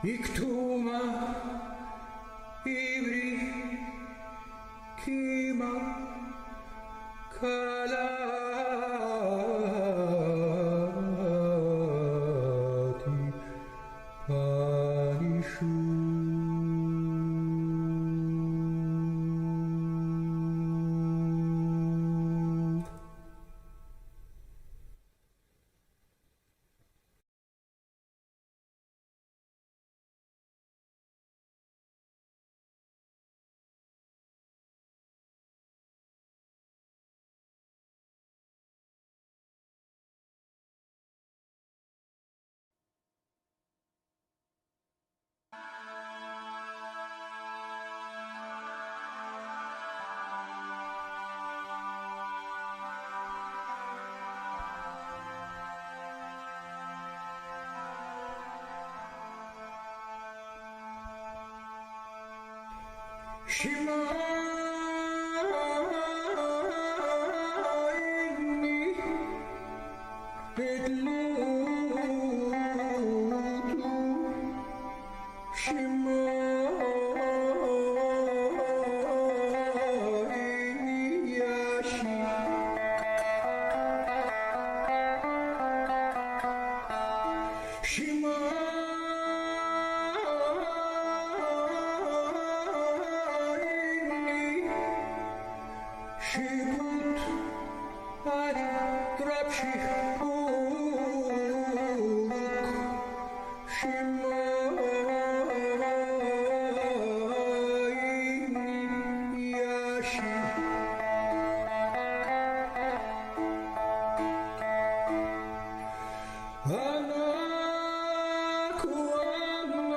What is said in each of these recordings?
Iktuma ivri kima kalati parishu. Shimaini Pedlutu Shimaini Yashi Shibut Ari Drapshi Hook Shimaini Yashi Anaku Anna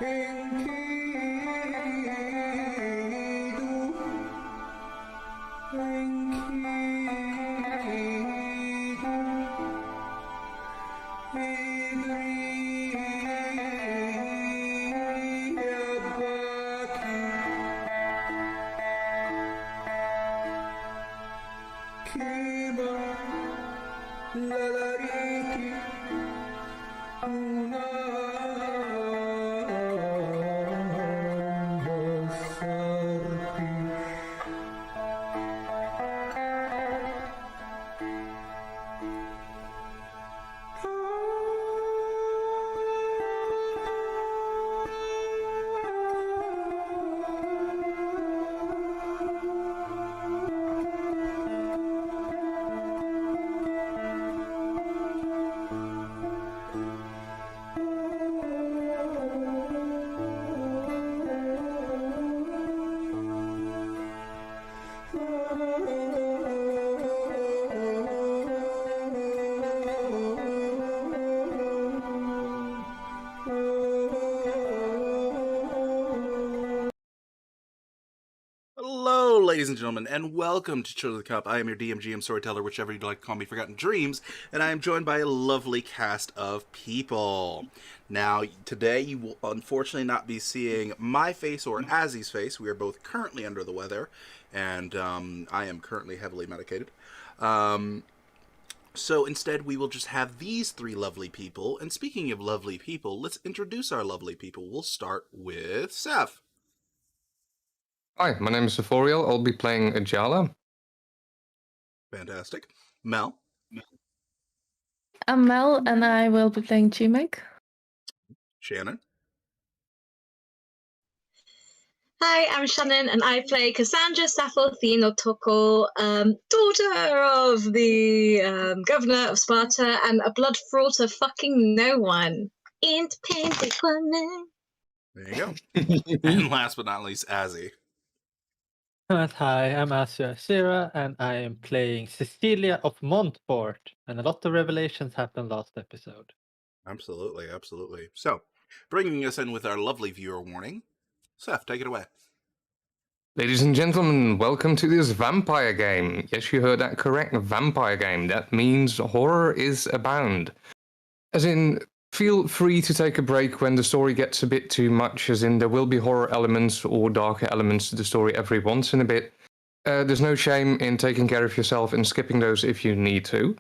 Enkidu Hello, ladies and gentlemen, and welcome to Children of the Cup. I am your DMGM storyteller, whichever you'd like to call me, Forgotten Dreams, and I am joined by a lovely cast of people. Now, today you will unfortunately not be seeing my face or Azzy's face. We are both currently under the weather, and I am currently heavily medicated. So instead, we will just have these three lovely people. And speaking of lovely people, let's introduce our lovely people. We'll start with Seth. Hi, my name is Ephoriel. I'll be playing Ajala. Fantastic. Mel. I'm Mel, and I will be playing Chimek. Shannon. Hi, I'm Shannon, and I play Cassandra Sappho Theotokol, daughter of the governor of Sparta and a blood fraud of fucking no one. Independent woman. There you go. And last but not least, Azzy. Hi, I'm Asya Asira, and I am playing Cecilia of Montfort. And a lot of revelations happened last episode. Absolutely, absolutely. So, bringing us in with our lovely viewer warning, Seth, take it away. Ladies and gentlemen, welcome to this vampire game. Yes, you heard that correct, a vampire game. That means horror is abound. As in, feel free to take a break when the story gets a bit too much, as in there will be horror elements or darker elements to the story every once in a bit. There's no shame in taking care of yourself and skipping those if you need to.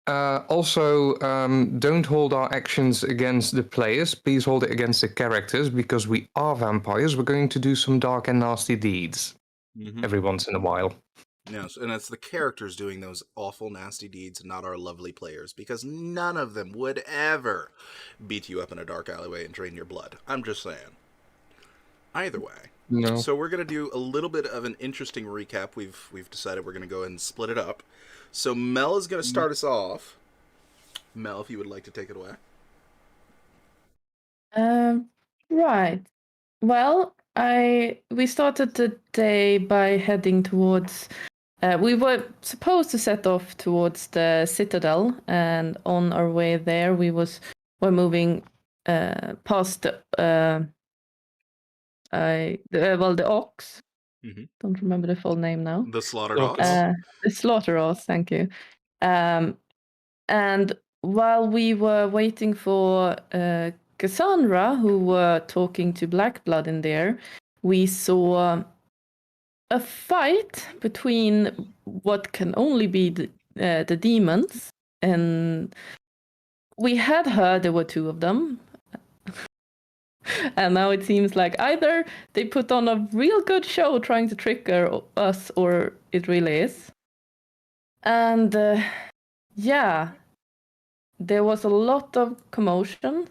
Also, don't hold our actions against the players. Please hold it against the characters, because we are vampires. We're going to do some dark and nasty deeds every once in a while. Yes, and it's the characters doing those awful, nasty deeds, not our lovely players, because none of them would ever beat you up in a dark alleyway and drain your blood. I'm just saying. Either way. No. So we're going to do a little bit of an interesting recap. We've decided we're going to go ahead and split it up. So Mel is going to start us off. Mel, if you would like to take it away. Right. Well, we started the day by heading towards. We were supposed to set off towards the citadel, and on our way there, were moving past the ox. Mm-hmm. Don't remember the full name now. The slaughtered ox. The slaughter ox. Thank you. And while we were waiting for Cassandra, who were talking to Blackblood in there, we saw a fight between what can only be the demons. And we had heard there were two of them. And now it seems like either they put on a real good show trying to trick us, or it really is. And yeah, there was a lot of commotion.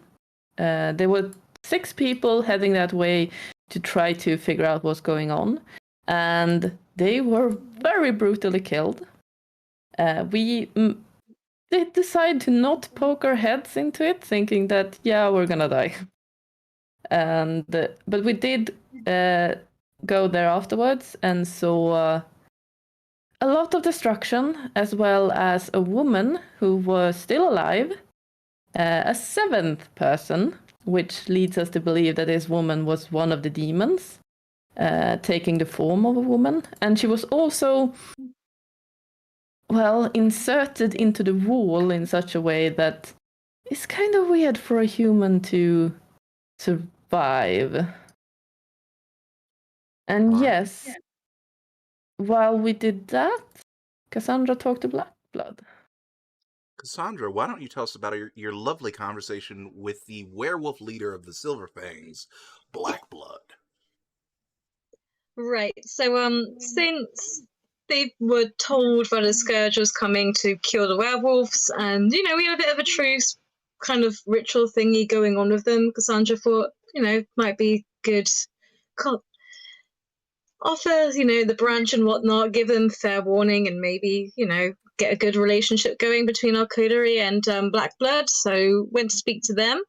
There were 6 people heading that way to try to figure out what's going on. And they were very brutally killed. We decided to not poke our heads into it, thinking that, yeah, we're gonna die. But we did go there afterwards and saw a lot of destruction, as well as a woman who was still alive, a 7th person, which leads us to believe that this woman was one of the demons, taking the form of a woman. And she was also, inserted into the wall in such a way that it's kind of weird for a human to survive. And yes, while we did that, Cassandra talked to Blackblood. Cassandra, why don't you tell us about your lovely conversation with the werewolf leader of the Silverfangs, Blackblood? Right. So, since they were told by the Scourge was coming to kill the werewolves, and we had a bit of a truce kind of ritual thingy going on with them, Cassandra thought, might be good. Offer, the branch and whatnot, give them fair warning, and maybe, get a good relationship going between our coterie and Blackblood. So went to speak to them,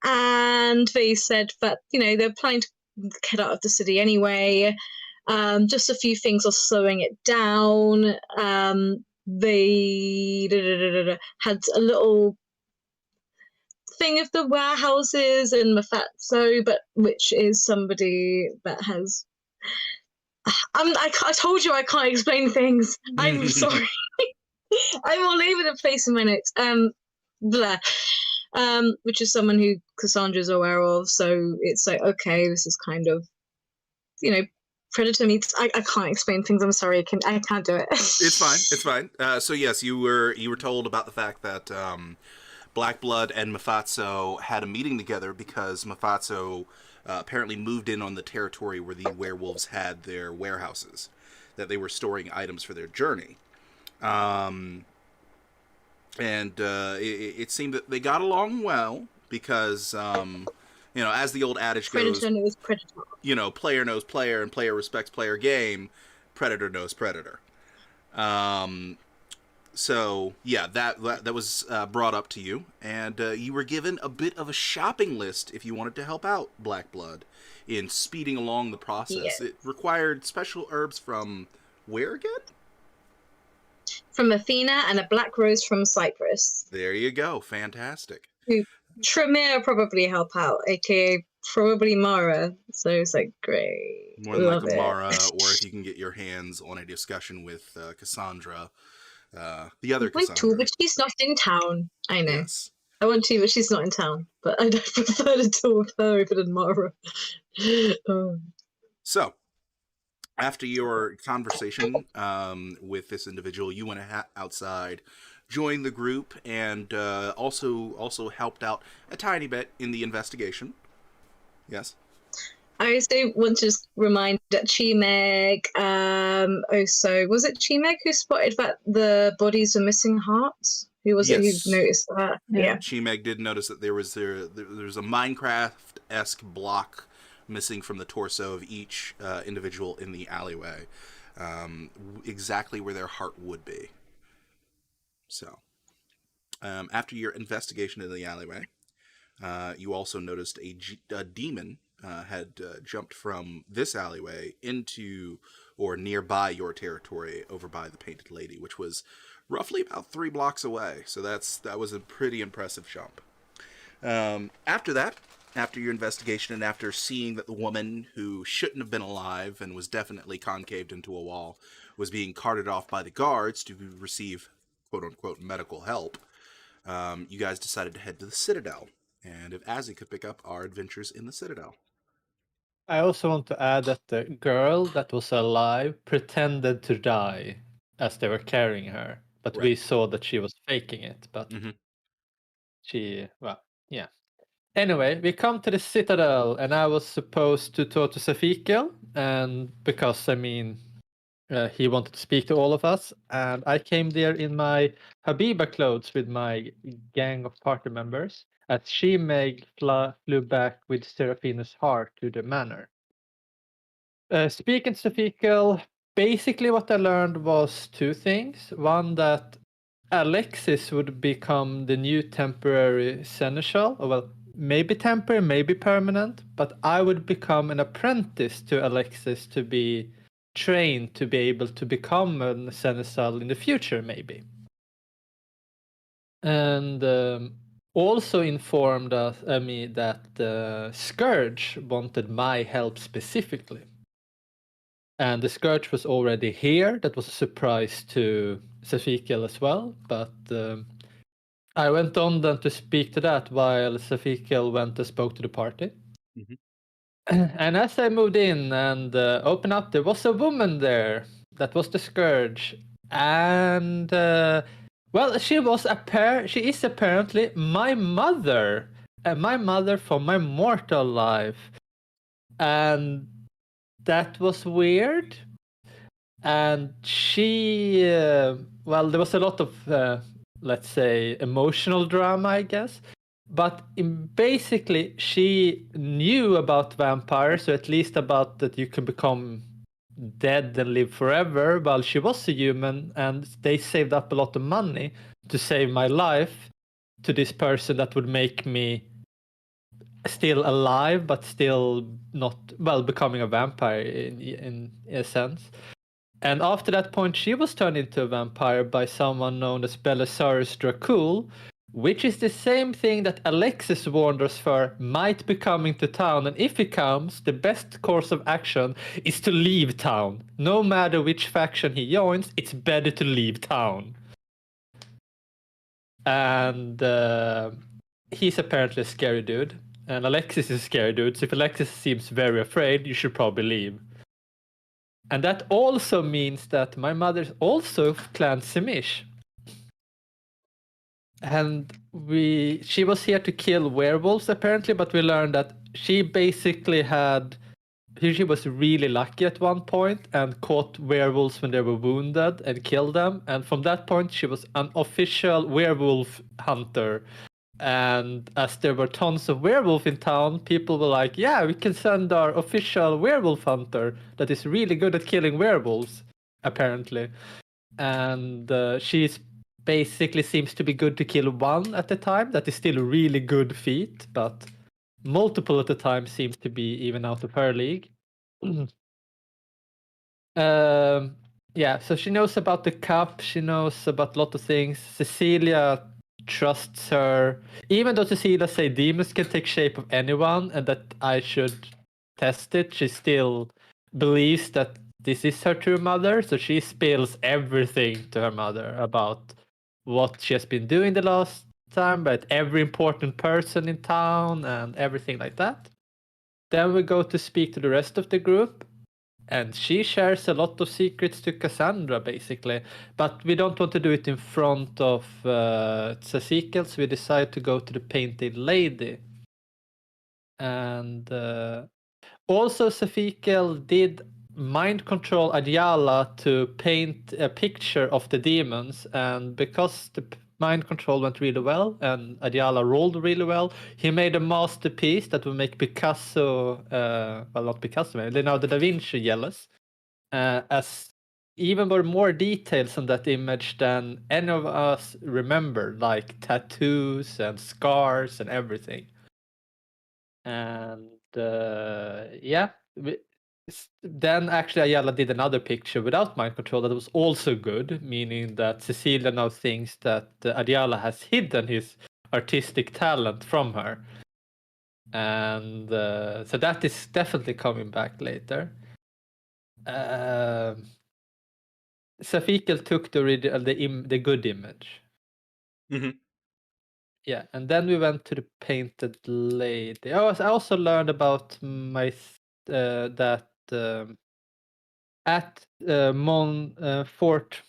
and they said that, they're planning to get out of the city anyway. Just a few things are slowing it down. They had a little thing of the warehouses and Mafatso, but which is somebody that has. I told you I can't explain things. I'm sorry. I'm all over the place in my notes. Which is someone who Cassandra's aware of. So it's like, okay, this is kind of, predator meets. I can't explain things. I'm sorry. I can't do it. It's fine. It's fine. So yes, you were told about the fact that Blackblood and Mafatso had a meeting together because Mafatso apparently moved in on the territory where the werewolves had their warehouses, that they were storing items for their journey. It seemed that they got along well because, as the old adage goes, Predator knows predator. Player knows player and player respects player game, predator knows predator. So yeah, that was brought up to you, and you were given a bit of a shopping list if you wanted to help out Black Blood in speeding along the process. Yeah. It required special herbs from where again? From Athena and a black rose from Cyprus. There you go. Fantastic. Tremere probably help out, aka probably Mara. So it's like great. More than Love like it. Amara, or if you can get your hands on a discussion with Cassandra, the other Wait, too, Cassandra. but she's not in town. I know. Yes. I want to, but she's not in town. But I'd prefer to talk with her over than Mara. Oh. So, after your conversation with this individual, you went outside, joined the group, and also helped out a tiny bit in the investigation. Yes. I also want to just remind that Chimeg, also, was it Chimeg who spotted that the bodies were missing hearts? Who was it Yes. who noticed that? Yeah. Chimeg did notice that there was a Minecraft-esque block missing from the torso of each individual in the alleyway, exactly where their heart would be. So, after your investigation in the alleyway, you also noticed a demon had jumped from this alleyway into or nearby your territory over by the Painted Lady, which was roughly about 3 blocks away. So that was a pretty impressive jump. After that, after your investigation and after seeing that the woman who shouldn't have been alive and was definitely concaved into a wall was being carted off by the guards to receive quote-unquote medical help, you guys decided to head to the Citadel. And if Azzy could pick up our adventures in the Citadel. I also want to add that the girl that was alive pretended to die as they were carrying her, but we Right. saw that she was faking it. But Mhm. yeah. Anyway, we come to the Citadel, and I was supposed to talk to Safikel, and because he wanted to speak to all of us, and I came there in my Habiba clothes with my gang of party members, as Shimeg flew back with Seraphina's heart to the manor. Speaking to Safikel, basically what I learned was 2 things. One, that Alexis would become the new temporary seneschal, or well, maybe temporary, maybe permanent, but I would become an apprentice to Alexis to be trained to be able to become a seneschal in the future, maybe. And also informed me that Scourge wanted my help specifically. And the Scourge was already here. That was a surprise to Safikel as well, but I went on then to speak to that while Safikel went and spoke to the party. Mhm. And as I moved in and opened up, there was a woman there. That was the Scourge. And well, she is apparently my mother. My mother from my mortal life. And that was weird. And she, well, there was a lot of, let's say, emotional drama, I guess. But basically, she knew about vampires, or at least about that you can become dead and live forever, while she was a human, and they saved up a lot of money to save my life to this person that would make me still alive, but still not, well, becoming a vampire in a sense. And after that point, she was turned into a vampire by someone known as Belisarius Dracul, which is the same thing that Alexis warned us for might be coming to town. And if he comes, the best course of action is to leave town. No matter which faction he joins, it's better to leave town. And he's apparently a scary dude. And Alexis is a scary dude. So if Alexis seems very afraid, you should probably leave. And that also means that my mother's also Clan Semish. And she was here to kill werewolves apparently, but we learned that she basically she was really lucky at one point and caught werewolves when they were wounded and killed them. And from that point, she was an official werewolf hunter. And as there were tons of werewolf in town, people were like, yeah, we can send our official werewolf hunter that is really good at killing werewolves, apparently. And she's basically seems to be good to kill one at a time. That is still a really good feat, but multiple at a time seems to be even out of her league. Yeah, so she knows about the cup. She knows about a lot of things. Cecilia trusts her, even though Cecilia say demons can take shape of anyone and that I should test it. She still believes that this is her true mother, so she spills everything to her mother about what she has been doing the last time, but every important person in town and everything like that. Then we go to speak to the rest of the group, and she shares a lot of secrets to Cassandra, basically. But we don't want to do it in front of Tsazikel, so we decide to go to the Painted Lady. And also, Tsazikel did mind control Adiala to paint a picture of the demons, and because the mind control went really well and Adiala rolled really well, he made a masterpiece that will make Picasso, well, not Picasso, Leonardo da Vinci jealous, as even more details on that image than any of us remember, like tattoos and scars and everything. And yeah, then actually Ayala did another picture without mind control that was also good, meaning that Cecilia now thinks that Ayala has hidden his artistic talent from her. And so that is definitely coming back later. Safikel took the good image. Mhm. Yeah, and then we went to the Painted Lady. I also learned about that at Fort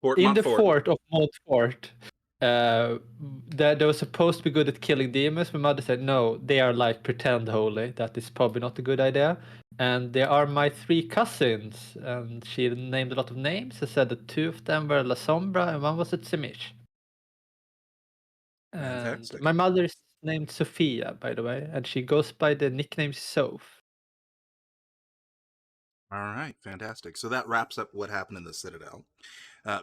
Fort in the Montfort. fort of Montfort, that they were supposed to be good at killing demons. My mother said no, they are like pretend holy. That is probably not a good idea. And they are my 3 cousins, and she named a lot of names. I said that 2 of them were La Sombra and one was a Tsimish. And Fantastic. my mother is named Sophia, by the way, and she goes by the nickname Soph. All right, fantastic. So that wraps up what happened in the Citadel.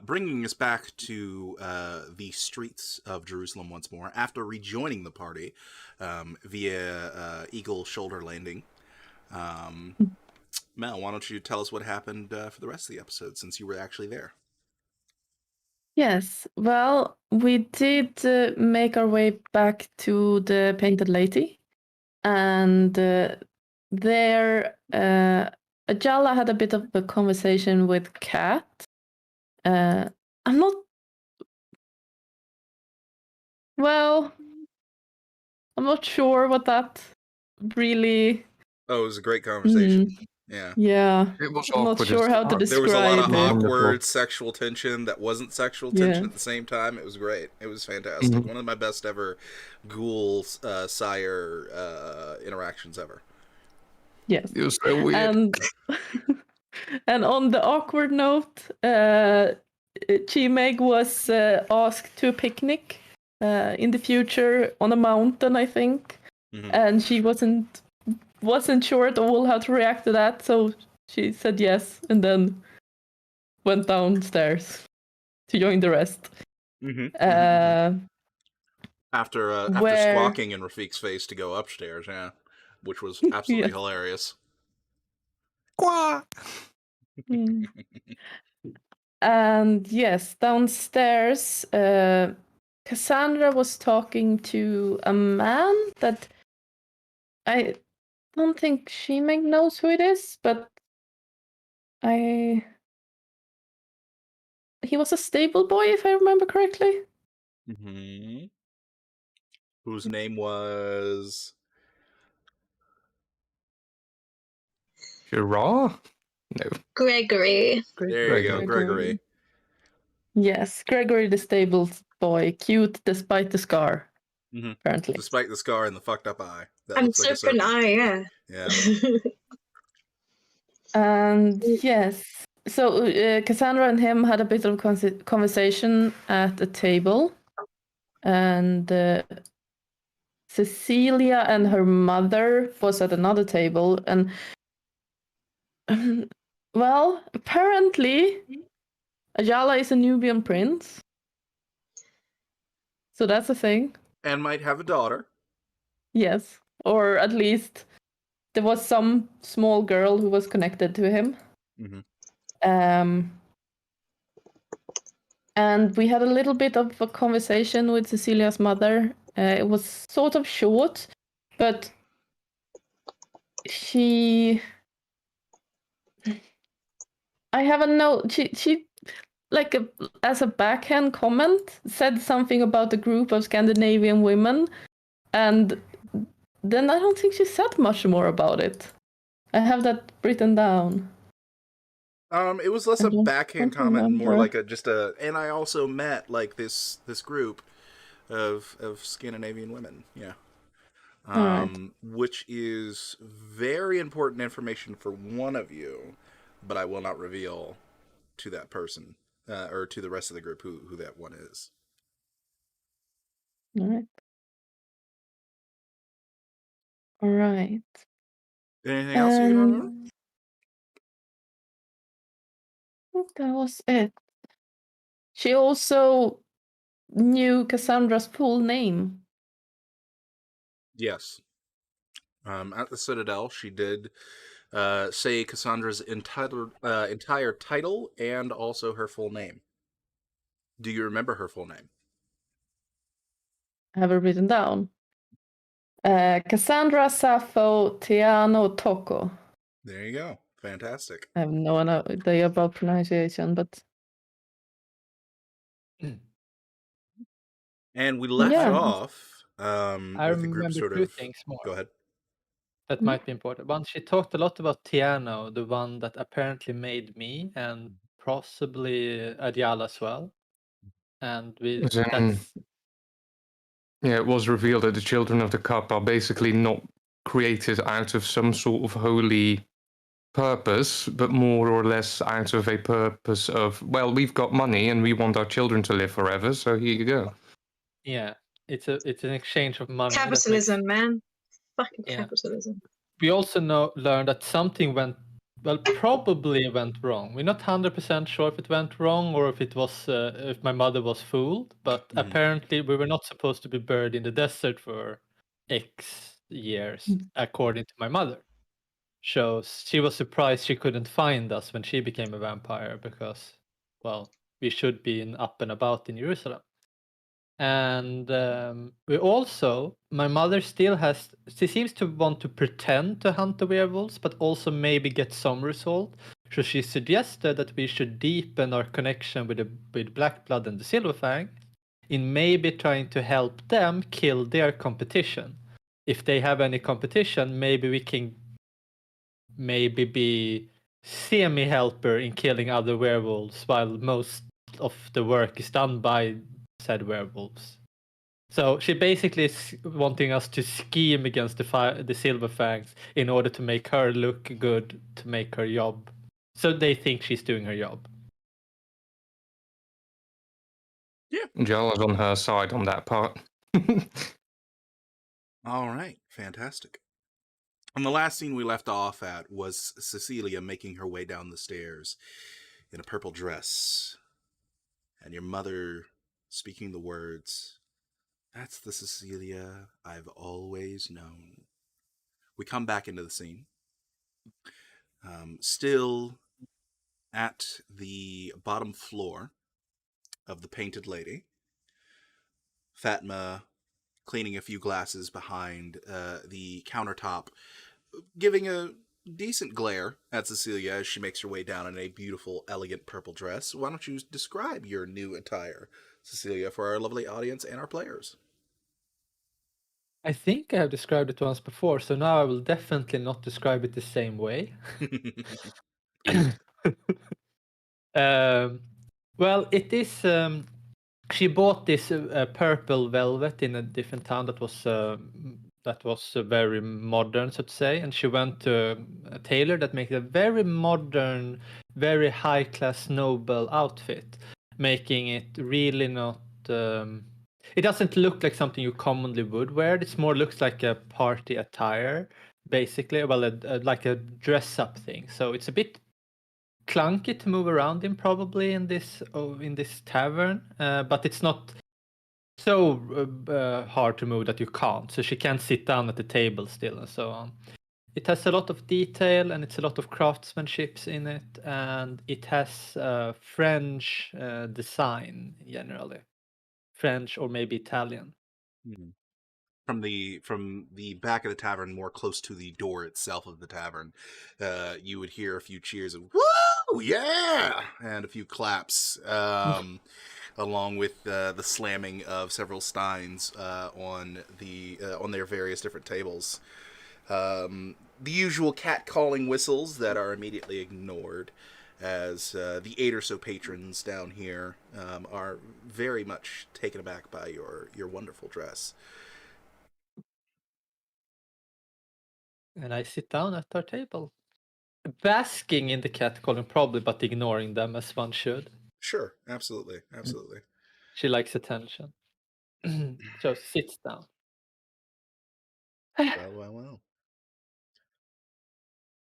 Bringing us back to the streets of Jerusalem once more, after rejoining the party via Eagle Shoulder Landing. Mel, why don't you tell us what happened for the rest of the episode, since you were actually there? Yes, well, we did make our way back to the Painted Lady, and there Ajala had a bit of a conversation with Kat. I'm not. Well, I'm not sure what that really. Oh, it was a great conversation. Yeah. Yeah, It was I'm not awkward sure as how to fuck. There was a lot describe of it. awkward sexual tension that wasn't sexual tension at the same time. It was great. It was fantastic. Mhm. One of my best ever ghoul sire interactions ever. Yes, It was so weird. and and on the awkward note, Chimeg was asked to a picnic in the future on a mountain, I think, and she wasn't sure at all how to react to that, so she said yes, and then went downstairs to join the rest. After Where- squawking in Rafiq's face to go upstairs, yeah, which was absolutely Yes. hilarious. Mm. And yes, downstairs, Cassandra was talking to a man that I don't think Shimeg knows who it is, but he was a stable boy, if I remember correctly. Whose name was Gerard? No. Gregory. There you go, Gregory. Yes, Gregory the stable boy, cute despite the scar. Apparently, despite the scar and the fucked up eye. That And looks like a serpent eye, yeah. Yeah. and yes, so Cassandra and him had a bit of conversation at a table, and Cecilia and her mother was at another table, and well, apparently Ayala is a Nubian prince. So that's a thing. And might have a daughter. Yes. Or at least there was some small girl who was connected to him. Mm-hmm. And we had a little bit of a conversation with Cecilia's mother. It was sort of short, but I have a note. She like as a backhand comment said something about a group of Scandinavian women, and then I don't think she said much more about it. I have that written down. It was less a backhand don't comment and more remember. like and I also met like this group of Scandinavian women. Yeah. All right. Which is very important information for one of you, but I will not reveal to that person or to the rest of the group who that one is. All right. All right. Anything else you want to know? I think that was it. She also knew Cassandra's full name. Yes. At the Citadel, she did say Cassandra's entire title and also her full name. Do you remember her full name? I have it written down. Cassandra Sappho Tiano Toko. There you go. Fantastic. I have no idea about pronunciation, but And we left Yeah. off I with the group remember sort two of. things more Go ahead. that might be important. One, she talked a lot about Tiano, the one that apparently made me, and possibly Adiala as well. And As in, yeah, it was revealed that the Children of the Cup are basically not created out of some sort of holy purpose, but more or less out of a purpose of, well, we've got money and we want our children to live forever, so here you go. yeah, it's an exchange of money. that makes- Capitalism, man. Fucking Yeah. capitalism. We also learned that something probably went wrong. We're not 100% sure if it went wrong or if it was if my mother was fooled, but Mhm. apparently we were not supposed to be buried in the desert for X years, according to my mother. So she was surprised she couldn't find us when she became a vampire because, well, we should be up and about in Jerusalem. And we also, my mother still she seems to want to pretend to hunt the werewolves, but also maybe get some result. So she suggested that we should deepen our connection with Black Blood and the Silverfang in maybe trying to help them kill their competition. If they have any competition, maybe we can maybe be semi-helper in killing other werewolves while most of the work is done by said werewolves. So she basically is wanting us to scheme against the Silverfangs in order to make her look good, to make her job. So they think she's doing her job. Jala's on her side on that part. All right. Fantastic. And the last scene we left off at was Cecilia making her way down the stairs in a purple dress, and your mother speaking the words, "That's the Cecilia I've always known." We come back into the scene. Still at the bottom floor of the Painted Lady. Fatma cleaning a few glasses behind the countertop, giving a decent glare at Cecilia as she makes her way down in a beautiful, elegant purple dress. Why don't you describe your new attire, Cecilia, for our lovely audience and our players? I think I have described it once before, so now I will definitely not describe it the same way. Well, it is. She bought this purple velvet in a different town that was very modern, so to say, and she went to a tailor that makes a very modern, very high class, noble outfit, making it really not. It doesn't look like something you commonly would wear. It more looks like a party attire, basically. Well, like a dress up thing. So it's a bit clunky to move around in probably in this tavern, but it's not so hard to move that you can't. So she can sit down at the table still and so on. It has a lot of detail and it's a lot of craftsmanship in it, and it has French design generally, French or maybe Italian. From the back of the tavern, more close to the door itself of the tavern, you would hear a few cheers of "Woo, yeah!" and a few claps, along with the slamming of several steins on their various different tables. The usual cat-calling whistles that are immediately ignored, as the 8 or so patrons down here are very much taken aback by your wonderful dress. And I sit down at our table, basking in the catcalling probably, but ignoring them as one should. Sure, absolutely. She likes attention. So sits down. Well.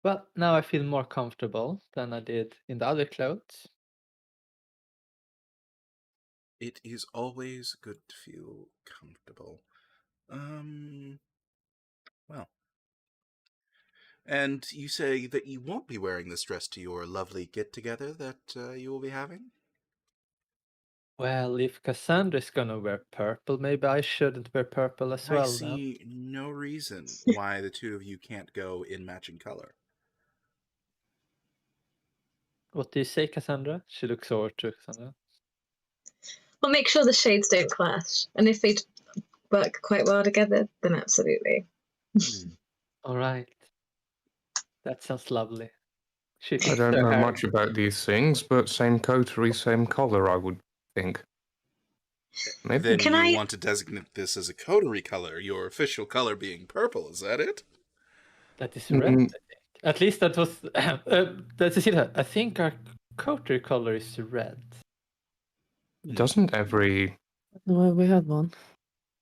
Well, now I feel more comfortable than I did in the other clothes. It is always good to feel comfortable. Well. And you say that you won't be wearing this dress to your lovely get-together that you will be having? Well, if Cassandra's gonna wear purple, maybe I shouldn't wear purple as I well then. see no reason why the two of you can't go in matching color. What do you say, Cassandra? She looks over to Cassandra. We'll make sure the shades don't clash, and if they work quite well together, then absolutely. All right. That sounds lovely. She I fixed don't her know hair. much about these things, but same coterie, same color, I would think. Maybe. Then Can you I- want to designate this as a coterie color, your official color being purple, is that it? That is red, I Mm, think. At least that was. Cecilia, I think our coterie color is red. doesn't every Well, we had one.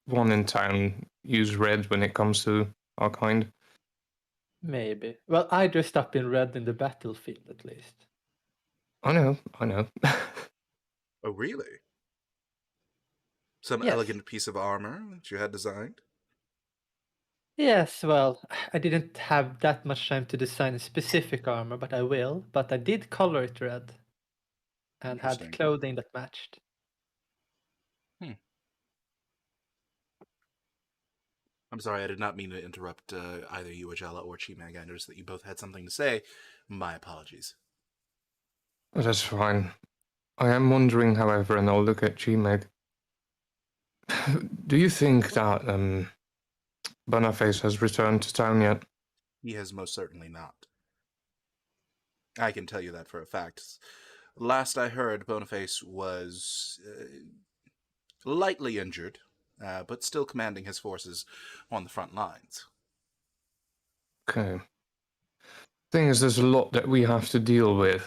one in town use red when it comes to our kind? Maybe. Well, I dressed up in red in the battlefield at least. I know. Oh, really? Some Yes. elegant piece of armor that you had designed? Yes, well, I didn't have that much time to design a specific armor, but I will. But I did color it red and had Interesting. clothing that matched. I'm sorry, I did not mean to interrupt either you, Ajala, or Chimag. I noticed that you both had something to say. My apologies. That's fine. I am wondering, however, and I'll look at Gmeg. Do you think that Boniface has returned to town yet? He has most certainly not. I can tell you that for a fact. Last I heard, Boniface was lightly injured, but still commanding his forces on the front lines. Okay. Thing is, there's a lot that we have to deal with.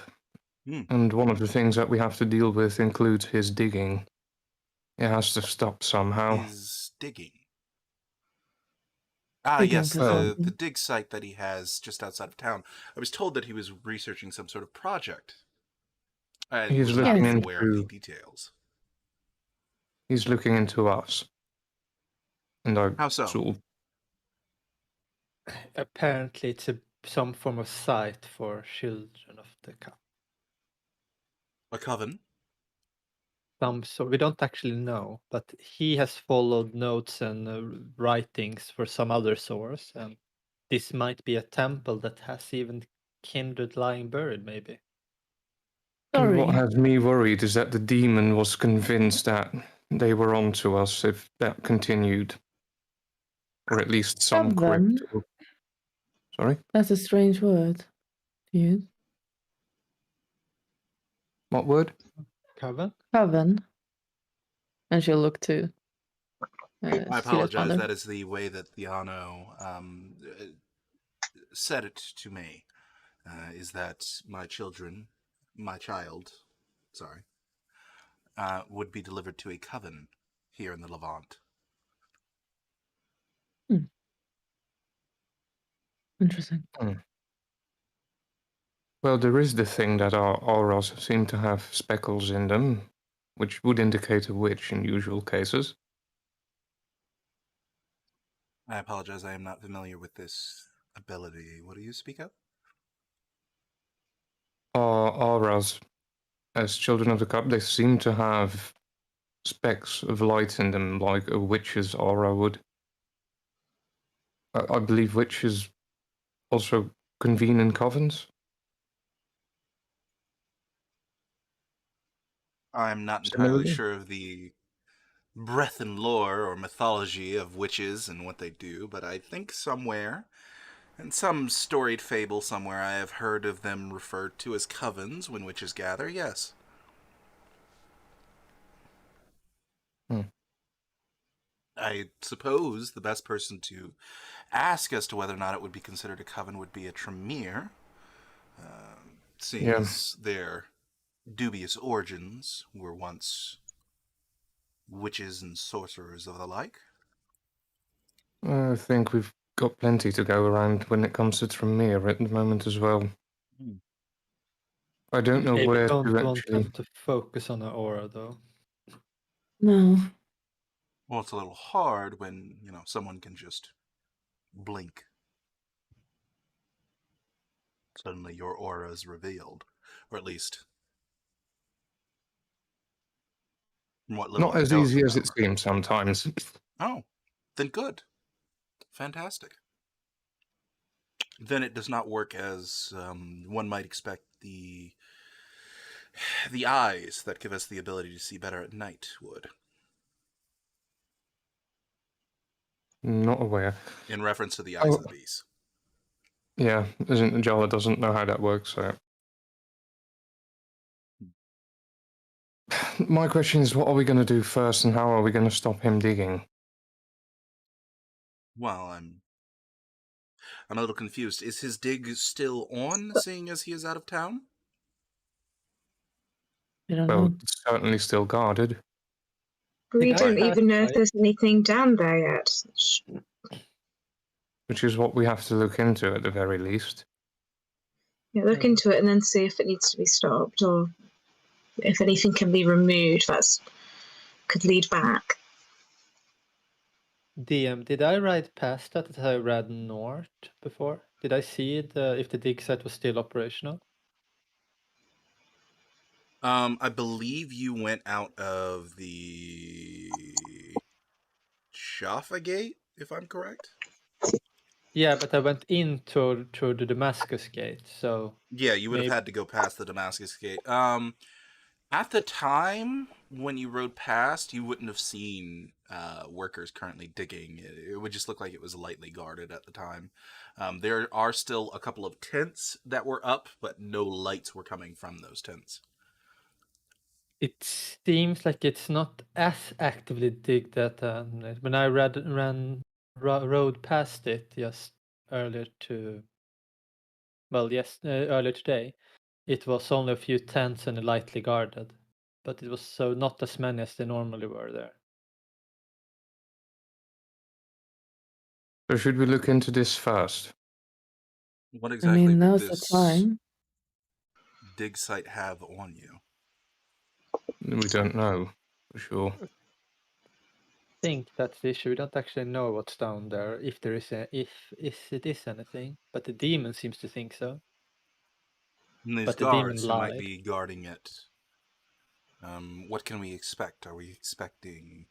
And one of the things that we have to deal with includes his digging. It has to stop somehow. His digging. Ah, Digging yes, for the something. dig site that he has just outside of town. I was told that he was researching some sort of project. I He's was not looking aware of the into details. He's looking into us. And I How so? sort of Apparently, it's some form of site for children of the cup. A coven? Some sort. We don't actually know, but he has followed notes and writings for some other source, and this might be a temple that has even kindred lying buried, maybe. And what Sorry. has me worried is that the demon was convinced that they were onto us if that continued. Or at least some Coven? crypt. Sorry? That's a strange word to use. What word? Coven? Coven. And she'll look to I Celia's apologize. mother. That is the way that Theano said it to me. Is that my child, sorry, would be delivered to a coven here in the Levant. Interesting. Well, there is the thing that our auras seem to have speckles in them, which would indicate a witch in usual cases. I apologize, I am not familiar with this ability. What do you speak of? Our auras, as children of the cup, they seem to have specks of light in them, like a witch's aura would. I believe witches also convene in covens. I'm not entirely Similarly? sure of the breadth and lore or mythology of witches and what they do, but I think somewhere, in some storied fable somewhere, I have heard of them referred to as covens when witches gather, yes. Hmm. I suppose the best person to ask as to whether or not it would be considered a coven would be a Tremere, seeing Yeah, as their dubious origins were once witches and sorcerers of the like. I think we've got plenty to go around when it comes to Tremere at the moment as well. I don't know Maybe where don't to want actually. them to focus on her aura though. No. Well, it's a little hard when, someone can just blink. Suddenly your aura is revealed. Or at least, from what little Not I as know of the easy as it power. seems sometimes. Oh, then good. Fantastic. Then it does not work as one might expect the eyes that give us the ability to see better at night would. Not aware. In reference to the eyes of Oh, the beast. yeah, isn't Jala doesn't know how that works, so. My question is, what are we going to do first, and how are we going to stop him digging? Well, I'm a little confused. Is his dig still on, seeing as he is out of town? I don't Well, know. it's certainly still guarded, We Did I don't pass even know if by? there's anything down there yet. which is what we have to look into at the very least. Yeah, look into it and then see if it needs to be stopped or if anything can be removed that's could lead back. DM, did I ride past that as I read north before? Did I see if the dig site was still operational? I believe you went out of the Jaffa Gate, if I'm correct. Yeah, but I went in through the Damascus gate, so Yeah, you would have maybe had to go past the Damascus Gate. At the time when you rode past, you wouldn't have seen workers currently digging. It would just look like it was lightly guarded at the time. There are still a couple of tents that were up, but no lights were coming from those tents. it seems like it's not as actively digged that when I rode past it just earlier earlier today, it was only a few tents and lightly guarded, but it was so not as many as they normally were there. So should we look into this first? What I exactly mean, would now's the this time. dig site have on you? We don't know for sure. Think that's the issue. We don't actually know what's down there, if there is if it is anything, but the demon seems to think so. And these But the demon guards who might lied. be guarding it, what can we expect? Are we expecting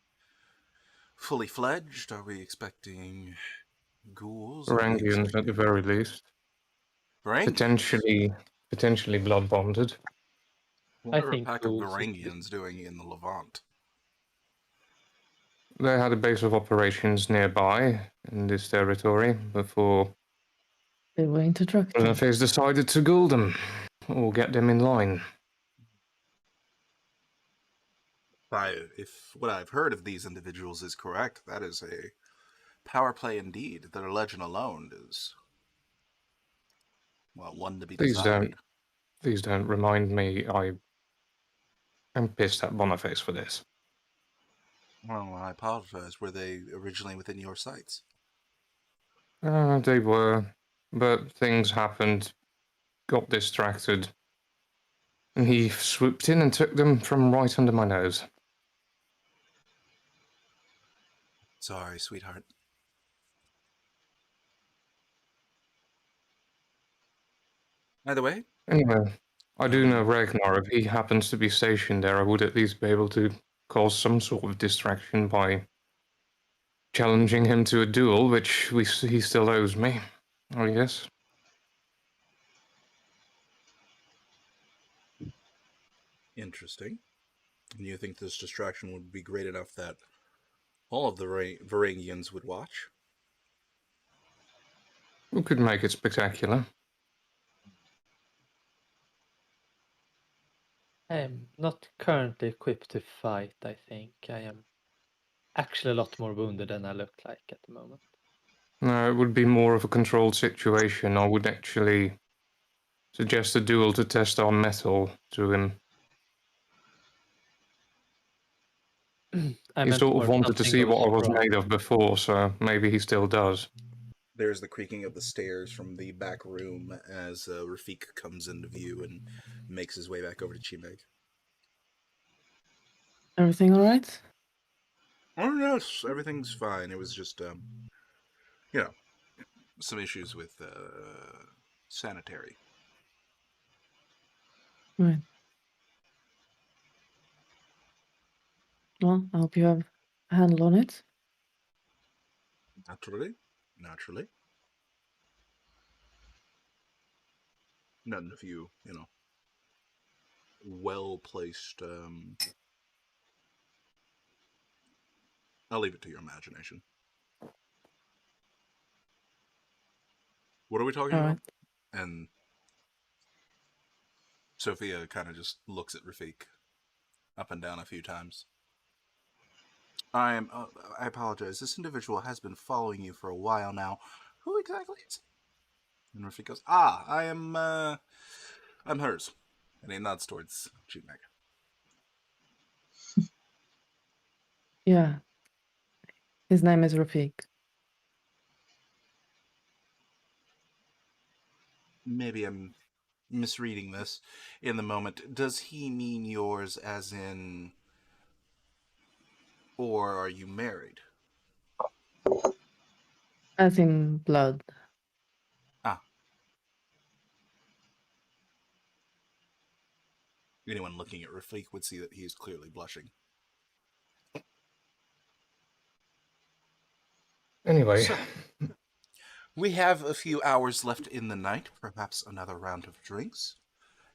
fully fledged? Are we expecting ghouls? Are we Varangians at the expecting very least. Varangians? Potentially blood bonded. What I are a think pack of ghouls. Varangians doing in the Levant? They had a base of operations nearby in this territory before They were into drug deal. Phase decided to ghoul them or get them in line. If what I've heard of these individuals is correct, that is a power play indeed. Their legend alone is, well, one to be Please desired. don't remind me. I am pissed at Boniface for this. Well, I apologize. Were they originally within your sights? They were, but things happened got distracted. And he swooped in and took them from right under my nose. Sorry, sweetheart. Either way, Anyway, I do know Ragnar. If he happens to be stationed there, I would at least be able to cause some sort of distraction by challenging him to a duel, which he still owes me, I guess. interesting. And you think this distraction would be great enough that all of the Varangians would watch? We could make it spectacular. I am not currently equipped to fight, I think. I am actually a lot more wounded than I look like at the moment. No, it would be more of a controlled situation. I would actually suggest a duel to test our metal to him. I He meant sort more of wanted to something see goes what I was wrong. made of before, so maybe he still does. There's the creaking of the stairs from the back room as Rafik comes into view and makes his way back over to Chimeg. Everything all right? Oh, yes, everything's fine. It was just, some issues with sanitary. Right. Well, I hope you have a handle on it. Naturally. None of you, well-placed, I'll leave it to your imagination. What are we talking All about? right. And Sophia kind of just looks at Rafik up and down a few times. I apologize. This individual has been following you for a while now. Who exactly is he? And Rafik goes, I'm hers. And he nods towards Chimeg. Yeah. His name is Rafik. Maybe I'm misreading this in the moment. Does he mean yours as in, or are you married? As in blood. Ah. Anyone looking at Rafik would see that he is clearly blushing. Anyway, So, we have a few hours left in the night, perhaps another round of drinks,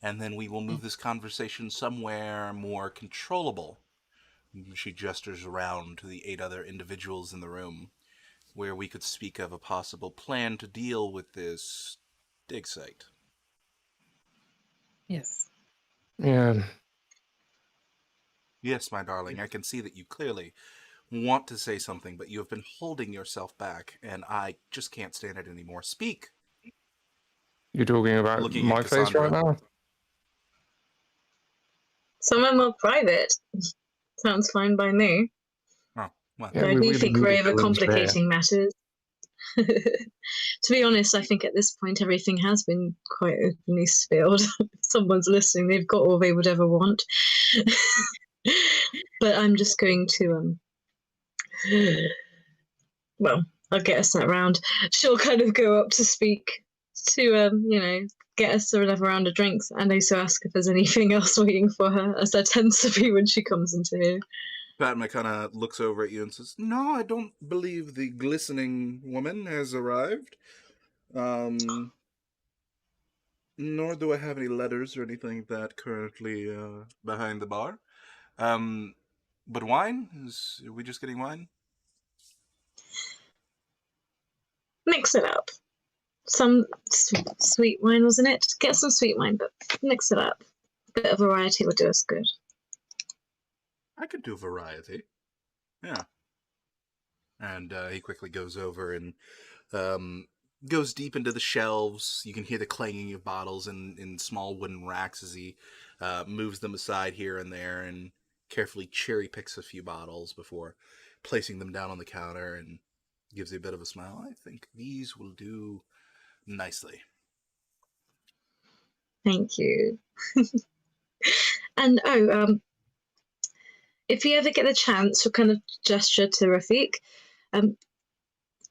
and then we will move this conversation somewhere more controllable. She gestures around to the 8 other individuals in the room, where we could speak of a possible plan to deal with this dig site. Yes. yeah, Yes, my darling, I can see that you clearly want to say something, but you have been holding yourself back, and I just can't stand it anymore. Speak! you're talking about Looking at my face right Cassandra. now? Somewhere more private. Sounds fine by me. Oh, well. Yeah, I we do really think need we're to go in there. overcomplicating matters. To be honest, I think at this point everything has been quite openly spilled. If someone's listening, they've got all they would ever want. But I'm just going to well, I'll get us that round. She'll kind of go up to speak to get us another round of drinks and also ask if there's anything else waiting for her, as there tends to be when she comes into here. Padma kind of looks over at you and says, "No, I don't believe the glistening woman has arrived. Nor do I have any letters or anything like that currently behind the bar. But wine? Are we just getting wine? Mix it up. Some sweet wine, wasn't it? Just get some sweet wine, but mix it up. A bit of variety would do us good. I could do variety. Yeah." And he quickly goes over and goes deep into the shelves. You can hear the clanging of bottles in small wooden racks as he moves them aside here and there and carefully cherry picks a few bottles before placing them down on the counter and gives you a bit of a smile. "I think these will do nicely." Thank you. And if you ever get the chance, to kind of gesture to Rafiq,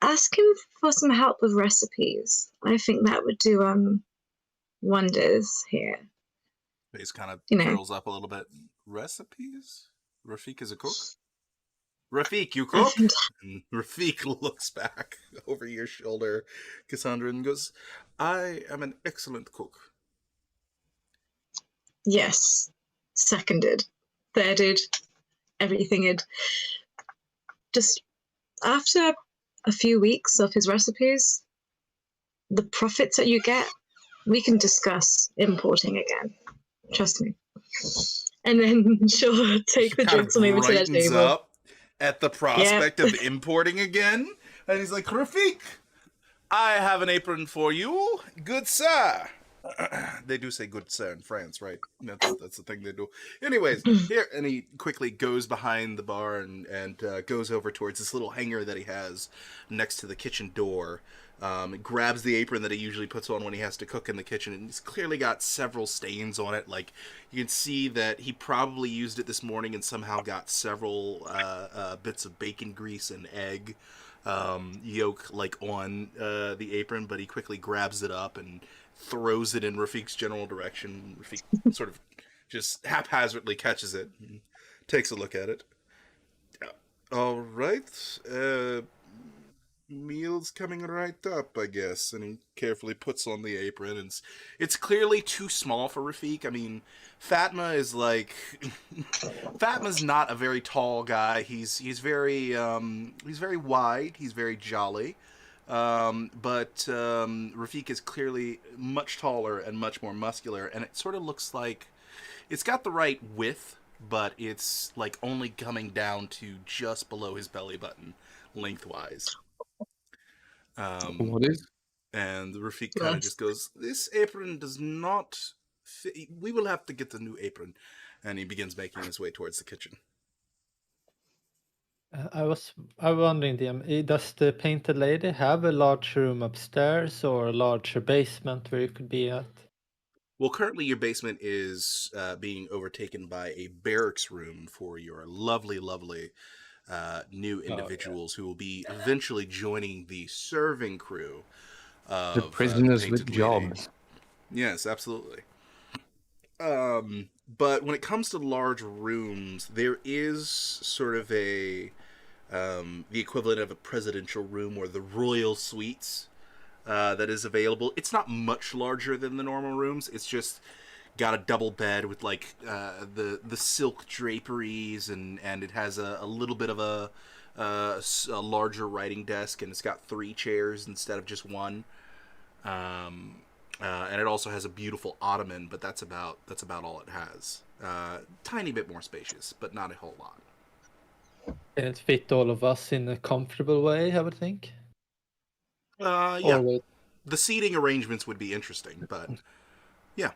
ask him for some help with recipes. I think that would do wonders here. Face kind of You know. curls up a little bit. Recipes? Rafiq is a cook? Rafiq, you cook? And Rafiq looks back over your shoulder, Cassandra, and goes, I am an excellent cook. Yes. Seconded. Thirded. Everything it. Just after a few weeks of his recipes, the profits that you get, we can discuss importing again. Trust me. And then she'll take the drinks on over to their brightens table. up at the prospect of importing again, and he's like, Rafiq, I have an apron for you, good sir. They do say good sir in France, right? That's the thing they do. Anyways, here, and he quickly goes behind the bar and goes over towards this little hanger that he has next to the kitchen door. Grabs the apron that he usually puts on when he has to cook in the kitchen, and he's clearly got several stains on it. Like, you can see that he probably used it this morning and somehow got several bits of bacon grease and egg yolk like on the apron, but he quickly grabs it up and throws it in Rafiq's general direction. Rafiq sort of just haphazardly catches it and takes a look at it. All right, meal's coming right up, I guess. And he carefully puts on the apron, and it's clearly too small for Rafiq. I mean, Fatma is like Fatma's not a very tall guy. He's very wide. He's very jolly. But Rafiq is clearly much taller and much more muscular, and it sort of looks like it's got the right width, but it's like only coming down to just below his belly button lengthwise. What is? And Rafiq kind of just goes, "This apron does not fit. We will have to get a new apron." And he begins making his way towards the kitchen. I was wondering, DM, does the Painted Lady have a large room upstairs or a larger basement where you could be at? Well, currently your basement is being overtaken by a barracks room for your lovely, lovely new individuals who will be eventually joining the serving crew of The prisoners Painted with Lady. jobs. Yes, absolutely. But when it comes to large rooms, there is sort of the equivalent of a presidential room or the royal suites that is available. It's not much larger than the normal rooms. It's just got a double bed with like the silk draperies, and it has a little bit of a larger writing desk, and it's got 3 chairs instead of just one. And it also has a beautiful ottoman, but that's about all it has. Tiny bit more spacious, but not a whole lot. Can it fit all of us in a comfortable way, I would think? Yeah. Or The seating arrangements would be interesting, but yeah.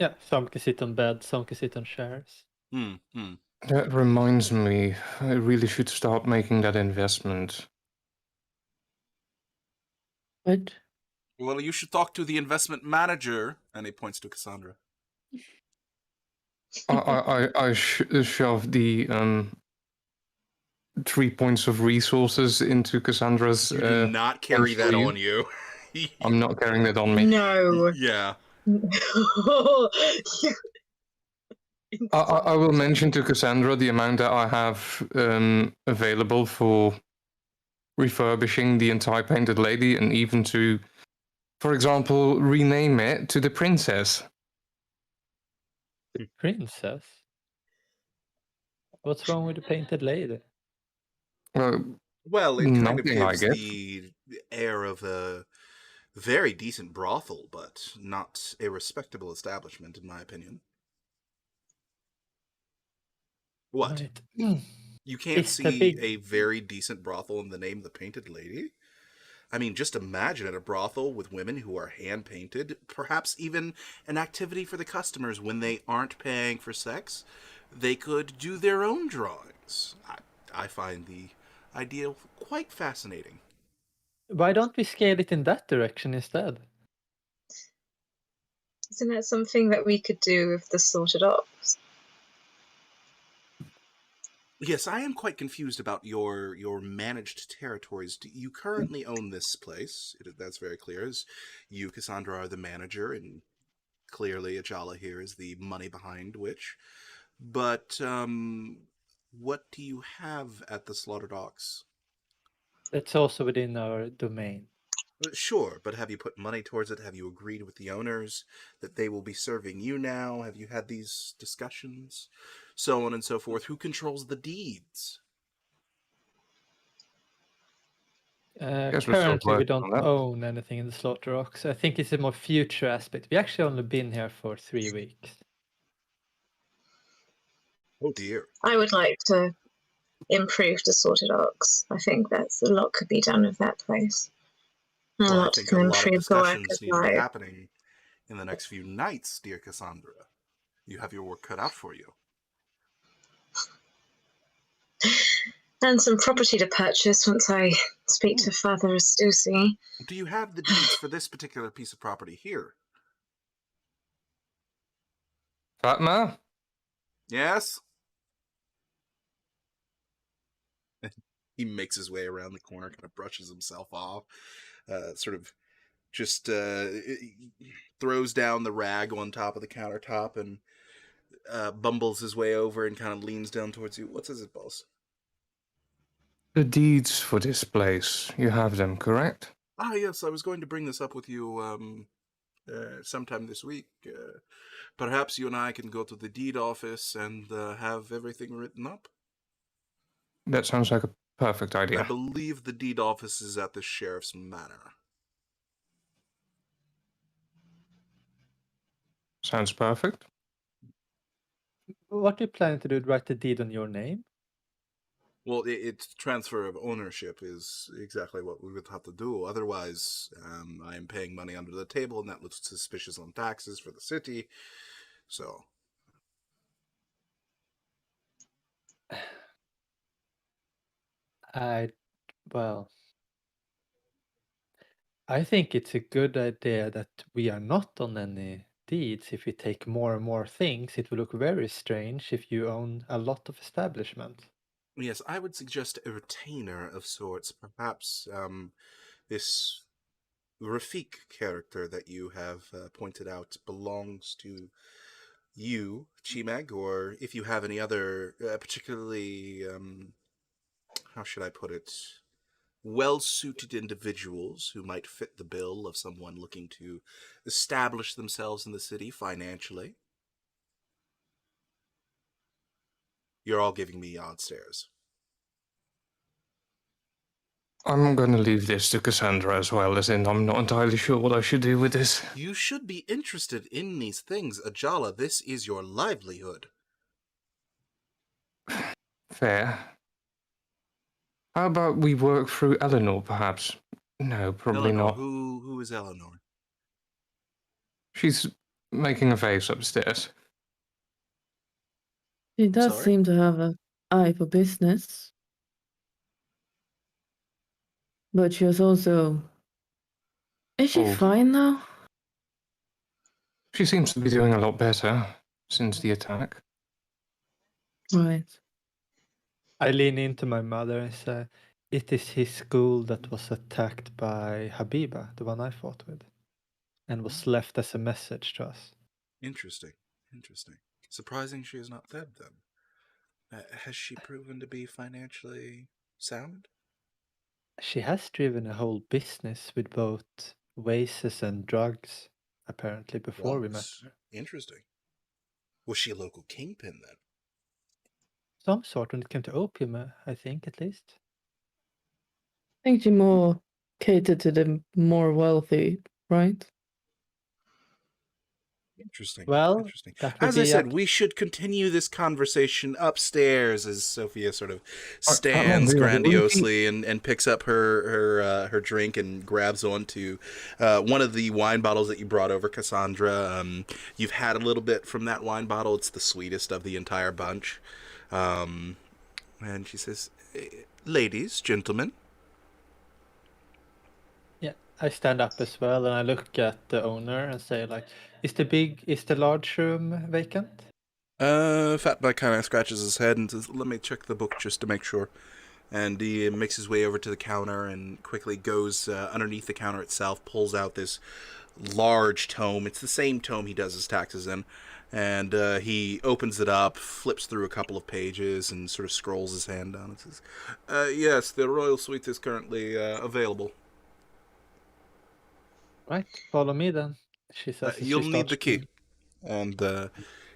yeah, some can sit on beds, some can sit on chairs. That reminds me, I really should start making that investment. What? Well, you should talk to the investment manager, and he points to Cassandra. I shove the 3 points of resources into Cassandra's. You do not carry that you. on you. I'm not carrying that on me. No. Yeah. I will mention to Cassandra the amount that I have available for refurbishing the entire Painted Lady, and even to, for example, rename it to the Princess. The princess? What's wrong with the Painted Lady? Well, it kind of Nothing, I gives guess. the air of a very decent brothel, but not a respectable establishment, in my opinion. What? Right. You can't It's the see big- a very decent brothel in the name of the Painted Lady? I mean, just imagine at a brothel with women who are hand-painted, perhaps even an activity for the customers when they aren't paying for sex. They could do their own drawings. I find the idea quite fascinating. Why don't we scale it in that direction instead? Isn't that something that we could do with the slaughtered ox? Yes, I am quite confused about your managed territories. Do you currently own this place? That's very clear. As you, Cassandra, are the manager, and clearly Ajala here is the money behind which. But what do you have at the Slaughtered Ox? It's also within our domain. Sure, but have you put money towards it? Have you agreed with the owners that they will be serving you now? Have you had these discussions? So on and so forth. Who controls the deeds? Guess we're still Currently, we working don't on that. own anything in the Slaughter Ox. I think it's a more future aspect. We actually only been here for 3 weeks. Oh dear. I would like to improve the slaughtered ox. I think that's a lot could be done with that place. A Well, I lot think a can lot of improve the workers' discussions need to be lives. happening in the next few nights, dear Cassandra. You have your work cut out for you. And some property to purchase once I speak to Father Astusi. Do you have the deeds for this particular piece of property here? Fatma? Yes? He makes his way around the corner, kind of brushes himself off, sort of just throws down the rag on top of the countertop and bumbles his way over and kind of leans down towards you. What is it, boss? The deeds for this place. You have them, correct? Ah, yes, I was going to bring this up with you sometime this week. Perhaps you and I can go to the deed office and have everything written up. That sounds like a perfect I idea. believe the deed office is at the sheriff's manor. Sounds perfect. What do you plan to do? Write the deed on your name? Well, its transfer of ownership is exactly what we would have to do. Otherwise, I am paying money under the table, and that looks suspicious on taxes for the city. So, Well, I think it's a good idea that we are not on any deeds. If we take more and more things, it will look very strange if you own a lot of establishments. yes, I would suggest a retainer of sorts. Perhaps this Rafik character that you have pointed out belongs to you, Chimag, or if you have any other particularly, how should I put it, well-suited individuals who might fit the bill of someone looking to establish themselves in the city financially. You're all giving me odd stares. I'm going to leave this to Cassandra as well, as in I'm not entirely sure what I should do with this. You should be interested in these things, Ajala. This is your livelihood. Fair. How about we work through Eleanor, perhaps? No, probably Eleanor, not. who is Eleanor? She's making a face upstairs. She does Sorry? seem to have an eye for business. But she was also. Is she Old. fine now? She seems to be doing a lot better since the attack. Right. I lean into my mother and say, it is his school that was attacked by Habiba, the one I fought with, and was left as a message to us. Interesting. Interesting. Surprising she is not dead, then. Has she proven to be financially sound? She has driven a whole business with both vases and drugs, apparently, before we met Drugs? her. Interesting. Was she a local kingpin, then? Some sort when it came to opium, I think, at least. I think she more catered to the more wealthy, right? Interesting. Well, Interesting. that would As I be said, up. we should continue this conversation upstairs as Sophia sort of I'm stands really- grandiosely and picks up her drink and grabs onto one of the wine bottles that you brought over, Cassandra. You've had a little bit from that wine bottle. It's the sweetest of the entire bunch. And she says, ladies, gentlemen. Yeah, I stand up as well and I look at the owner and say like, is the large room vacant? Fatback kind of scratches his head and says, "Let me check the book just to make sure." And he makes his way over to the counter and quickly goes underneath the counter itself, pulls out this large tome. It's the same tome he does his taxes in. And he opens it up, flips through a couple of pages, and sort of scrolls his hand down and says, "Yes, the Royal Suite is currently available. Right, follow me then. She says. as she You'll need starts the key." to- And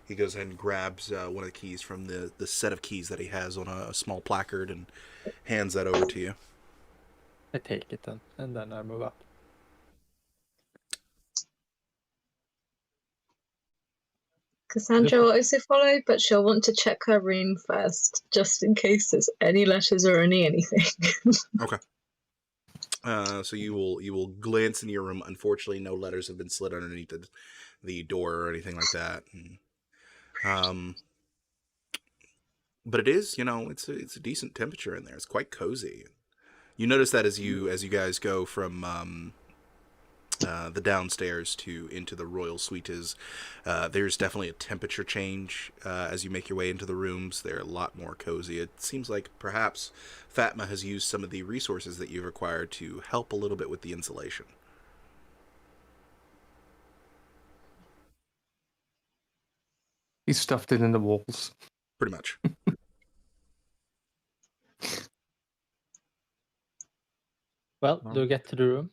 he goes ahead and grabs one of the keys from the set of keys that he has on a small placard and hands that over to you. I take it then, and then I move up. Cassandra will also follow, but she'll want to check her room first, just in case there's any letters or anything. Okay. So you will glance in your room. Unfortunately, no letters have been slid underneath the door or anything like that. And, but it is, it's a decent temperature in there. It's quite cozy. You notice that as you guys go from the downstairs into the royal suite there's definitely a temperature change as you make your way into the rooms. They're a lot more cozy. It seems like perhaps Fatma has used some of the resources that you've acquired to help a little bit with the insulation. He stuffed it in the walls. Pretty much. Well, do we get to the room?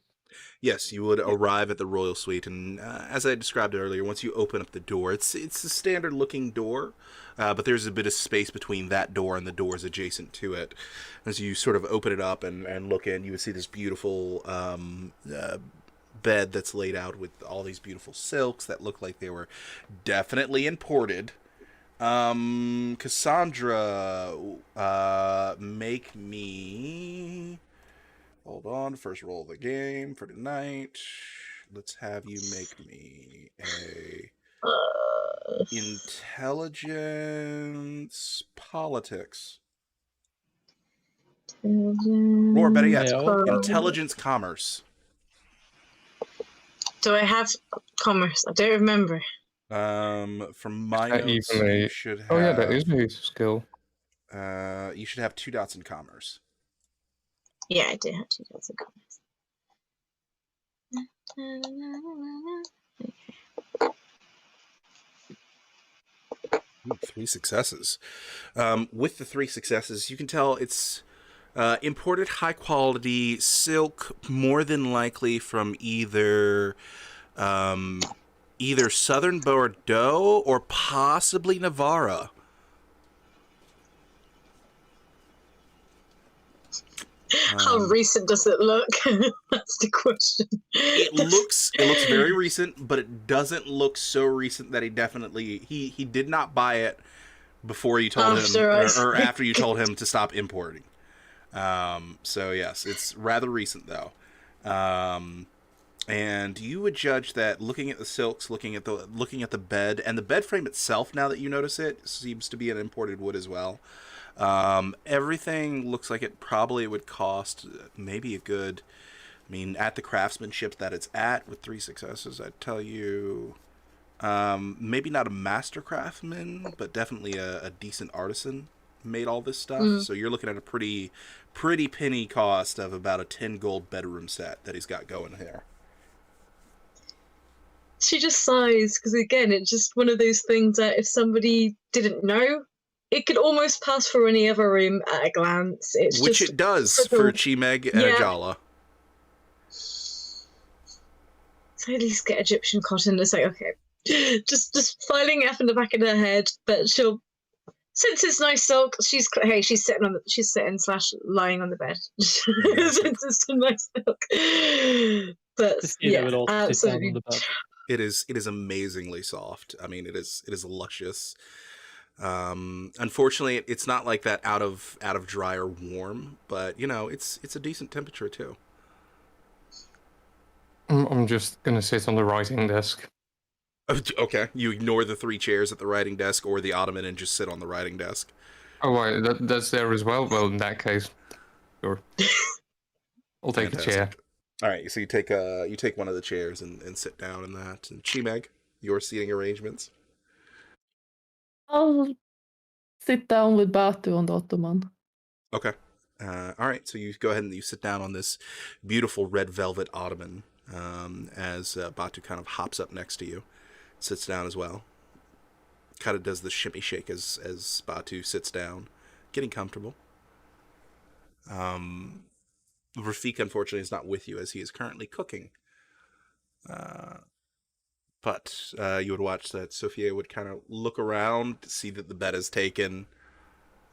Yes, you would arrive at the royal suite, and as I described earlier, once you open up the door, it's a standard-looking door, but there's a bit of space between that door and the doors adjacent to it. As you sort of open it up and look in, you would see this beautiful bed that's laid out with all these beautiful silks that look like they were definitely imported. Cassandra, make me... Hold on, first roll of the game for tonight. Let's have you make me a intelligence politics. Or better yet, intelligence commerce. Do I have commerce? I don't remember. From my notes, you should have... Oh yeah, that is a skill. You should have 2 dots in commerce. Yeah, I do have 2 dots in commerce. Ooh, 3 successes. With the 3 successes, you can tell it's imported high-quality silk, more than likely from either Southern Bordeaux or possibly Navarra. How recent does it look? That's the question. It looks very recent, but it doesn't look so recent that he did not buy it before you told him or after you told him to stop importing. So yes, it's rather recent though. And you would judge that looking at the silks, looking at the bed, and the bed frame itself, now that you notice it, seems to be an imported wood as well. Everything looks like it probably would cost maybe a good, at the craftsmanship that it's at with 3 successes, I'd tell you, maybe not a master craftsman, but definitely a decent artisan made all this stuff. So you're looking at a pretty penny cost of about a 10 gold bedroom set that he's got going here. She just sighs, because again, it's just one of those things that if somebody didn't know, it could almost pass for any other room at a glance. Which it does for Chimeg and Ajala. So at least get Egyptian cotton. It's like, okay, just filing F in the back of her head, but she'll, since it's nice silk, she's sitting / lying on the bed. Since it's a nice silk. But yeah, absolutely. It is amazingly soft. It is luscious. Unfortunately, it's not like that out of dry or warm, but it's a decent temperature too. I'm just gonna sit on the writing desk. Okay, you ignore the 3 chairs at the writing desk or the ottoman and just sit on the writing desk. Oh, right, that's there as well. Well, in that case, sure. I'll take a chair. All right, so you take one of the chairs and sit down in that. And Chimeg, your seating arrangements. I'll sit down with Batu on the ottoman. Okay. All right, so you go ahead and you sit down on this beautiful red velvet ottoman as Batu kind of hops up next to you, sits down as well. Kind of does the shimmy shake as Batu sits down, getting comfortable. Rafik, unfortunately, is not with you as he is currently cooking. But you would watch that Sophia would kind of look around, see that the bed is taken,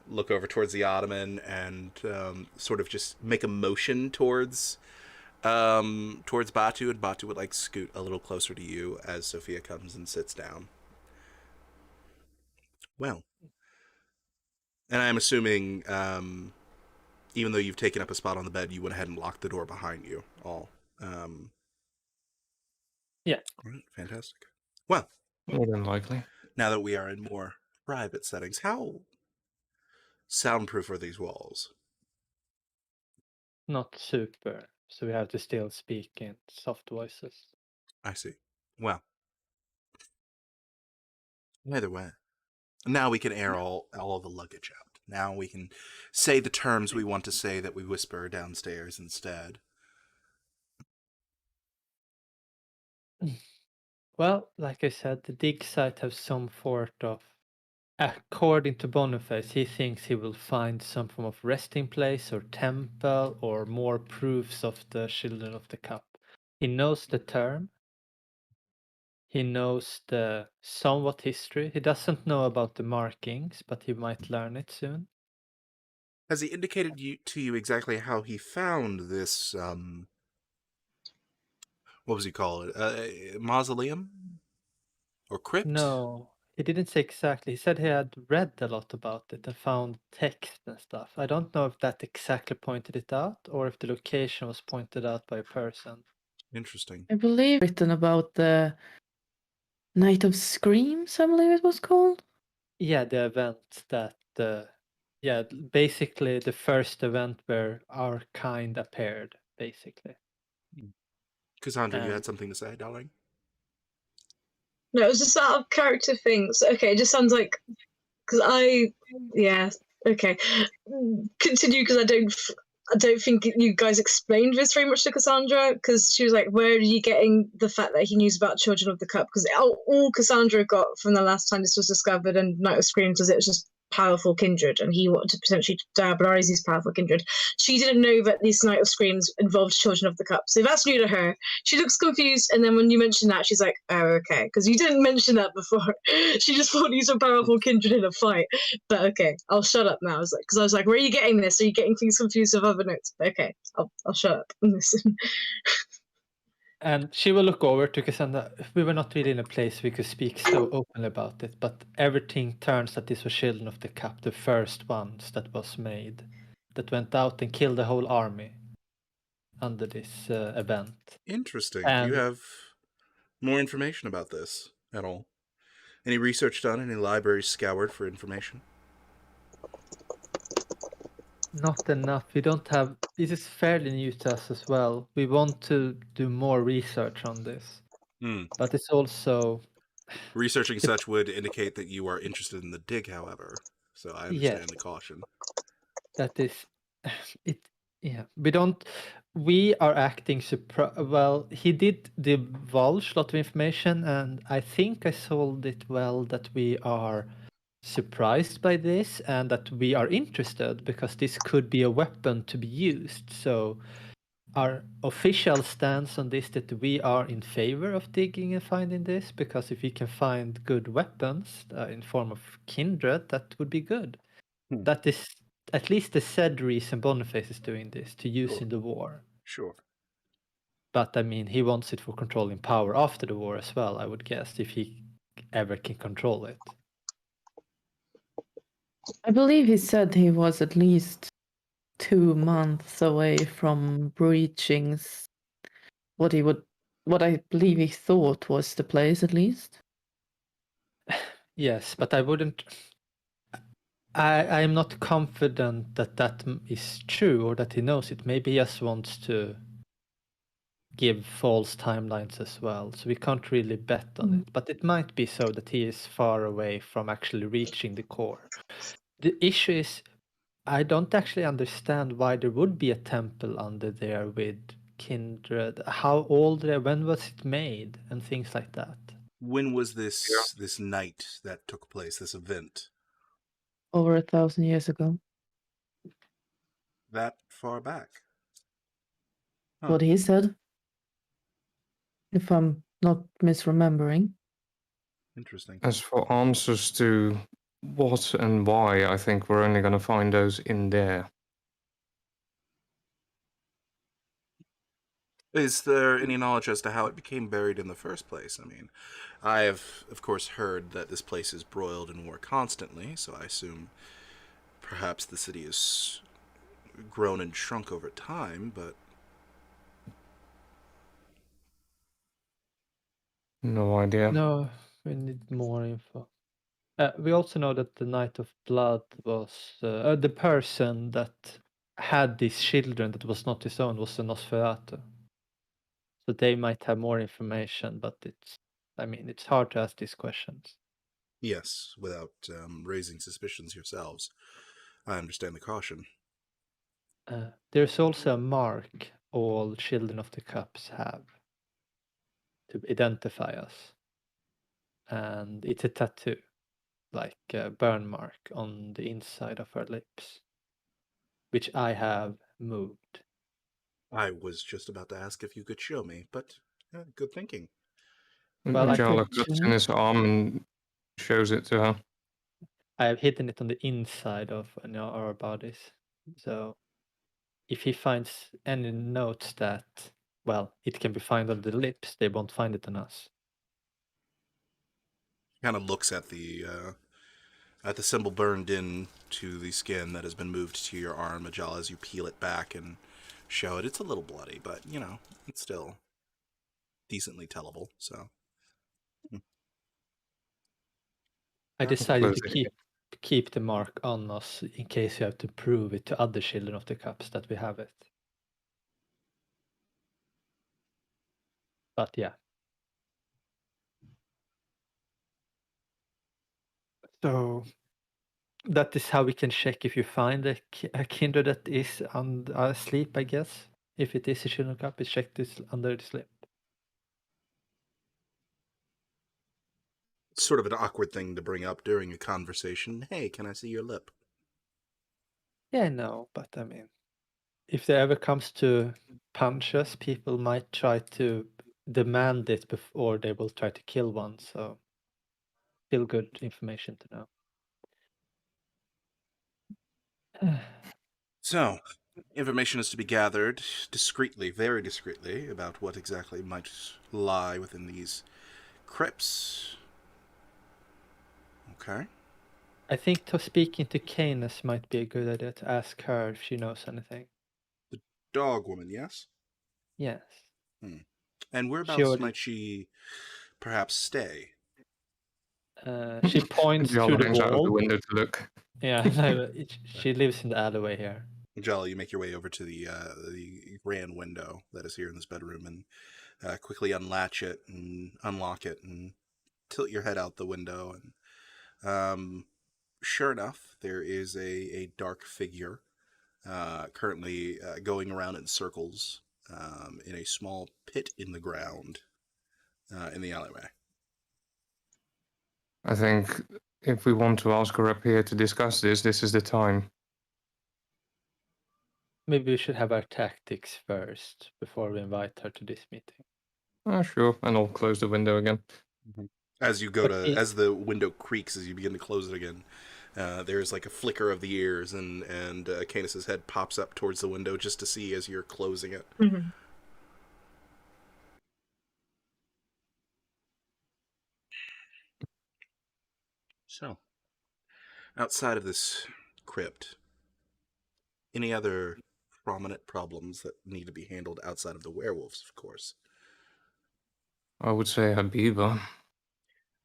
look over towards the ottoman, and sort of just make a motion towards Batu, and Batu would like scoot a little closer to you as Sophia comes and sits down. Well, and I'm assuming, even though you've taken up a spot on the bed, you went ahead and locked the door behind you. All. Yeah. All right, fantastic. Well, More than likely. now that we are in more private settings, how soundproof are these walls? Not super, so we have to still speak in soft voices. I see. Well, either way, now we can air all of the luggage out. Now we can say the terms we want to say that we whisper downstairs instead. Well, like I said, the dig site has some sort of. According to Boniface, he thinks he will find some form of resting place or temple or more proofs of the Children of the Cup. He knows the term. He knows the somewhat history. He doesn't know about the markings, but he might learn it soon. Has he indicated to you exactly how he found this, what was he call it? Mausoleum? Or crypt? No, he didn't say exactly. He said he had read a lot about it and found text and stuff. I don't know if that exactly pointed it out or if the location was pointed out by a person. Interesting. I believe written about the Night of Screams, I believe it was called. Yeah, the event that, yeah, basically the first event where our kind appeared, basically. Cassandra, you And had something to say, darling? No, it was just out of character things. Okay, it just sounds like yeah, okay. Continue because I don't think you guys explained this very much to Cassandra because she was like, "Where are you getting the fact that he knew about Children of the Cup?" Because all Cassandra got from the last time this was discovered and Night of Screams was it was just powerful kindred, and he wanted to potentially diabolise these powerful kindred. She didn't know that this Night of Screams involved Children of the Cup, so that's new to her. She looks confused, and then when you mention that, she's like, "Oh, okay," because you didn't mention that before. She just thought these were powerful kindred in a fight. But okay, I'll shut up now. Because I was like, where are you getting this? Are you getting things confused with other notes? But okay, I'll shut up and listen. And she will look over to Cassandra. We were not really in a place we could speak so openly about it, but everything turns that this was Children of the Cup, the first ones that was made, that went out and killed the whole army under this event. Interesting. Do you And have more information about this at all? Any research done? Any libraries scoured for information? not enough. We don't have. This is fairly new to us as well. We want to do more research on this, but it's also Researching such would indicate that you are interested in the dig, however. So I understand yes, the caution. that is it. Yeah, we don't. We are acting well. He did divulge a lot of information, and I think I sold it well that we are surprised by this and that we are interested because this could be a weapon to be used. So our official stance on this that we are in favor of digging and finding this because if we can find good weapons in form of kindred, that would be good. That is at least the said reason Boniface is doing this to use Sure. in the war. Sure. But I mean, he wants it for controlling power after the war as well, I would guess, if he ever can control it. I believe he said he was at least 2 months away from breaching what I believe he thought was the place at least. Yes, but I wouldn't. I am not confident that that is true or that he knows it. Maybe he just wants to give false timelines as well, so we can't really bet on it. But it might be so that he is far away from actually reaching the core. The issue is, I don't actually understand why there would be a temple under there with kindred. How old when was it made, and things like that. When was this night that took place, this event? Over 1,000 years ago. That far back? Huh. What he said. If I'm not misremembering. Interesting. As for answers to what and why, I think we're only going to find those in there. Is there any knowledge as to how it became buried in the first place? I mean, I have, of course, heard that this place is broiled in war constantly, so I assume perhaps the city has grown and shrunk over time, but... No idea. No, we need more info. We also know that the Knight of Blood was the person that had these children that was not his own was a Nosferatu. So they might have more information, but it's hard to ask these questions. Yes, without raising suspicions yourselves. I understand the caution. There's also a mark all Children of the Cups have to identify us. And it's a tattoo, like a burn mark on the inside of her lips, which I have moved. I was just about to ask if you could show me, but good thinking. Well, I Jala could- cuts in his arm and shows it to her. I have hidden it on the inside of our bodies. So if he finds any notes that, well, it can be found on the lips, they won't find it on us. Kind of looks at the symbol burned in to the skin that has been moved to your arm, Ajala, as you peel it back and show it. It's a little bloody, but, it's still decently tellable, so... I Yeah. decided to Close it. keep the mark on us in case you have to prove it to other Children of the Cups that we have it. But yeah. So that is how we can check if you find a kindred that is asleep, I guess. If it is a Children of the Cup, it's checked this under the slip. It's sort of an awkward thing to bring up during a conversation. Hey, can I see your lip? Yeah, no, but I mean, if there ever comes to punch us, people might try to demand it before they will try to kill one, so still good information to know. So, information is to be gathered discreetly, very discreetly, about what exactly might lie within these crypts. Okay. I think speaking to Canis might be a good idea to ask her if she knows anything. The dog woman, yes? Yes. And whereabouts might she perhaps stay? She points Jala to the hangs out of the wall. window to look. Yeah, no, she lives in the alleyway here. Jolly, you make your way over to the grand window that is here in this bedroom and quickly unlatch it and unlock it and tilt your head out the window. And sure enough, there is a dark figure currently going around in circles in a small pit in the ground in the alleyway. I think if we want to ask her up here to discuss this, this is the time. Maybe we should have our tactics first before we invite her to this meeting. Sure, and I'll close the window again. As you as the window creaks, as you begin to close it again, there's like a flicker of the ears, and Canis's head pops up towards the window just to see as you're closing it. Mhm. So, outside of this crypt, any other prominent problems that need to be handled outside of the werewolves, of course? I would say Habiba.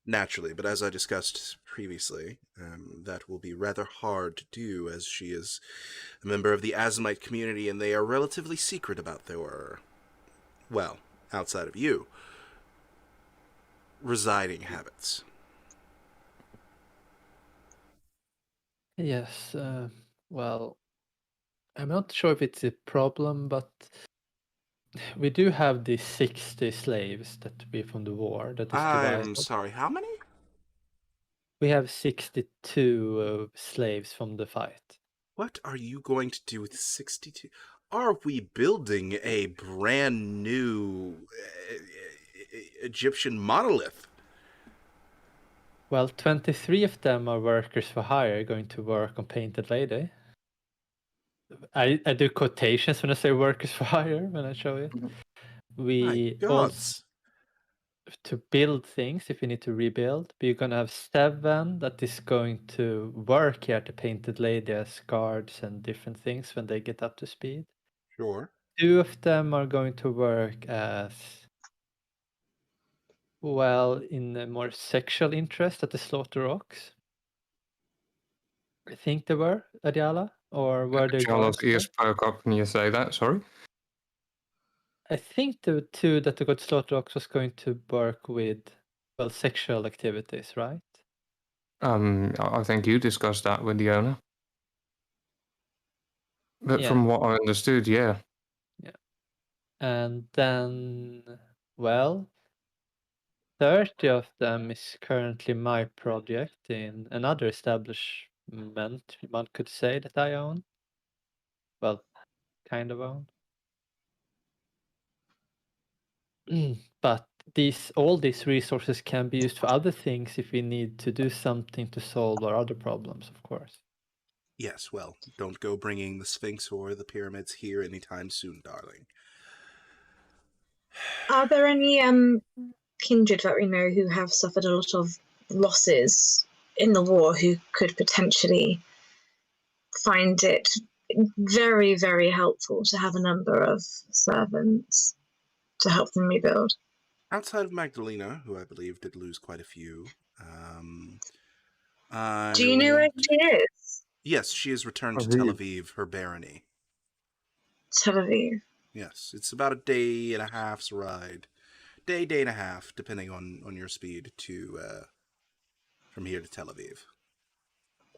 Naturally, but as I discussed previously, that will be rather hard to do, as she is a member of the Azamite community, and they are relatively secret about their, well, outside of you, residing habits. Yes, well, I'm not sure if it's a problem, but we do have the 60 slaves that we from the war that is I'm divided. sorry, how many? We have 62 slaves from the fight. What are you going to do with 62? Are we building a brand new Egyptian monolith? Well, 23 of them are workers for hire going to work on Painted Lady. I do quotations when I say workers for hire when I show it. My We also, gods. to build things, if you need to rebuild, we're gonna have 7 that is going to work here at the Painted Lady as guards and different things when they get up to speed. Sure. 2 of them are going to work as, well, in a more sexual interest at the Slaughter Rocks. I think they were, Adiala, or were they Charlotte's guards there? ears perk up when you say that, sorry. I think the 2 that got Slaughter Rocks was going to work with, well, sexual activities, right? I think you discussed that with the owner. But Yeah. from what I understood, yeah. And then, well, 30 of them is currently my project in another establishment, one could say, that I own. Well, kind of own. But all these resources can be used for other things if we need to do something to solve our other problems, of course. Yes, well, don't go bringing the Sphinx or the pyramids here anytime soon, darling. Are there any kindred that we know who have suffered a lot of losses in the war who could potentially find it very, very helpful to have a number of servants to help them rebuild? Outside of Magdalena, who I believe did lose quite a few, Do you know where she is? Yes, she has returned to Aviv. Tel Aviv, her barony. Tel Aviv. Yes, it's about a day and a half's ride. Day and a half, depending on your speed, to from here to Tel Aviv.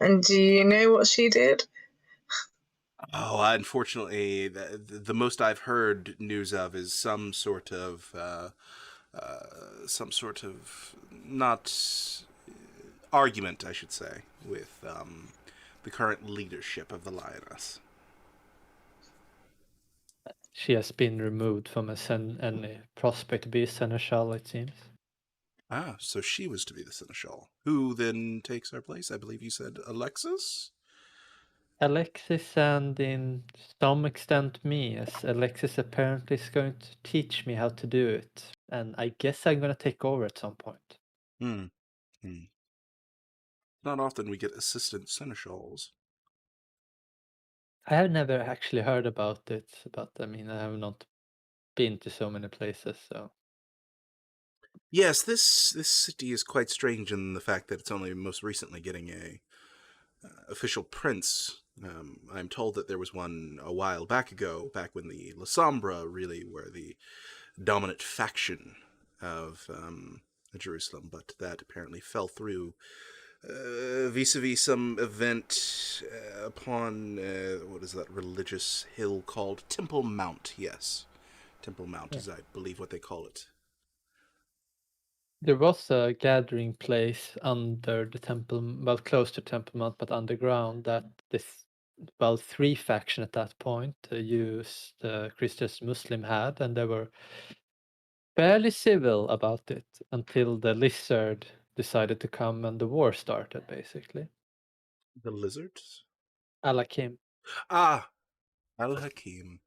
And do you know what she did? Oh, unfortunately, the most I've heard news of is some sort of not argument, I should say, with the current leadership of the Lioness. She has been removed from any prospect to be a seneschal, it seems. Ah, so she was to be the seneschal. Who then takes her place? I believe you said Alexis? Alexis, and in some extent me, as Alexis apparently is going to teach me how to do it. And I guess I'm going to take over at some point. Hmm. Not often we get assistant seneschals. I have never actually heard about it, but I mean, I have not been to so many places, so. Yes, this city is quite strange in the fact that it's only most recently getting a official prince. I'm told that there was one a while back ago, back when the La Sombra really were the dominant faction of Jerusalem, but that apparently fell through vis-a-vis some event upon, what is that religious hill called? Temple Mount, yes. Temple Mount is, I believe, what they call it. There was a gathering place under the temple, well, close to Temple Mount, but underground, that this, well, 3 faction at that point used Christians Muslim had, and they were fairly civil about it until the lizard decided to come and the war started, basically. The lizards? Alakim. Ah, Al-Hakim.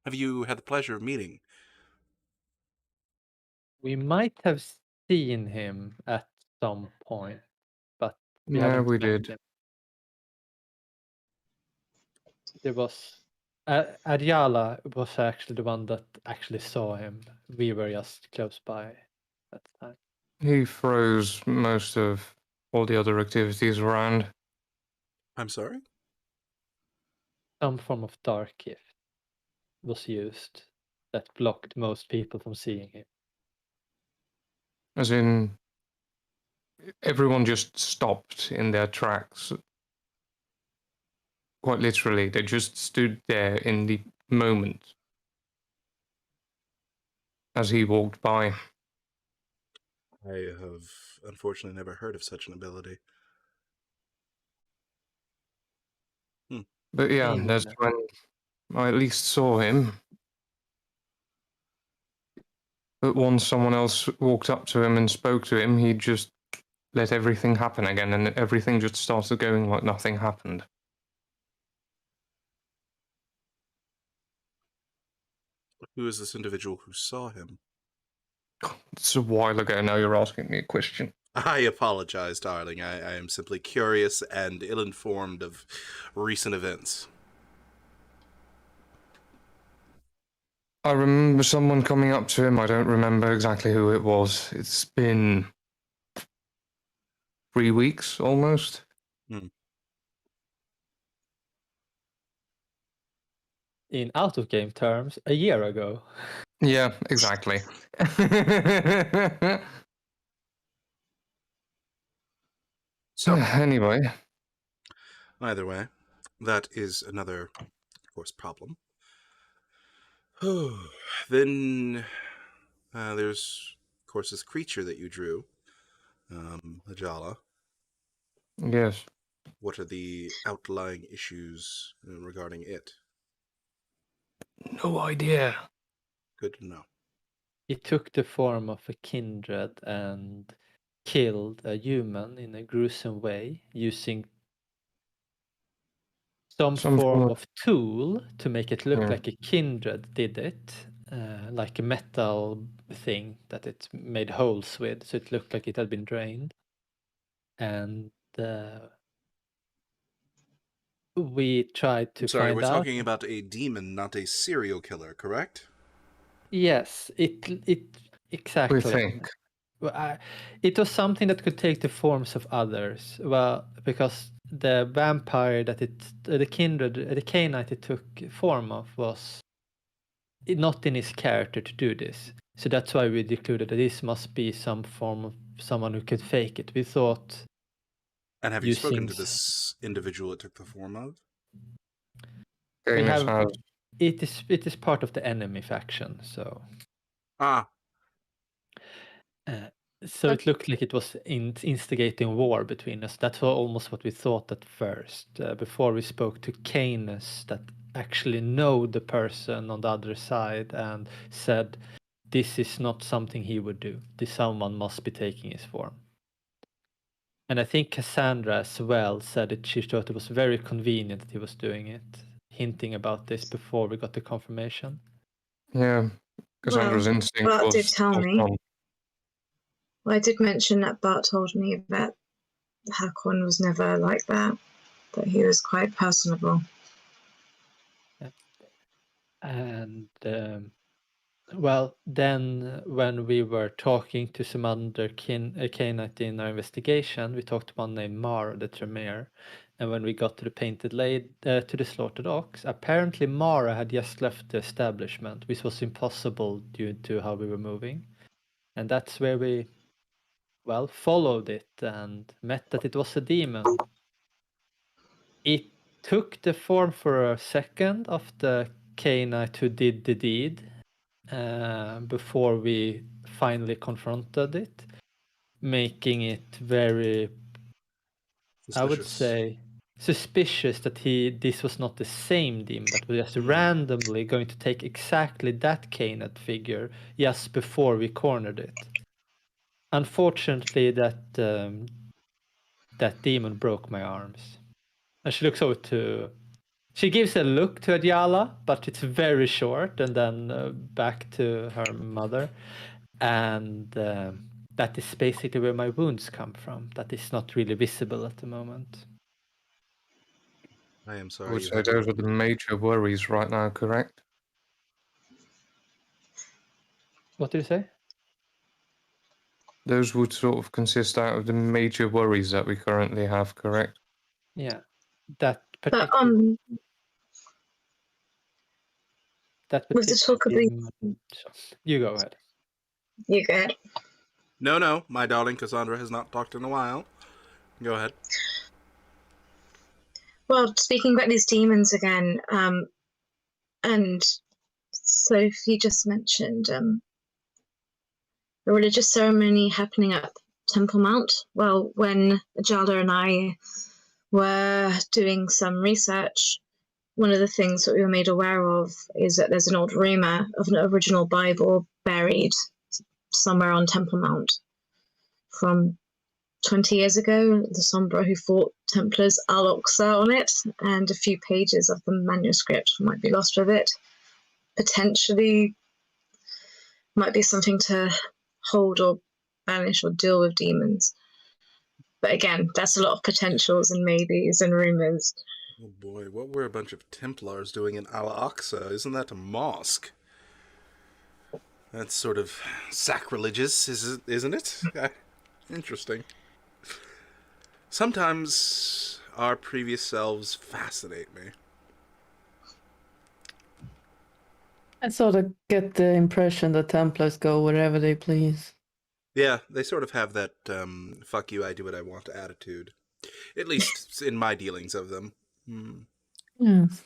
Have you had the pleasure of meeting? We might have seen him at some point, but we Yeah, haven't we met did. him. There was Ariala was actually the one that actually saw him. We were just close by at the time. He froze most of all the other activities around. I'm sorry? Some form of dark gift was used. that blocked most people from seeing him. As in, everyone just stopped in their tracks. Quite literally, they just stood there in the moment as he walked by. I have unfortunately never heard of such an ability. But yeah, Me that's neither. when I at least saw him. But once someone else walked up to him and spoke to him, he just let everything happen again, and everything just started going like nothing happened. Who is this individual who saw him? It's a while ago now you're asking me a question. I apologize, darling. I am simply curious and ill-informed of recent events. I remember someone coming up to him. I don't remember exactly who it was. It's been 3 weeks almost. In out-of-game terms, a year ago. Yeah, exactly. So, Anyway, either way, that is another, of course, problem. Then there's, of course, this creature that you drew, Ajala. yes. What are the outlying issues regarding it? No idea. It Good to know. It took the form of a kindred and killed a human in a gruesome way using some form of tool to make it look like a kindred did it, like a metal thing that it made holes with, so it looked like it had been drained. And we tried to I'm sorry, find we're out. talking about a demon, not a serial killer, correct? Yes, it exactly. We think. Well, it was something that could take the forms of others. Well, because the vampire that the kindred, the Cainite it took form of was not in his character to do this. So that's why we concluded that this must be some form of someone who could fake it. We thought. And have you spoken to this individual it took the form of? We have. It is part of the enemy faction, so. So it looked like it was instigating war between us. That's almost what we thought at first, before we spoke to Canis that actually know the person on the other side and said this is not something he would do. This someone must be taking his form. And I think Cassandra as well said that she thought it was very convenient that he was doing it, hinting about this before we got the confirmation. Yeah, Cassandra's instinct Bart was did tell me. on. Well, I did mention that Bart told me that Hakon was never like that he was quite personable. Yeah. And well, then when we were talking to some other Cainite in our investigation, we talked to one named Mar, the Tremere. And when we got to the painted lady, to the slaughtered ox, apparently Mara had just left the establishment, which was impossible due to how we were moving. And that's where we, well, followed it and met that it was a demon. It took the form for a second of the Cainite who did the deed. Before we finally confronted it, making it very, Suspicious. I would say, suspicious that this was not the same demon that was just randomly going to take exactly that Cainite figure just before we cornered it. Unfortunately, that demon broke my arms. And she looks over to. She gives a look to Adjala, but it's very short, and then back to her mother. And that is basically where my wounds come from. That is not really visible at the moment. I am sorry. I would say those are the major worries right now, correct? What did you say? Those would sort of consist out of the major worries that we currently have, correct? Yeah, that that Was the particular talk of the... demon. So, you go ahead. You go ahead. No, my darling Cassandra has not talked in a while. Go ahead. Well, speaking about these demons again, and Sophie just mentioned a religious ceremony happening at Temple Mount. Well, when Ajala and I were doing some research, one of the things that we were made aware of is that there's an old rumor of an original Bible buried somewhere on Temple Mount from 20 years ago. The Sombra who fought Templars Al-Aqsa on it, and a few pages of the manuscript might be lost with it. Potentially might be something to hold or banish or deal with demons. But again, that's a lot of potentials and maybes and rumors. Oh boy, what were a bunch of Templars doing in Al-Aqsa? Isn't that a mosque? That's sort of sacrilegious, isn't it? Interesting. Sometimes our previous selves fascinate me. I sort of get the impression that Templars go wherever they please. Yeah, they sort of have that fuck you, I do what I want attitude. At least in my dealings of them. Yes.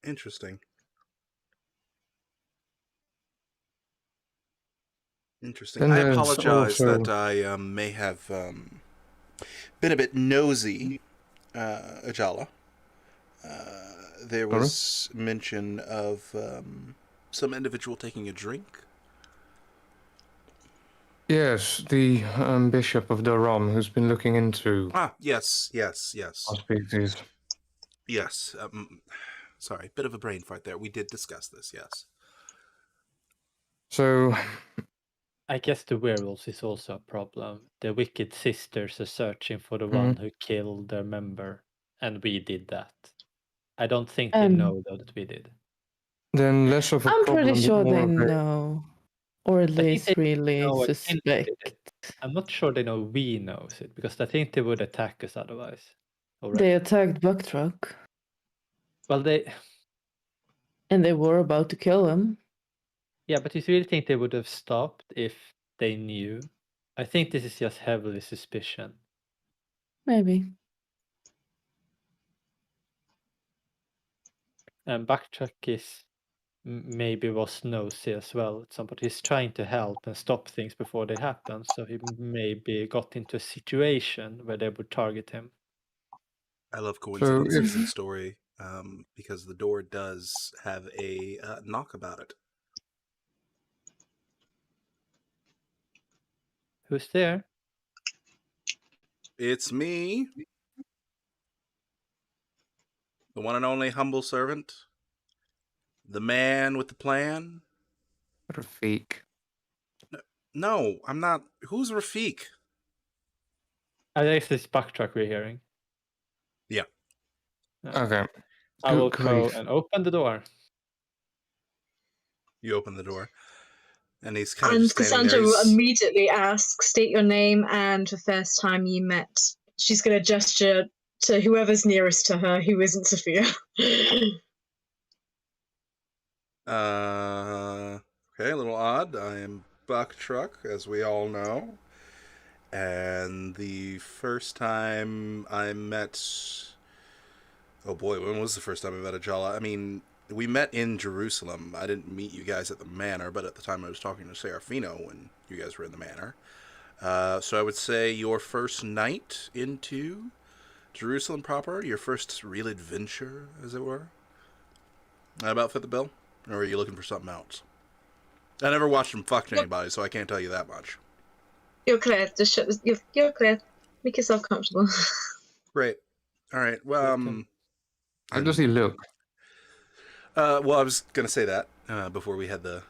Interesting. Interesting. Then I there's apologize also- that I may have been a bit nosy, Ajala. There was mention of some individual taking a drink. Yes, the Bishop of Durham, who's been looking into Yes. our species. Yes. Sorry, bit of a brain fart there. We did discuss this, yes. So, I guess the werewolves is also a problem. The wicked sisters are searching for the one who killed their member, and we did that. I don't think they know though that we did. then less of a I'm problem. pretty sure more they of a- know, or at I think least they really know what hint they suspect. did. I'm not sure they know we knows it, because I think they would attack us otherwise. They attacked Bucktruck, Well, and they were about to kill him. yeah, but you really think they would have stopped if they knew? I think this is just heavily suspicion. Maybe. And Backtrack is maybe was nosy as well at some point. He's trying to help and stop things before they happen, so he maybe got into a situation where they would target him. I love coincidences if- in story because the door does have a knock about it. Who's there? It's me, the one and only humble servant, the man with the plan. Rafik. No, I'm not. Who's Rafik? I guess it's Backtrack we're hearing. Yeah. Okay. I will Good go grief. and open the door. You open the door, and he's kind of And just standing Cassandra there. will immediately ask, state your name and the first time you met. She's going to gesture to whoever's nearest to her who isn't Sophia. Okay, a little odd. I am Bucktruck, as we all know. And the first time I met... Oh boy, when was the first time I met Ajala? I mean, we met in Jerusalem. I didn't meet you guys at the manor, but at the time I was talking to Serafino when you guys were in the manor. So I would say your first night into Jerusalem proper, your first real adventure, as it were. That about fit the bill? Or are you looking for something else? I never watched him fuck anybody, so I can't tell you that much. You're clear. Just shut this. You're clear. Make yourself comfortable. Great. All right. Well, How does he look? well, I was gonna say that before we had the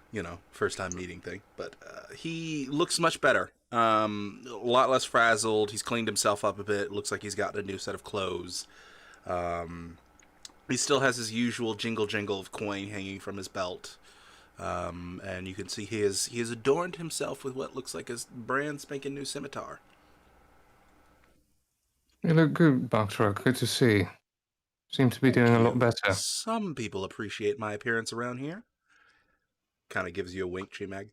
first time meeting thing, but he looks much better. A lot less frazzled. He's cleaned himself up a bit. Looks like he's gotten a new set of clothes. He still has his usual jingle of coin hanging from his belt. And you can see he has adorned himself with what looks like his brand spanking new scimitar. You look good, Backtrack. Good to see. Seem to be Thank doing a lot you. better. Some people appreciate my appearance around here. Kind of gives you a wink, G-Mag.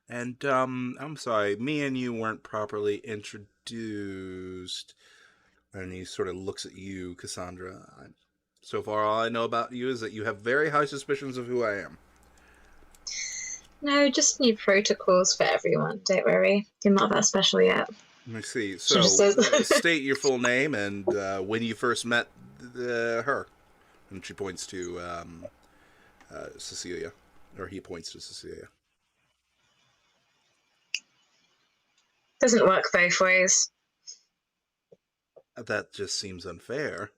And, I'm sorry, me and you weren't properly introduced. And he sort of looks at you, Cassandra. So far, all I know about you is that you have very high suspicions of who I am. No, just new protocols for everyone. Don't worry. You're not that special yet. Let me see. She So, just says- state your full name and when you first met her. And she points to Cecilia. Or he points to Cecilia. Doesn't work both ways. That just seems unfair.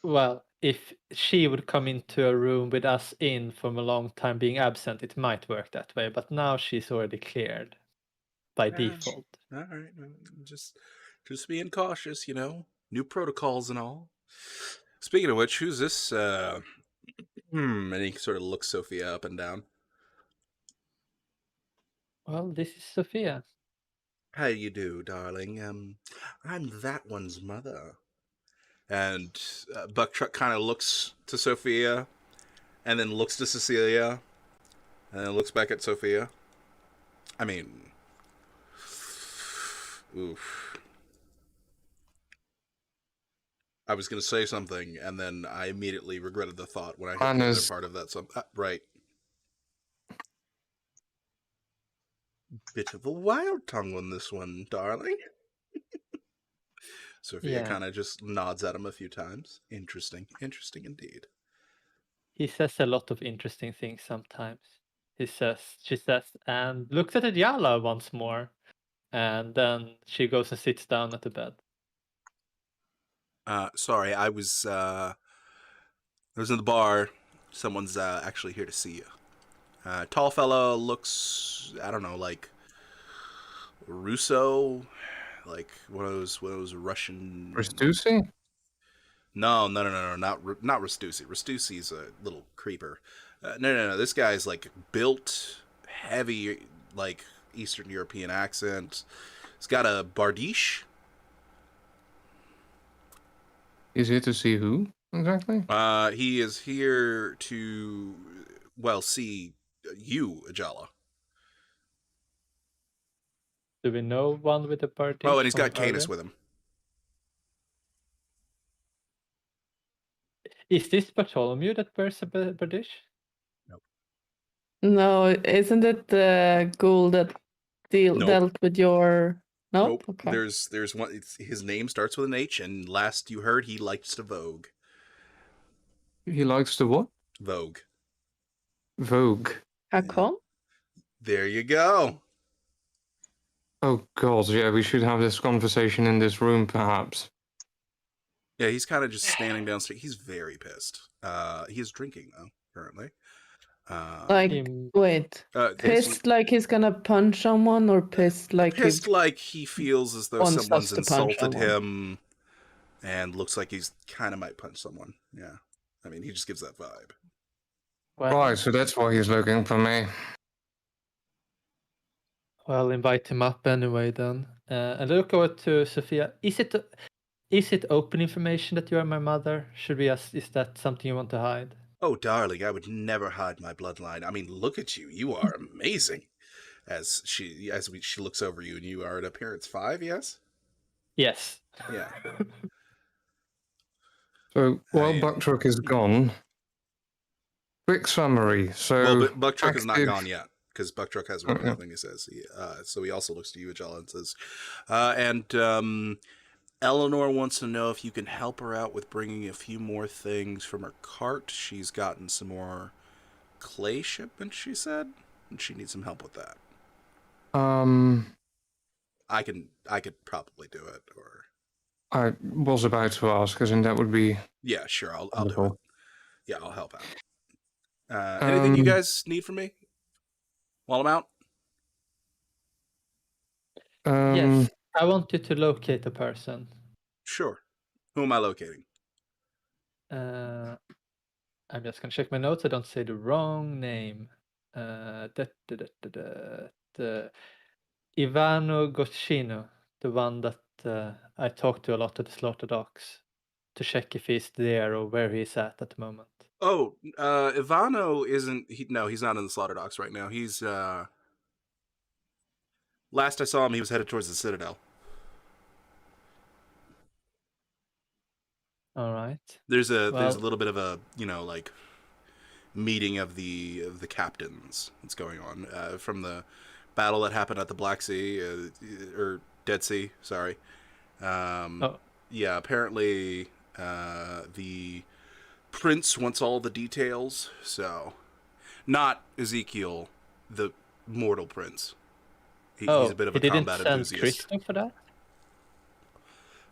Well, if she would come into a room with us in from a long time being absent, it might work that way. But now she's already cleared by default. All right, just being cautious, you know. New protocols and all. Speaking of which, who's this? And he sort of looks Sophia up and down. Well, this is Sophia. How you do, darling? I'm that one's mother. And Bucktruck kind of looks to Sophia, and then looks to Cecilia, and then looks back at Sophia. I mean, oof. I was going to say something, and then I immediately regretted the thought when I heard the other part of that. Right. Bit of a wild tongue on this one, darling. Sophia kind of just nods at him a few times. Interesting indeed. He says a lot of interesting things sometimes. She says, and looks at Yala once more. And then she goes and sits down at the bed. Sorry, I was in the bar. Someone's actually here to see you. Tall fellow looks, I don't know, like Russo, like one of those Russian. Rastucci? No, not Rastucci. Rastucci's a little creeper. No. This guy's like built, heavy, like Eastern European accent. He's got a bardiche. He's here to see who exactly? He is here to, well, see you, Ajala. Do we know one with a party? Oh, and he's got Canis with him. Is this Bartholomew that wears a bardiche? No, isn't it the ghoul that dealt with your? Nope. Okay. There's one. His name starts with an H, and last you heard, he likes to vogue. He likes to what? Vogue. Vogue. How come? There you go. Oh God, yeah, we should have this conversation in this room, perhaps. Yeah, he's kind of just standing downstairs. He's very pissed. He is drinking though currently. Wait. Pissed like he's gonna punch someone, or pissed like he feels as though someone's insulted him, and looks like he's kind of might punch someone. Yeah, I mean, he just gives that vibe. Right, so that's why he's looking for me. Well, invite him up anyway then. And look over to Sophia. Is it open information that you are my mother? Is that something you want to hide? Oh, darling, I would never hide my bloodline. I mean, look at you. You are amazing. She looks over you, and you are at appearance 5, yes? Yes. Yeah. So, while Bucktruck is gone, quick summary. So, but Bucktruck is not gone yet, because Bucktruck has one more thing he says. So he also looks to you, Ajala, and says, Eleanor wants to know if you can help her out with bringing a few more things from her cart. She's gotten some more clay shipments, she said, and she needs some help with that. I could probably do it, or I was about to ask, as in that would be... Yeah, sure, I'll do it. Yeah, I'll help out. Anything you guys need from me while I'm out? Yes, I want you to locate a person. Sure. Who am I locating? I'm just gonna check my notes. I don't say the wrong name. The Ivano Gocchino, the one that I talked to a lot of the slaughter dogs to check if he's there or where he's at the moment. Oh, Ivano isn't. No, he's not in the slaughter docks right now. He's. Last I saw him, he was headed towards the Citadel. All right. There's a Well- little bit of a like meeting of the captains that's going on from the battle that happened at the Black Sea or Dead Sea. Sorry. Yeah. Apparently, the prince wants all the details. So, not Ezekiel, the mortal prince. He's a bit of a combat enthusiast. He didn't send Christo for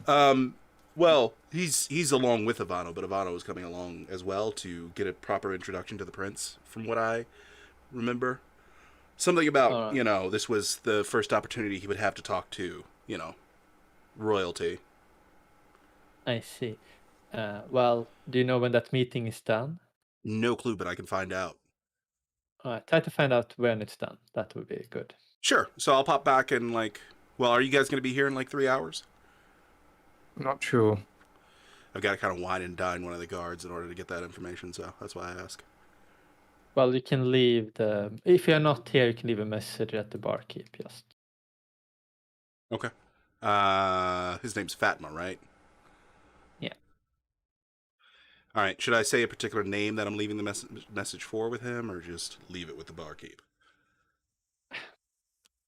that? Well, he's along with Ivano, but Ivano was coming along as well to get a proper introduction to the prince, from what I remember. Something about, this was the first opportunity he would have to talk to, royalty. I see. Well, do you know when that meeting is done? No clue, but I can find out. All right, try to find out when it's done. That would be good. Sure. So I'll pop back in are you guys going to be here in 3 hours? Not sure. I've got to kind of wine and dine one of the guards in order to get that information, so that's why I ask. Well, you can leave if you're not here, you can leave a message at the barkeep, just. Okay. His name's Fatma, right? Yeah. All right. Should I say a particular name that I'm leaving the message for with him, or just leave it with the barkeep?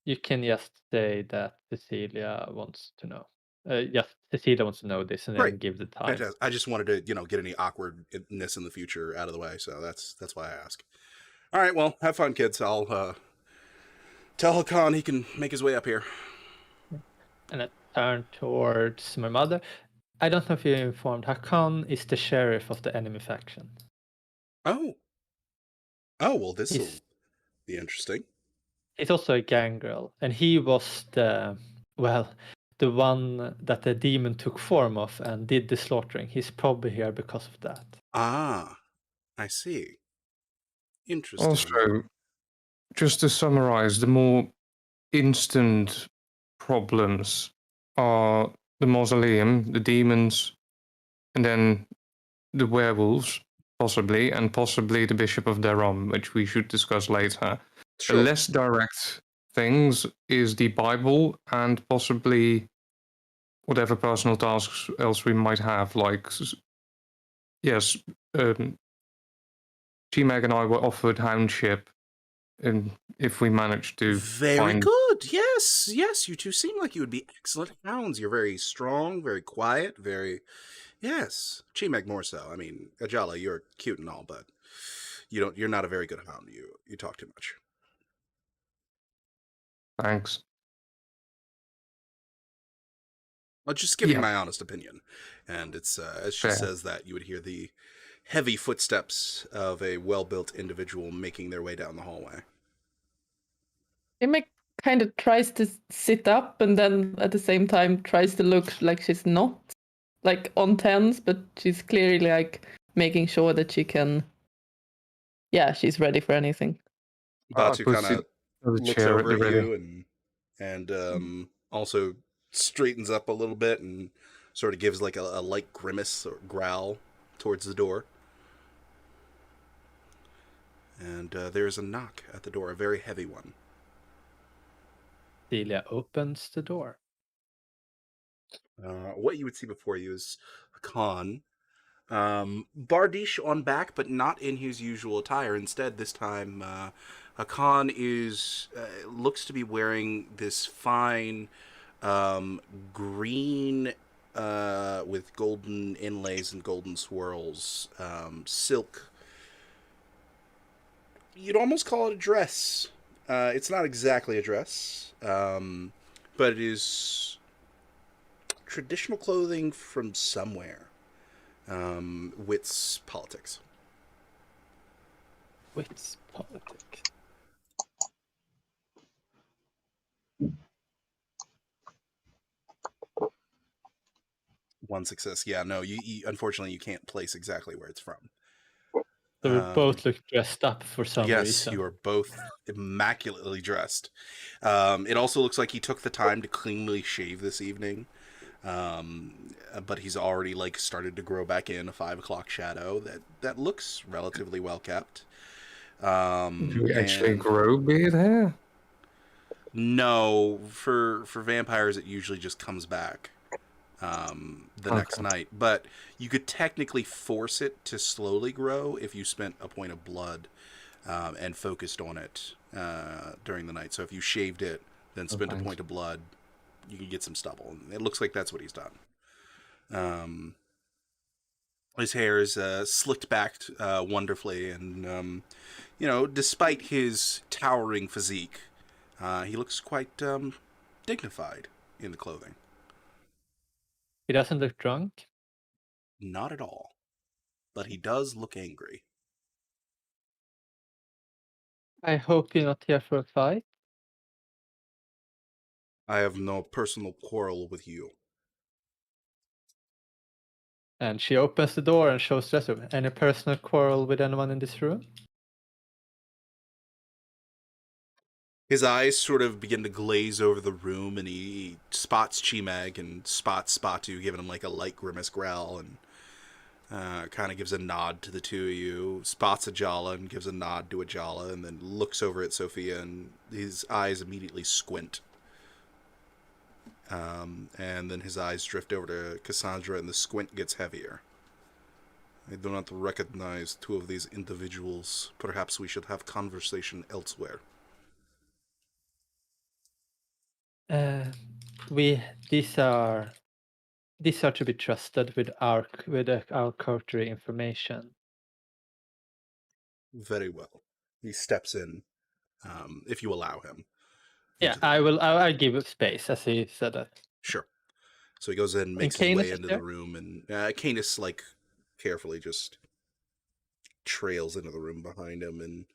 You can just say that Cecilia wants to know. Cecilia wants to know this, and then give the time. Fantastic. I just wanted to, get any awkwardness in the future out of the way, so that's why I ask. All right. Well, have fun, kids. I'll tell Hakan he can make his way up here. And I turn towards my mother. I don't know if you're informed. Hakan is the sheriff of the enemy faction. Oh. Oh, well, this will be interesting. He's also a gangrel, and he was the one that the demon took form of and did the slaughtering. He's probably here because of that. Ah, I see. Interesting. Also, just to summarize, the more instant problems are the mausoleum, the demons, and then the werewolves, possibly the Bishop of Darom, which we should discuss later. Sure. The less direct things is the Bible and possibly whatever personal tasks else we might have. Yes, G-Meg and I were offered houndship, and if we managed to Very good. Yes, you two seem like you would be excellent hounds. You're very strong, very quiet, yes. G-Meg more so. I mean, Ajala, you're cute and all, but you're not a very good hound. You talk too much. Thanks. I'll just give you my honest opinion. And it's, as she says that, you would hear the heavy footsteps of a well-built individual making their way down the hallway. Emma kind of tries to sit up and then at the same time tries to look like she's not on tens, but she's clearly making sure that she can, she's ready for anything. Batu kind of looks over at you and also straightens up a little bit and sort of gives a light grimace or growl towards the door. And there's a knock at the door, a very heavy one. Celia opens the door. What you would see before you is Hakan. Bardiche on back, but not in his usual attire. Instead, this time, Hakan looks to be wearing this fine green with golden inlays and golden swirls silk. You'd almost call it a dress. It's not exactly a dress, but it is traditional clothing from somewhere. Wits politics. Wits politics. One success. Yeah, no, you unfortunately you can't place exactly where it's from. So we both look dressed up for some reason. Yes, you are both immaculately dressed. It also looks like he took the time to cleanly shave this evening. But he's already like started to grow back in a 5 o'clock shadow that looks relatively well kept. Do we actually And grow beard hair? no, for vampires, it usually just comes back the next Okay. night. But you could technically force it to slowly grow if you spent a point of blood and focused on it during the night. So if you shaved it, then spent a thanks. point of blood, you could get some stubble. And it looks like that's what he's done. His hair is slicked back wonderfully, and despite his towering physique, he looks quite dignified in the clothing. He doesn't look drunk. Not at all, but he does look angry. I hope you're not here for a fight. I have no personal quarrel with you. And she opens the door and shows the room. Any personal quarrel with anyone in this room? His eyes sort of begin to glaze over the room, and he spots Chimag and spots Spatu, giving him like a light grimace growl, and kind of gives a nod to the two of you. Spots Ajala and gives a nod to Ajala, and then looks over at Sophia, and his eyes immediately squint. And then his eyes drift over to Cassandra, and the squint gets heavier. I do not recognize two of these individuals. Perhaps we should have conversation elsewhere. These are to be trusted with our coterie information. Very well. He steps in, if you allow him. Yeah, I will. I'll give it space, as he said that. Sure. So he goes in, makes his way into the room, and Canis, like, carefully just trails into the room behind him, and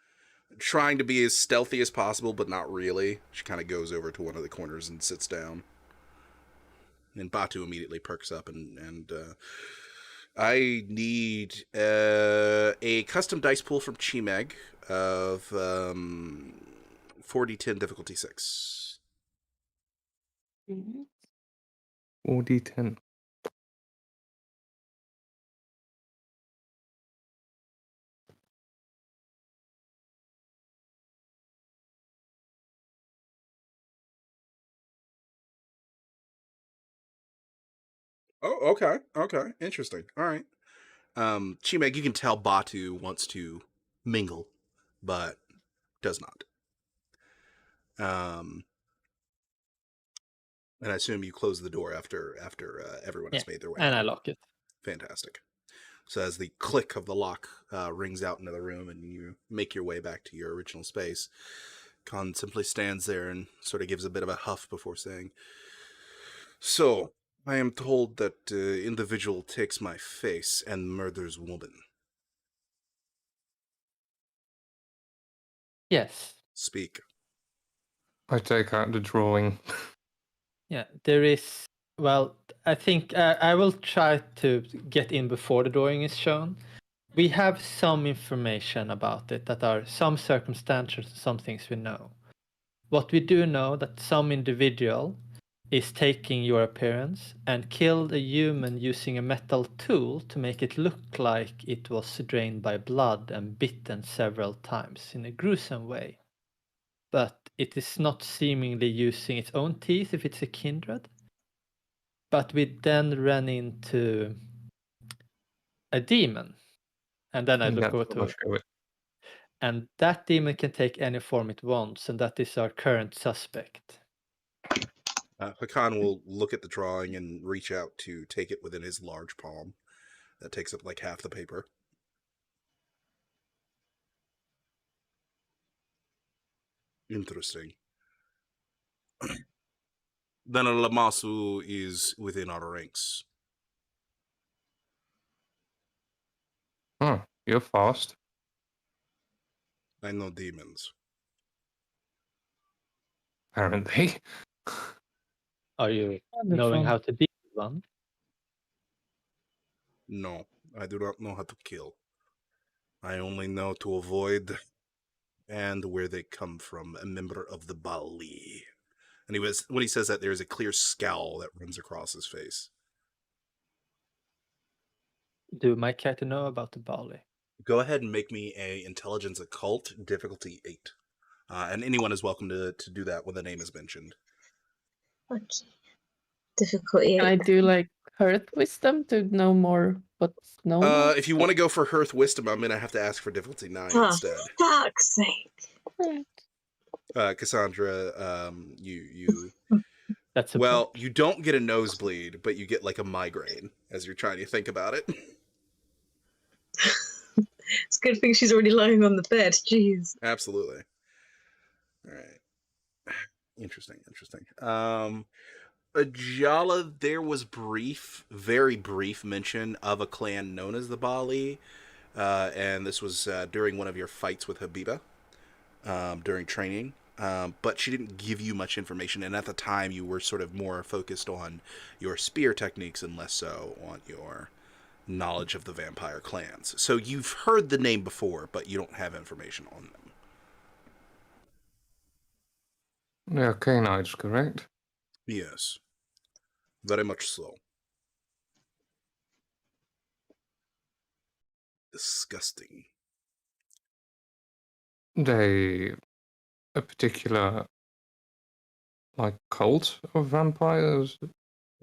trying to be as stealthy as possible, but not really. She kind of goes over to one of the corners and sits down. And Batu immediately perks up, and I need a custom dice pool from Chimeg of 4d10 difficulty 6. 4d10. Oh, okay, interesting. All right. Chimeg, you can tell Batu wants to mingle, but does not. And I assume you close the door after everyone has made their way. And I lock it. Fantastic. So as the click of the lock rings out into the room, and you make your way back to your original space, Khan simply stands there and sort of gives a bit of a huff before saying, "So, I am told that individual takes my face and murders woman. Yes. Speak." I take out the drawing. Yeah, there is. Well, I think I will try to get in before the drawing is shown. We have some information about it that are some circumstances, some things we know. What we do know that some individual is taking your appearance and killed a human using a metal tool to make it look like it was drained by blood and bitten several times in a gruesome way. But it is not seemingly using its own teeth if it's a kindred. But we then ran into a demon. And then I look over to it. And that demon can take any form it wants, and that is our current suspect. Hakan will look at the drawing and reach out to take it within his large palm. That takes up like half the paper. Interesting. Then a Lamasu is within our ranks. Oh, you're fast. I know demons. Apparently. Are you knowing how to deal with one? No, I do not know how to kill. I only know to avoid and where they come from. A member of the Bali. And when he says that, there is a clear scowl that runs across his face. Do my character know about the Bali? Go ahead and make me a intelligence occult difficulty 8. And anyone is welcome to do that when the name is mentioned. Okay. Difficulty. Can I do like Earth Wisdom to know more what's known? If you want to go for Hearth Wisdom, I'm gonna have to ask for difficulty 9 Oh, instead. fuck's sake. Cassandra, you That's a well, point. you don't get a nosebleed, but you get like a migraine as you're trying to think about it. It's a good thing she's already lying on the bed. Jeez. Absolutely. All right. Interesting. Ajala, there was very brief mention of a clan known as the Bali, and this was during one of your fights with Habiba during training. But she didn't give you much information, and at the time you were sort of more focused on your spear techniques and less so on your knowledge of the vampire clans. So you've heard the name before, but you don't have information on them. Yeah, Canides, correct? Yes, very much so. Disgusting. They a particular like cult of vampires?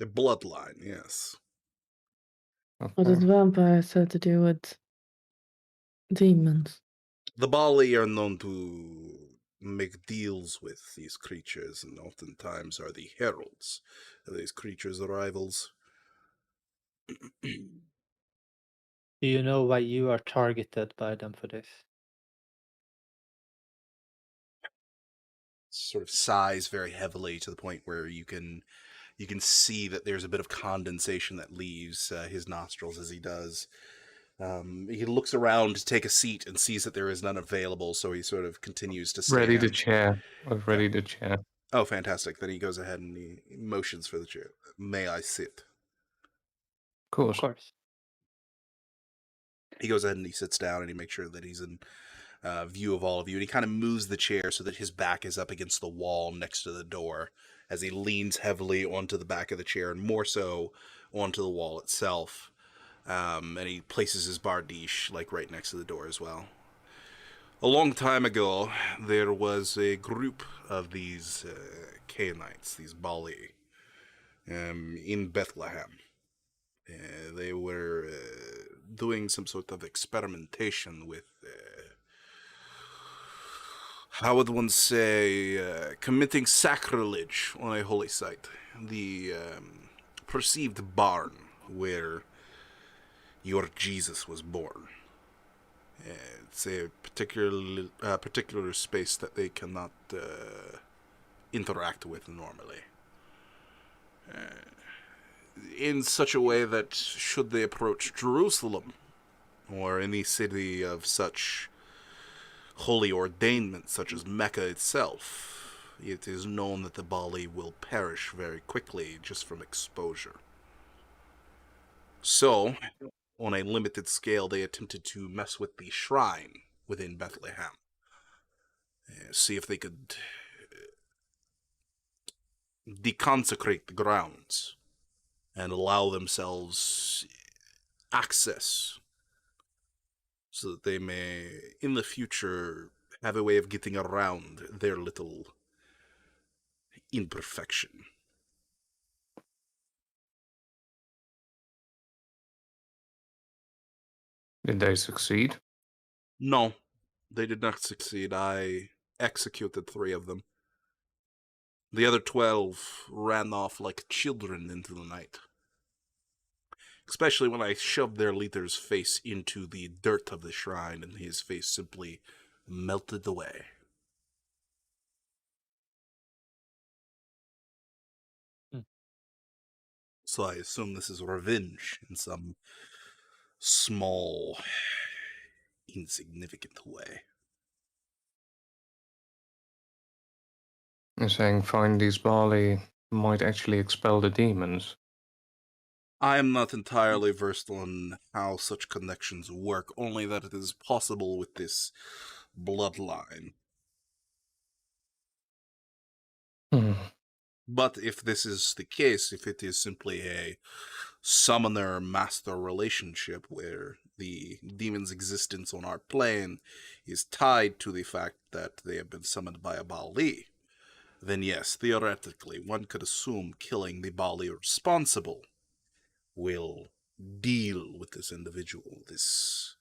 A bloodline, yes. What does Okay. vampires have to do with demons? The Bali are known to make deals with these creatures, and oftentimes are the heralds of these creatures' arrivals. Do you know why you are targeted by them for this? Sort of sighs very heavily to the point where you can see that there's a bit of condensation that leaves his nostrils as he does. He looks around to take a seat and sees that there is none available, so he sort of continues to stand. Ready the chair. I've readied the chair. Oh, fantastic. Then he goes ahead and he motions for the chair. May I sit? Of course. Of course. He goes ahead and he sits down and he makes sure that he's in view of all of you. And he kind of moves the chair so that his back is up against the wall next to the door as he leans heavily onto the back of the chair and more so onto the wall itself. And he places his bardiche like right next to the door as well. A long time ago, there was a group of these Canaanites, these Bali, in Bethlehem. They were doing some sort of experimentation with, how would one say, committing sacrilege on a holy site. The perceived barn where your Jesus was born. It's a particular space that they cannot interact with normally. In such a way that should they approach Jerusalem or any city of such holy ordainment such as Mecca itself, it is known that the Bali will perish very quickly just from exposure. So, on a limited scale, they attempted to mess with the shrine within Bethlehem. See if they could deconsecrate the grounds and allow themselves access so that they may, in the future, have a way of getting around their little imperfection. Did they succeed? No, they did not succeed. I executed 3 of them. The other 12 ran off like children into the night. Especially when I shoved their leader's face into the dirt of the shrine and his face simply melted away. So I assume this is revenge in some small, insignificant way. You're saying find these Bali might actually expel the demons. I am not entirely versed on how such connections work, only that it is possible with this bloodline. But if this is the case, if it is simply a summoner-master relationship where the demon's existence on our plane is tied to the fact that they have been summoned by a Bali, then yes, theoretically, one could assume killing the Bali responsible will deal with this individual, this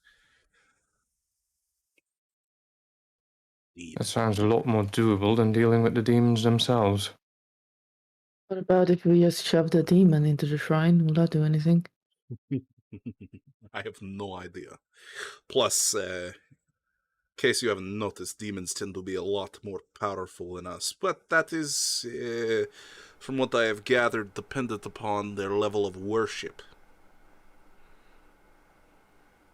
demon. That sounds a lot more doable than dealing with the demons themselves. What about if we just shove the demon into the shrine? Will that do anything? I have no idea. Plus, in case you haven't noticed, demons tend to be a lot more powerful than us. But that is, from what I have gathered, dependent upon their level of worship.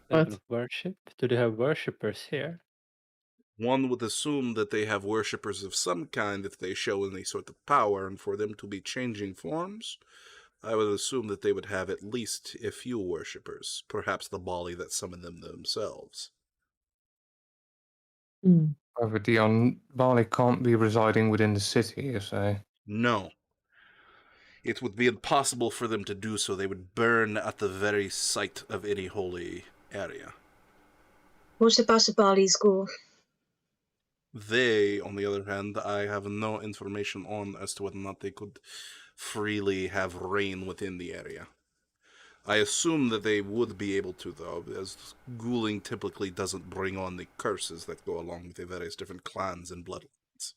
Level What? of worship? Do they have worshippers here? One would assume that they have worshippers of some kind if they show any sort of power, and for them to be changing forms, I would assume that they would have at least a few worshippers, perhaps the Bali that summon them themselves. Hmm. However, Dion, Bali can't be residing within the city, you say? No. It would be impossible for them to do so. They would burn at the very sight of any holy area. What about a Bali school? They, on the other hand, I have no information on as to whether or not they could freely have reign within the area. I assume that they would be able to, though, as ghouling typically doesn't bring on the curses that go along with the various different clans and bloodlines.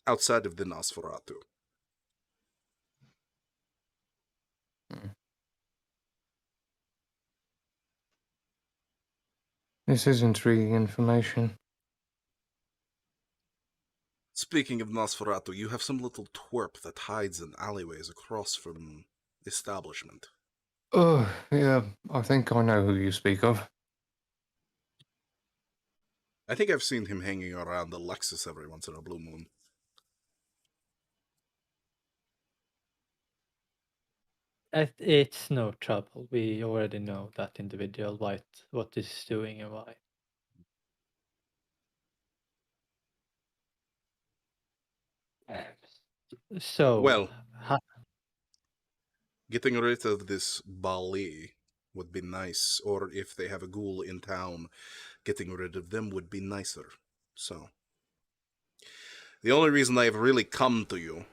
Outside of the Nosferatu. This is intriguing information. Speaking of Nosferatu, you have some little twerp that hides in alleyways across from establishment. Oh, yeah, I think I know who you speak of. I think I've seen him hanging around the Lexus every once in a blue moon. It's no trouble. We already know that individual, what he's doing and why. So, Well, ha- getting rid of this Bali would be nice, or if they have a ghoul in town, getting rid of them would be nicer. So, the only reason I have really come to you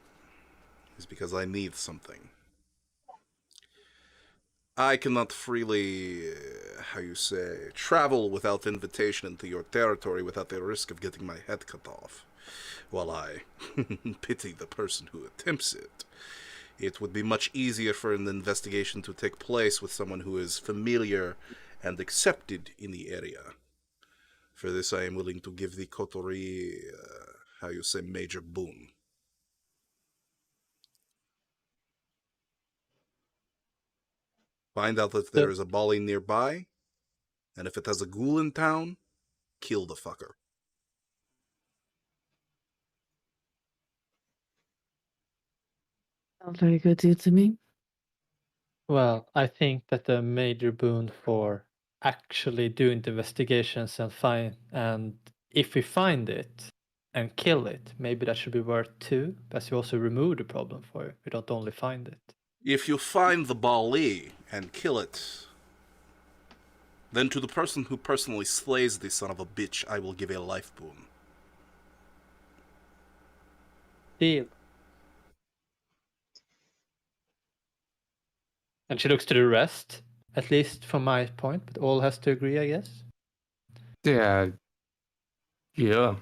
is because I need something. I cannot freely, travel without invitation into your territory without the risk of getting my head cut off. While I pity the person who attempts it, it would be much easier for an investigation to take place with someone who is familiar and accepted in the area. For this, I am willing to give the coterie, Major Boon. Find out if there is a Bali nearby, and if it has a ghoul in town, kill the fucker. Sounds very good deal to me. well, I think that the major boon for actually doing the investigations and if we find it and kill it, maybe that should be worth 2, as you also remove the problem for you. We don't only find it. If you find the Bali and kill it, then to the person who personally slays the son of a bitch, I will give a life boon. Deal. And she looks to the rest, at least from my point, but all has to agree, I guess. Yeah. Yeah. I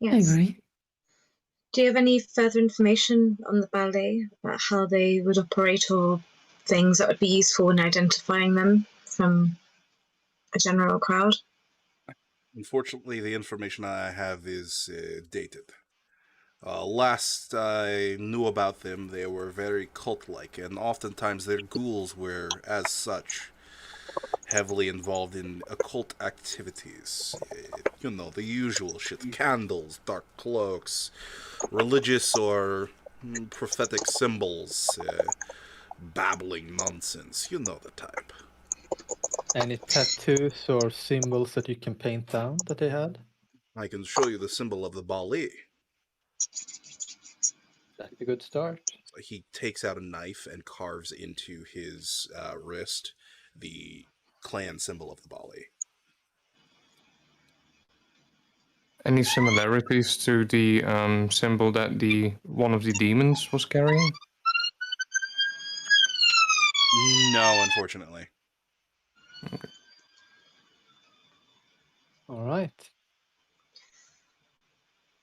Yes. agree. Do you have any further information on the ballet about how they would operate or things that would be useful in identifying them from a general crowd? Unfortunately, the information I have is dated. Last I knew about them, they were very cult-like, and oftentimes their ghouls were, as such, heavily involved in occult activities. The usual shit. Candles, dark cloaks, religious or prophetic symbols, babbling nonsense. You know the type. Any tattoos or symbols that you can paint down that they had? I can show you the symbol of the Bali. That's a good start. He takes out a knife and carves into his wrist the clan symbol of the Bali. Any similarities to the symbol that one of the demons was carrying? No, unfortunately. All right.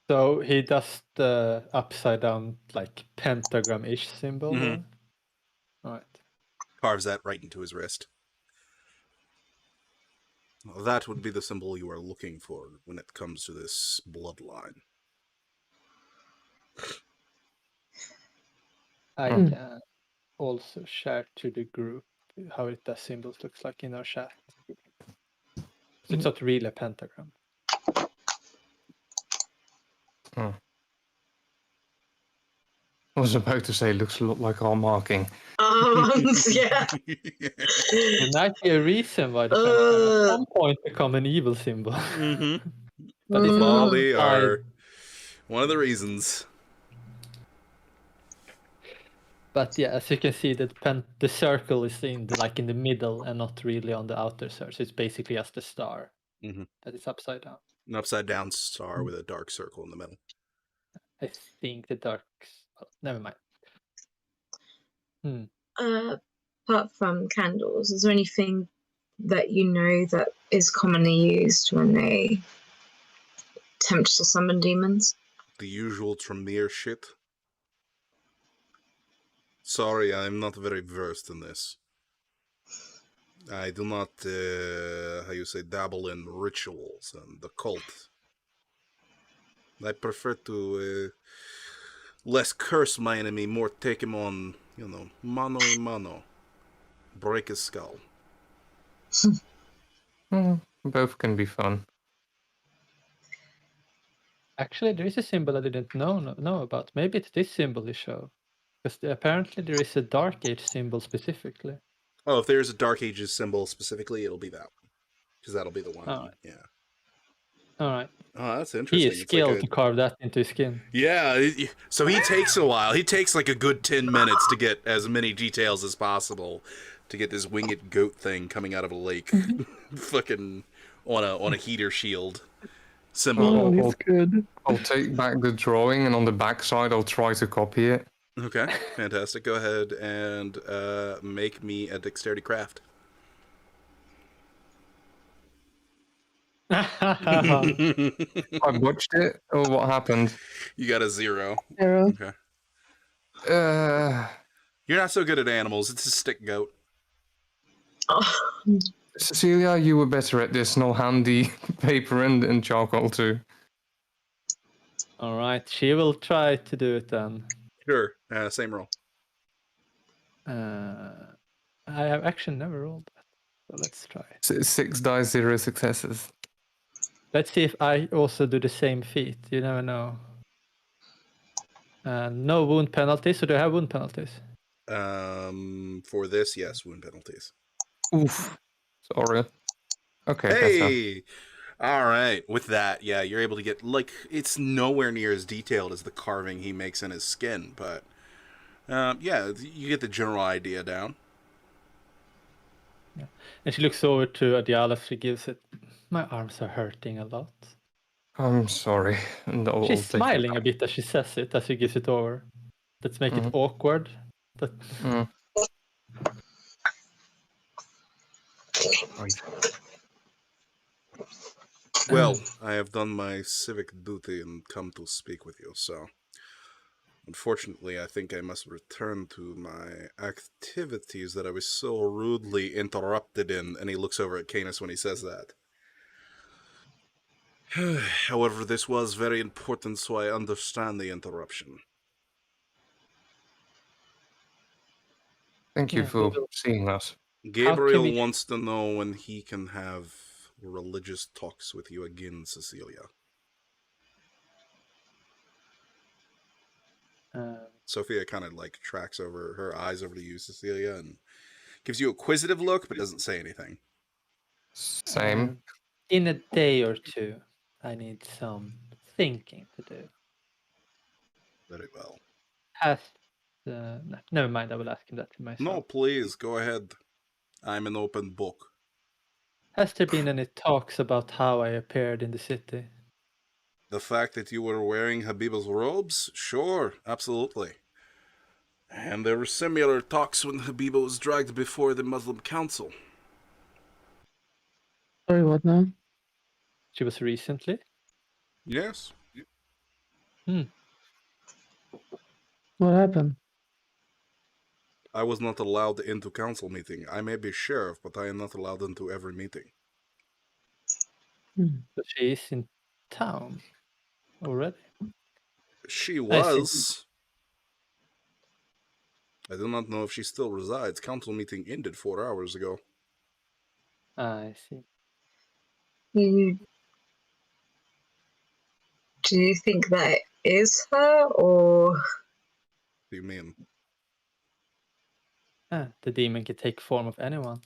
So he does the upside down, like pentagram-ish symbol. Mhm. All right. Carves that right into his wrist. Well, that would be the symbol you are looking for when it comes to this bloodline. I Hmm. can also share to the group how the symbols looks like in our chat. So it's not really a pentagram. I was about to say, looks a lot like our marking. Yeah. There might be a reason why the pentagram at some point become an evil symbol. Mm-hmm. But The it's Bali outside. are one of the reasons. But yeah, as you can see, that the circle is in the middle and not really on the outer surface. It's basically just the star Mm-hmm. that is upside down. An upside down star with a dark circle in the middle. I think the dark. Oh, never mind. Apart from candles, is there anything that you know that is commonly used when they attempt to summon demons? The usual Tremere shit. Sorry, I'm not very versed in this. I do not, dabble in rituals and the cult. I prefer to less curse my enemy, more take him on, mano a mano. Break his skull. Both can be fun. Actually, there is a symbol I didn't know about. Maybe it's this symbol you show, because apparently there is a Dark Age symbol specifically. Oh, if there's a Dark Ages symbol specifically, it'll be that one. Because that'll be the one. Alright. Yeah. All right. Oh, that's He interesting. is It's like skilled to carve that into his skin. Yeah, so he takes a while. He takes like a good 10 minutes to get as many details as possible to get this winged goat thing coming out of a lake. Fucking on a heater shield symbol. I'll, I'll take back the drawing, and on the back side, I'll try to copy it. Okay, fantastic. Go ahead and make me a dexterity craft. I watched it. Oh, what happened? You got a 0. 0. Okay. Uh, You're not so good at animals. It's a stick goat. Oh, Cecilia, you were better at this, and I'll hand the paper and charcoal too. All right, she will try to do it then. Sure. Same roll. I have actually never rolled that, so let's try. 6 dice, 0 successes. Let's see if I also do the same feat. You never know. No wound penalties, so do I have wound penalties? For this, yes, wound penalties. Oof. Sorry. Okay, better. Hey! Alright, with that, yeah, you're able to get, it's nowhere near as detailed as the carving he makes in his skin, but, yeah, you get the general idea down. Yeah. And she looks over to Adiala, she gives it. My arms are hurting a lot. I'm sorry. And I'll She's take smiling it a bit as she says it, as she gives it over. Let's make it awkward. But Well, I have done my civic duty and come to speak with you, so unfortunately I think I must return to my activities that I was so rudely interrupted in, and he looks over at Canis when he says that. However, this was very important, so I understand the interruption. Thank you for seeing us. Gabriel wants to know when he can have religious talks with you again, Cecilia. Sophia kind of tracks over her eyes over to you, Cecilia, and gives you a quizzitive look, but doesn't say anything. Same. In a day or two, I need some thinking to do. Very well. Has never mind. I will ask him that to myself. No, please go ahead. I'm an open book. Has there been any talks about how I appeared in the city? The fact that you were wearing Habiba's robes? Sure, absolutely. And there were similar talks when Habiba was dragged before the Muslim Council. Sorry, what now? She was recently. Yes. What happened? I was not allowed into council meeting. I may be sheriff, but I am not allowed into every meeting. So she is in town already. She I see. was. I do not know if she still resides. Council meeting ended 4 hours ago. I see. Do you think that is her, or What do you mean? The demon can take form of anyone.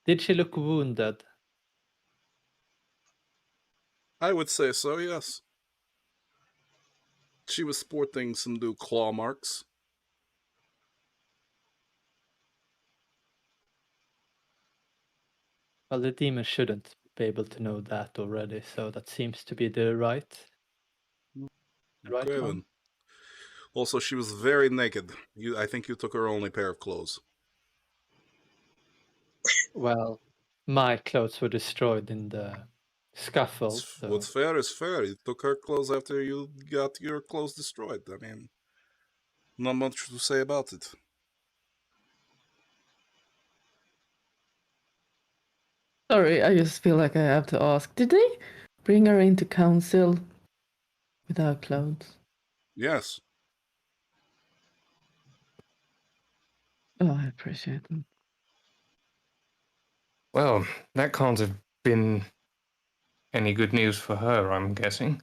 Did she look wounded? I would say so, yes. She was sporting some new claw marks. Well, the demon shouldn't be able to know that already, so that seems to be the right Okay, one. then. Also, she was very naked. I think you took her only pair of clothes. Well, my clothes were destroyed in the scuffle. So What's fair is fair. You took her clothes after you got your clothes destroyed. I mean, not much to say about it. Sorry, I just feel like I have to ask. Did they bring her into council without clothes? Yes. Oh, I appreciate it. Well, that can't have been any good news for her, I'm guessing.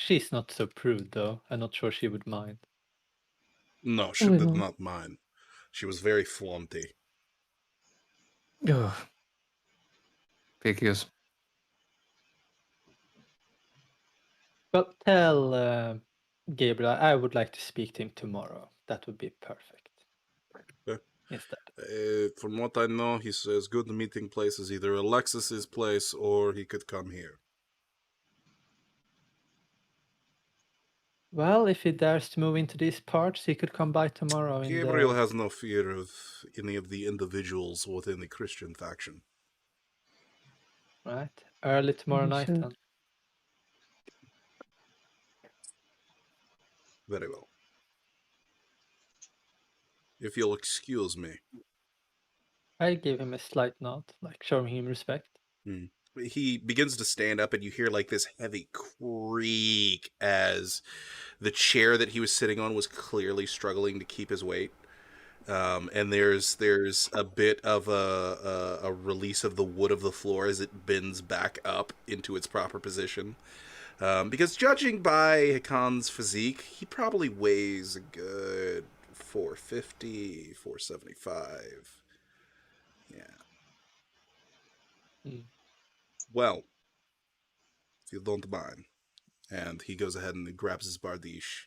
she's not so prude, though. I'm not sure she would mind. No, she We did won't. not mind. She was very flaunty. Ugh. Figures. Well, tell Gabriel I would like to speak to him tomorrow. That would be perfect. Okay. Instead. From what I know, he says good meeting place is either Alexis's place or he could come here. Well, if he dares to move into these parts, he could come by tomorrow. Gabriel has no fear of any of the individuals within the Christian faction. Right, early tomorrow You night should. then. Very well. If you'll excuse me. I gave him a slight nod, like showing him respect. He begins to stand up, and you hear like this heavy creak as the chair that he was sitting on was clearly struggling to keep his weight. And there's a bit of a release of the wood of the floor as it bends back up into its proper position. Because judging by Hakan's physique, he probably weighs a good 450, 475. Yeah. Well, if you don't mind. And he goes ahead and grabs his bardiche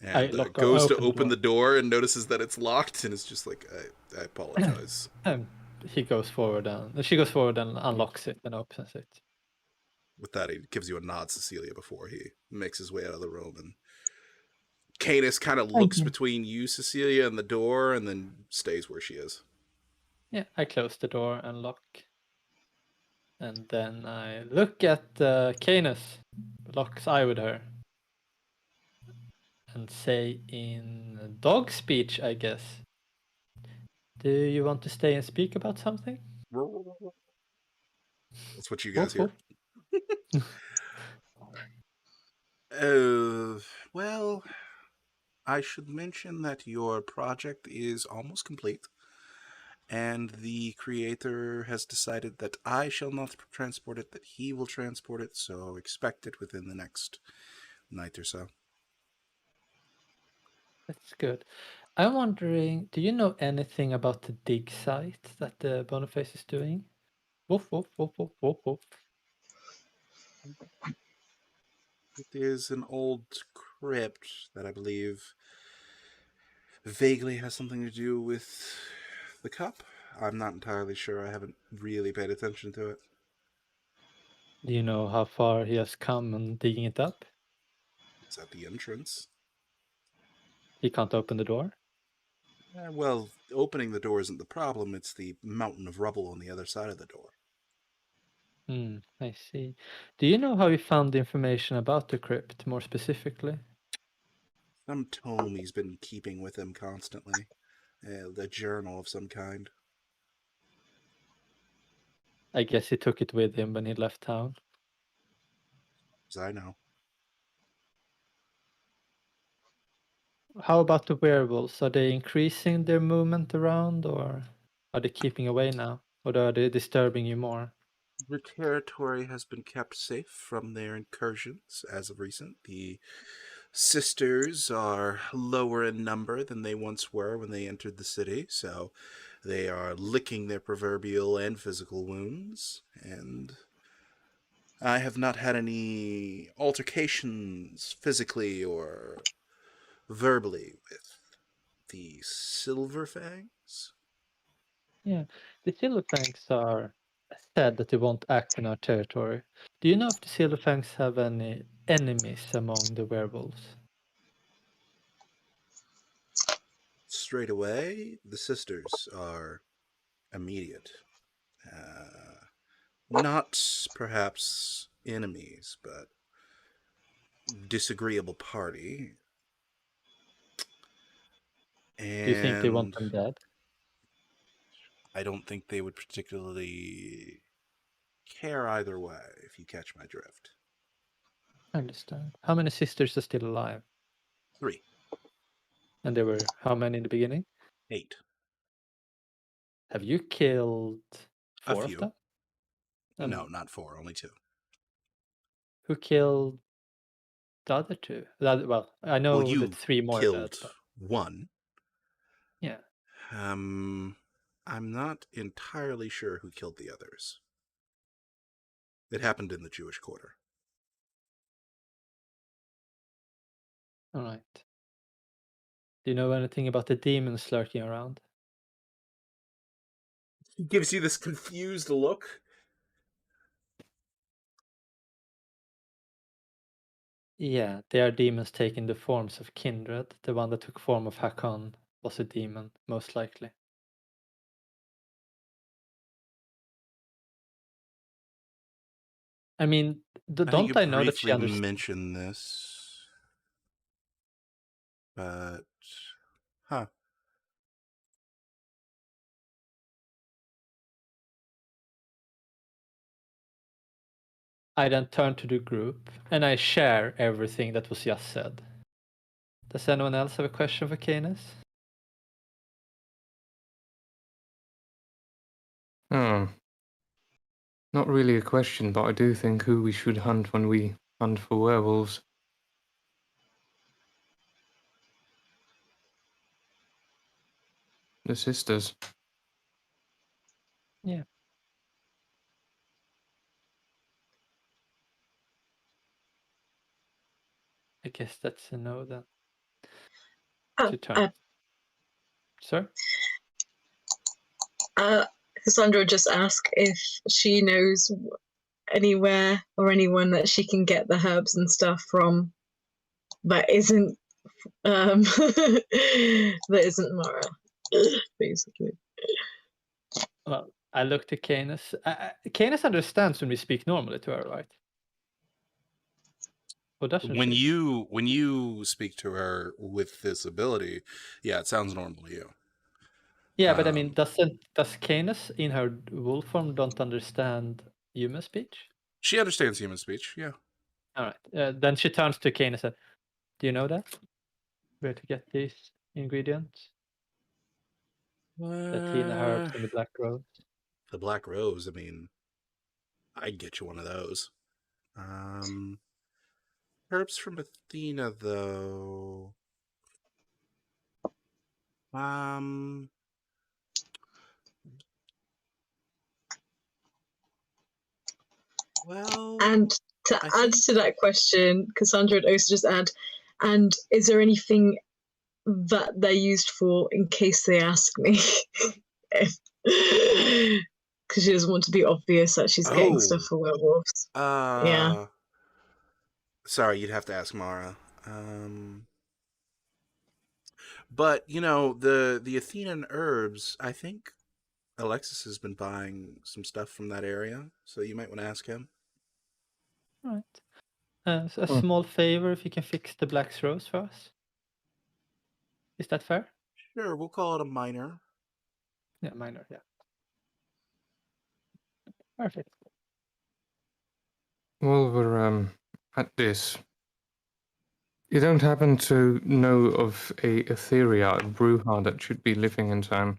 and goes to open the door and notices that it's locked and is just like, I apologize. He goes forward and she goes forward and unlocks it and opens it. With that, he gives you a nod, Cecilia, before he makes his way out of the room. And Canis kind of looks between you, Cecilia, and the door, and then stays where she is. Yeah, I close the door and lock. And then I look at Canis, locks eye with her, and say in dog speech, I guess, do you want to stay and speak about something? That's what you guys hear. Well, I should mention that your project is almost complete, and the creator has decided that I shall not transport it, that he will transport it, so expect it within the next night or so. That's good. I'm wondering, do you know anything about the dig site that the Boniface is doing? Woof, woof, woof, woof, woof, woof. It is an old crypt that I believe vaguely has something to do with the cup. I'm not entirely sure. I haven't really paid attention to it. Do you know how far he has come in digging it up? It's at the entrance. He can't open the door? Well, opening the door isn't the problem. It's the mountain of rubble on the other side of the door. I see. Do you know how he found the information about the crypt, more specifically? Some tome he's been keeping with him constantly. A journal of some kind. I guess he took it with him when he left town. As I know. How about the werewolves? Are they increasing their movement around, or are they keeping away now? Or are they disturbing you more? The territory has been kept safe from their incursions as of recent. The sisters are lower in number than they once were when they entered the city, so they are licking their proverbial and physical wounds, and I have not had any altercations physically or verbally with the Silver Fangs. Yeah, the Silverfangs are said that they won't act in our territory. Do you know if the Silverfangs have any enemies among the werewolves? Straight away, the sisters are immediate. Not perhaps enemies, but disagreeable party. Do you think they want And them dead? I don't think they would particularly care either way, if you catch my drift. I understand. How many sisters are still alive? 3. And there were how many in the beginning? 8. Have you killed A 4 of few. them? And No, not 4, only 2. who killed the other 2? Well, I Well, know that you 3 more are dead, killed but 1. yeah. I'm not entirely sure who killed the others. It happened in the Jewish Quarter. All right. Do you know anything about the demons lurking around? He gives you this confused look. Yeah, they are demons taking the forms of kindred. The one that took form of Hakon was a demon, most likely. I mean, I think you don't I know that she briefly understands? mentioned this, but huh? I then turn to the group and I share everything that was just said. Does anyone else have a question for Canis? Oh, not really a question, but I do think who we should hunt when we hunt for werewolves. The sisters. Yeah. I guess that's a no then. Oh, To turn. Sir? Cassandra just asked if she knows anywhere or anyone that she can get the herbs and stuff from that isn't that isn't Mara, basically. Well, I looked at Canis. Canis understands when we speak normally to her, right? Or doesn't When she? you speak to her with this ability, yeah, it sounds normal to you. Yeah, but I mean, does Canis in her wolf form don't understand human speech? She understands human speech. Yeah. All right. Then she turns to Canis and says, "Do you know that? Where to get these ingredients? The Tina herbs and the black rose." The Black Rose. I mean, I'd get you one of those. Herbs from Athena, though. Um, well, And To I add think- to that question, Cassandra would also just add, and is there anything that they're used for in case they ask me? Because she doesn't want to be obvious that she's getting stuff for werewolves. Yeah. Sorry, you'd have to ask Mara. But you know, the Athenan herbs, I think Alexis has been buying some stuff from that area, so you might want to ask him. Right. So a Hmm. small favor if you can fix the Black's Rose for us. Is that fair? Sure, we'll call it a minor. Yeah, minor, yeah. Perfect. While we're at this, you don't happen to know of a Etheria, a Bruja that should be living in town?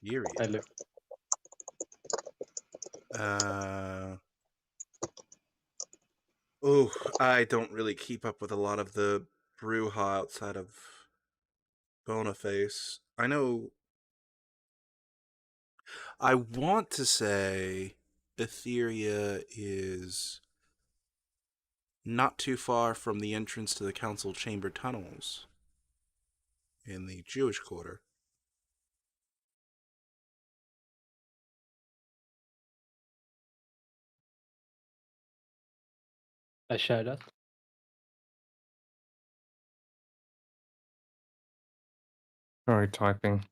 Yuri. I look. I don't really keep up with a lot of the Bruja outside of Boniface. I know. I want to say Etheria is not too far from the entrance to the council chamber tunnels in the Jewish quarter. I share that. Sorry, typing.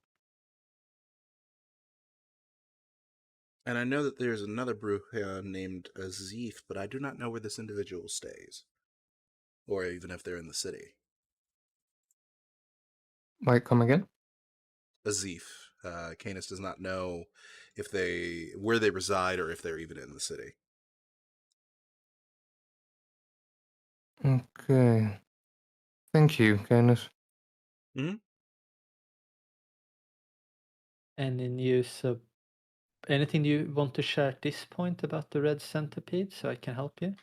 And I know that there's another Bruja named Azif, but I do not know where this individual stays. Or even if they're in the city. Might come again? Azif. Canis does not know where they reside or if they're even in the city. Okay. Thank you, Canis. Any news of anything you want to share at this point about the red centipede so I can help you?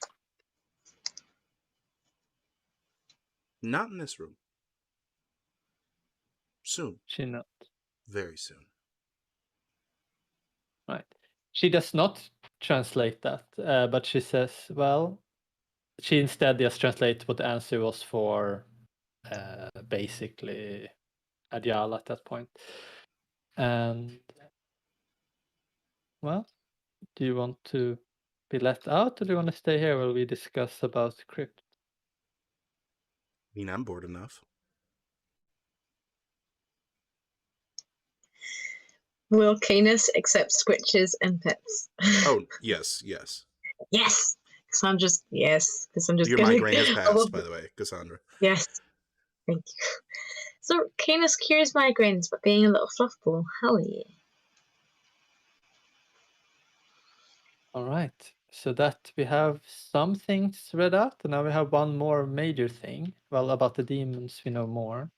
Not in this room. Soon. She not. Very soon. Right. She does not translate that, but she says, well, she instead just translates what the answer was for basically Adiala at that point. And, well, do you want to be let out or do you want to stay here while we discuss about the crypt? I mean, I'm bored enough. Will Canis accept squitches and pets? Oh, yes. Yes! Cassandra's Your gonna... migraine has passed, by the way, Cassandra. Yes. Thank you. So Canis cures migraines, but being a little fluffball, hell yeah. All right. So that we have some things read out, and now we have one more major thing. Well, about the demons, we know more.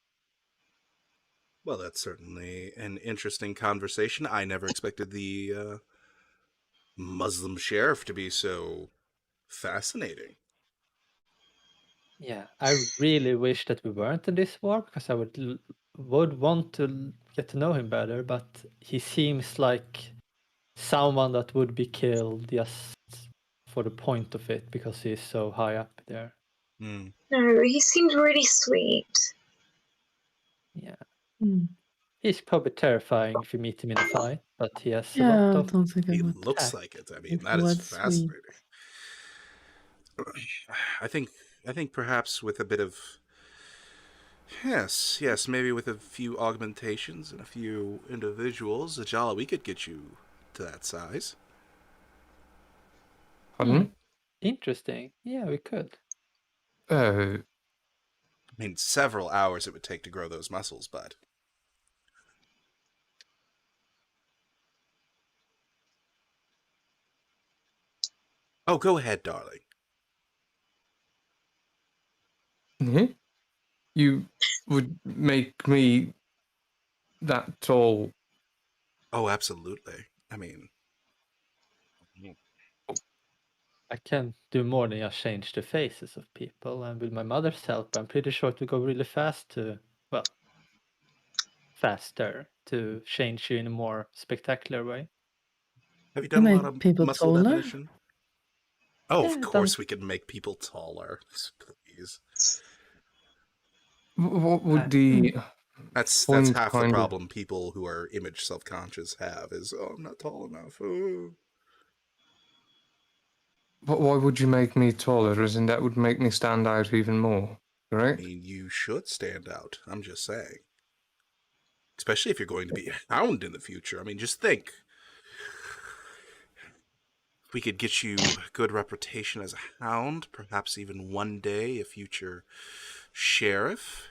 Well, that's certainly an interesting conversation. I never expected the Muslim sheriff to be so fascinating. Yeah, I really wish that we weren't in this war because I would want to get to know him better, but he seems like someone that would be killed just for the point of it because he's so high up there. Mm. No, he seemed really sweet. Yeah. Hmm. He's probably terrifying if you meet him in a fight, but he has a Yeah, lot I of don't think I He would. looks tact. like it. I mean, It that is was sweet. fascinating. I think perhaps with a bit of yes, maybe with a few augmentations and a few individuals, Ajala, we could get you to that size. Pardon? Interesting. Yeah, we could. Uh, I mean, several hours it would take to grow those muscles, but oh, go ahead, darling. mhm. You would make me that tall. Oh, absolutely. I mean, I can do more than just change the faces of people, and with my mother's help, I'm pretty sure it will go really fast to, well, faster to change you in a more spectacular way. Have you done a make lot of people muscle taller? definition? Oh, Yeah, of course we can make people taller. Please. What would the That's point half the kind of... problem people who are image self-conscious have is, oh, I'm not tall enough. Oh. Why would you make me taller? As in, that would make me stand out even more, I correct? mean, you should stand out. I'm just saying. Especially if you're going to be a hound in the future. I mean, just think. If we could get you a good reputation as a hound, perhaps even one day a future sheriff.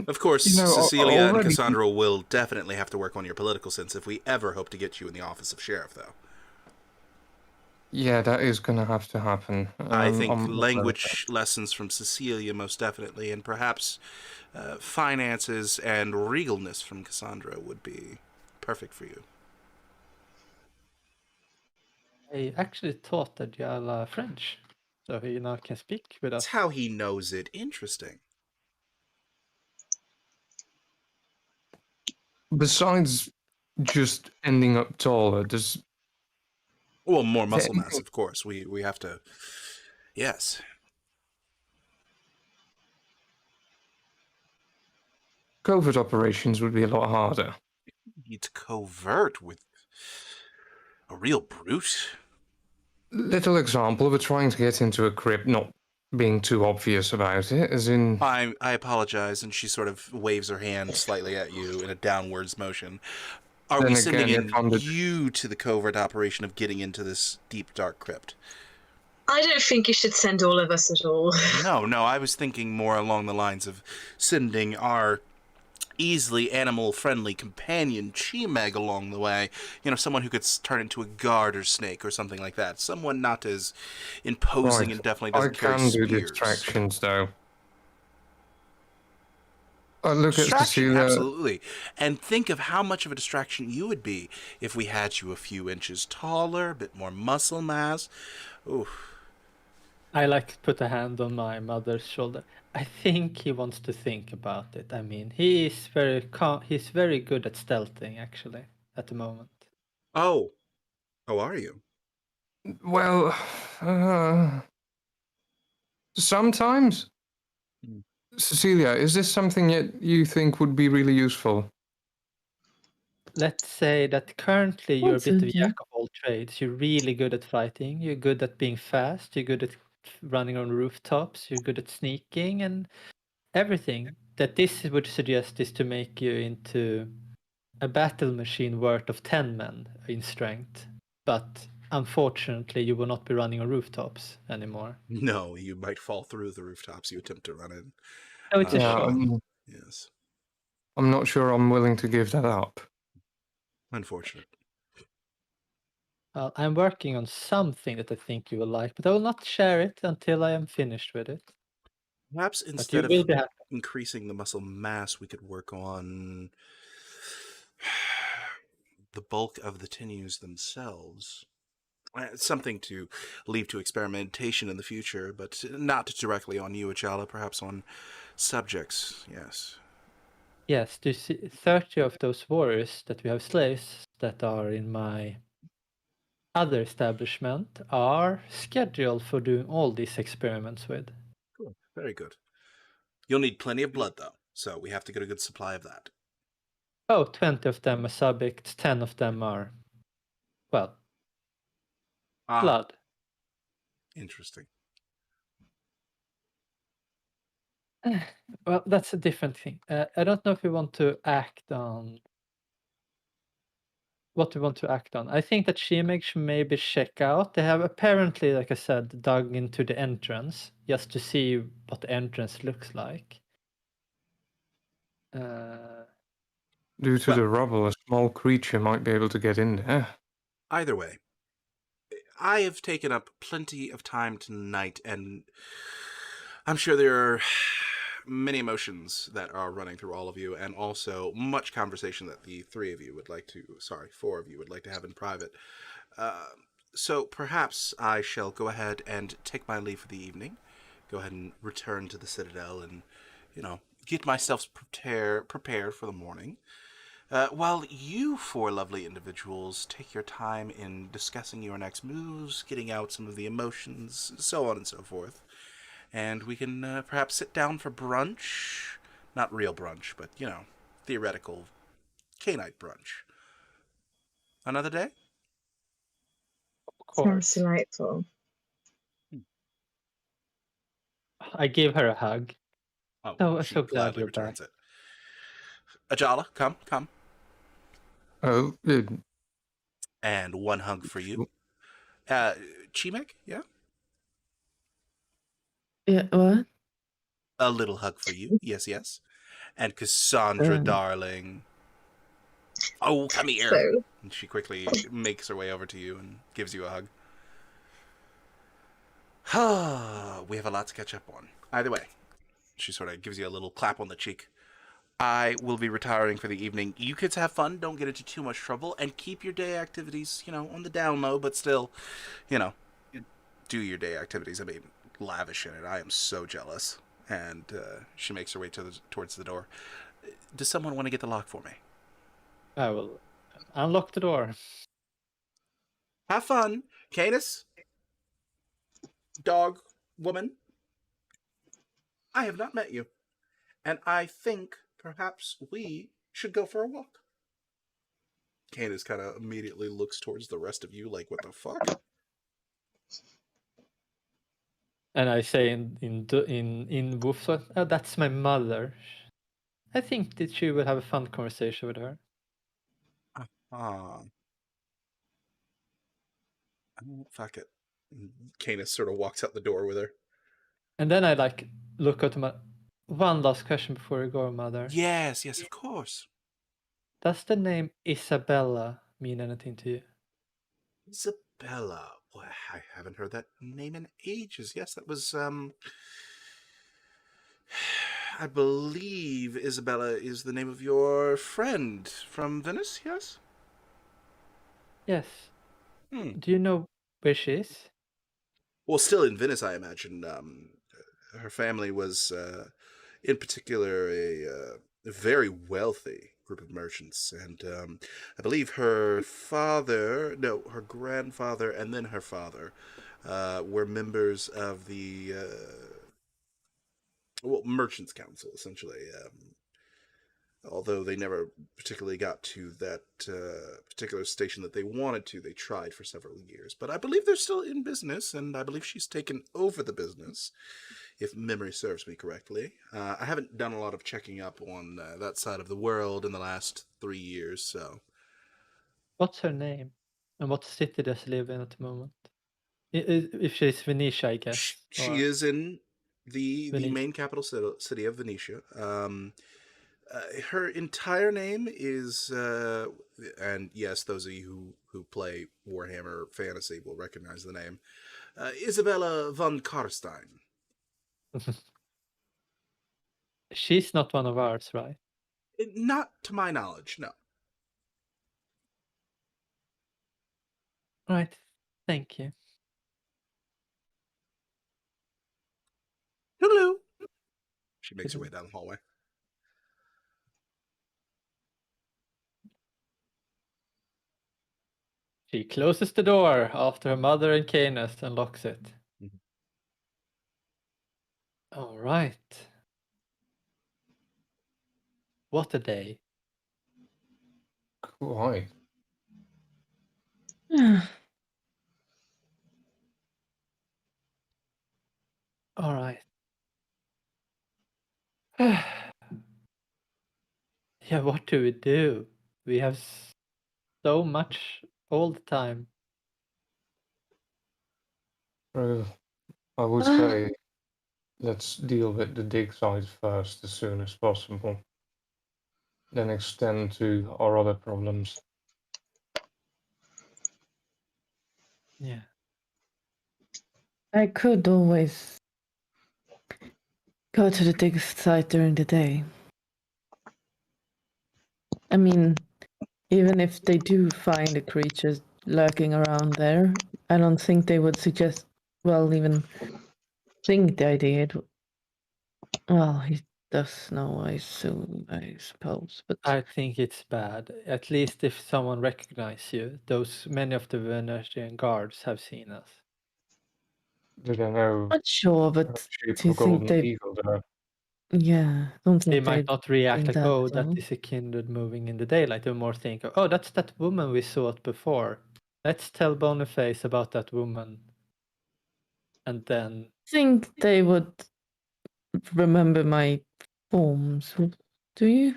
Of course, Cecilia and already... Cassandra will definitely have to work on your political sense if we ever hope to get you in the office of sheriff, though. Yeah, that is going to have to happen. I think I'm aware of that. language lessons from Cecilia, most definitely, and perhaps finances and regalness from Cassandra would be perfect for you. I actually thought that you are French, so he now can speak with us. That's how he knows it. Interesting. Besides just ending up taller, does... Well, more muscle Then- mass, of course. We have to... Yes. covert operations would be a lot harder. It's covert with a real brute. Little example of it trying to get into a crypt, not being too obvious about it, as in... I apologize, and she sort of waves her hand slightly at you in a downwards motion. Are Then we sending again, in if I'm the- you to the covert operation of getting into this deep, dark crypt? I don't think you should send all of us at all. No, I was thinking more along the lines of sending our easily animal-friendly companion, Chi-Meg, along the way. You know, someone who could turn into a garter snake or something like that. Someone not as imposing and definitely I doesn't carry can do spears. distractions, though. I look at Distraction, Cecilia... absolutely. And think of how much of a distraction you would be if we had you a few inches taller, a bit more muscle mass. Ooh. I like to put a hand on my mother's shoulder. I think he wants to think about it. I mean, he is he's very good at stealthing, actually, at the moment. Oh. How are you? Well, sometimes. Hmm. Cecilia, is this something that you think would be really useful? Let's say that currently you're a bit of a Suit you. jack of all trades. You're really good at fighting. You're good at being fast. You're good at running on rooftops. You're good at sneaking and everything. That this would suggest is to make you into a battle machine worth of 10 men in strength. But unfortunately, you will not be running on rooftops anymore. No, you might fall through the rooftops you attempt to run in. So it's a Yeah, shot. Yes. I'm not sure I'm willing to give that up. Unfortunate. I'm working on something that I think you will like, but I will not share it until I am finished with it. Perhaps But you instead of will be happy. increasing the muscle mass, we could work on the bulk of the tinnies themselves. It's something to leave to experimentation in the future, but not directly on you, Ajala, perhaps on subjects, yes. Yes, 30 of those warriors that we have slaves that are in my other establishment are scheduled for doing all these experiments with. Cool. Very good. You'll need plenty of blood, though, so we have to get a good supply of that. Oh, 20 of them are subjects, 10 of them are, well, blood. Interesting. Well, that's a different thing. I don't know if we want to act on what we want to act on. I think that She-Meg should maybe check out. They have apparently, like I said, dug into the entrance just to see what the entrance looks like. Due to Well- the rubble, a small creature might be able to get in there. Either way, I have taken up plenty of time tonight, and I'm sure there are many emotions that are running through all of you, and also much conversation that the four of you would like to have in private. So perhaps I shall go ahead and take my leave for the evening. Go ahead and return to the Citadel and, get myself prepared for the morning. While you four lovely individuals take your time in discussing your next moves, getting out some of the emotions, so on and so forth. And we can perhaps sit down for brunch. Not real brunch, but, theoretical Canite brunch. Another day? Of Sounds course. delightful. I give her a hug. Oh, Oh, I'm she so glad gladly you're back. returns it. Ajala, come. Oh, And one hug for you. Chimek, yeah? Yeah, what? A little hug for you, yes. And Cassandra, Um, darling. Oh, come here. So, And she quickly makes her way over to you and gives you a hug. We have a lot to catch up on. Either way, she sort of gives you a little clap on the cheek. I will be retiring for the evening. You kids have fun. Don't get into too much trouble. And keep your day activities, on the down low, but still, you know, do your day activities. I mean, lavish in it. I am so jealous. And she makes her way towards the door. Does someone want to get the lock for me? I will unlock the door. Have fun. Canis? Dog? Woman? I have not met you. And I think perhaps we should go for a walk. Canis kind of immediately looks towards the rest of you like, what the fuck? And I say in Wolf's, oh, that's my mother. I think that she will have a fun conversation with her. Ah. Fuck it. Canis sort of walks out the door with her. And then I look at my one last question before we go, mother. Yes, of course. Does the name Isabella mean anything to you? Isabella. Boy, I haven't heard that name in ages. Yes, that was, I believe Isabella is the name of your friend from Venice, yes? Yes. Hmm. Do you know where she is? Well, still in Venice, I imagine. Her family was, in particular, a very wealthy group of merchants, and I believe her grandfather, and then her father were members of the Merchants Council, essentially. Although they never particularly got to that particular station that they wanted to, they tried for several years. But I believe they're still in business, and I believe she's taken over the business, if memory serves me correctly. I haven't done a lot of checking up on that side of the world in the last 3 years, so. What's her name? And what city does she live in at the moment? If she's Venetia, I guess. She is in the Venetia. main capital city of Venetia. Her entire name is, and yes, those of you who play Warhammer Fantasy will recognize the name, Isabella von Karstein. She's not one of ours, right? Not to my knowledge, no. Right. Thank you. Hello. She makes her way down the hallway. She closes the door after her mother and Canis and locks it. Mhm. All right. What a day. quite. All right. Yeah, what do we do? We have so much all the time. I would say let's deal with the dig site first as soon as possible. Then extend to our other problems. Yeah. I could always go to the dig site during the day. I mean, even if they do find the creatures lurking around there, I don't think they would suggest, well, even think the idea. Well, he does know, I assume, I suppose, but I think it's bad. At least if someone recognizes you, many of the Venusian guards have seen us. Do they know not sure. her But shape do you of think golden they? eagle there? Yeah, don't They think might they not react think like, that oh, as that well. is a kindred moving in the daylight. They more think, oh, that's that woman we saw it before. Let's tell Boniface about that woman. And then Think they would remember my forms? Do you?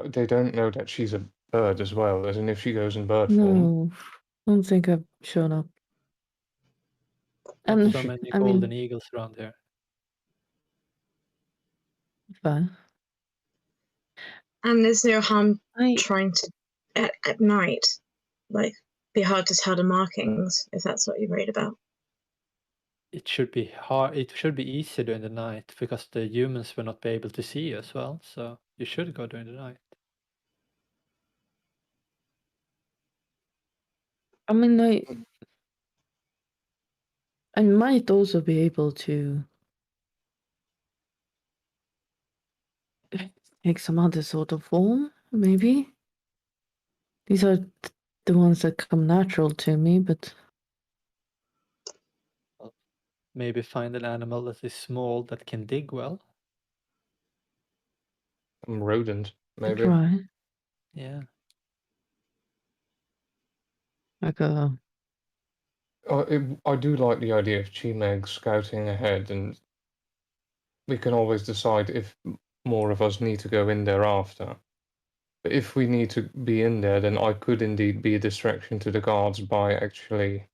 They don't know that she's a bird as well, as in if she goes in bird form. No, don't think I've shown up. not And so many I golden mean, eagles around here. fine. And there's no harm I trying to at night, like be hard to tell the markings if that's what you're worried about. It should be hard. It should be easier during the night because the humans will not be able to see you as well. So you should go during the night. mean, I might also be able to take some other sort of form, maybe. These are the ones that come natural to me, but Maybe find an animal that is small that can dig well. Some rodent, maybe. try. Yeah. Like a I do like the idea of Chimeg scouting ahead, and we can always decide if more of us need to go in there after. But if we need to be in there, then I could indeed be a distraction to the guards by actually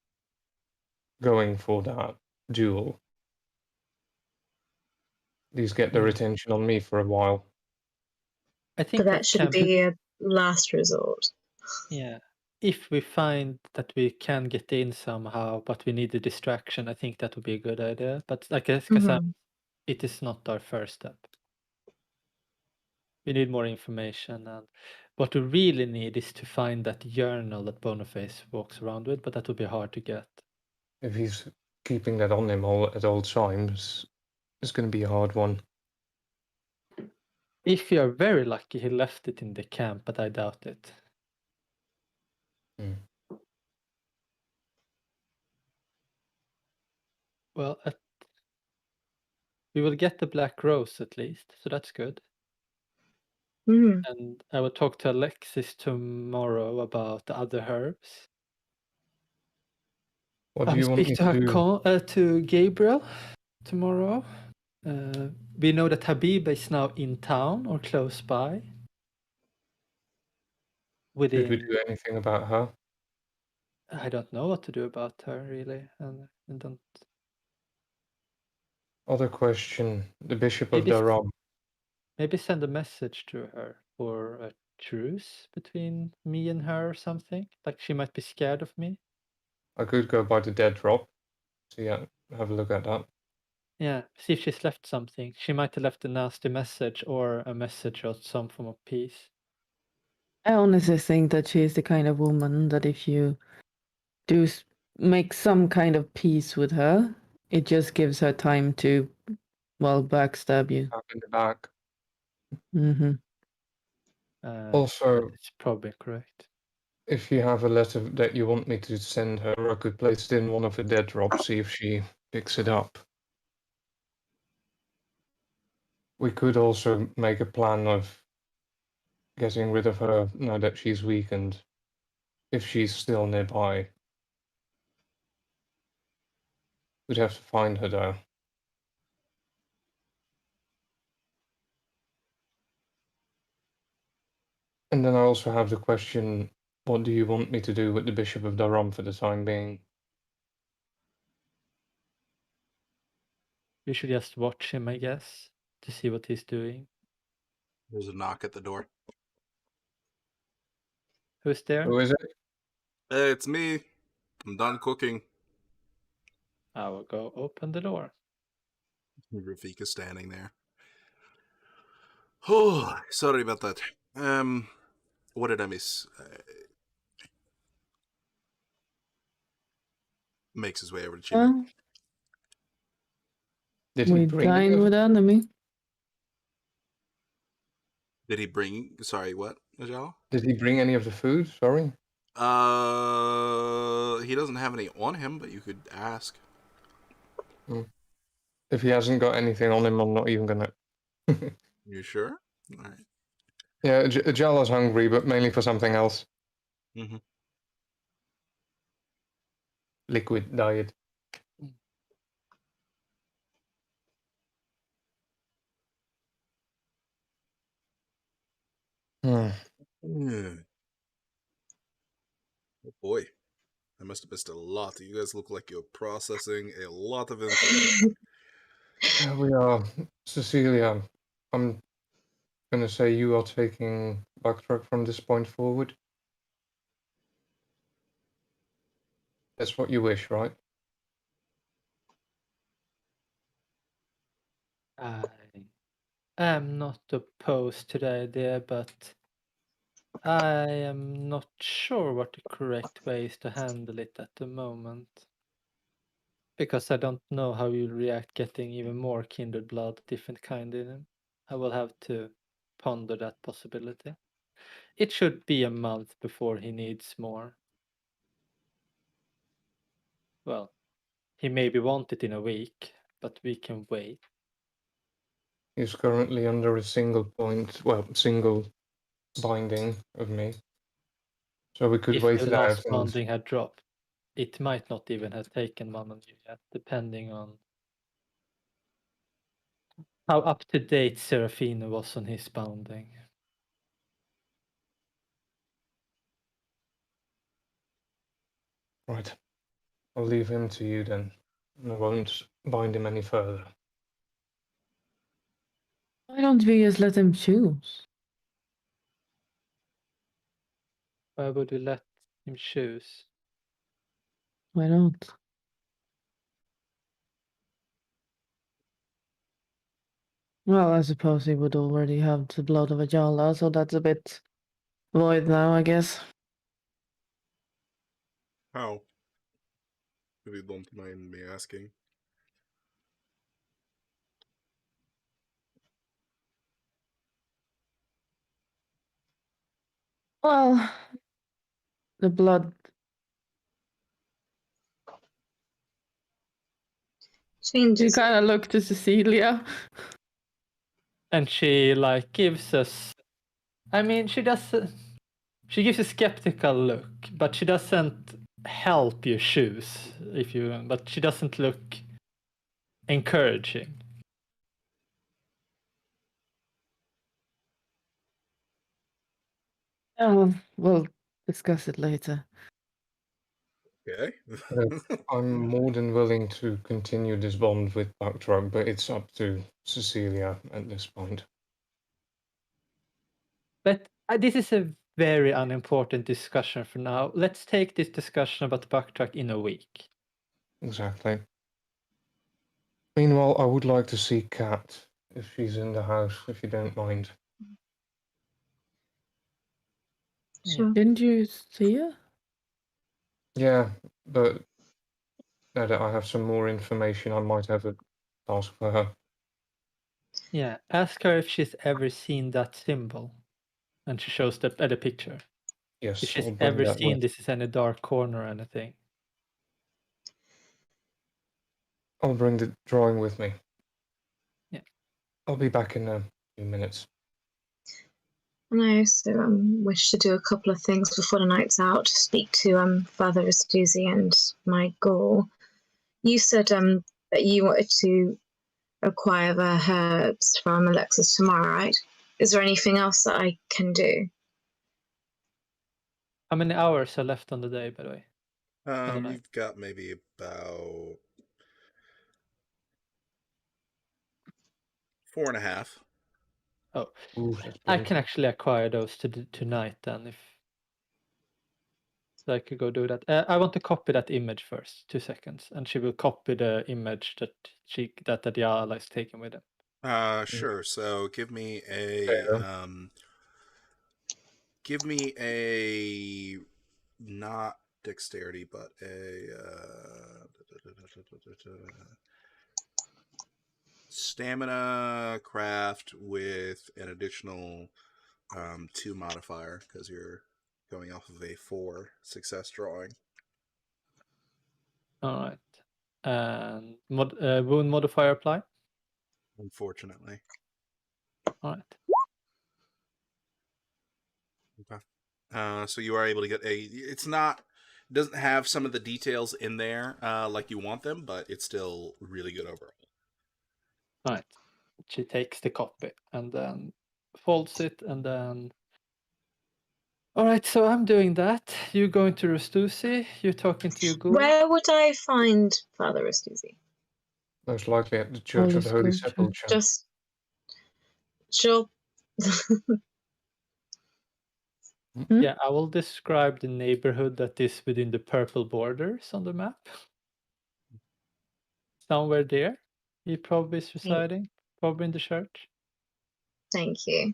going for that duel. These get their Yeah. attention on me for a while. I But think that should be a last resort. yeah. If we find that we can get in somehow, but we need a distraction, I think that would be a good idea. But like I said, it is not our first step. We need more information, and what we really need is to find that journal that Boniface walks around with, but that would be hard to get. If he's keeping that on him at all times, it's going to be a hard one. If you are very lucky, he left it in the camp, but I doubt it. Well, we will get the black rose at least, so that's good. And I will talk to Alexis tomorrow about the other herbs. What I do will you want speak me to do? to Gabriel tomorrow. We know that Habiba is now in town or close by. Should we do anything about her? I don't know what to do about her really, and don't. Other question: the Bishop of Daram. Maybe send a message to her for a truce between me and her or something. Like she might be scared of me. I could go by the dead drop. So yeah, have a look at that. Yeah, see if she's left something. She might have left a nasty message or a message of some form of peace. I honestly think that she's the kind of woman that if you do make some kind of peace with her, it just gives her time to, well, backstab you. Up in the back. Mm-hmm. Also, it's probably correct. If you have a letter that you want me to send her, I could place it in one of the dead drops, see if she picks it up. We could also make a plan of getting rid of her now that she's weakened, if she's still nearby. We'd have to find her though. And then I also have the question, what do you want me to do with the Bishop of Daram for the time being? You should just watch him, I guess, to see what he's doing. There's a knock at the door. Who's there? Who is it? Hey, it's me. I'm done cooking. I will go open the door. Rafika's standing there. Oh, sorry about that. What did I miss? makes his way over to Chibi. Well, Did he we bring any dine of with enemy. Did he bring? Sorry, what, Ajala? Did he bring any of the food? Sorry. He doesn't have any on him, but you could ask. If he hasn't got anything on him, I'm not even gonna. You sure? All right. Yeah, Jala's hungry, but mainly for something else. Mm-hmm. Liquid diet. Hmm. Oh boy, I must have missed a lot. You guys look like you're processing a lot of info. There we are. Cecilia, I'm gonna say you are taking backtrack from this point forward. That's what you wish, right? I am not opposed to the idea, but I am not sure what the correct way is to handle it at the moment. Because I don't know how you'll react getting even more kindred blood, different kind in him. I will have to ponder that possibility. It should be a month before he needs more. Well, he maybe want it in a week, but we can wait. He's currently under a single binding of me. So we could If wait the it out last and bonding had dropped, it might not even have taken one on you yet, depending on how up to date Serafina was on his bounding. right. I'll leave him to you then. I won't bind him any further. Why don't we just let him choose? Why would we let him choose? Why not? Well, I suppose he would already have the blood of a Jala, so that's a bit void now, I guess. How? If you don't mind me asking. Well, the blood. You Changes. kind of look to Cecilia. And she like gives us. I mean, she does. She gives a skeptical look, but she doesn't help you choose if you. But she doesn't look encouraging. Oh, we'll discuss it later. Okay. I'm more than willing to continue this bond with Backtrack, but it's up to Cecilia at this point. But this is a very unimportant discussion for now. Let's take this discussion about backtrack in a week. Exactly. Meanwhile, I would like to see Kat, if she's in the house, if you don't mind. Sure. Didn't you see her? Yeah, but now that I have some more information, I might have a task for her. Yeah, ask her if she's ever seen that symbol. And she shows the picture. Yes, If she's I'll bring ever that seen with. this is in a dark corner or anything. I'll bring the drawing with me. Yeah. I'll be back in a few minutes. And I also wish to do a couple of things before the night's out. Speak to Father Estuzi and my Gaul. You said that you wanted to acquire the herbs from Alexis tomorrow, right? Is there anything else that I can do? How many hours are left on the day, by the way? On the night? You've got maybe about 4.5. Oh, Ooh, that's I plenty. can actually acquire those tonight then, if so I could go do that. I want to copy that image first, 2 seconds, and she will copy the image that Adiala is taking with him. Sure. So Fair. give me a not dexterity, but a Stamina craft with an additional 2 modifier because you're going off of a 4 success drawing. All right. And wound modifier apply. Unfortunately. All right. Okay. So you are able to get a. It's not. It doesn't have some of the details in there like you want them, but it's still really good overall. All right. She takes the copy and then folds it and then. All right, so I'm doing that. You're going to Rustusi. You're talking to your ghoul. Where would I find Father Astuzi? Most likely at the Church Holy of the Holy Scripture. Sepulchre. Just sure. Yeah, I will describe the neighborhood that is within the purple borders on the map. Somewhere there. He probably is residing. Probably in the church. Thank you.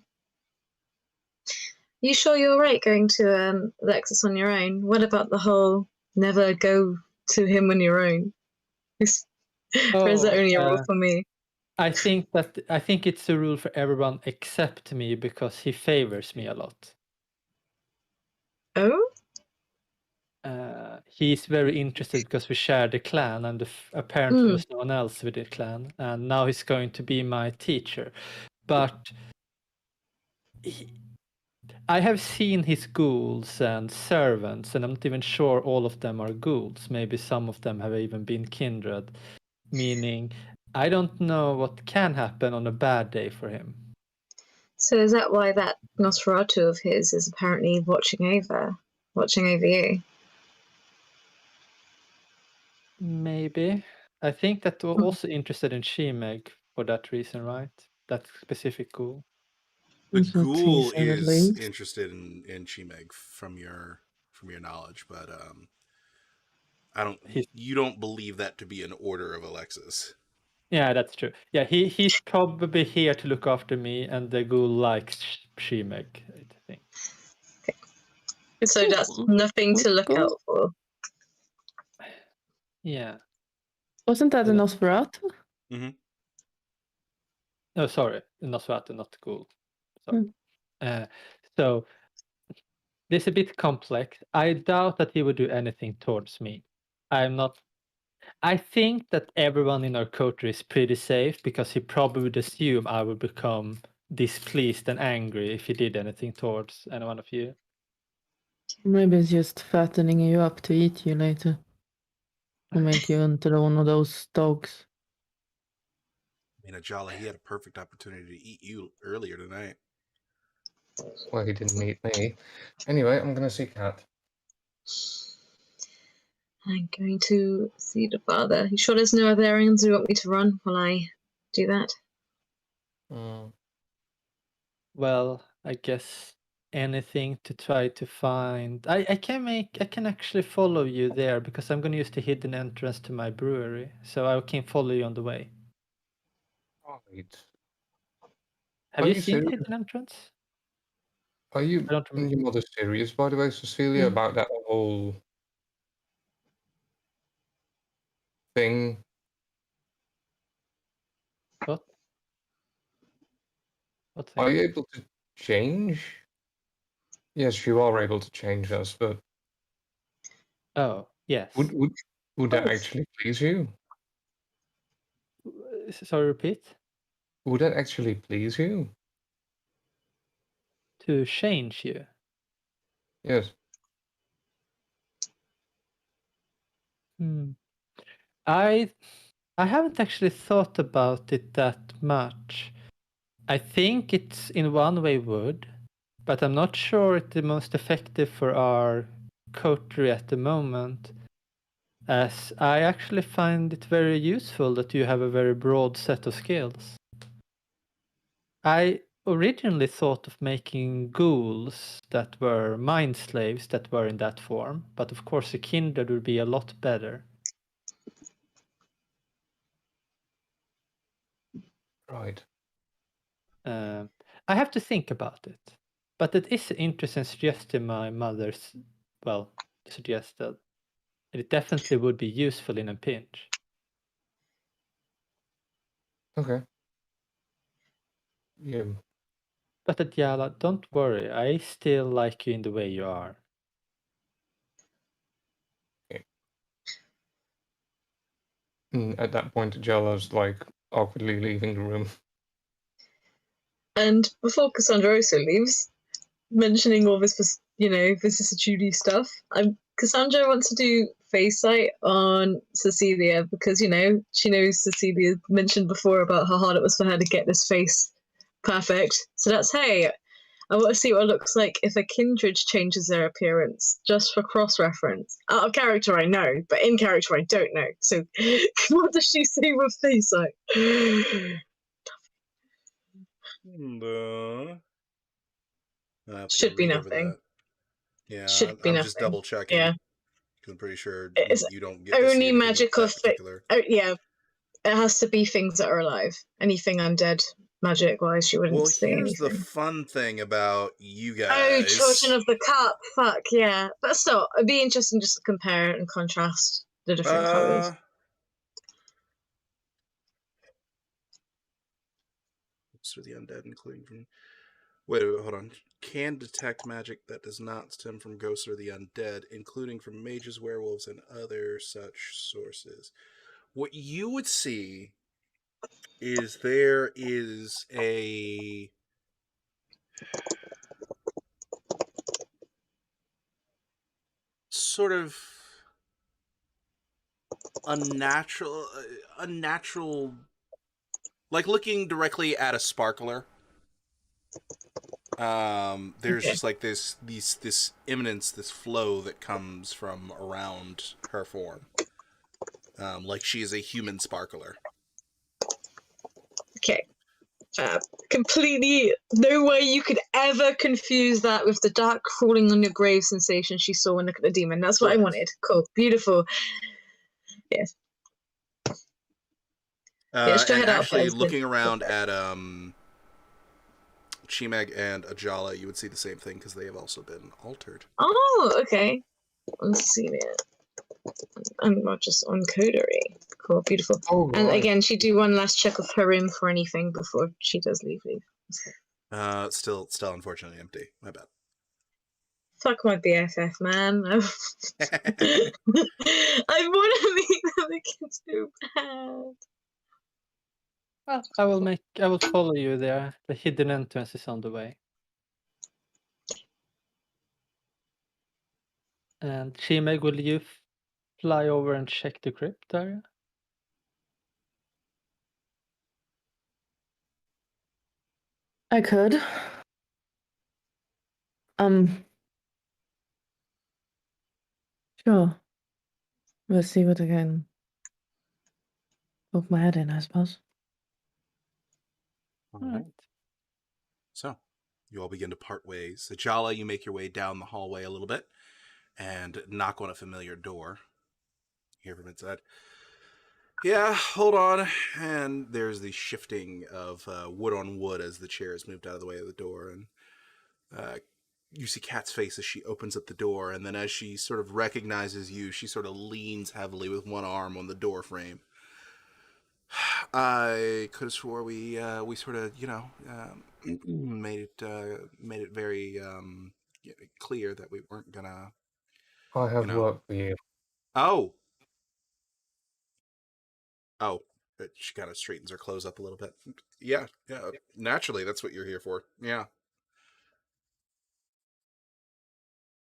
You sure you're right going to Alexis on your own? What about the whole never go to him on your own? Or is that only a rule for me? I think it's a rule for everyone except me because he favors me a lot. Oh? He's very interested because we share the clan and apparently there's no one else with the clan, and now he's going to be my teacher. But I have seen his ghouls and servants, and I'm not even sure all of them are ghouls. Maybe some of them have even been kindred, meaning I don't know what can happen on a bad day for him. So is that why that Nosferatu of his is apparently watching over you? Maybe. I think that we're also interested in Shemeg for that reason, right? That specific ghoul. The So ghoul teasing at is least. interested in Chimeg from your knowledge, but I don't. You don't believe that to be an order of Alexis. Yeah, that's true. Yeah, he's probably here to look after me, and the ghoul likes Shemeg, I think. So that's nothing to look out for. Yeah. Wasn't that a Nosferatu? Mm-hmm. No, sorry, Nosferatu, not the ghoul. Sorry. So this is a bit complex. I doubt that he would do anything towards me. I think that everyone in our coterie is pretty safe because he probably would assume I would become displeased and angry if he did anything towards any one of you. Maybe it's just fattening you up to eat you later. To make you into one of those dogs. I mean, Ajala, he had a perfect opportunity to eat you earlier tonight. Well, he didn't eat me. Anyway, I'm going to see Cat. I'm going to see the father. You sure there's no other errands you want me to run while I do that? Well, I guess anything to try to find. I can actually follow you there because I'm going to use the hidden entrance to my brewery, so I can follow you on the way. Right. Have Are you you seen the serious? hidden entrance? Are you I don't and remember. your mother serious, by the way, Cecilia, about that whole thing? What? What Are thing? you able to change? Yes, you are able to change us, but Oh, yes. would that actually please you? Sorry, repeat. Would that actually please you? To change you. Yes. I haven't actually thought about it that much. I think it's in one way would, but I'm not sure it's the most effective for our coterie at the moment, as I actually find it very useful that you have a very broad set of skills. I originally thought of making ghouls that were mind slaves that were in that form, but of course a kindred would be a lot better. Right. I have to think about it, but it is an interesting suggestion my mother's, suggested. It definitely would be useful in a pinch. Okay. Yeah. But Adjala, don't worry. I still like you in the way you are. At that point, Jala's like awkwardly leaving the room. And before Cassandra also leaves, mentioning all this, vicissitude stuff, Cassandra wants to do face sight on Cecilia because, she knows Cecilia mentioned before about how hard it was for her to get this face perfect. So that's, hey, I want to see what it looks like if a kindred changes their appearance, just for cross-reference. Out of character, I know, but in character, I don't know. So what does she say with face sight? Should be nothing. Yeah, Should be I'm nothing. just double checking. Yeah. I'm pretty sure It's you don't get to see only anything magic with or that particular. yeah, it has to be things that are alive. Anything undead, magic-wise, she wouldn't Well, say here's the anything. fun thing about you guys. Oh, Children of the Cup. Fuck yeah, but still, it'd be interesting just to compare and contrast the different colors. For the undead, including from. Wait, hold on. Can detect magic that does not stem from ghosts or the undead, including from mages, werewolves, and other such sources. What you would see is there is a sort of unnatural, like looking directly at a sparkler. There's Okay. just like this imminence, this flow that comes from around her form, like she is a human sparkler. Okay. Completely no way you could ever confuse that with the dark crawling on your grave sensation she saw when looking at the demon. That's what I wanted. Cool. Beautiful. Yes. And actually, looking around at Chimeg and Ajala, you would see the same thing because they have also been altered. Oh, okay. Let's see it. I'm not just on coterie. Cool, beautiful. Oh, and right. again, she do one last check of her room for anything before she does leave. Still unfortunately empty. My bad. Fuck my BFF, man. I want to meet them again so bad. Well, I will follow you there. The hidden entrance is on the way. And Chimeg, will you fly over and check the crypt area? I could. Sure. We'll see what I can poke my head in, I suppose. All right. So, you all begin to part ways. Ajala, you make your way down the hallway a little bit and knock on a familiar door. You hear from inside. Yeah, hold on. And there's the shifting of wood on wood as the chair is moved out of the way of the door. And you see Kat's face as she opens up the door. And then as she sort of recognizes you, she sort of leans heavily with one arm on the door frame. I could have swore we sort of, made it very clear that we weren't gonna. I have work for you. Oh. She kind of straightens her clothes up a little bit. Yeah. Naturally, that's what you're here for. Yeah.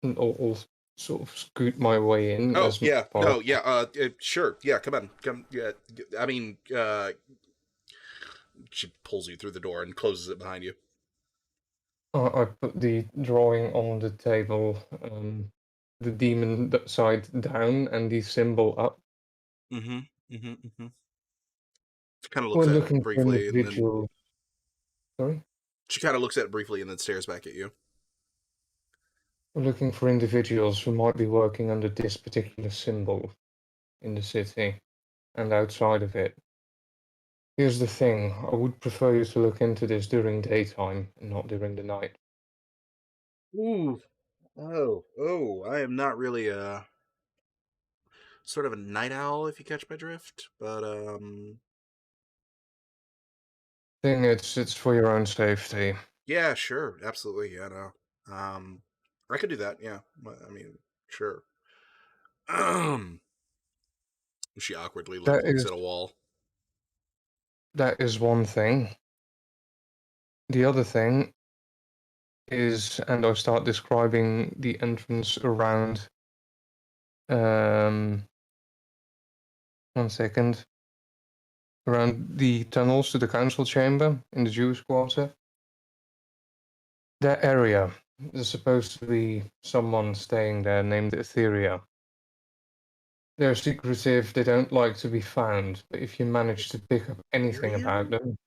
I'll sort of scoot my way in. Oh, as yeah. far No, as- yeah. Sure. Yeah. Come on. Come. Yeah. I mean, she pulls you through the door and closes it behind you. I put the drawing on the table, the demon side down and the symbol up. Mm-hmm. She kind of We're looks at looking it for briefly, and then individual. Sorry? she kind of looks at it briefly and then stares back at you. We're looking for individuals who might be working under this particular symbol in the city and outside of it. Here's the thing, I would prefer you to look into this during daytime and not during the night. Ooh. Oh, I am not really sort of a night owl, if you catch my drift. But Thing, it's for your own safety. yeah, sure, absolutely, yeah, no, I could do that. Yeah, I mean, sure. She awkwardly That looks is at a wall. one thing. The other thing is, and I start describing the entrance around. 1 second. Around the tunnels to the council chamber in the Jewish quarter. That area, there's supposed to be someone staying there named Etheria. They're secretive, they don't like to be found, but if you manage to pick up anything Ethereum? about them.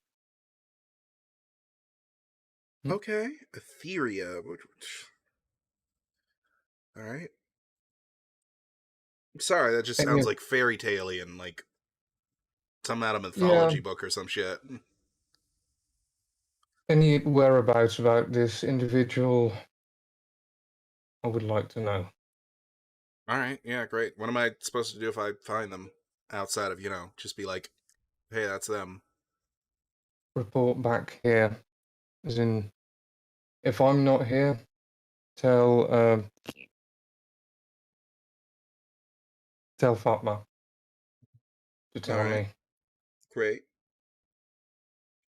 Okay, Etheria. All right. Sorry, that just sounds like fairy tale-y, like some out of mythology book or some shit. Any whereabouts about this individual, I would like to know. All right, yeah, great. What am I supposed to do if I find them outside of, just be like, hey, that's them? Report back here. As in, if I'm not here, tell Fatma to All tell right, me. great.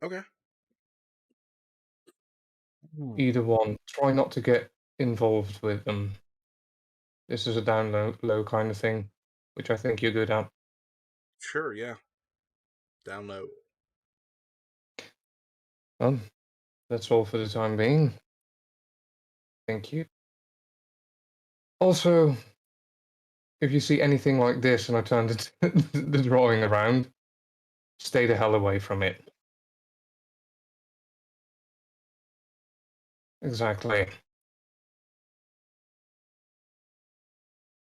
Okay. Either one. Try not to get involved with them. This is a down low kind of thing, which I think you're good at. Sure, yeah. Download. Well, that's all for the time being. Thank you. Also, if you see anything like this and I turn the drawing around, stay the hell away from it. Exactly.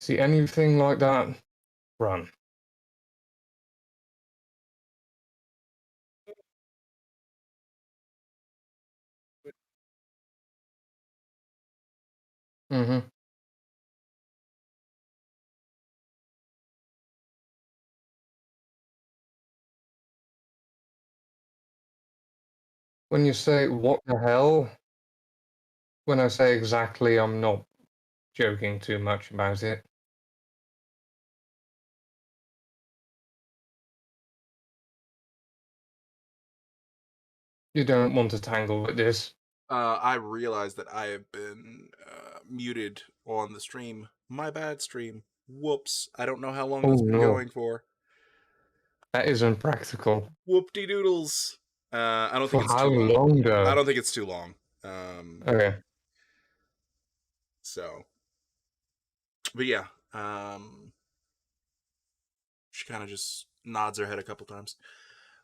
See anything like that, run. Mm-hmm. When you say what the hell, when I say exactly, I'm not joking too much about it. You don't want to tangle with this. I realize that I have been muted on the stream. My bad, stream. Whoops. I don't know how long Oh that's been no, going for. that isn't practical. Whoop-de-doodles. I don't For think it's how too long. long I though? don't think it's too long. Okay. So, but yeah, she kind of just nods her head a couple times.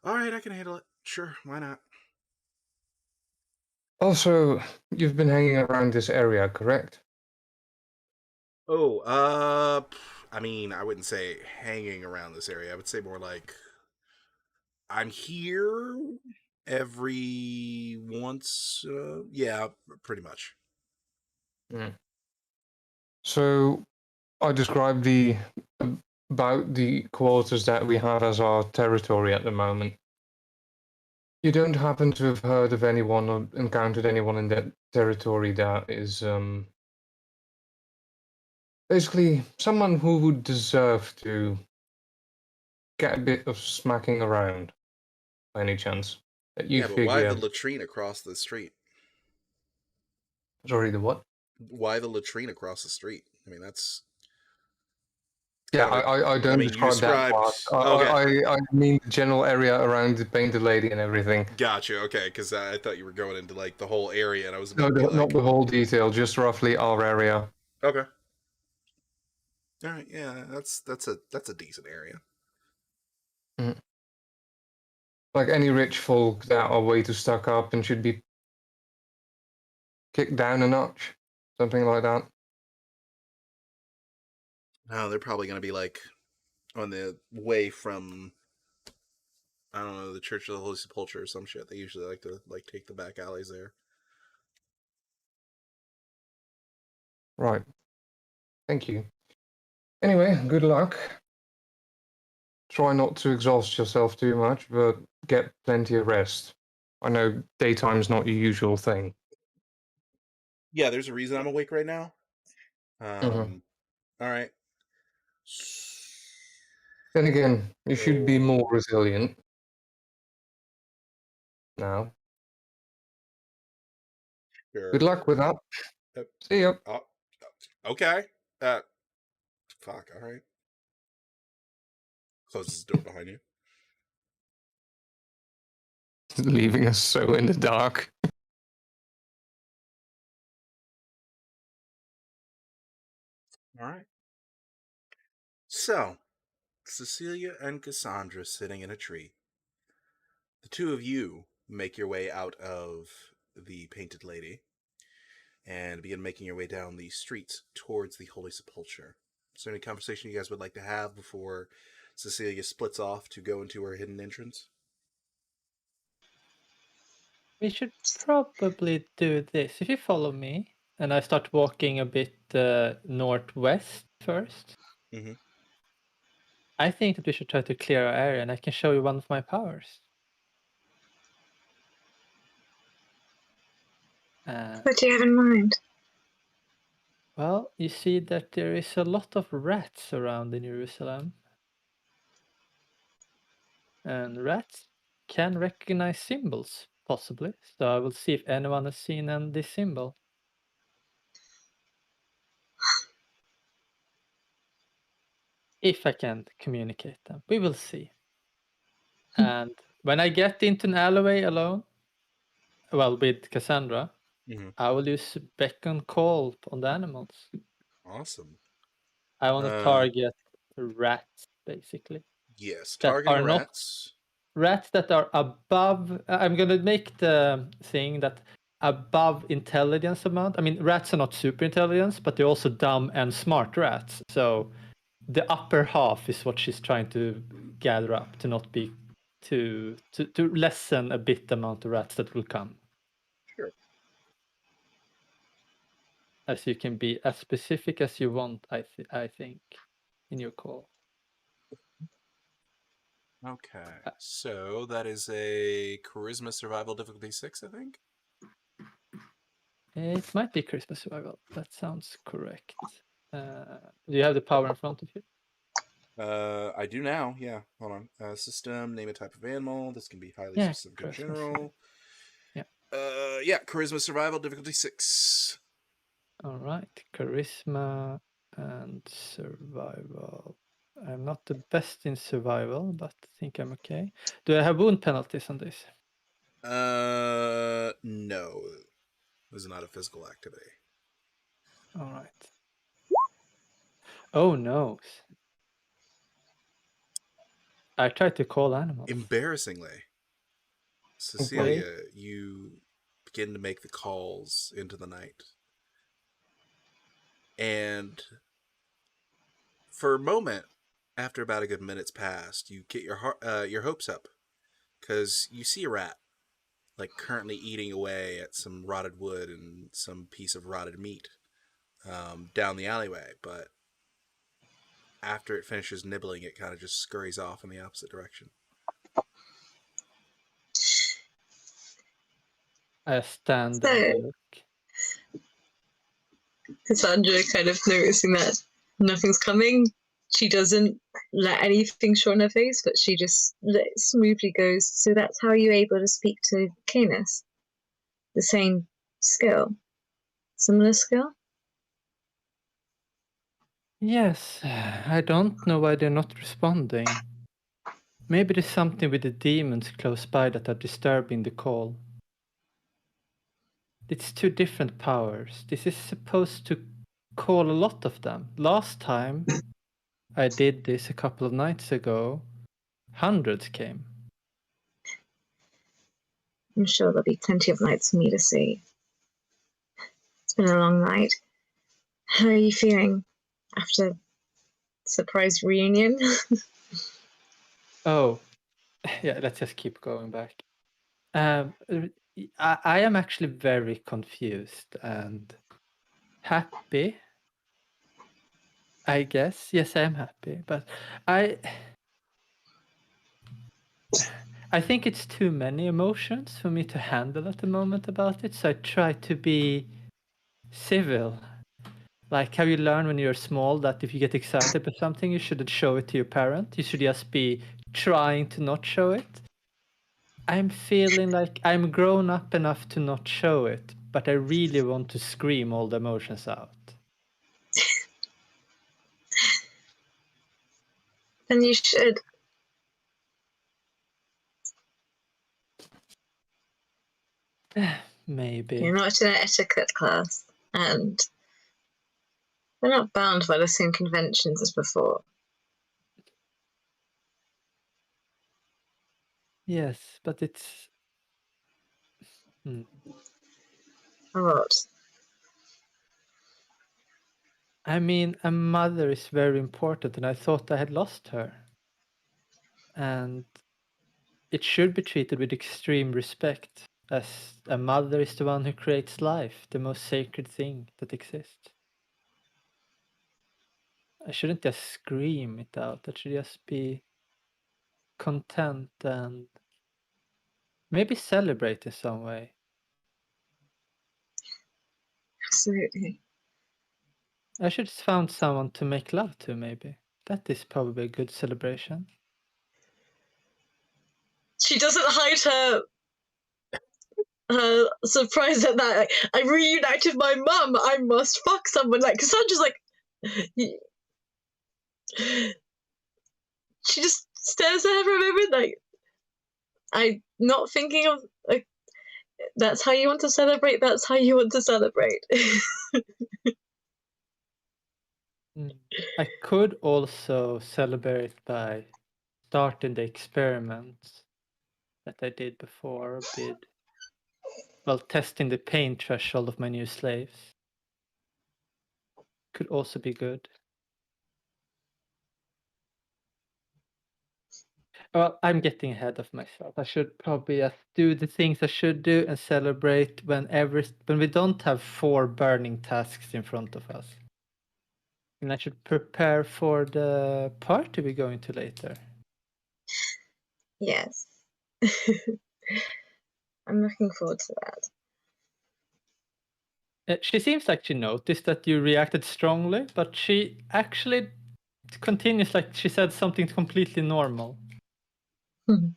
All right, I can handle it. Sure, why not? Also, you've been hanging around this area, correct? Oh, I mean, I wouldn't say hanging around this area. I would say more like I'm here every once. Yeah, pretty much. Mm. So, I described the about the quarters that we have as our territory at the moment. You don't happen to have heard of anyone or encountered anyone in that territory that is basically someone who would deserve to get a bit of smacking around by any chance that you Yeah, but why the figure. latrine across the street? Sorry, the what? Why the latrine across the street? I mean, that's Yeah, kind of. I I don't mean, you describe that described. part. Okay, I mean the general area around the painted lady and everything. gotcha. Okay, because I thought you were going into like the whole area, and I was No, about to be not like, the whole detail, just roughly our area. okay, all right, yeah, that's a decent area. Mm. Like any rich folk that are way too stuck up and should be kicked down a notch, something like that. No, they're probably going to be like on the way from, I don't know, the Church of the Holy Sepulchre or some shit. They usually like to like take the back alleys there. Right. Thank you. Anyway, good luck. try not to exhaust yourself too much, but get plenty of rest. I know daytime's not your usual thing. Yeah, there's a reason I'm awake right now. Mhm. All right. Then again, you should be more So- resilient now. Good luck with that. Uh, See ya. Oh, okay. Fuck. All right. Closes the door behind you. Leaving us so in the dark. All right. So, Cecilia and Cassandra sitting in a tree. The two of you make your way out of the Painted Lady and begin making your way down the streets towards the Holy Sepulchre. Is there any conversation you guys would like to have before Cecilia splits off to go into her hidden entrance? We should probably do this. If you follow me, and I start walking a bit northwest first, Mm-hmm. I think that we should try to clear our area, and I can show you one of my powers. What do you have in mind? Well, you see that there is a lot of rats around in Jerusalem. And rats can recognize symbols, possibly. So I will see if anyone has seen this symbol. If I can communicate them. We will see. And when I get into an alleyway alone, well, with Cassandra, Mm-hmm. I will use beckon call on the animals. Awesome. I want to target rats, basically. Yes, That targeting are not rats. rats that are above. I'm gonna make the thing that above intelligence amount. I mean, rats are not super intelligence, but they're also dumb and smart rats. So the upper half is what she's trying to gather up to not be to lessen a bit the amount of rats that will come. Sure. As you can be as specific as you want, I think, in your call. Okay. So that is a charisma survival difficulty 6, I think. It might be Christmas survival. That sounds correct. Do you have the power in front of you? I do now. Yeah. Hold on. System, name a type of animal. This can be highly Yeah, specific in Christmas. general. Yeah. Yeah. Charisma survival difficulty 6. All right. Charisma and survival. I'm not the best in survival, but I think I'm okay. Do I have wound penalties on this? No. This is not a physical activity. All right. Oh no. I tried to call animals. Embarrassingly, Cecilia, you begin to make the calls into the night. And for a moment, after about a good minute's passed, you get your hopes up because you see a rat, like currently eating away at some rotted wood and some piece of rotted meat down the alleyway. But after it finishes nibbling, it kind of just scurries off in the opposite direction. I stand So- and look. Cassandra kind of noticing that nothing's coming. She doesn't let anything show on her face, but she just smoothly goes, so that's how you're able to speak to Canis? The same skill? Similar skill? Yes, I don't know why they're not responding. Maybe there's something with the demons close by that are disturbing the call. It's two different powers. This is supposed to call a lot of them. Last time I did this a couple of nights ago, hundreds came. I'm sure there'll be plenty of nights for me to see. It's been a long night. How are you feeling after surprise reunion? Oh, yeah, let's just keep going back. I am actually very confused and happy. I guess. Yes, I am happy. But I think it's too many emotions for me to handle at the moment about it, so I try to be civil. Like, have you learned when you're small that if you get excited about something, you shouldn't show it to your parent? You should just be trying to not show it. I'm feeling like I'm grown up enough to not show it, but I really want to scream all the emotions out. Then you should. Maybe. You're not in an etiquette class, and they're not bound by the same conventions as before. Yes, but it's. What? I mean, a mother is very important, and I thought I had lost her. And it should be treated with extreme respect, as a mother is the one who creates life, the most sacred thing that exists. I shouldn't just scream it out. I should just be content and maybe celebrate in some way. Absolutely. I should have found someone to make love to, maybe. That is probably a good celebration. She doesn't hide her surprise at that. Like, I reunited my mum. I must fuck someone. Like Cassandra's like, she just stares at her for a moment. Like, I'm not thinking of like. That's how you want to celebrate. That's how you want to celebrate. I could also celebrate by starting the experiments that I did before, testing the pain threshold of my new slaves. Could also be good. Well, I'm getting ahead of myself. I should probably just do the things I should do and celebrate when we don't have 4 burning tasks in front of us. And I should prepare for the party we're going to later. Yes. I'm looking forward to that. She seems like she noticed that you reacted strongly, but she actually continues like she said something completely normal. I'm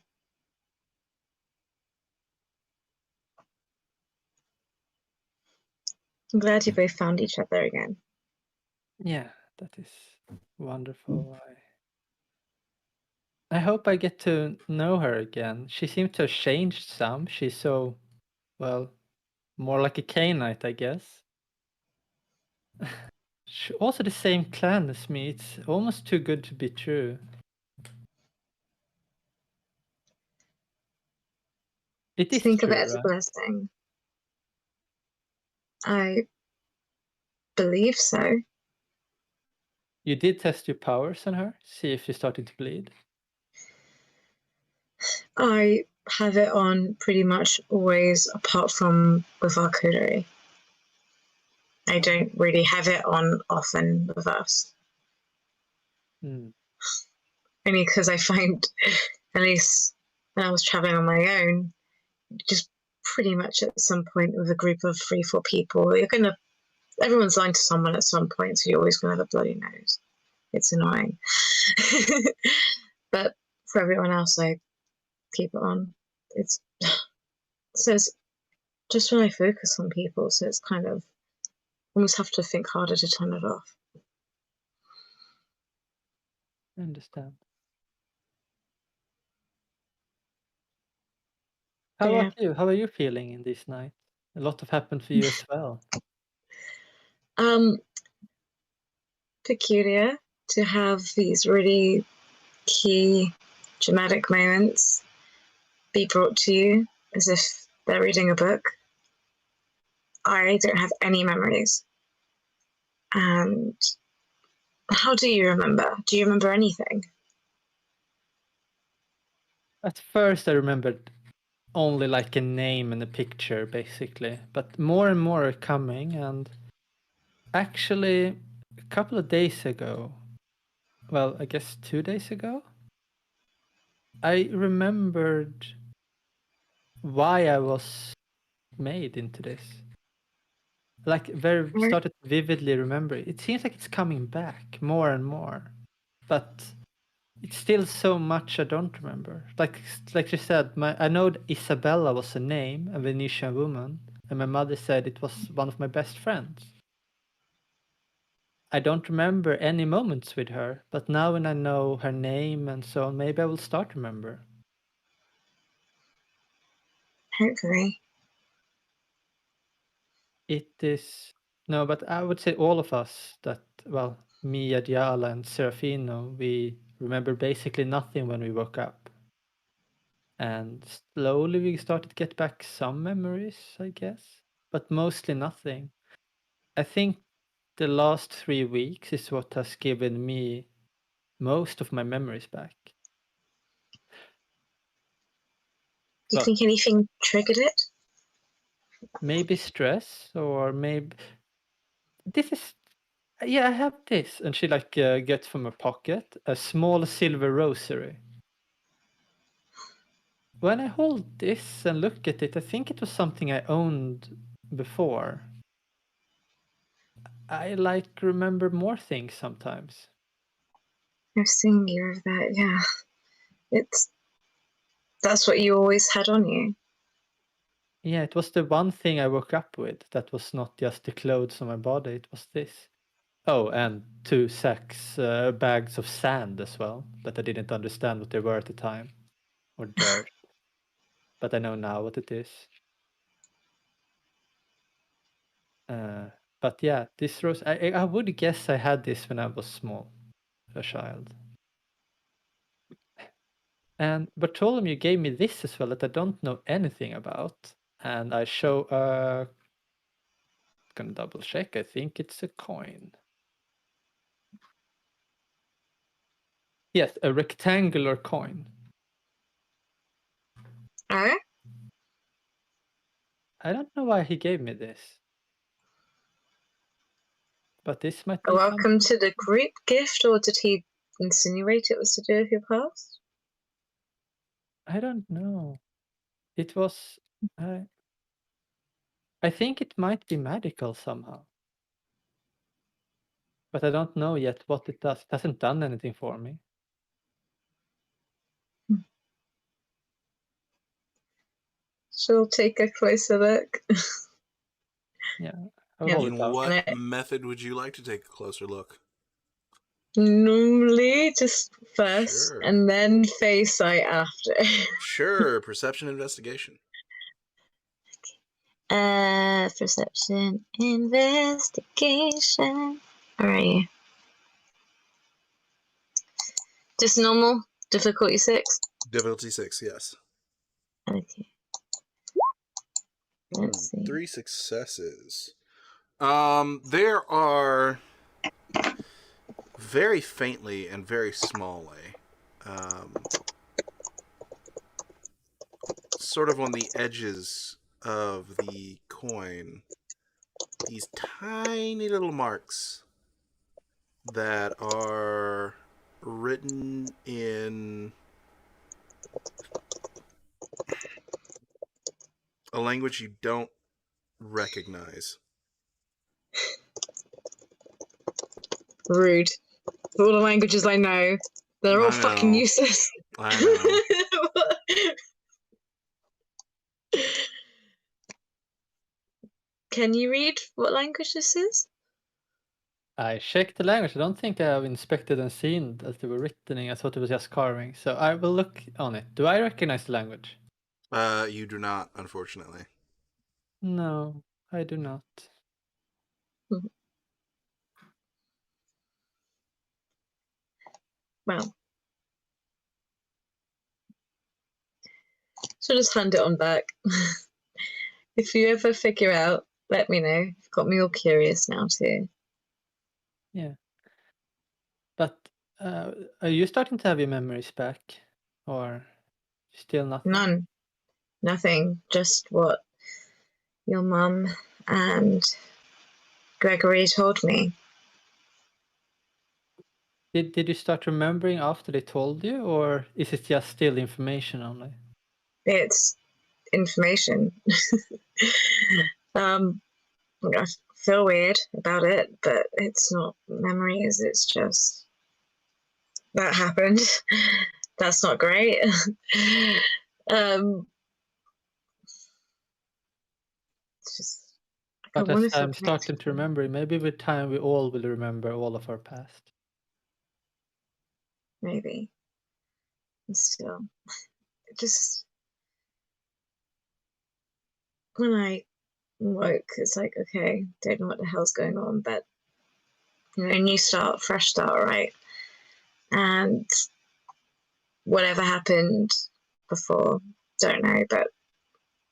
glad you both found each other again. Yeah, that is wonderful. I hope I get to know her again. She seems to have changed some. She's so, well, more like a Cainite, I guess. Also the same clan as me. It's almost too good to be true. It is Think of it true, as a right? blessing. I believe so. You did test your powers on her? See if she's starting to bleed? I have it on pretty much always, apart from with our coterie. I don't really have it on often with us. Only because I find, at least when I was traveling on my own, just pretty much at some point with a group of 3-4 people, everyone's lying to someone at some point, so you're always gonna have a bloody nose. It's annoying. But for everyone else, I keep it on. So it's just when I focus on people, so it's kind of almost have to think harder to turn it off. I understand. How Yeah. about you? How are you feeling in this night? A lot have happened for you as well. Peculiar to have these really key dramatic moments be brought to you as if they're reading a book. I don't have any memories. And how do you remember? Do you remember anything? At first I remembered only like a name and a picture, basically. But more and more are coming, and actually a couple of days ago, well, I guess 2 days ago, I remembered why I was made into this. Like started vividly remember. It seems like it's coming back more and more, but it's still so much I don't remember. Like you said, I know that Isabella was a name, a Venetian woman, and my mother said it was one of my best friends. I don't remember any moments with her, but now when I know her name and so on, maybe I will start to remember. Hopefully. It is no, but I would say all of us that me, Adiala, and Serafino, we remember basically nothing when we woke up. And slowly we started to get back some memories, I guess, but mostly nothing. I think the last 3 weeks is what has given me most of my memories back. Do you think anything triggered it? Maybe stress, or maybe this is. Yeah, I have this, and she gets from her pocket a small silver rosary. When I hold this and look at it, I think it was something I owned before. I remember more things sometimes. I've seen you of that, yeah. That's what you always had on you. Yeah, it was the one thing I woke up with that was not just the clothes on my body, it was this. Oh, and 2 bags of sand as well, that I didn't understand what they were at the time. Or dirt. But I know now what it is. But yeah, this rose, I would guess I had this when I was small, a child. And Bartholomew gave me this as well that I don't know anything about. And I gonna double check, I think it's a coin. Yes, a rectangular coin. Oh? I don't know why he gave me this. But this might be Welcome to the group gift, or did he insinuate it was to do with your past? I don't know. It was... I think it might be magical somehow. But I don't know yet what it does. It hasn't done anything for me. She'll take a closer look. Yeah. I'll hold In it out. what method would you like to take a closer look? Normally, just first, Sure. and then face eye after. Sure. Perception investigation. Perception investigation. Alright. Just normal? Difficulty 6? Difficulty 6, yes. Okay. Let's see. 3 successes. There are very faintly and very smallly, sort of on the edges of the coin, these tiny little marks that are written in a language you don't recognize. Rude. All the languages I know, they're all fucking useless. I know. Can you read what language this is? I checked the language. I don't think I have inspected and seen that they were written in. I thought it was just carving. So I will look on it. Do I recognize the language? You do not, unfortunately. No, I do not. Well. So just hand it on back. If you ever figure out, let me know. You've got me all curious now too. Yeah. But are you starting to have your memories back? Or still nothing? None. Nothing. Just what your mum and Gregory told me. Did you start remembering after they told you, or is it just still information only? It's information. I feel weird about it, but it's not memories. It's just that happened. That's not great. It's just I But want as to feel I'm starting connected. to remember, maybe with time we all will remember all of our past. Maybe. And still, just when I woke, it's like, okay, don't know what the hell's going on, but new start, fresh start, right? And whatever happened before, don't know, but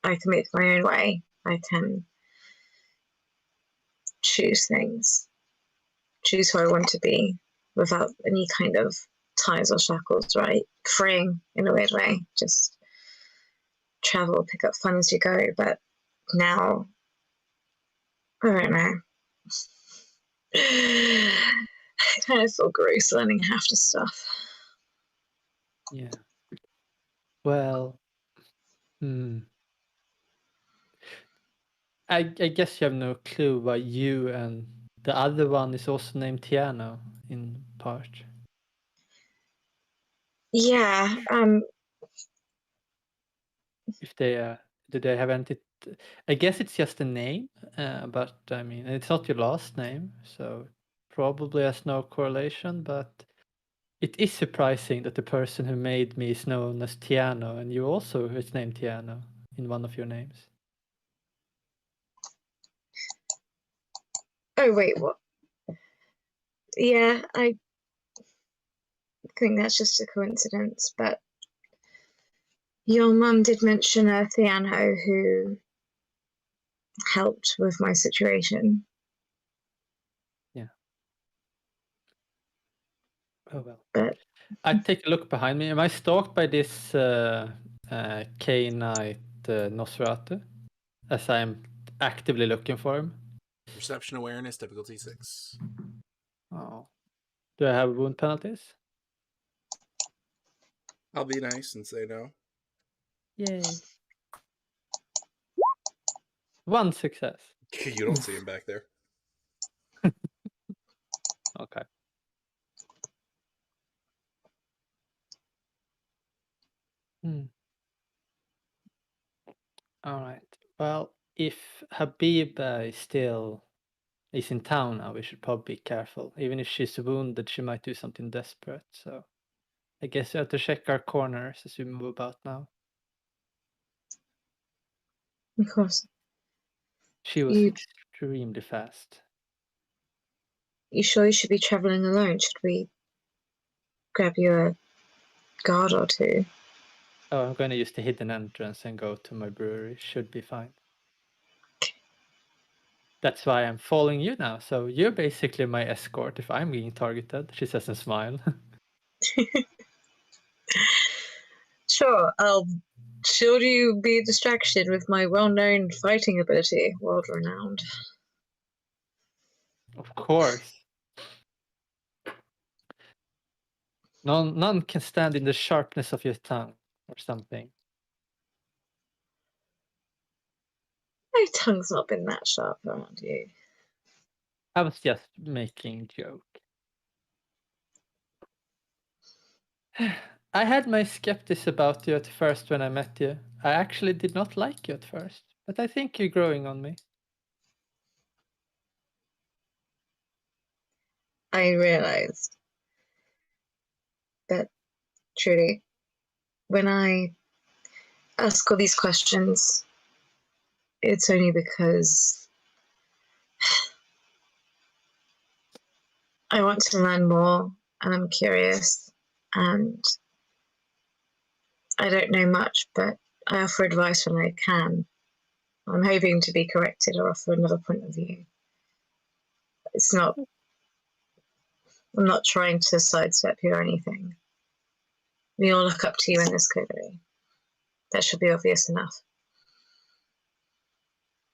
I can make my own way. I can choose things, choose who I want to be without any kind of ties or shackles, right? Freeing in a weird way, just travel, pick up fun as you go. But now, I don't know. I kind of feel gross learning half the stuff. Yeah. Well, I guess you have no clue why you and the other one is also named Tiano in part. Yeah, If they do they have anything? I guess it's just a name, but I mean it's not your last name, so probably has no correlation. But it is surprising that the person who made me is known as Tiano, and you also is named Tiano in one of your names. oh wait, what? Yeah, I think that's just a coincidence, but your mum did mention a Theano who helped with my situation. Yeah. Oh well. But I take a look behind me. Am I stalked by this K-Knight Nosferatu? As I'm actively looking for him. Perception awareness, difficulty 6. Oh. Do I have wound penalties? I'll be nice and say no. Yay. 1 success. You don't see him back there. Okay. All right. Well, if Habiba still is in town now, we should probably be careful. Even if she's wounded, she might do something desperate. So I guess we have to check our corners as we move about now. of course, She was you extremely fast. sure you should be traveling alone? Should we grab you a guard or two? Oh, I'm going to use the hidden entrance and go to my brewery. Should be fine. That's why I'm following you now. So you're basically my escort if I'm being targeted. She says and smile. Sure, I'll should you be a distraction with my well-known fighting ability, world-renowned. Of course. None can stand in the sharpness of your tongue or something. My tongue's not been that sharp around you. I was just making a joke. I had my skeptics about you at first when I met you. I actually did not like you at first, but I think you're growing on me. I realized that truly, when I ask all these questions, it's only because I want to learn more and I'm curious and I don't know much, but I offer advice when I can. I'm hoping to be corrected or offer another point of view. It's not, I'm not trying to sidestep you or anything. We all look up to you in this coterie. That should be obvious enough.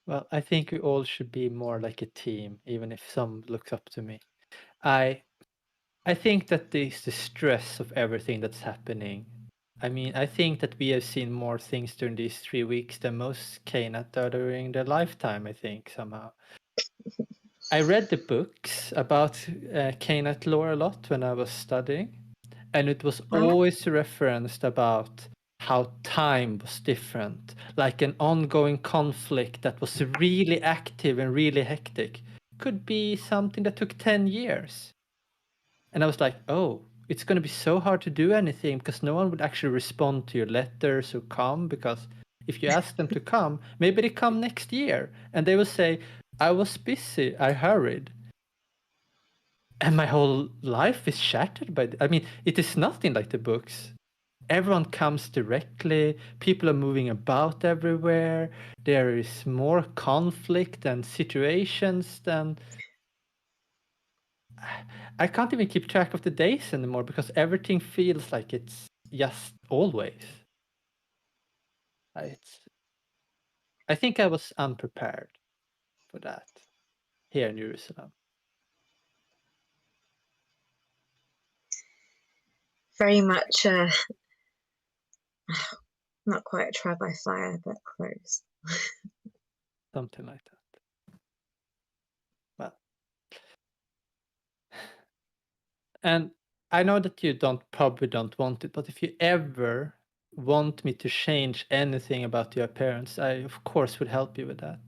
Well, I think we all should be more like a team, even if some looks up to me. I I think that there's the stress of everything that's happening. I mean, I think that we have seen more things during these 3 weeks than most Kanat are during their lifetime, I think, somehow. I read the books about Kanat lore a lot when I was studying, and it was always referenced about how time was different, like an ongoing conflict that was really active and really hectic. Could be something that took 10 years. And I was like, oh, it's going to be so hard to do anything because no one would actually respond to your letters or come. Because if you ask them to come, maybe they come next year and they will say, I was busy, I hurried. And my whole life is shattered by I mean, it is nothing like the books. Everyone comes directly, people are moving about everywhere, there is more conflict and situations than I can't even keep track of the days anymore because everything feels like it's just always. It's, I think I was unprepared for that here in Jerusalem. Very much, not quite a trial by fire, but close. Something like that. Well, and I know that you probably don't want it, but if you ever want me to change anything about your appearance, I of course would help you with that.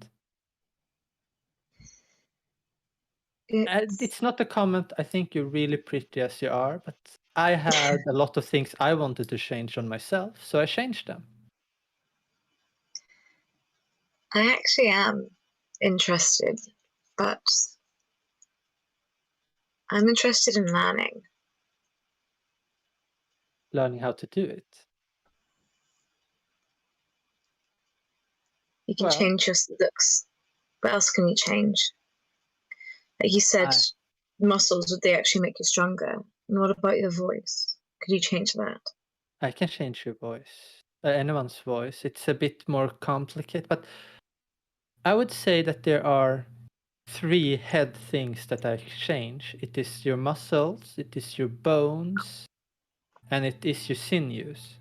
It's not a comment. I think you're really pretty as you are, but I had a lot of things I wanted to change on myself, so I changed them. I actually am interested, but I'm interested in learning. Learning how to do it. You can Well, change your looks. What else can you change? Like you said, muscles, would they actually make you stronger? And what about your voice? Could you change that? I can change your voice, anyone's voice. It's a bit more complicated, but I would say that there are 3 head things that I change. It is your muscles, it is your bones, and it is your sinews.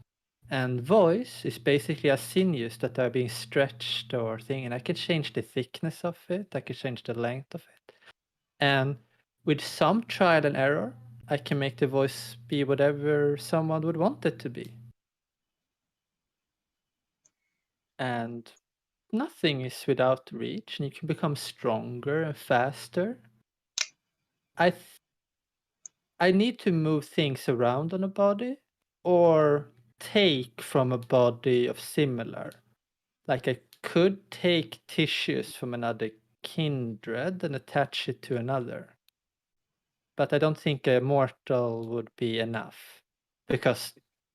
And voice is basically a sinews that are being stretched or thing, and I can change the thickness of it, I can change the length of it. And with some trial and error, I can make the voice be whatever someone would want it to be. And nothing is without reach, and you can become stronger and faster. I need to move things around on a body or take from a body of similar. Like I could take tissues from another kindred and attach it to another. But I don't think a mortal would be enough because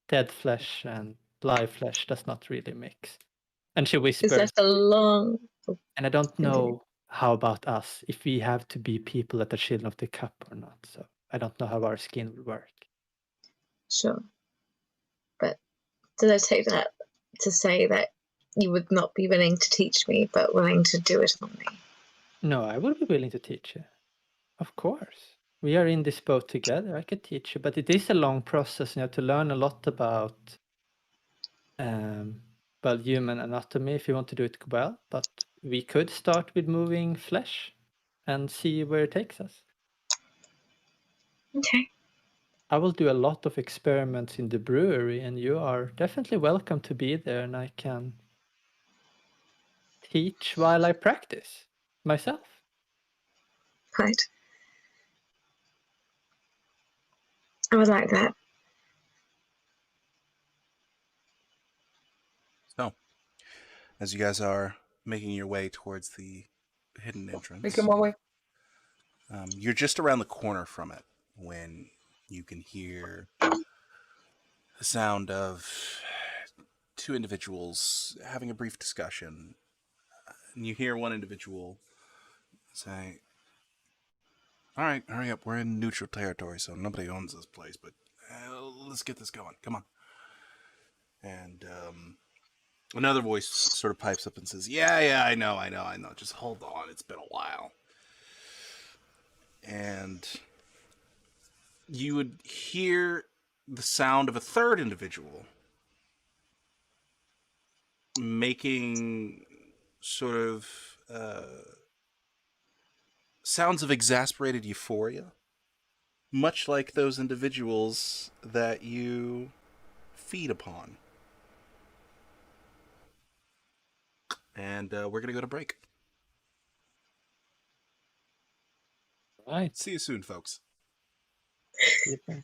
dead flesh and live flesh does not really mix. And she Is whispers, that a long? and I don't Continue. know how about us, if we have to be people that are children of the cup or not. So I don't know how our skin will work. Sure. But did I take that to say that you would not be willing to teach me, but willing to do it on me? No, I would be willing to teach you. Of course. We are in this boat together. I could teach you, but it is a long process. You have to learn a lot about human anatomy if you want to do it well. But we could start with moving flesh and see where it takes us. Okay. I will do a lot of experiments in the brewery, and you are definitely welcome to be there, and I can teach while I practice myself. Right. I would like that. So, as you guys are making your way towards the hidden entrance, Making my way. you're just around the corner from it when you can hear the sound of 2 individuals having a brief discussion. And you hear one individual say, "All right, hurry up. We're in neutral territory, so nobody owns this place, but let's get this going. Come on." And another voice sort of pipes up and says, "Yeah, I know. Just hold on. It's been a while." And you would hear the sound of a third individual making sort of sounds of exasperated euphoria, much like those individuals that you feed upon. And we're going to go to break. Right. See you soon, folks. Yep.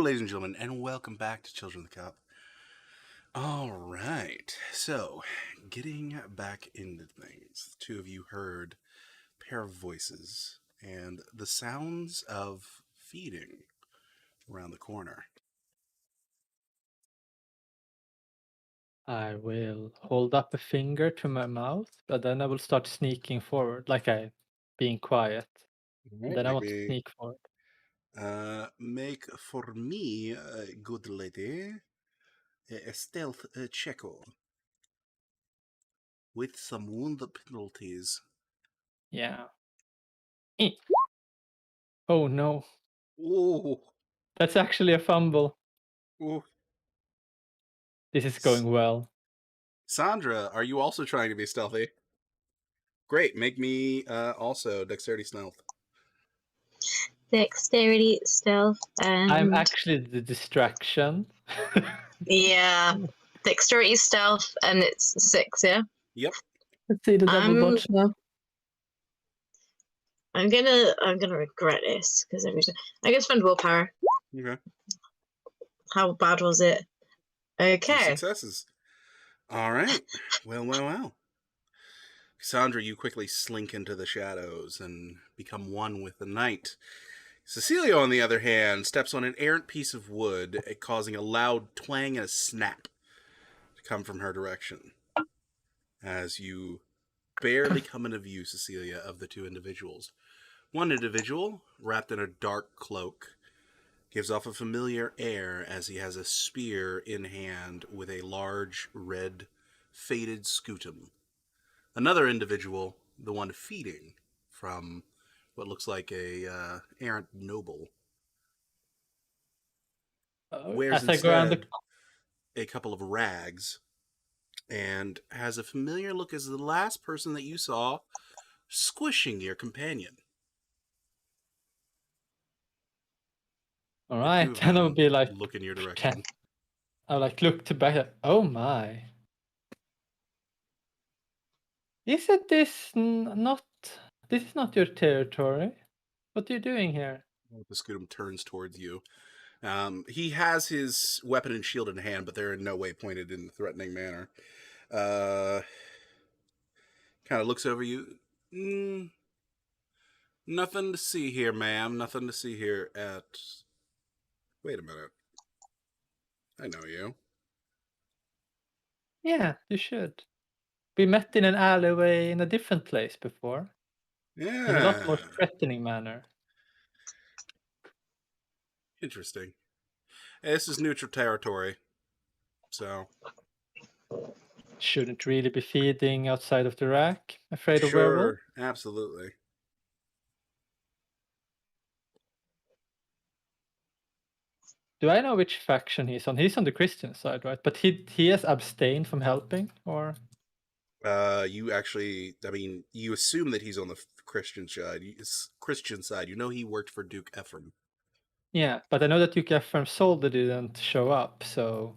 ladies and gentlemen, and welcome back to Children of the Cup. All right, so getting back into things, the two of you heard a pair of voices and the sounds of feeding around the corner. I will hold up a finger to my mouth, but then I will start sneaking forward, like I being quiet. Then I want to sneak forward. Make for me, good lady, a stealth check with some wound penalties. Yeah. Eh. Oh no, Ooh, that's actually a fumble. ooh. This is going well. Sandra, are you also trying to be stealthy? Great, make me also dexterity stealth. Dexterity, stealth, and I'm actually the distraction. yeah, dexterity, stealth, and it's 6. Yeah, Yep. Let's see the double I'm- botch now. I'm gonna regret this because every time I guess spend willpower. Okay. How bad was it? Two Okay. successes. All right. Well. Cassandra, you quickly slink into the shadows and become one with the night. Cecilia, on the other hand, steps on an errant piece of wood, causing a loud twang and a snap to come from her direction. As you barely come into view, Cecilia, of the two individuals. One individual, wrapped in a dark cloak, gives off a familiar air as he has a spear in hand with a large, red, faded scutum. Another individual, the one feeding from what looks like a errant noble, wears As I go around the instead a couple of rags and has a familiar look as the last person that you saw squishing your companion. all The right, two of then I'll them be like, look in your direction. I'll like look to back. Oh my! Isn't this not? This is not your territory. What are you doing here? The scutum turns towards you. He has his weapon and shield in hand, but they're in no way pointed in a threatening manner. Kind of looks over you. Nothing to see here, ma'am. Nothing to see here at... Wait a minute. I know you. Yeah, you should. We met in an alleyway in a different place before, in a lot more Yeah. threatening manner. Interesting. Hey, this is neutral territory. So... Shouldn't really be feeding outside of the rack. Afraid of werewolf. Sure, absolutely. Do I know which faction he's on? He's on the Christian side, right? But he has abstained from helping, or You actually, I mean, you assume that he's on the Christian side. Christian side. You know he worked for Duke Ephraim. yeah. But I know that Duke Ephraim's soldier didn't show up, so.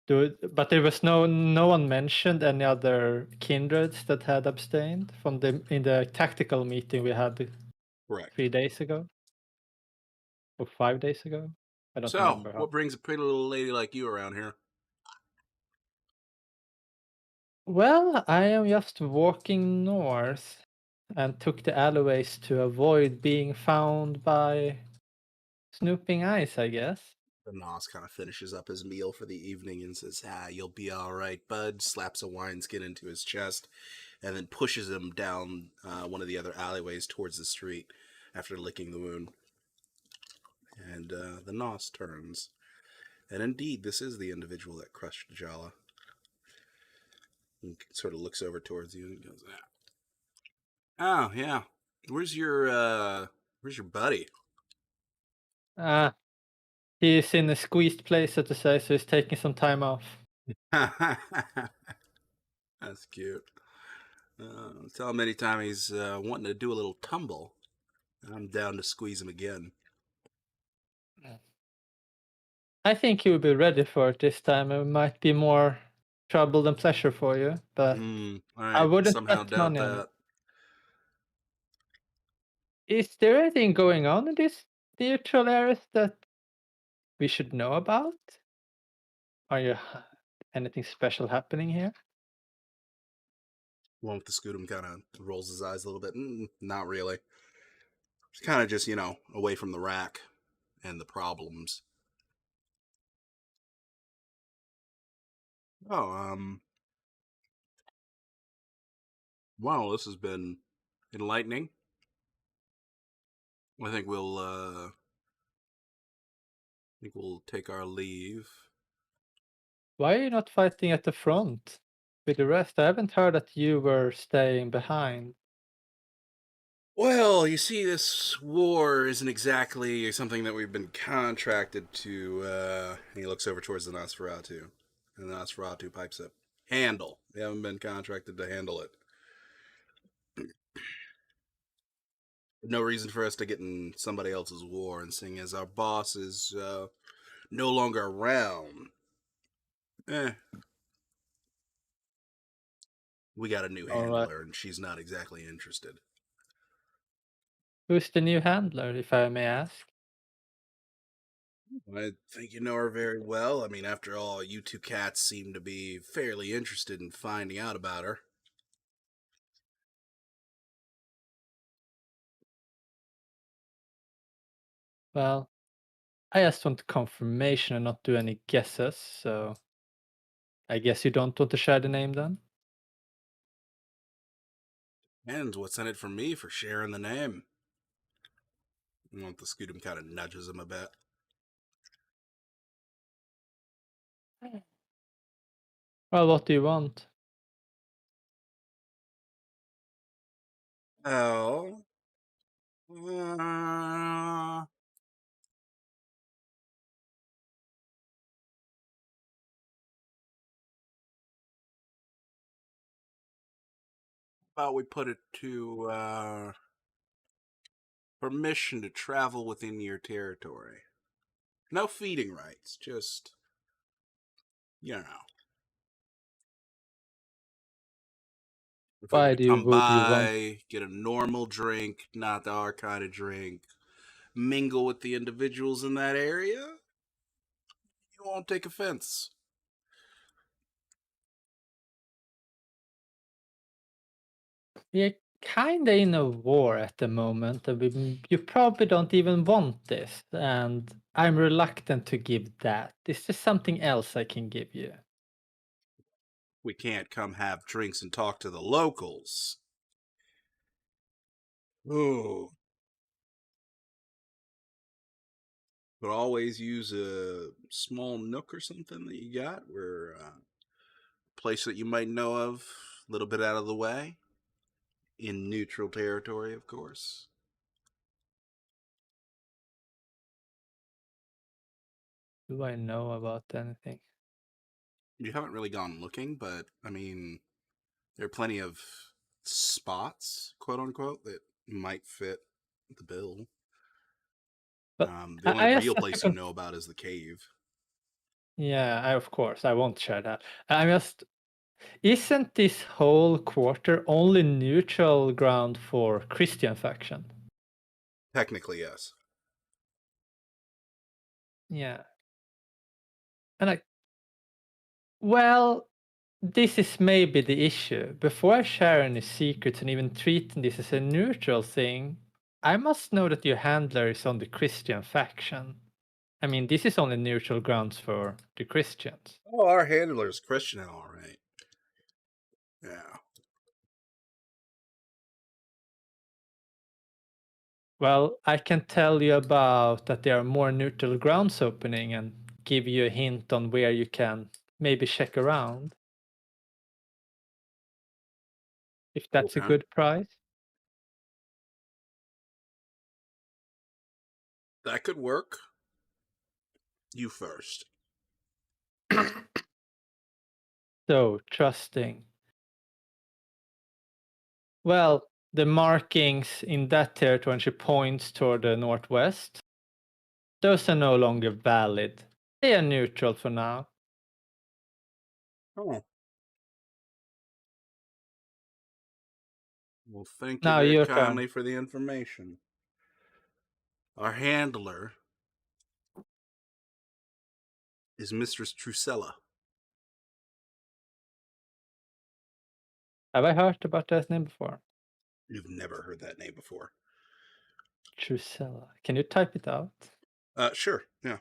But there was no one mentioned any other kindreds that had abstained from in the tactical meeting we had Correct. 3 days ago or 5 days ago. I don't So, remember. what brings a pretty little lady like you around here? Well, I am just walking north and took the alleyways to avoid being found by snooping eyes, I guess. The Nos kind of finishes up his meal for the evening and says, you'll be all right, bud. Slaps a wineskin into his chest and then pushes him down one of the other alleyways towards the street after licking the wound. And the Nos turns. And indeed, this is the individual that crushed Jala. And sort of looks over towards you and goes, oh, yeah. Where's your buddy? He's in a squeezed place, so to say, so he's taking some time off. That's cute. Tell him anytime he's wanting to do a little tumble, I'm down to squeeze him again. I think he will be ready for it this time. It might be more trouble than pleasure for you, but I wouldn't somehow bet doubt money on that. it. Is there anything going on in this neutral areas that we should know about? Are you anything special happening here? One with the Scootum kind of rolls his eyes a little bit. Not really. It's kind of just, away from the rack and the problems. Oh, wow, this has been enlightening. I think we'll take our leave. Why are you not fighting at the front with the rest? I haven't heard that you were staying behind. Well, you see, this war isn't exactly something that we've been contracted to, and he looks over towards the Nosferatu. And the Nosferatu pipes up. Handle. We haven't been contracted to handle it. No reason for us to get in somebody else's war, and seeing as our boss is no longer around, we got a new All right. handler, and she's not exactly interested. Who's the new handler, if I may ask? I think you know her very well. I mean, after all, you two cats seem to be fairly interested in finding out about her. Well, I just want confirmation and not do any guesses, so I guess you don't want to share the name then? And what's in it for me for sharing the name? The Scootum kind of nudges him a bit. Well, what do you want? Oh. About we put it to permission to travel within your territory. No feeding rights, just, you know. If we're Why gonna come would you want? by, get a normal drink, not our kind of drink, mingle with the individuals in that area, you won't take offense. We're kinda in a war at the moment, and you probably don't even want this, and I'm reluctant to give that. Is there something else I can give you? We can't come have drinks and talk to the locals. Oh. But always use a small nook or something that you got, where place that you might know of, a little bit out of the way, in neutral territory, of course. Do I know about anything? You haven't really gone looking, but I mean, there are plenty of spots, quote unquote, that might fit the bill. But The only I real just place you know about is the cave. Yeah, of course, I won't share that. I'm just Isn't this whole quarter only neutral ground for Christian faction? Technically, yes. Yeah. And well, this is maybe the issue. Before I share any secrets and even treating this as a neutral thing, I must know that your handler is on the Christian faction. I mean, this is only neutral grounds for the Christians. Oh, our handler's Christian, all right. Yeah. Well, I can tell you about that there are more neutral grounds opening and give you a hint on where you can maybe check around. If that's a Okay. good price. That could work. You first. So trusting. Well, the markings in that territory, and she points toward the northwest, those are no longer valid. They are neutral for now. Oh. Well, thank you Now very your turn. kindly for the information. Our handler is Mistress Trusella. Have I heard about that name before? You've never heard that name before. Trusella. Can you type it out? Sure, yeah.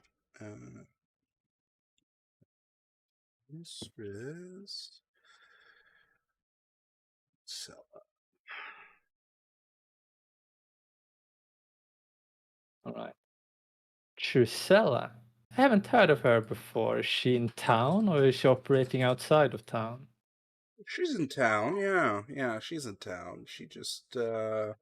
Mistress Trusella. All right. Trusella. I haven't heard of her before. Is she in town or is she operating outside of town? She's in town, yeah, she's in town. She just, doesn't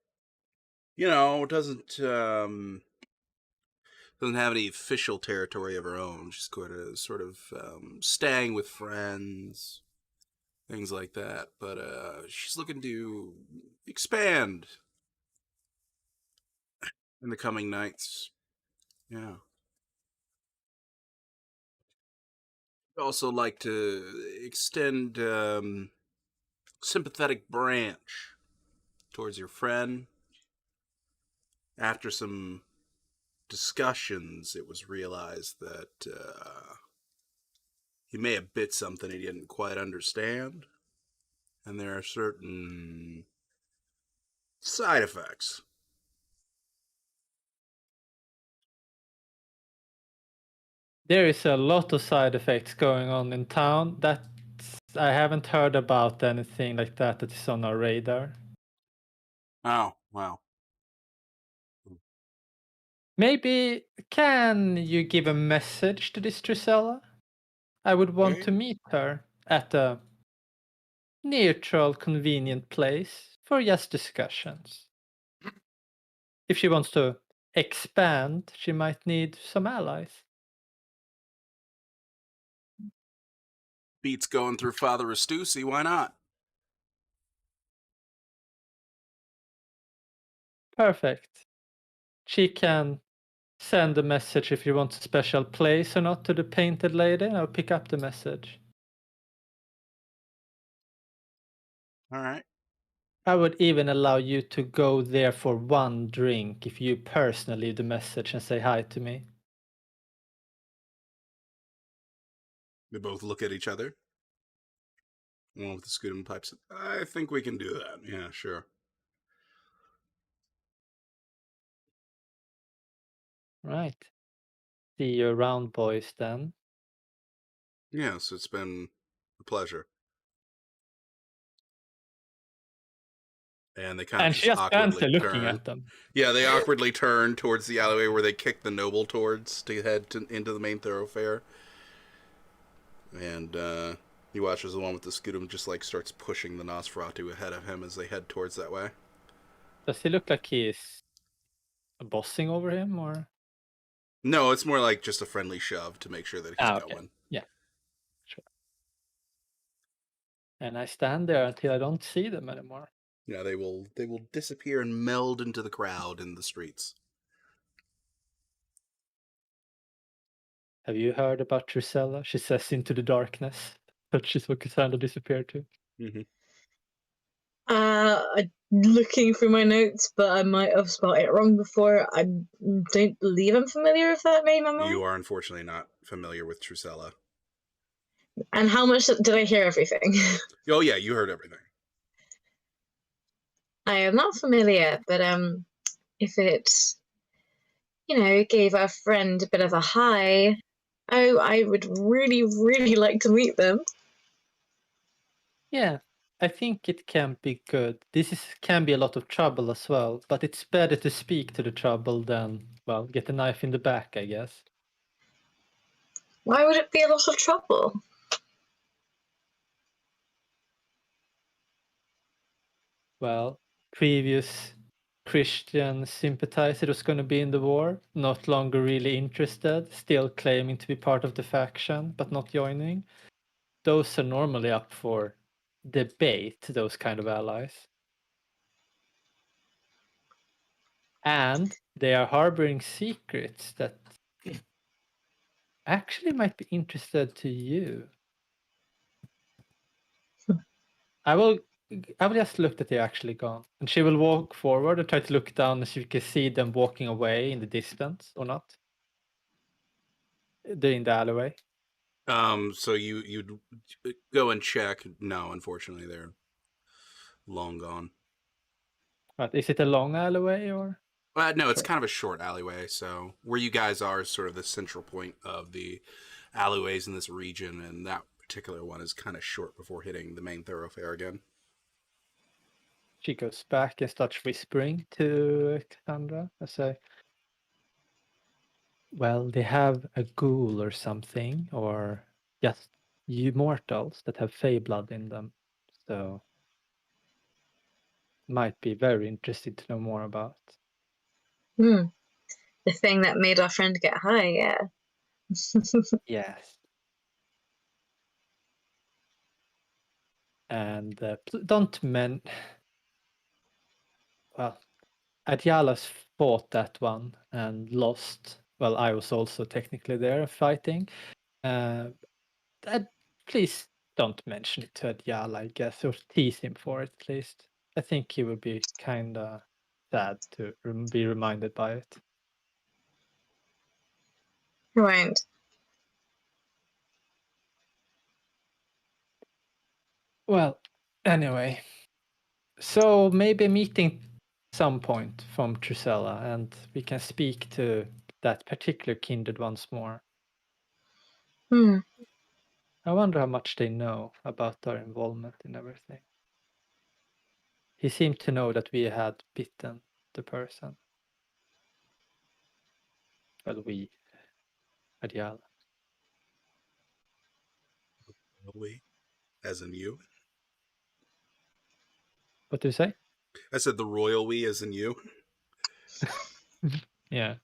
doesn't have any official territory of her own. She's sort of staying with friends, things like that. But she's looking to expand in the coming nights. Yeah. I'd also like to extend sympathetic branch towards your friend. After some discussions, it was realized that he may have bit something he didn't quite understand, and there are certain side effects. There is a lot of side effects going on in town. That I haven't heard about anything like that is on our radar. Oh, wow. Maybe can you give a message to this Trusella? I would want to meet her at a neutral, convenient place for just discussions. If she wants to expand, she might need some allies. Beats going through Father Astucci, why not? Perfect. She can send a message if you want a special place or not to the painted lady, and I'll pick up the message. All right. I would even allow you to go there for one drink if you personally leave the message and say hi to me. They both look at each other. One with the scutum pipes. I think we can do that. Yeah, sure. Right. See you around, boys, then. Yes, it's been a pleasure. And they kind of And she just just stands awkwardly there looking turn. at them. Yeah, they awkwardly turn towards the alleyway where they kick the noble towards to head into the main thoroughfare. And he watches the one with the scutum just like starts pushing the Nosferatu ahead of him as they head towards that way. Does he look like he is bossing over him, or? No, it's more like just a friendly shove to make sure that he's Okay. going. Yeah, sure. And I stand there until I don't see them anymore. Yeah, they will disappear and meld into the crowd in the streets. Have you heard about Trusella? She says into the darkness that she's what Cassandra disappeared to. Mm-hmm. I'm looking through my notes, but I might have spelled it wrong before. I don't believe I'm familiar with that name, am I? You are unfortunately not familiar with Trusella. And how much did I hear everything? Oh yeah, you heard everything. I am not familiar, but if it, gave our friend a bit of a hi, oh, I would really, really like to meet them. Yeah, I think it can be good. Can be a lot of trouble as well, but it's better to speak to the trouble than, well, get a knife in the back, I guess. Why would it be a lot of trouble? Well, previous Christian sympathizer was going to be in the war, not longer really interested, still claiming to be part of the faction, but not joining. Those are normally up for debate, those kind of allies. And they are harboring secrets that actually might be interested to you. I will I will just look that they're actually gone. And she will walk forward and try to look down and see if you can see them walking away in the distance or not. They're in the alleyway. So you'd go and check. No, unfortunately, they're long gone. Right. Is it a long alleyway or? No, it's Sure. kind of a short alleyway. So where you guys are is sort of the central point of the alleyways in this region, and that particular one is kind of short before hitting the main thoroughfare again. She goes back and starts whispering to Cassandra. I say, well, they have a ghoul or something, or just you mortals that have fey blood in them. So might be very interested to know more about. The thing that made our friend get high, yeah. Yes. And don't well, Adyalas fought that one and lost. Well, I was also technically there fighting. Please don't mention it to Adyala, I guess, or tease him for it at least. I think he would be kind of sad to be reminded by it. Right. Well, anyway, so maybe a meeting some point from Trusella, and we can speak to that particular kindred once more. Hmm. I wonder how much they know about our involvement in everything. He seemed to know that we had bitten the person. Well, we, Adyala. We, as in you. What do you say? I said the royal we, as in you. Yeah.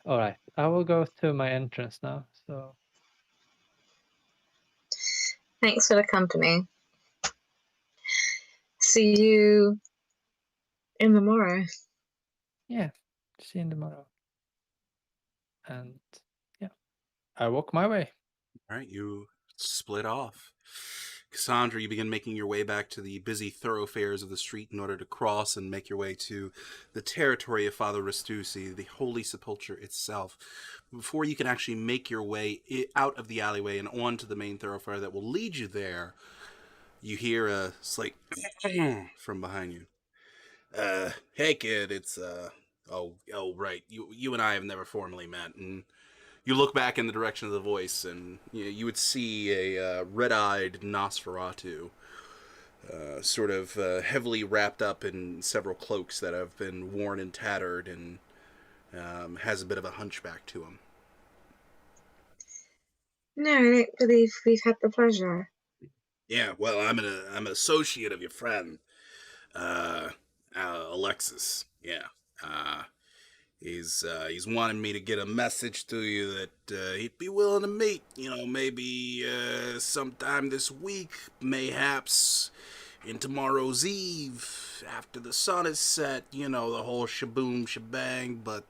All right. I will go to my entrance now. So Thanks for the company. See you in the morrow. yeah, see you tomorrow. And yeah, I walk my way. All right, you split off. Cassandra, you begin making your way back to the busy thoroughfares of the street in order to cross and make your way to the territory of Father Restusi, the Holy Sepulchre itself. Before you can actually make your way out of the alleyway and onto the main thoroughfare that will lead you there, you hear a slight from behind you. Hey kid, it's oh right, you and I have never formally met, and you look back in the direction of the voice, and you would see a red-eyed Nosferatu, sort of heavily wrapped up in several cloaks that have been worn and tattered, and has a bit of a hunchback to him. No, I don't believe we've had the pleasure. Yeah, well, I'm an associate of your friend, Alexis. Yeah. He's wanted me to get a message to you that he'd be willing to meet. Maybe sometime this week, mayhaps in tomorrow's eve, after the sun is set. The whole shaboom shebang. But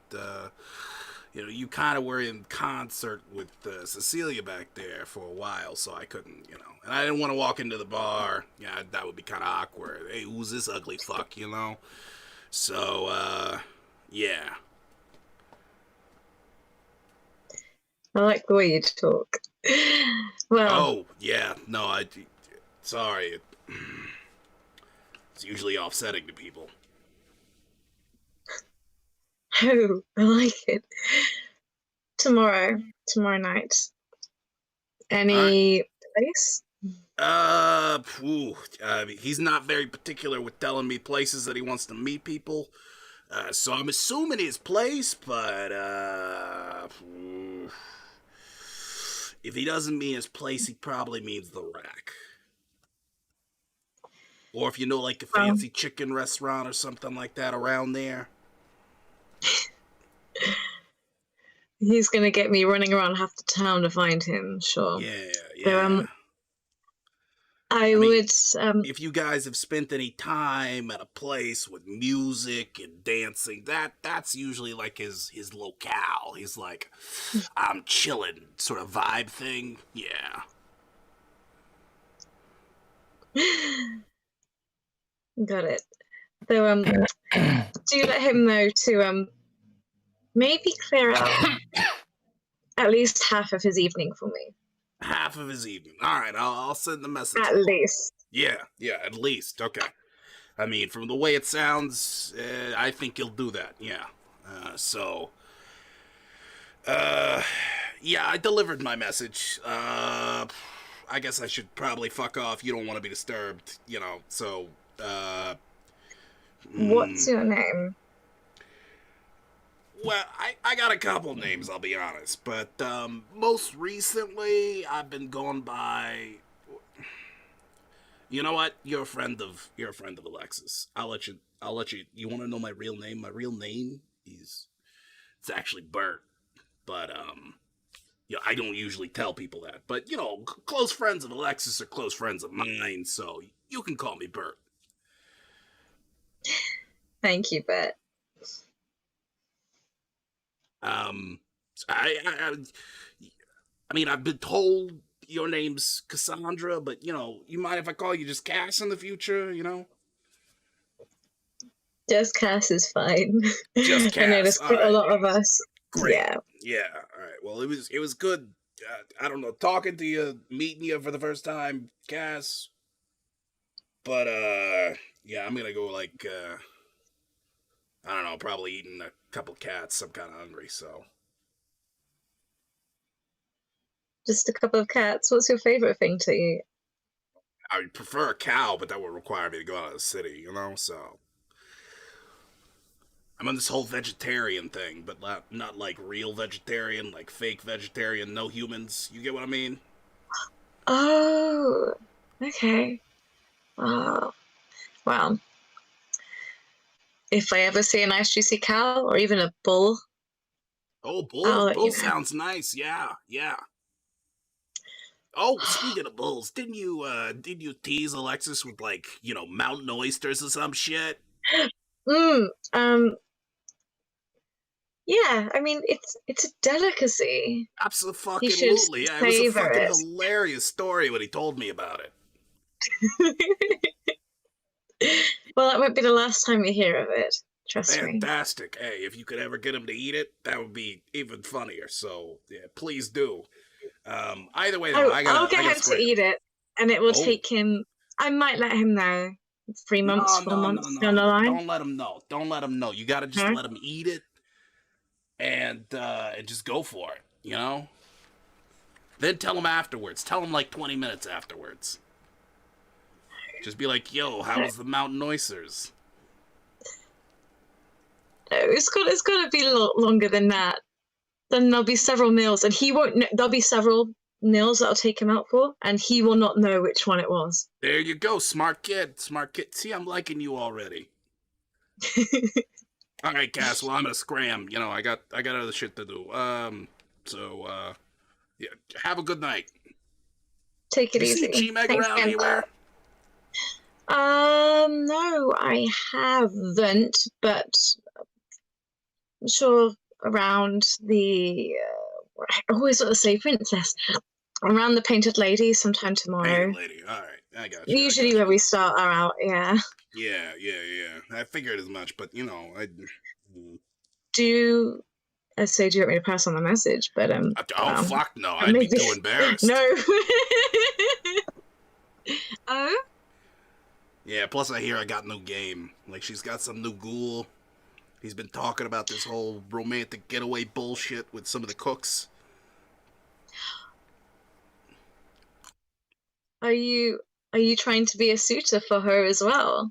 you kind of were in concert with Cecilia back there for a while, so I couldn't. And I didn't want to walk into the bar. Yeah, that would be kind of awkward. Hey, who's this ugly fuck? So yeah. I like the way you talk. Well, Oh, yeah. No, sorry. It's usually offsetting to people. oh, I like it. Tomorrow night. Any place? He's not very particular with telling me places that he wants to meet people. So I'm assuming his place, but, if he doesn't mean his place, he probably means the rack. Or if you know, like a fancy chicken restaurant or something like that around there. He's gonna get me running around half the town to find him, sure. Yeah. I mean, if you guys have spent any time at a place with music and dancing, that's usually like his locale. He's like, I'm chilling sort of vibe thing. Yeah. Got it. So do let him know to maybe clear out at least half of his evening for me. Half of his evening. All right, I'll send the message. At least. Yeah, at least. Okay. I mean, from the way it sounds, I think he'll do that. Yeah. Yeah, I delivered my message. I guess I should probably fuck off. You don't want to be disturbed, so, What's your name? Well, I got a couple names, I'll be honest, but most recently I've been going by. You know what? You're a friend of Alexis. I'll let you. You want to know my real name? My real name it's actually Bert, but I don't usually tell people that. But close friends of Alexis are close friends of mine, so you can call me Bert. Thank you, Bert. I mean, I've been told your name's Cassandra, but you mind if I call you just Cass in the future? Just Cass is fine. Just Cass. I know there's quite a lot of us. Great. Yeah. Yeah. All right. Well, it was good. I don't know, talking to you, meeting you for the first time, Cass. But yeah, I'm gonna go like I don't know, probably eating a couple cats. I'm kind of hungry, so. Just a couple of cats. What's your favorite thing to eat? I would prefer a cow, but that would require me to go out of the city, so. I'm on this whole vegetarian thing, but not like real vegetarian, like fake vegetarian, no humans. You get what I mean? Oh, okay. Oh, well. If I ever see a nice juicy cow or even a bull. Oh, I'll bull sounds nice. Yeah. Oh, speaking of bulls, didn't you tease Alexis with like, mountain oysters or some shit? Yeah, I mean it's a delicacy. Absolutely. Yeah, it was a fucking hilarious story when he told me about it. Well, that won't be the last time you hear of it. Trust me. Fantastic. Hey, if you could ever get him to eat it, that would be even funnier. So, yeah, please do. Either way, though, I'll get him to eat it, and it will take him. I might let him know 3 months, 4 months down the line. Don't let him know. Don't let him know. You got to just let him eat it, and just go for it. Then tell him afterwards. Tell him like 20 minutes afterwards. Just be like, "Yo, how was the mountain oysters?" No, it's got to be a lot longer than that. Then there'll be several meals, and he won't. There'll be several meals that I'll take him out for, and he will not know which one it was. There you go, smart kid. See, I'm liking you already. All right, Cass. Well, I'm gonna scram. I got other shit to do. So yeah. Have a good night. Take it easy. You see G-Meg around anywhere? No, I haven't, but I'm sure around the. I always want to say princess. Around the Painted Lady sometime tomorrow. Painted Lady, all right, I got you. Usually where we start our out, yeah. Yeah. I figured as much, but I. Do I say? Do you want me to pass on the message? But fuck no! I'd be too embarrassed. No. Oh. Yeah. Plus, I hear I got new game. Like she's got some new ghoul. He's been talking about this whole romantic getaway bullshit with some of the cooks. Are you trying to be a suitor for her as well?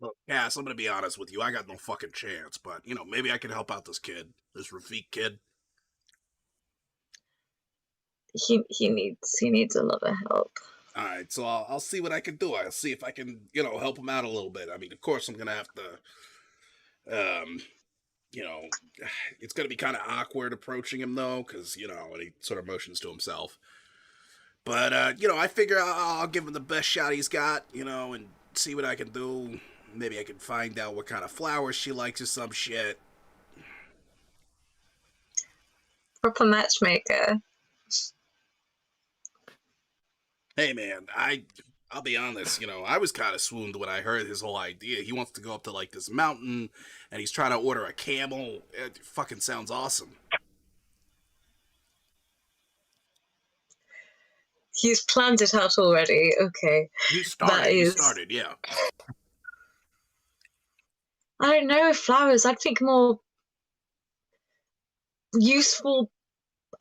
Look, Cass, I'm gonna be honest with you. I got no fucking chance, but maybe I can help out this Rafiq kid. He needs a lot of help. All right, so I'll see what I can do. I'll see if I can help him out a little bit. I mean, of course, I'm gonna have to. It's gonna be kind of awkward approaching him though, because and he sort of motions to himself. But I figure I'll give him the best shot he's got, and see what I can do. Maybe I can find out what kind of flowers she likes or some shit. Proper matchmaker. Hey man, I'll be honest, I was kind of swooned when I heard his whole idea. He wants to go up to like this mountain and he's trying to order a camel. It fucking sounds awesome. He's planned it out already. Okay. He That started, yeah. I don't know, flowers. I'd think more useful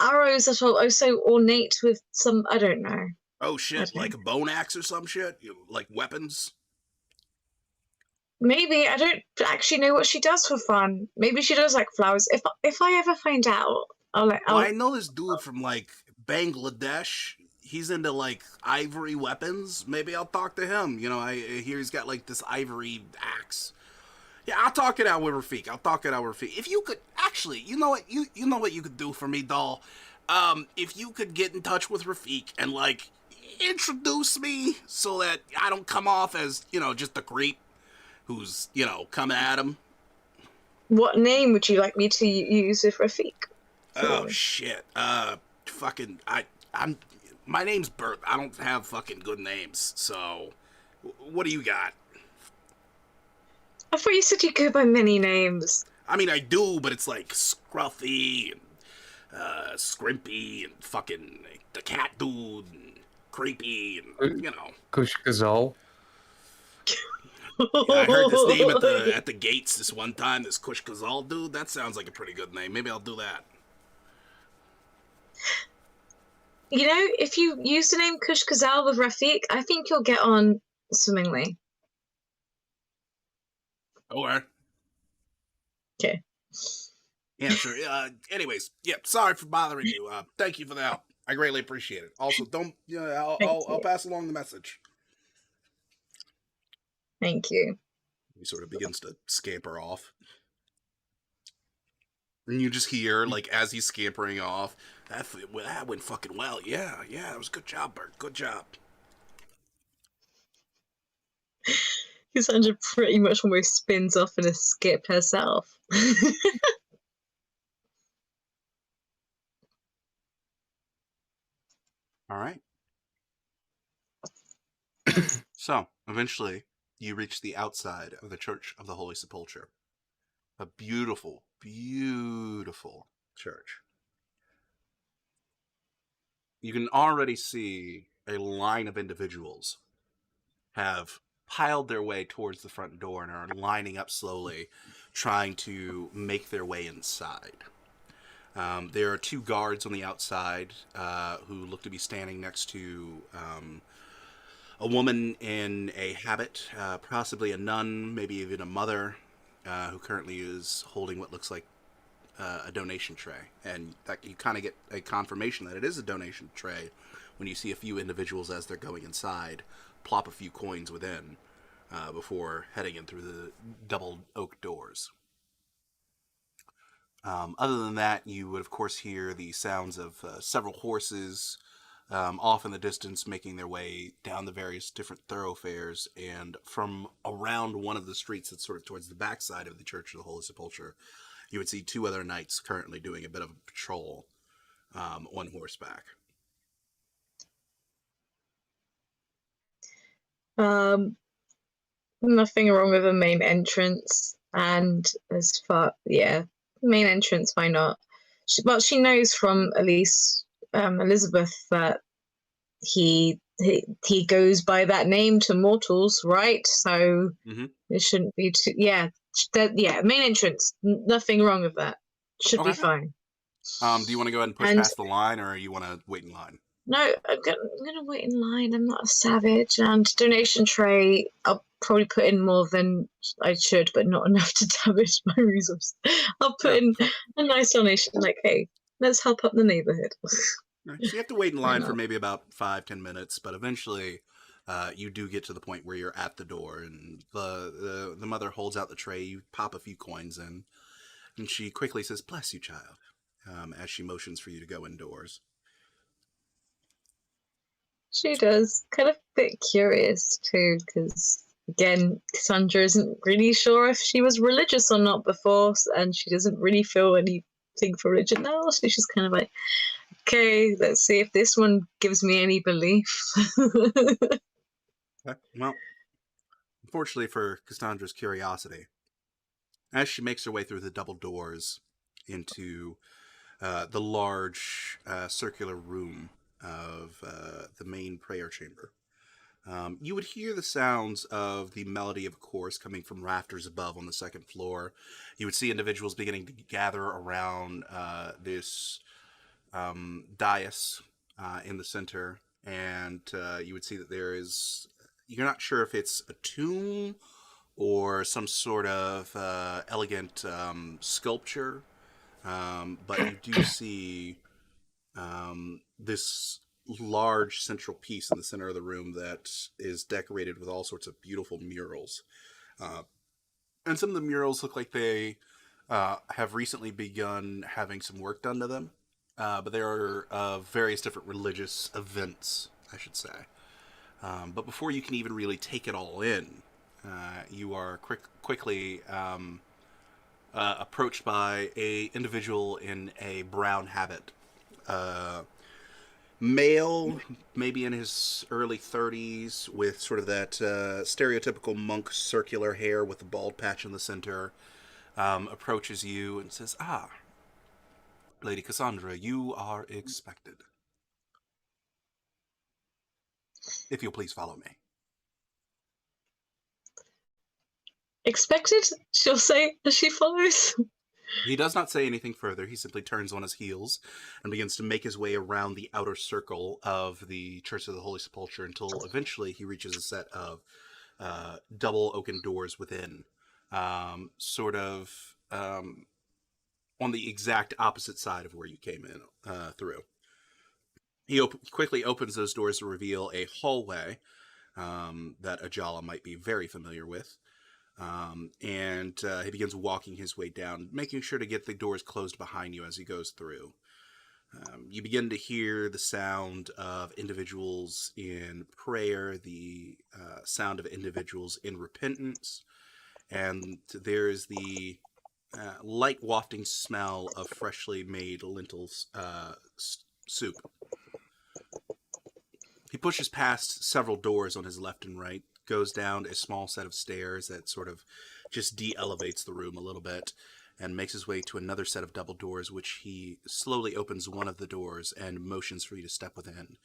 arrows that are also ornate with some. I don't know. Oh shit, like a bone axe or some shit? Like weapons? Maybe I don't actually know what she does for fun. Maybe she does like flowers. If I ever find out, Well, I know this dude from like Bangladesh. He's into like ivory weapons. Maybe I'll talk to him. I hear he's got like this ivory axe. Yeah, I'll talk it out with Rafik. If you could actually, you know what, you know what you could do for me, doll. If you could get in touch with Rafik and like introduce me so that I don't come off as just a creep who's coming at him. What name would you like me to use with Rafik? Oh shit. I'm my name's Bert. I don't have fucking good names. So what do you got? I thought you said you go by many names. I mean, I do, but it's like Scruffy and Scrimpy and fucking the cat dude and Creepy and Kush Gazal. Yeah, I heard this name at the gates this one time. This Kush Kazal dude. That sounds like a pretty good name. Maybe I'll do that. If you use the name Kush Kazal with Rafik, I think you'll get on swimmingly. Okay. Okay. Yeah, sure. Anyways, yeah. Sorry for bothering you. Thank you for the help. I greatly appreciate it. Also, don't. I'll pass along the message. Thank you. He sort of begins to scamper off. And you just hear, like, as he's scampering off, that went fucking well. Yeah, that was a good job, Bert. Good job. Cassandra pretty much almost spins off in a skip herself. All right. So, eventually, you reach the outside of the Church of the Holy Sepulchre. A beautiful, beautiful church. You can already see a line of individuals have piled their way towards the front door and are lining up slowly, trying to make their way inside. There are two guards on the outside who look to be standing next to a woman in a habit, possibly a nun, maybe even a mother, who currently is holding what looks like a donation tray. And that you kind of get a confirmation that it is a donation tray when you see a few individuals as they're going inside plop a few coins within before heading in through the double oak doors. Other than that, you would of course hear the sounds of several horses off in the distance making their way down the various different thoroughfares, and from around one of the streets that's sort of towards the backside of the Church of the Holy Sepulchre, you would see two other knights currently doing a bit of a patrol on horseback. Nothing wrong with the main entrance, and main entrance, why not? She knows from at least Elizabeth that he goes by that name to mortals, right? So it shouldn't be too. Main entrance. Nothing wrong with that. Should be fine. Do you want to go ahead and push past the line, or you want to wait in line? No, I'm gonna wait in line. I'm not a savage. And donation tray, I'll probably put in more than I should, but not enough to damage my resources. I'll put in a nice donation, like, hey, let's help up the neighborhood. So you have to wait in line for maybe about 5-10 minutes, but eventually you do get to the point where you're at the door, and the mother holds out the tray. You pop a few coins in, and she quickly says, "Bless you, child," as she motions for you to go indoors. She does. Kind of a bit curious too, because again, Cassandra isn't really sure if she was religious or not before, and she doesn't really feel anything for religion now. So she's kind of like, Okay, let's see if this one gives me any belief. Well, unfortunately for Cassandra's curiosity, as she makes her way through the double doors into the large circular room of the main prayer chamber, you would hear the sounds of the melody of a chorus coming from rafters above on the second floor. You would see individuals beginning to gather around this dais in the center, and you would see that there is. You're not sure if it's a tomb or some sort of elegant sculpture, but you do see this large central piece in the center of the room that is decorated with all sorts of beautiful murals. Uh, and some of the murals look like they have recently begun having some work done to them. But there are various different religious events, I should say. But before you can even really take it all in, you are quickly approached by a individual in a brown habit. Male, maybe in his early 30s, with sort of that stereotypical monk circular hair with the bald patch in the center, approaches you and says, "Ah, Lady Cassandra, you are expected. If you'll please follow me." Expected? She'll say as she follows. He does not say anything further. He simply turns on his heels and begins to make his way around the outer circle of the Church of the Holy Sepulchre until eventually he reaches a set of double oaken doors within, sort of on the exact opposite side of where you came in through. He quickly opens those doors to reveal a hallway that Ajala might be very familiar with. And he begins walking his way down, making sure to get the doors closed behind you as he goes through. You begin to hear the sound of individuals in prayer, the sound of individuals in repentance, and there is the light wafting smell of freshly made lentils soup. He pushes past several doors on his left and right, goes down a small set of stairs that sort of just de-elevates the room a little bit, and makes his way to another set of double doors, which he slowly opens one of the doors and motions for you to step within.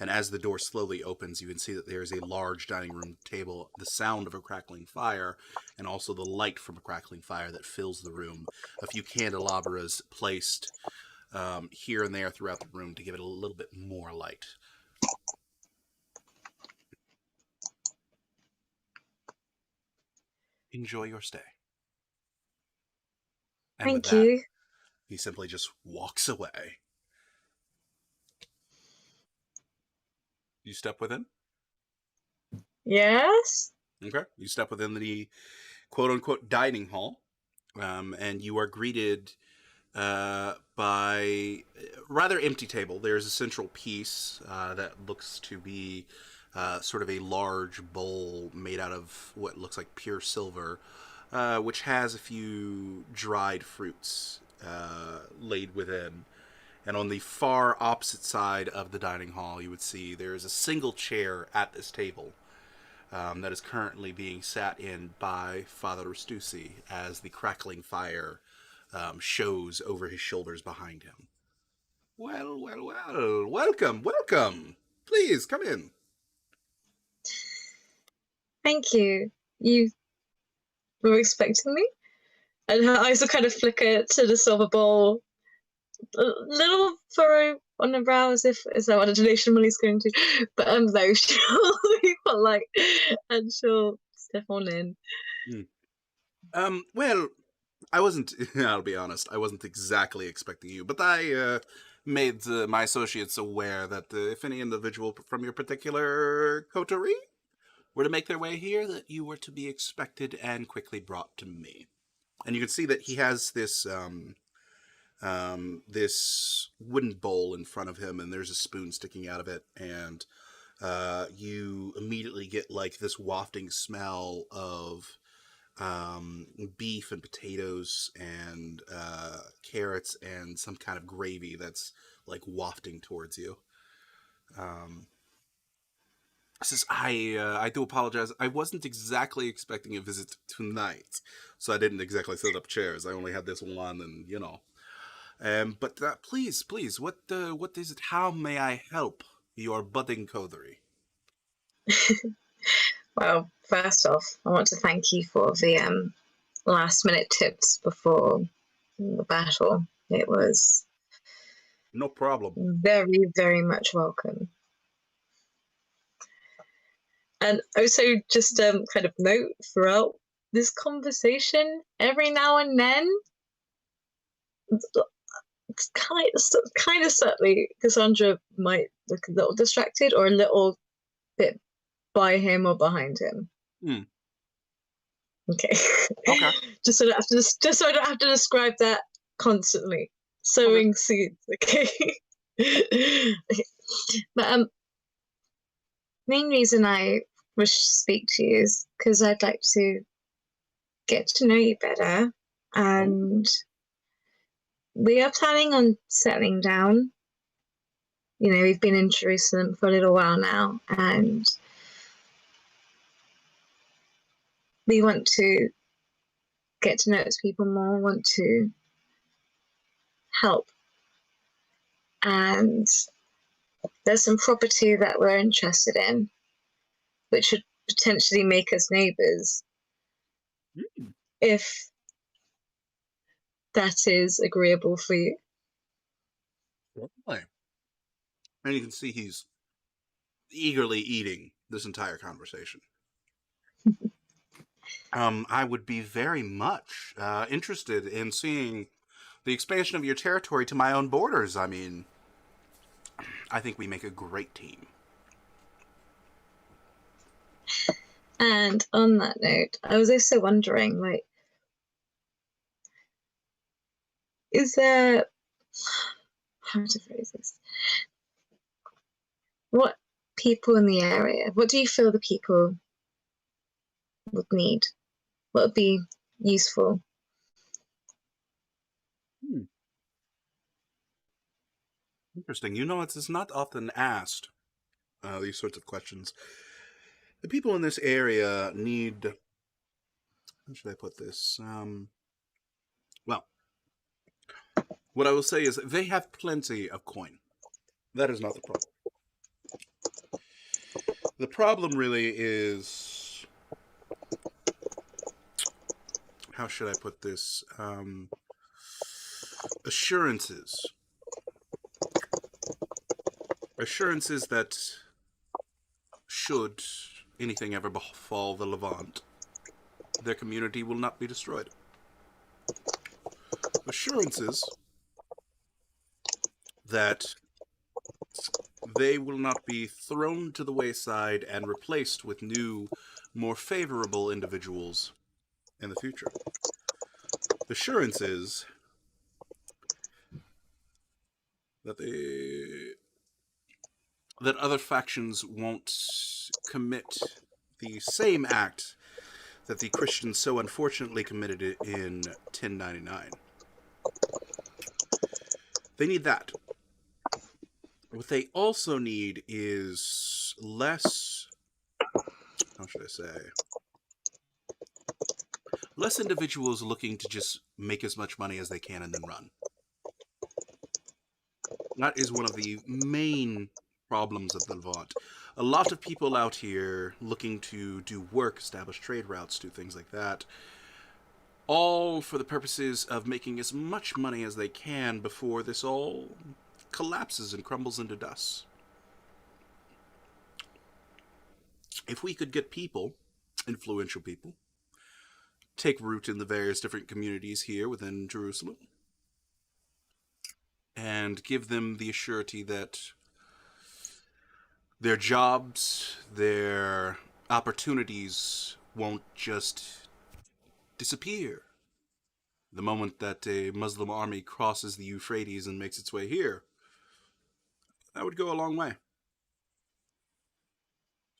And as the door slowly opens, you can see that there is a large dining room table, the sound of a crackling fire, and also the light from a crackling fire that fills the room. A few candelabras placed here and there throughout the room to give it a little bit more light. Enjoy your stay. And with Thank that, you. he simply just walks away. You step within? Yes? Okay. You step within the quote-unquote dining hall, and you are greeted by a rather empty table. There's a central piece that looks to be sort of a large bowl made out of what looks like pure silver, which has a few dried fruits laid within. And on the far opposite side of the dining hall, you would see there is a single chair at this table that is currently being sat in by Father Restucci as the crackling fire shows over his shoulders behind him. Well, well, well. Welcome, welcome. Please, come in. Thank you. You were expecting me? And her eyes will kind of flicker to the silver bowl. A little furrow on her brow as if is that what a donation money's going to. But no, she'll be polite and she'll step on in. Well, I wasn't, I'll be honest, I wasn't exactly expecting you, but I made my associates aware that if any individual from your particular coterie were to make their way here, that you were to be expected and quickly brought to me. And you can see that he has this this wooden bowl in front of him, and there's a spoon sticking out of it, and you immediately get like this wafting smell of beef and potatoes and carrots and some kind of gravy that's like wafting towards you. Says, I do apologize. I wasn't exactly expecting a visit tonight, so I didn't exactly set up chairs. I only had this one, and you know. But please, what is it? How may I help your budding coterie? Well, first off, I want to thank you for the last minute tips before the battle. It was No problem. very, very much welcome. And also, just kind of note throughout this conversation, every now and then, it's kind of subtly, Cassandra might look a little distracted or a little bit by him or behind him. Hmm. Okay. Okay. just so I don't have to describe that constantly. Sowing seeds. Okay. But main reason I wish to speak to you is because I'd like to get to know you better, and we are planning on settling down. You know, we've been in Jerusalem for a little while now, and we want to get to know its people more, want to help. And there's some property that we're interested in, which would potentially make us neighbors, if that is agreeable for you. Certainly. And you can see he's eagerly eating this entire conversation. I would be very much interested in seeing the expansion of your territory to my own borders. I mean, I think we make a great team. And on that note, I was also wondering, like, is there, how to phrase this? What people in the area, what do you feel the people would need? What would be useful? Interesting. You know, it's not often asked, these sorts of questions. The people in this area need... How should I put this? Well, what I will say is they have plenty of coin. That is not the problem. The problem really is... How should I put this? Assurances. Assurances that should anything ever befall the Levant, their community will not be destroyed. Assurances that they will not be thrown to the wayside and replaced with new, more favorable individuals in the future. Assurances that that other factions won't commit the same act that the Christians so unfortunately committed in 1099. They need that. What they also need is less... How should I say? Less individuals looking to just make as much money as they can and then run. That is one of the main problems of the Levant. A lot of people out here looking to do work, establish trade routes, do things like that, all for the purposes of making as much money as they can before this all collapses and crumbles into dust. If we could get people, influential people, take root in the various different communities here within Jerusalem, and give them the assurity that their jobs, their opportunities won't just disappear the moment that a Muslim army crosses the Euphrates and makes its way here, that would go a long way.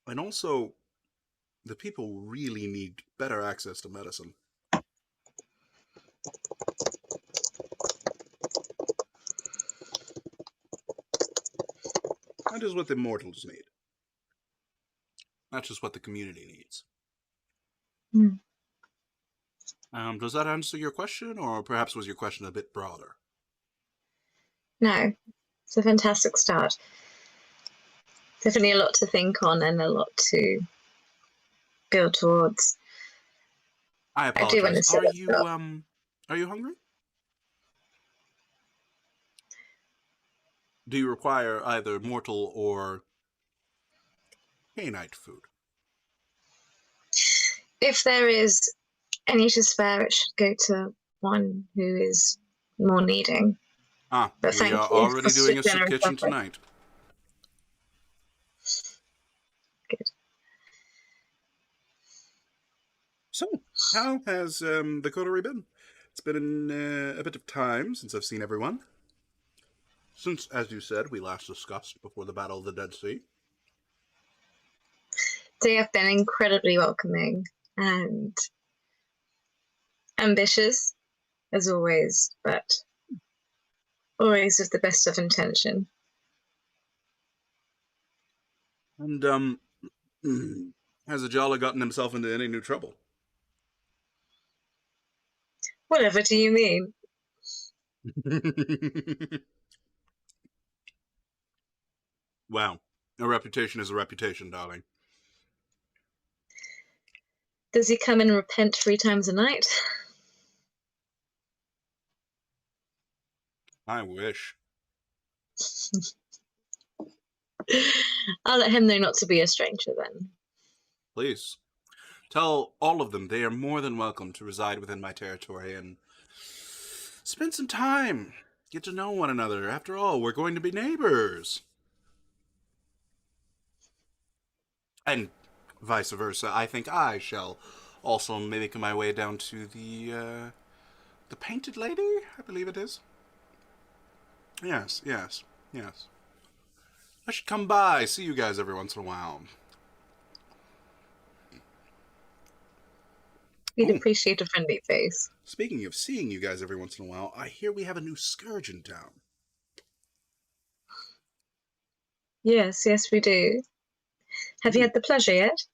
And also, the people really need better access to medicine. That is what the mortals need. Not just what the community needs. Hmm. Does that answer your question, or perhaps was your question a bit broader? No, it's a fantastic start. Definitely a lot to think on and a lot to build towards. I I do want to apologize. set us up. Are you hungry? Do you require either mortal or canite food? If there is any to spare, it should go to one who is more needing. Ah, But we thank are you already for so doing a soup generous kitchen offer. tonight. Good. So, how has the coterie been? It's been a bit of time since I've seen everyone. Since, as you said, we last discussed before the Battle of the Dead Sea. They have been incredibly welcoming and ambitious, as always, but always with the best of intention. And, has Ajala gotten himself into any new trouble? Whatever do you mean? Wow. A reputation is a reputation, darling. Does he come and repent 3 times a night? I wish. I'll let him know not to be a stranger then. Please. Tell all of them they are more than welcome to reside within my territory and spend some time. Get to know one another. After all, we're going to be neighbors. And vice versa. I think I shall also make my way down to the Painted Lady, I believe it is. Yes. I should come by, see you guys every once in a while. We'd Ooh. appreciate a friendly face. Speaking of seeing you guys every once in a while, I hear we have a new scourge in town. Yes, we do. Have you had the pleasure yet?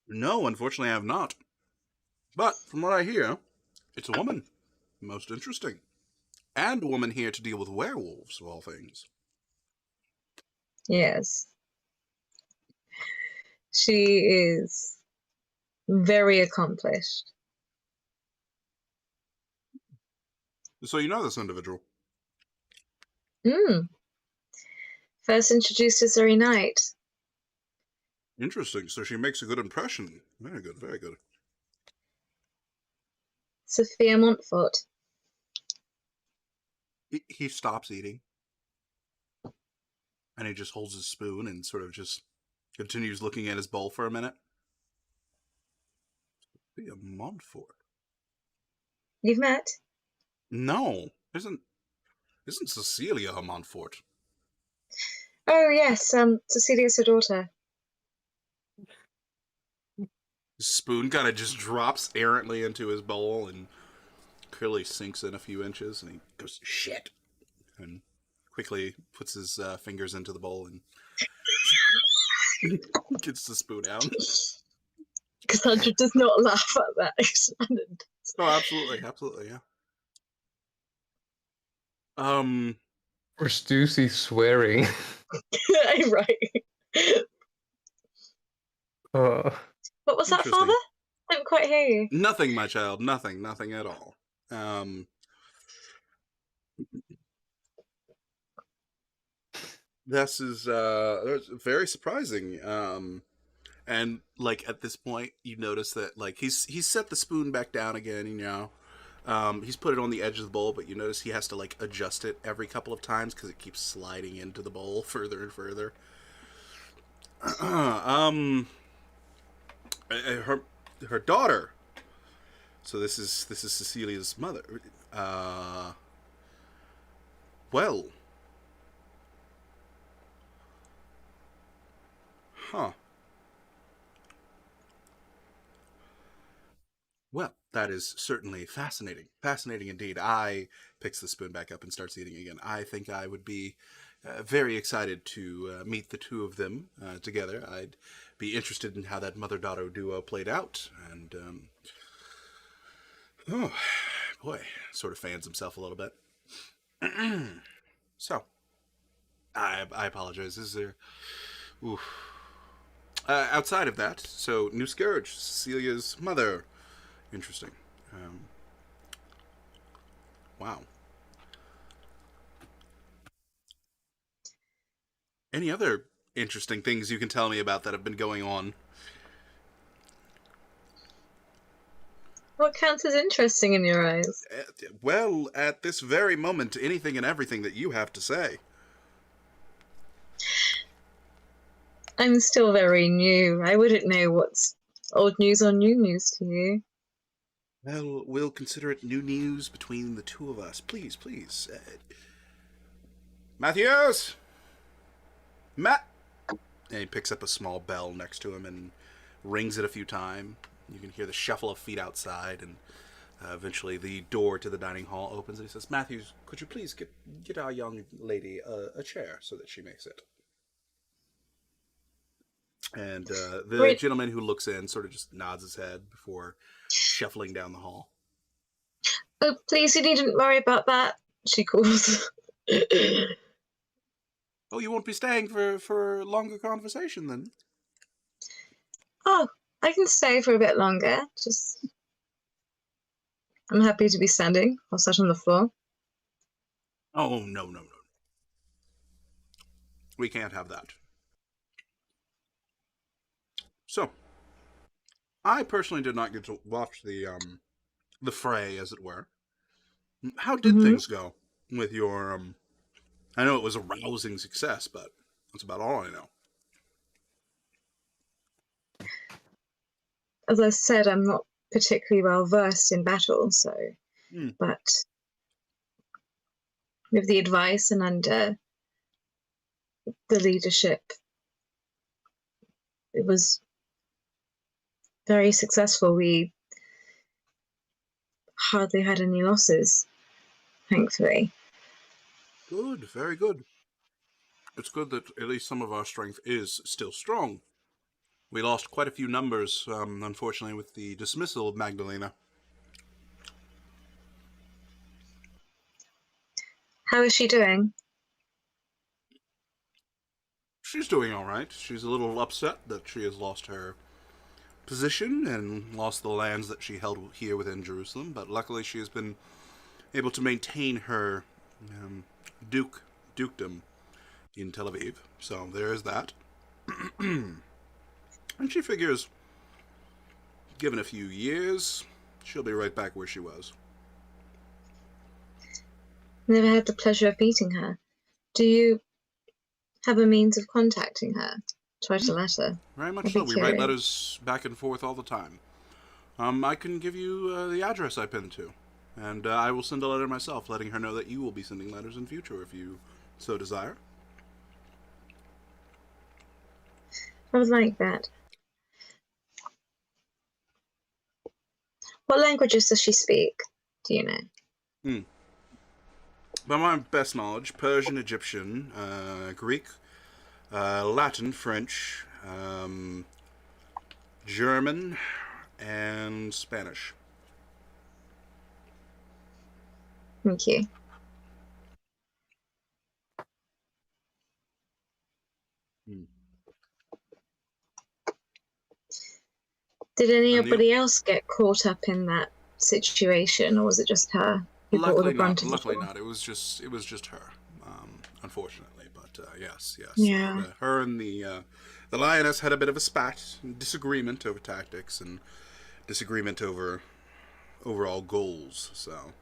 No, unfortunately I have not. But, from what I hear, it's a woman. Most interesting. And a woman here to deal with werewolves, of all things. Yes. She is very accomplished. So you know this individual. First introduced this very night. Interesting. So she makes a good impression. Very good, very good. Sophia Montfort. He stops eating. And he just holds his spoon and sort of just continues looking at his bowl for a minute. Sophia Montfort. You've met? No. Isn't Cecilia a Montfort? Oh, yes, Cecilia's her daughter. His spoon kind of just drops errantly into his bowl and clearly sinks in a few inches, and he goes, shit, and quickly puts his fingers into the bowl and gets the spoon out. Cassandra does not laugh at that. Oh, absolutely, yeah. Or Stussy swearing. Right. Oh. What was that, Father? I didn't quite hear you. Nothing, my child. Nothing at all. This is very surprising. And like at this point, you notice that like he's set the spoon back down again. You know, he's put it on the edge of the bowl, but you notice he has to like adjust it every couple of times because it keeps sliding into the bowl further and further. Her daughter. So this is Cecilia's mother. Well. Huh. Well, that is certainly fascinating. Fascinating indeed. I picks the spoon back up and starts eating again. I think I would be very excited to meet the two of them together. I'd be interested in how that mother-daughter duo played out, and oh boy, sort of fans himself a little bit. So, I apologize. Is there? Oof. Outside of that, so New Scourge, Cecilia's mother. Interesting. Wow. Any other interesting things you can tell me about that have been going on? What counts as interesting in your eyes? Well, at this very moment, anything and everything that you have to say. I'm still very new. I wouldn't know what's old news or new news to you. Well, we'll consider it new news between the two of us. Please, please. Matthews! Matt! And he picks up a small bell next to him and rings it a few times. You can hear the shuffle of feet outside, and eventually the door to the dining hall opens, and he says, Matthews, could you please get our young lady a chair so that she may sit? And the gentleman who looks in sort of just nods his head before shuffling down the hall. Oh, please, you needn't worry about that, she calls. Oh, you won't be staying for longer conversation then? Oh, I can stay for a bit longer. I'm happy to be standing. I'll sit on the floor. Oh, no. We can't have that. So, I personally did not get to watch the fray, as it were. How did things go with your I know it was a rousing success, but that's about all I know. As I said, I'm not particularly well versed in battle, so but with the advice and under the leadership, it was very successful. We hardly had any losses, thankfully. Good, very good. It's good that at least some of our strength is still strong. We lost quite a few numbers, unfortunately, with the dismissal of Magdalena. How is she doing? She's doing all right. She's a little upset that she has lost her position and lost the lands that she held here within Jerusalem, but luckily she has been able to maintain her dukedom in Tel Aviv. So there is that. And she figures, given a few years, she'll be right back where she was. Never had the pleasure of meeting her. Do you have a means of contacting her? Try to let her. Very much so. We write letters back and forth all the time. I can give you the address I pinned to, and I will send a letter myself, letting her know that you will be sending letters in future if you so desire. I would like that. What languages does she speak? Do you know? By my best knowledge, Persian, Egyptian, Greek, Latin, French, German, and Spanish. Thank you. Did anybody else get caught up in that situation, or was it just her who brought all the brunt of it? Luckily not. It was just her, unfortunately. But yes. Yeah. Her and the lioness had a bit of a spat, disagreement over tactics, and disagreement over overall goals. So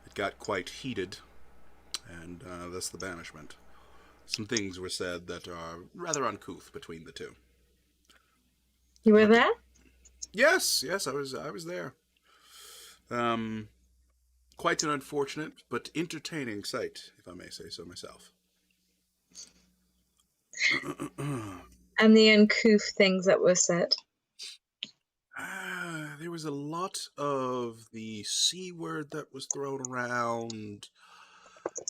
it got quite heated, and thus the banishment. Some things were said that are rather uncouth between the two. You were there? Yes, I was there. Quite an unfortunate but entertaining sight, if I may say so myself. And the uncouth things that were said? There was a lot of the C word that was thrown around.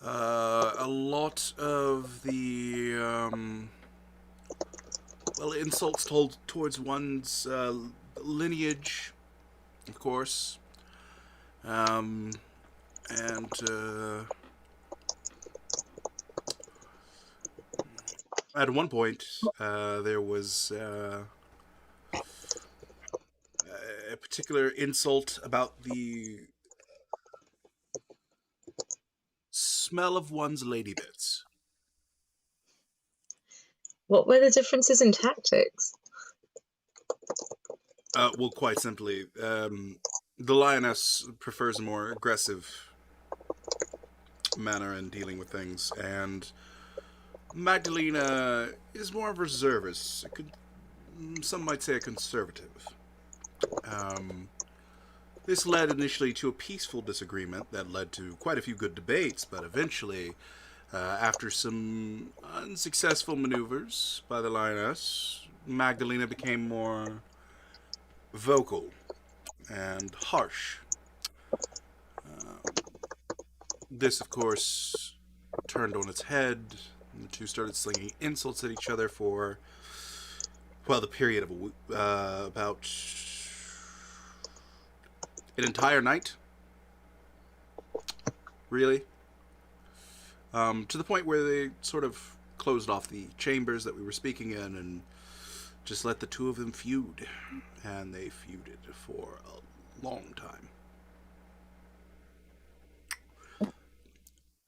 A lot of the insults told towards one's lineage, of course, and at one point there was a particular insult about the smell of one's lady bits. What were the differences in tactics? Well, quite simply, the lioness prefers a more aggressive manner in dealing with things, and Magdalena is more of a reservist. Some might say a conservative. This led initially to a peaceful disagreement that led to quite a few good debates, but eventually, after some unsuccessful maneuvers by the lioness, Magdalena became more vocal and harsh. This, of course, turned on its head, and the two started slinging insults at each other for, well, the period of about an entire night. Really. To the point where they sort of closed off the chambers that we were speaking in and just let the two of them feud. And they feuded for a long time.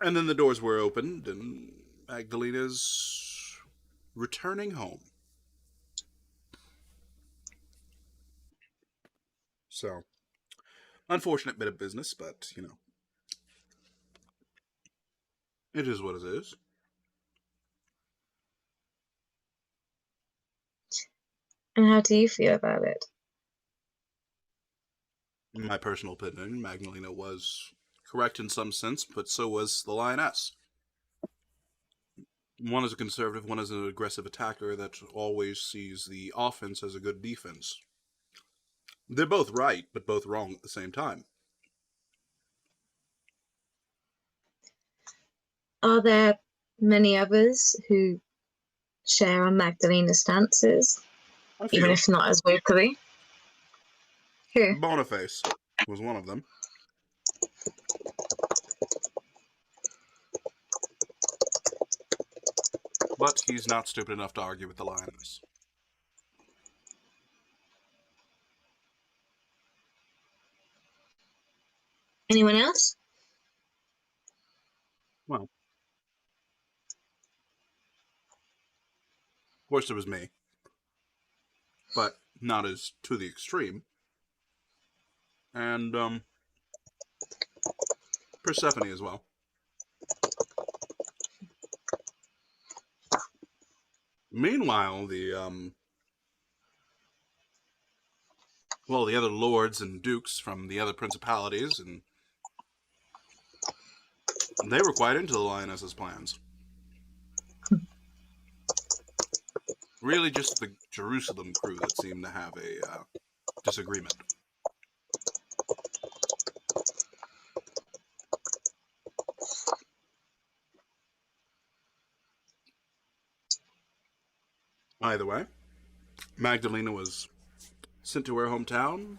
And then the doors were opened, and Magdalena's returning home. So, unfortunate bit of business, but, you know, it is what it is. And how do you feel about it? In my personal opinion, Magdalena was correct in some sense, but so was the lioness. One is a conservative, one is an aggressive attacker that always sees the offense as a good defense. They're both right, but both wrong at the same time. Are there many others who share on Magdalena's stances, A even few. if not as vocally? Who? Boniface was one of them. But he's not stupid enough to argue with the lioness. Anyone else? Well, of course it was me. But not as to the extreme. And, Persephone as well. Meanwhile, the other lords and dukes from the other principalities, and they were quite into the lioness's plans. Really just the Jerusalem crew that seemed to have a disagreement. Either way, Magdalena was sent to her hometown,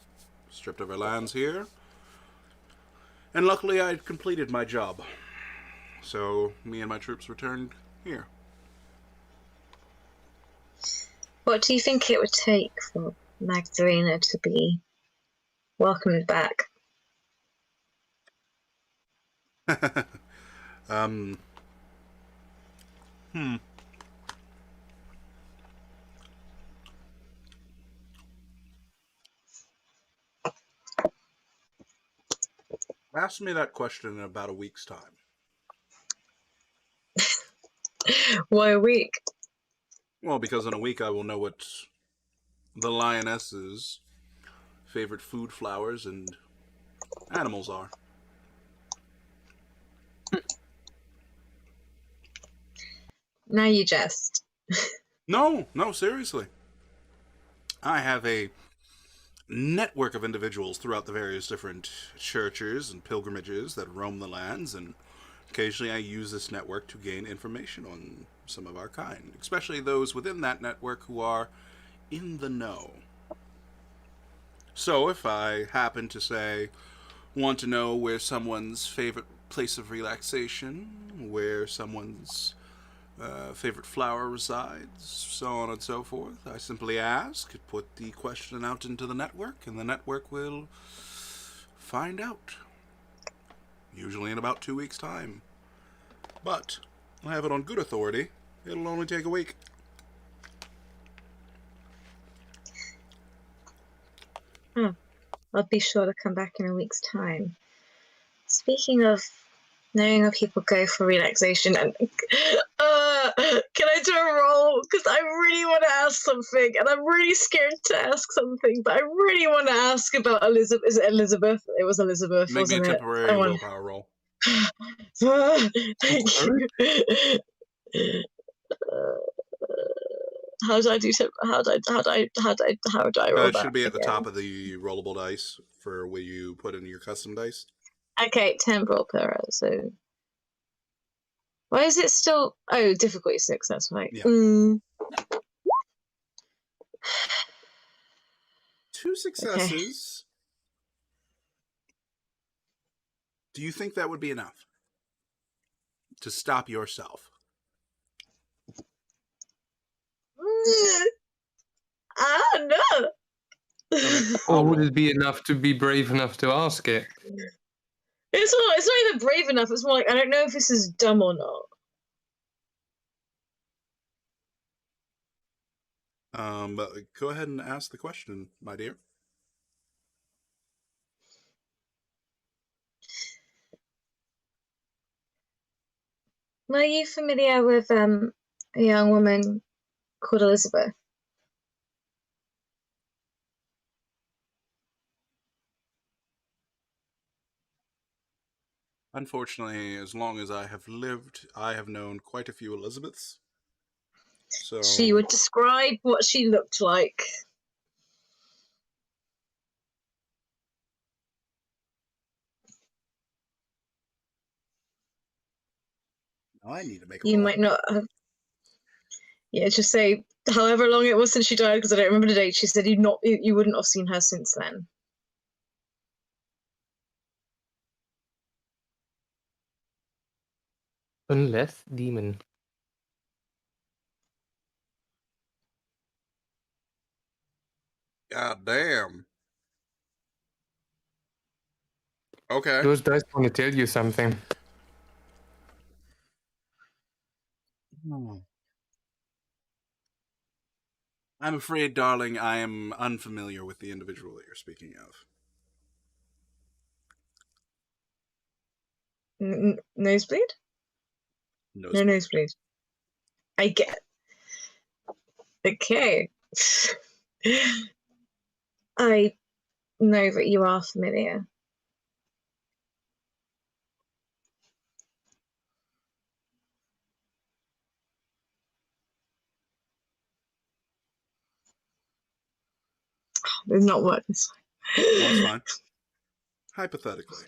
stripped of her lands here, and luckily I'd completed my job. So me and my troops returned here. What do you think it would take for Magdalena to be welcomed back? um, hmm. Ask me that question in about a week's time. Why a week? Well, because in a week I will know what the lioness's favorite food, flowers, and animals are. Now you jest. No, seriously. I have a network of individuals throughout the various different churches and pilgrimages that roam the lands, and Occasionally, I use this network to gain information on some of our kind, especially those within that network who are in the know. So, if I happen to say, want to know where someone's favorite place of relaxation, where someone's favorite flower resides, so on and so forth, I simply ask, put the question out into the network, and the network will find out. Usually in about 2 weeks' time. But I have it on good authority. It'll only take a week. I'll be sure to come back in a week's time. Speaking of knowing how people go for relaxation, and can I do a roll? Because I really want to ask something, and I'm really scared to ask something, but I really want to ask about Elizabeth. Is it Elizabeth? It was Elizabeth, Make me a wasn't it? temporary willpower roll. Thank you. How do I do? How do I roll It that? should be at the again? top of the rollable dice for where you put in your custom dice. Okay, 10 roll per hour. So why is it still? Oh, difficulty 6. That's right. Yeah. 2 successes. Do you think that would be enough to stop yourself? I don't know. Okay. Or would it be enough to be brave enough to ask it? It's not even brave enough. It's more like I don't know if this is dumb or not. But go ahead and ask the question, my dear. Are you familiar with a young woman called Elizabeth? Unfortunately, as long as I have lived, I have known quite a few Elizabeths. So She would describe what she looked like. I need to make a You roll. might not have. Yeah, just say however long it was since she died, because I don't remember the date. She said you wouldn't have seen her since then. Unless demon. God damn. Okay. Those dice want to tell you something. I'm afraid, darling, I am unfamiliar with the individual that you're speaking of. Nosebleed? No Nosebleed. nosebleed. I get. Okay. I know that you are familiar. It's not what. Well, that's fine. Hypothetically,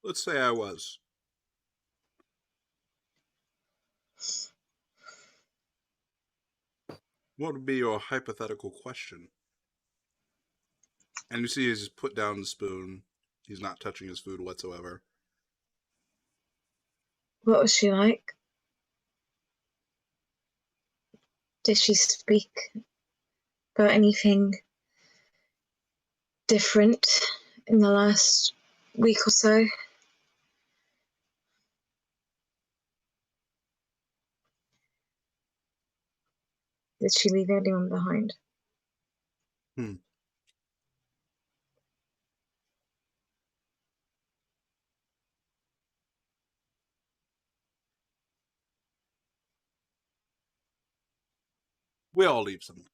let's say I was. What would be your hypothetical question? And you see he's put down the spoon. He's not touching his food whatsoever. What was she like? Did she speak about anything different in the last week or so? Did she leave anyone behind? We all leave some.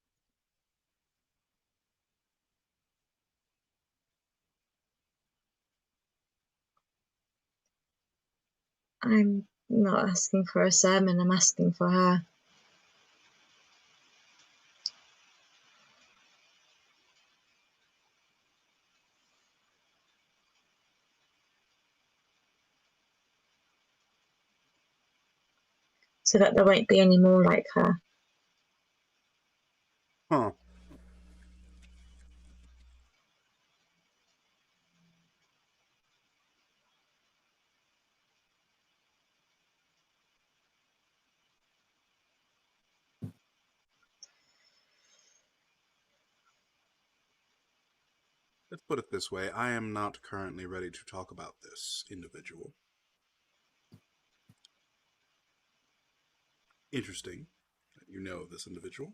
I'm not asking for a sermon, I'm asking for her. so that there won't be any more like her. Huh. Let's put it this way. I am not currently ready to talk about this individual. Interesting that you know of this individual.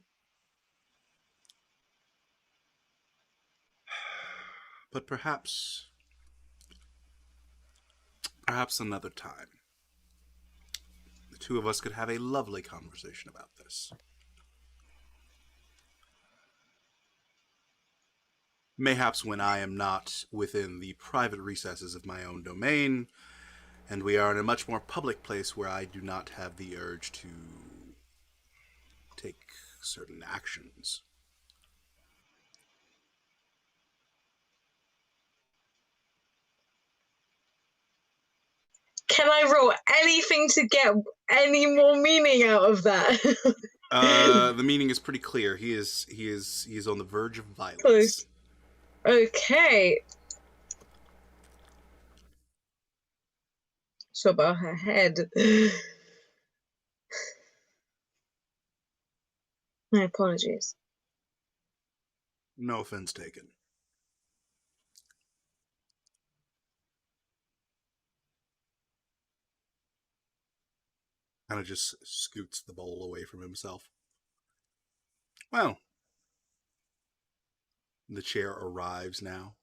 But perhaps another time, the two of us could have a lovely conversation about this. Mayhaps when I am not within the private recesses of my own domain, and we are in a much more public place where I do not have the urge to take certain actions. Can I roll anything to get any more meaning out of that? The meaning is pretty clear. He is on the verge of violence. Close. Okay. So about her head. My apologies. No offense taken. Kind of just scoots the bowl away from himself. Well, the chair arrives now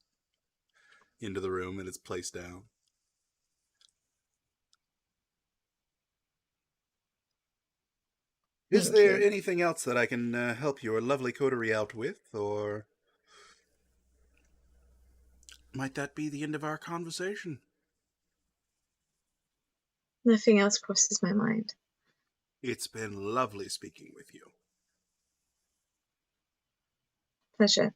into the room and it's placed down. Is there anything else that I can help your lovely coterie out with, or might that be the end of our conversation? Nothing else crosses my mind. It's been lovely speaking with you. Pleasure.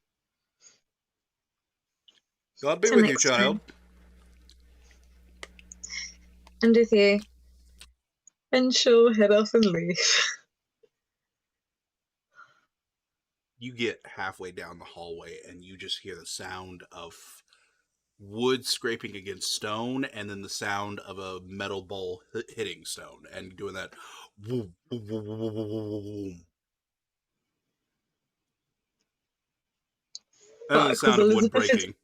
God be Till with you, next child. time. And with you. And she'll head off and leave. You get halfway down the hallway and you just hear the sound of wood scraping against stone, and then the sound of a metal bowl hitting stone and doing that. Boom, boom, boom, boom, boom, boom, boom. And then the sound of wood breaking.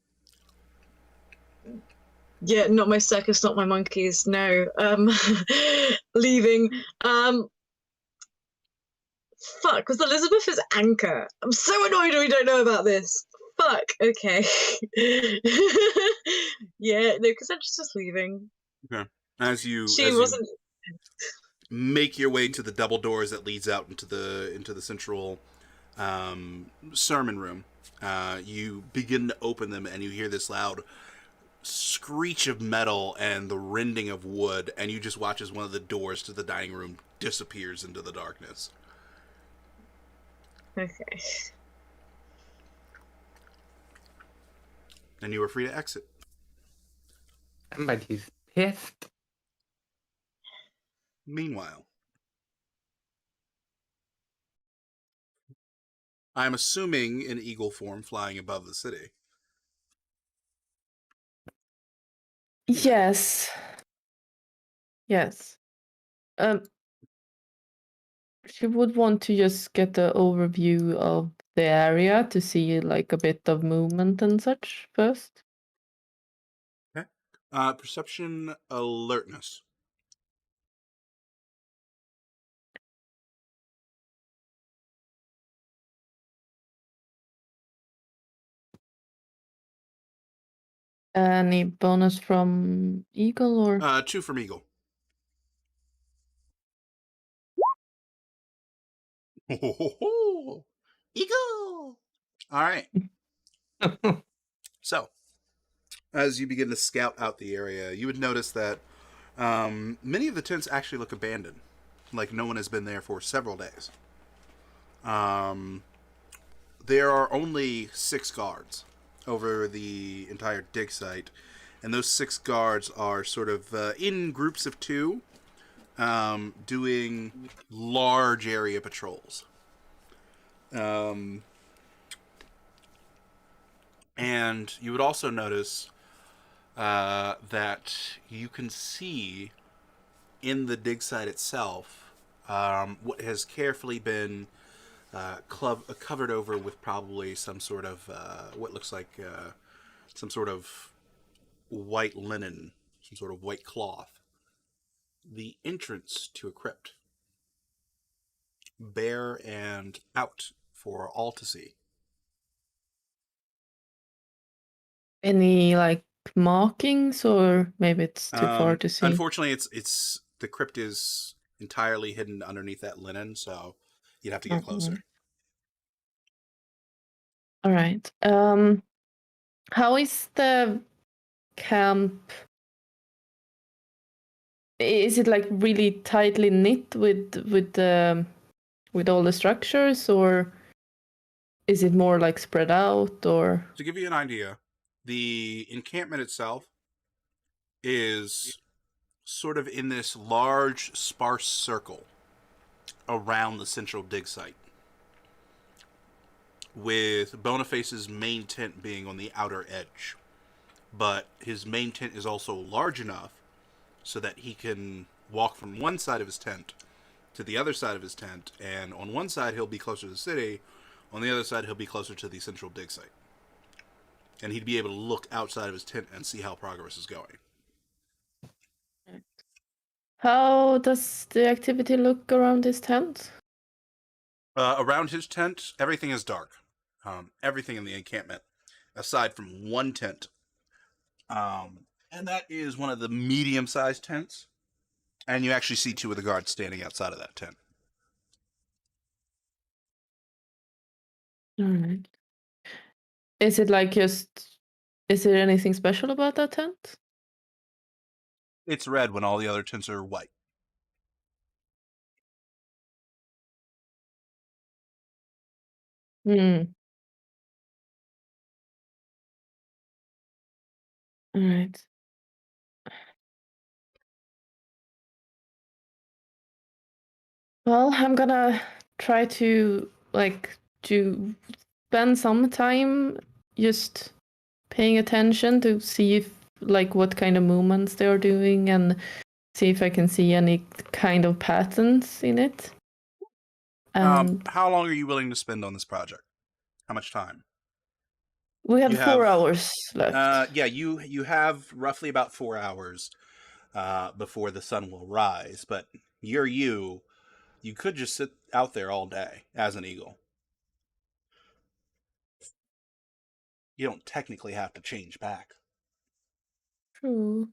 Yeah, not my circus, not my monkeys. No. Leaving. Fuck, was Elizabeth his anchor? I'm so annoyed we don't know about this. Fuck, okay. Yeah, no, because I'm just leaving. Okay. As you make your way to the double doors that leads out into the central sermon room, you begin to open them and you hear this loud screech of metal and the rending of wood, and you just watch as one of the doors to the dining room disappears into the darkness. Okay. And you are free to exit. Somebody's pissed. Meanwhile, I'm assuming in eagle form flying above the city. Yes. Yes. She would want to just get the overview of the area to see like a bit of movement and such first. Okay. Perception alertness. Any bonus from Eagle or? 2 from eagle. Eagle! All right. So, as you begin to scout out the area, you would notice that many of the tents actually look abandoned. Like no one has been there for several days. There are only 6 guards over the entire dig site, and those 6 guards are sort of in groups of 2, doing large area patrols. And you would also notice that you can see in the dig site itself what has carefully been covered over with probably some sort of what looks like some sort of white linen, some sort of white cloth. The entrance to a crypt, bare and out for all to see. Any like markings, or maybe it's too far to see? Unfortunately, it's the crypt is entirely hidden underneath that linen, so you'd have to get closer. All right. How is the camp? Is it like really tightly knit with all the structures, or is it more like spread out? Or To give you an idea, the encampment itself is sort of in this large, sparse circle around the central dig site, with Boniface's main tent being on the outer edge. But his main tent is also large enough so that he can walk from one side of his tent to the other side of his tent, and on one side he'll be closer to the city, on the other side he'll be closer to the central dig site. And he'd be able to look outside of his tent and see how progress is going. how does the activity look around his tent? Around his tent, everything is dark. Everything in the encampment, aside from one tent. And that is one of the medium-sized tents. And you actually see two of the guards standing outside of that tent. All right. Is it like just? Is there anything special about that tent? It's red when all the other tents are white. Hmm. All right. Well, I'm gonna try to spend some time just paying attention to see if like what kind of movements they are doing, and see if I can see any kind of patterns in it. And How long are you willing to spend on this project? How much time? we had you 4 have- hours left. Yeah, you have roughly about 4 hours before the sun will rise. But you could just sit out there all day as an eagle. You don't technically have to change back. True.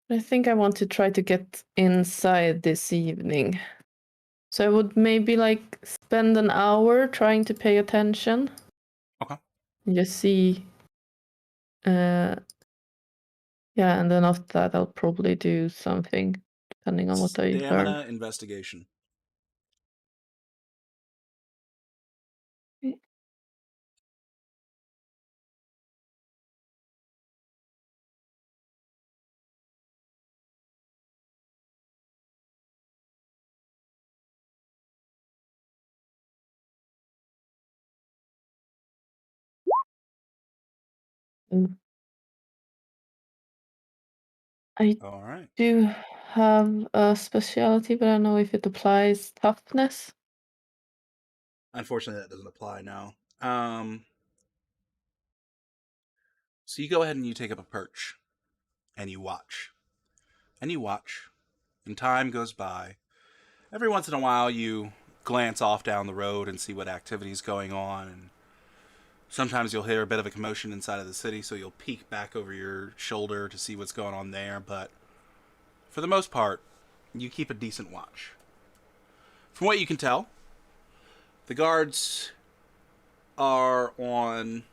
I think I want to try to get inside this evening. So I would maybe like spend an hour trying to pay attention. Okay. And just see. Yeah, and then after that I'll probably do something depending on what I learn. Stamina investigation. I All right. do have a specialty, but I don't know if it applies toughness. Unfortunately, that doesn't apply now. So you go ahead and you take up a perch, and you watch. And you watch, and time goes by. Every once in a while, you glance off down the road and see what activity's going on, and sometimes you'll hear a bit of a commotion inside of the city, so you'll peek back over your shoulder to see what's going on there, but for the most part, you keep a decent watch. From what you can tell, the guards are on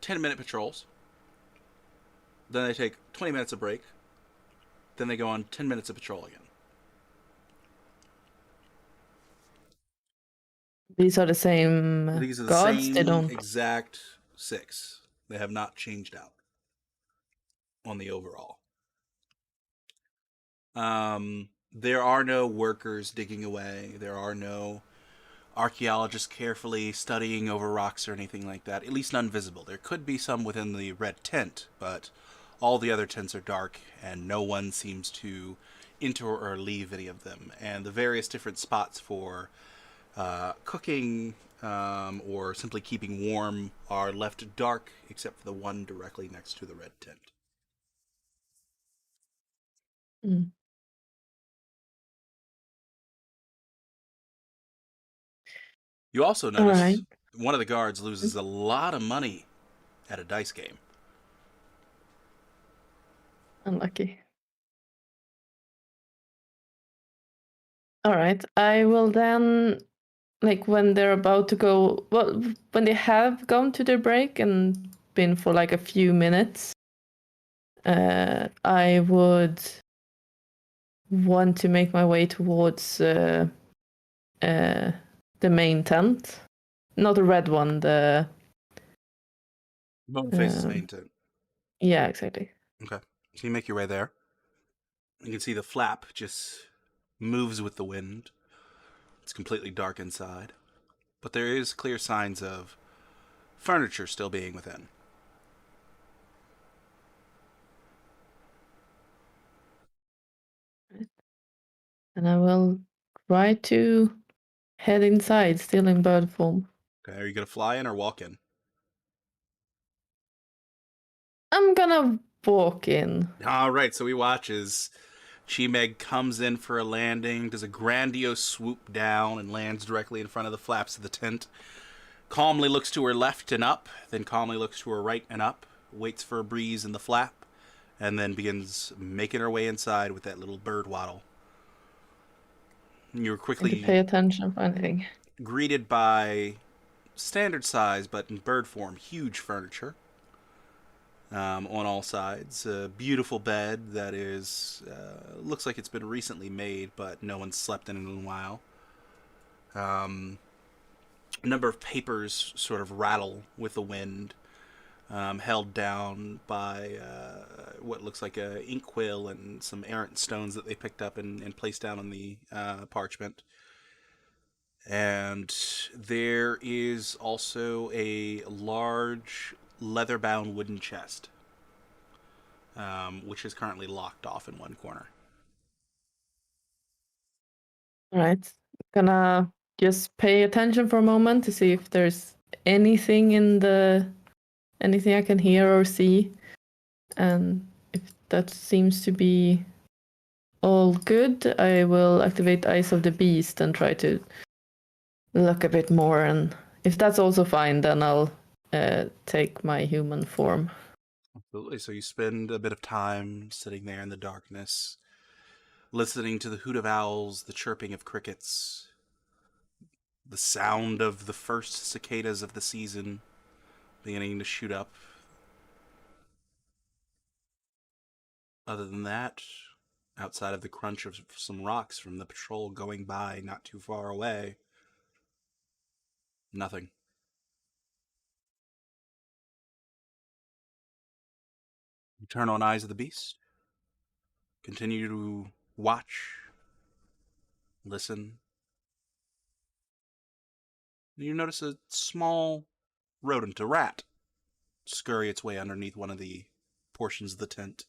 10-minute patrols. Then they take 20 minutes of break. Then they go on 10 minutes of patrol again. These are the same These are the guards. same They don't. exact 6. They have not changed out on the overall. There are no workers digging away. There are no archaeologists carefully studying over rocks or anything like that. At least none visible. There could be some within the red tent, but all the other tents are dark, and no one seems to enter or leave any of them. And the various different spots for cooking or simply keeping warm are left dark, except for the one directly next to the red tent. Mm. You also All right. notice one of the guards loses a lot of money at a dice game. Unlucky. All right. I will then, like, when they're about to go, well, when they have gone to their break and been for like a few minutes, I would want to make my way towards the main tent. Not the red one, the... Bone Face's main tent. Yeah, exactly. Okay. So you make your way there. You can see the flap just moves with the wind. It's completely dark inside. But there is clear signs of furniture still being within. And I will try to head inside, still in bird form. Okay, are you going to fly in or walk in? I'm gonna walk in. All right, so we watch as Chimeg comes in for a landing, does a grandiose swoop down, and lands directly in front of the flaps of the tent. Calmly looks to her left and up, then calmly looks to her right and up, waits for a breeze in the flap, and then begins making her way inside with that little bird waddle. You're And to quickly pay attention for anything. greeted by standard size, but in bird form, huge furniture on all sides. A beautiful bed that is looks like it's been recently made, but no one's slept in it in a while. A number of papers sort of rattle with the wind, held down by what looks like a inkwell and some errant stones that they picked up and placed down on the parchment. And there is also a large leather-bound wooden chest, which is currently locked off in one corner. All right. Gonna just pay attention for a moment to see if there's anything in the... anything I can hear or see. And if that seems to be all good, I will activate Eyes of the Beast and try to look a bit more. And if that's also fine, then I'll take my human form. Absolutely. So you spend a bit of time sitting there in the darkness, listening to the hoot of owls, the chirping of crickets, the sound of the first cicadas of the season beginning to shoot up. Other than that, outside of the crunch of some rocks from the patrol going by not too far away, nothing. You turn on Eyes of the Beast, continue to watch, listen. You notice a small rodent, a rat, scurry its way underneath one of the portions of the tent.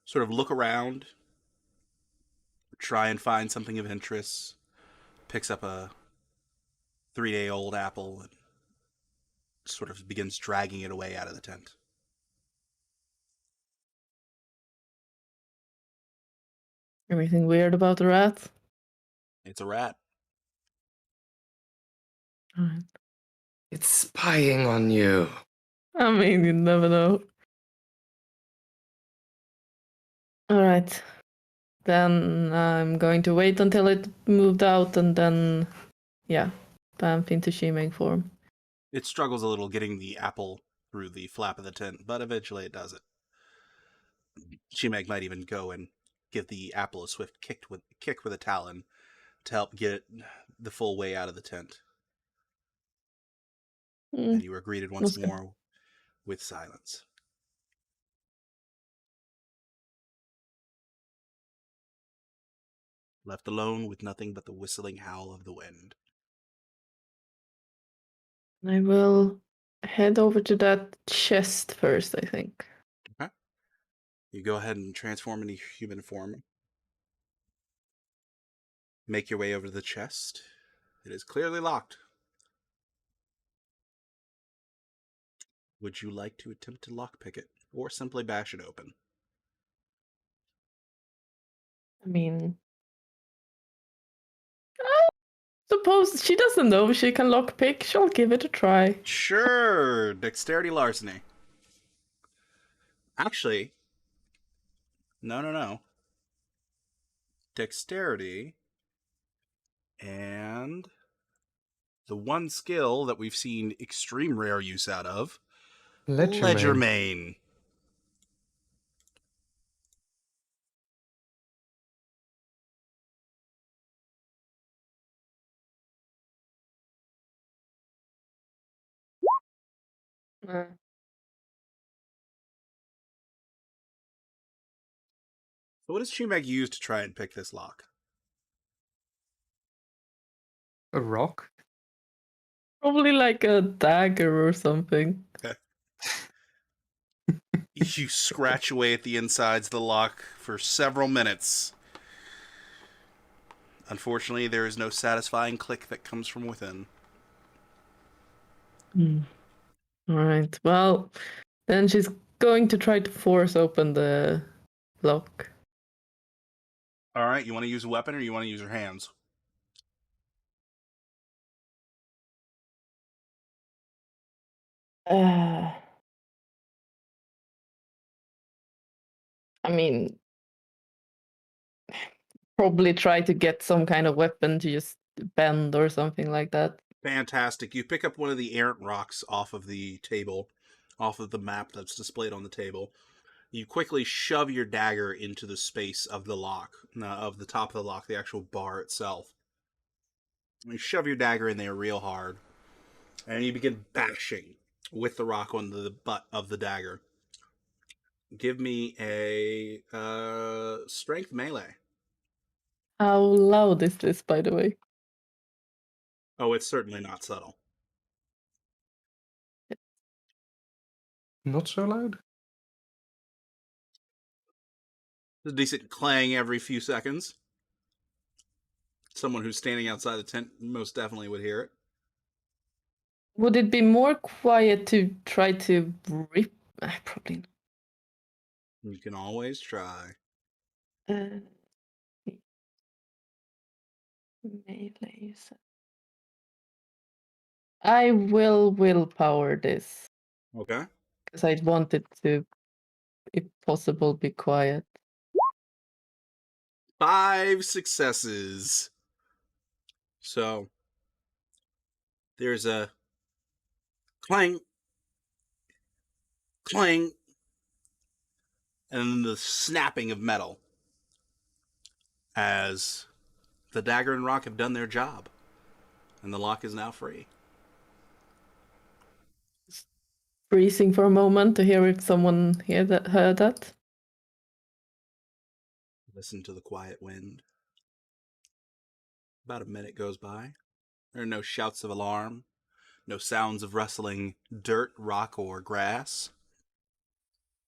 Sort of look around, try and find something of interest, picks up a 3-day-old apple and sort of begins dragging it away out of the tent. Anything weird about the rat? It's a rat. All right. It's spying on you. I mean, you never know. All right. Then I'm going to wait until it moved out and then, yeah, bamf into Shimeng form. It struggles a little getting the apple through the flap of the tent, but eventually it does it. Shimeg might even go and give the apple a swift kick with a talon to help get it the full way out of the tent. And you are greeted once Okay. more with silence. left alone with nothing but the whistling howl of the wind. I will head over to that chest first, I think. Okay. You go ahead and transform into human form. Make your way over to the chest. It is clearly locked. Would you like to attempt to lockpick it, or simply bash it open? I mean, I suppose she doesn't know she can lockpick. She'll give it a try. Sure, dexterity larceny. Actually, no. Dexterity and the one skill that we've seen extreme rare use out of, Legerdemain. Uh, So what does Chimeg use to try and pick this lock? A rock? Probably like a dagger or something. You scratch away at the insides of the lock for several minutes. Unfortunately, there is no satisfying click that comes from within. All right. Well, then she's going to try to force open the lock. All right, you want to use a weapon or you want to use your hands? I mean, probably try to get some kind of weapon to just bend or something like that. Fantastic. You pick up one of the errant rocks off of the table, off of the map that's displayed on the table. You quickly shove your dagger into the space of the lock, of the top of the lock, the actual bar itself. You shove your dagger in there real hard, and you begin bashing with the rock on the butt of the dagger. Give me a strength melee. How loud is this, by the way? Oh, it's certainly not subtle. Not so loud? There's a decent clang every few seconds. Someone who's standing outside the tent most definitely would hear it. Would it be more quiet to try to rip? Probably not. You can always try. Melee, you said. I will willpower this Okay. because I want it to, if possible, be quiet. 5 successes. So there's a clang, clang, and then the snapping of metal as the dagger and rock have done their job, and the lock is now free. Freezing for a moment to hear if someone heard that. Listen to the quiet wind. About a minute goes by. There are no shouts of alarm, no sounds of rustling dirt, rock, or grass.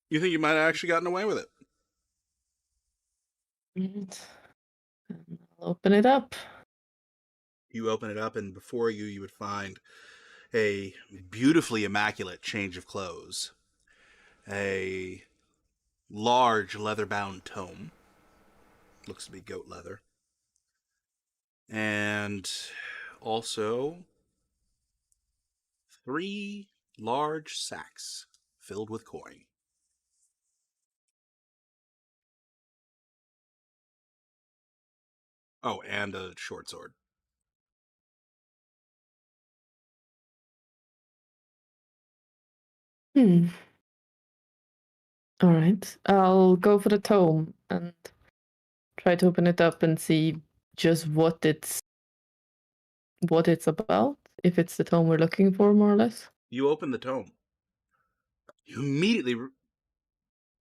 You think you might have actually gotten away with it? And I'll open it up. You open it up, and before you, you would find a beautifully immaculate change of clothes, a large leather-bound tome, looks to be goat leather, and also 3 large sacks filled with coin. Oh, and a short sword. All right. I'll go for the tome and try to open it up and see just what it's about. If it's the tome we're looking for, more or less. You open the tome. You immediately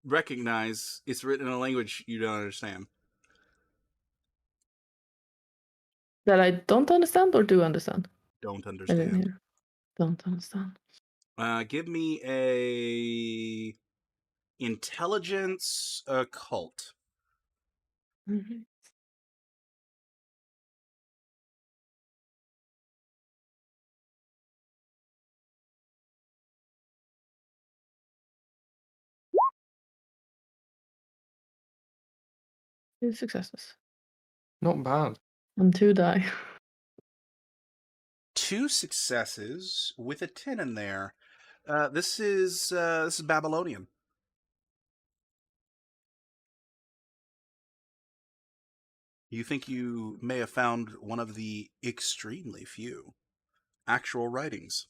recognize it's written in a language you don't understand. That I don't understand or do understand? Don't I didn't understand. hear. Don't understand. Give me a intelligence occult. Mhm. Two successes. Not bad. And 2 die. 2 successes with a 10 in there. This is Babylonian. You think you may have found one of the extremely few actual writings.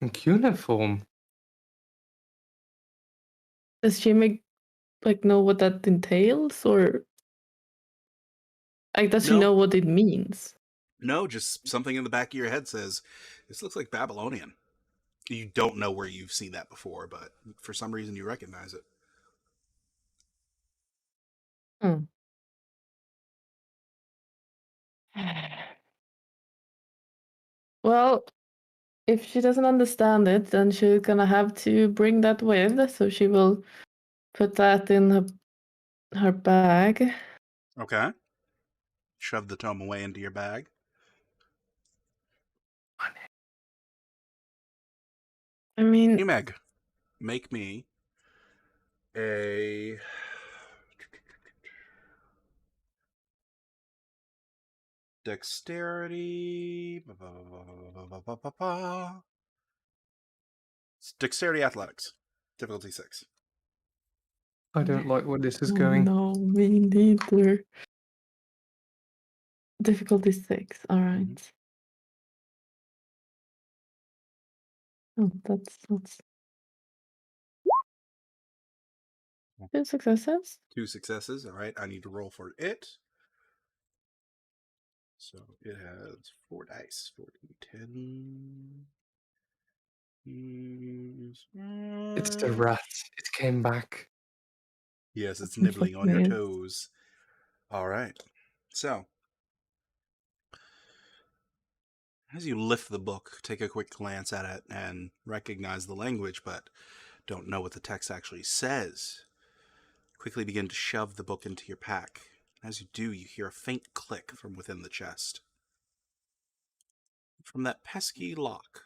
In cuneiform. Does she know what that entails, or does she No. know what it means? No, just something in the back of your head says, this looks like Babylonian. You don't know where you've seen that before, but for some reason you recognize it. Hmm. Well, if she doesn't understand it, then she's gonna have to bring that with. So she will put that in her bag. Okay. Shove the tome away into your bag. I mean, Meg, make me a dexterity. It's dexterity athletics. Difficulty 6. I don't like where this is oh going. no, me neither. Difficulty 6. All right. Oh, that's 2 successes. 2 successes. All right. I need to roll for it. So it has 4 dice. 14, 10. It's the rat. It came back. Yes, it's nibbling on your Nice. toes. All right. So, as you lift the book, take a quick glance at it and recognize the language, but don't know what the text actually says. Quickly begin to shove the book into your pack. As you do, you hear a faint click from within the chest. From that pesky lock,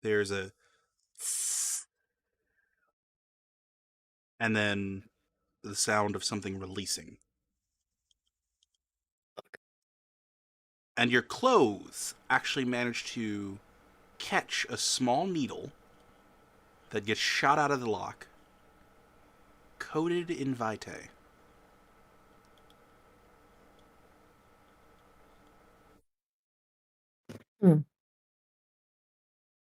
there's a and then the sound of something releasing. And your clothes actually manage to catch a small needle that gets shot out of the lock, coated in vitae.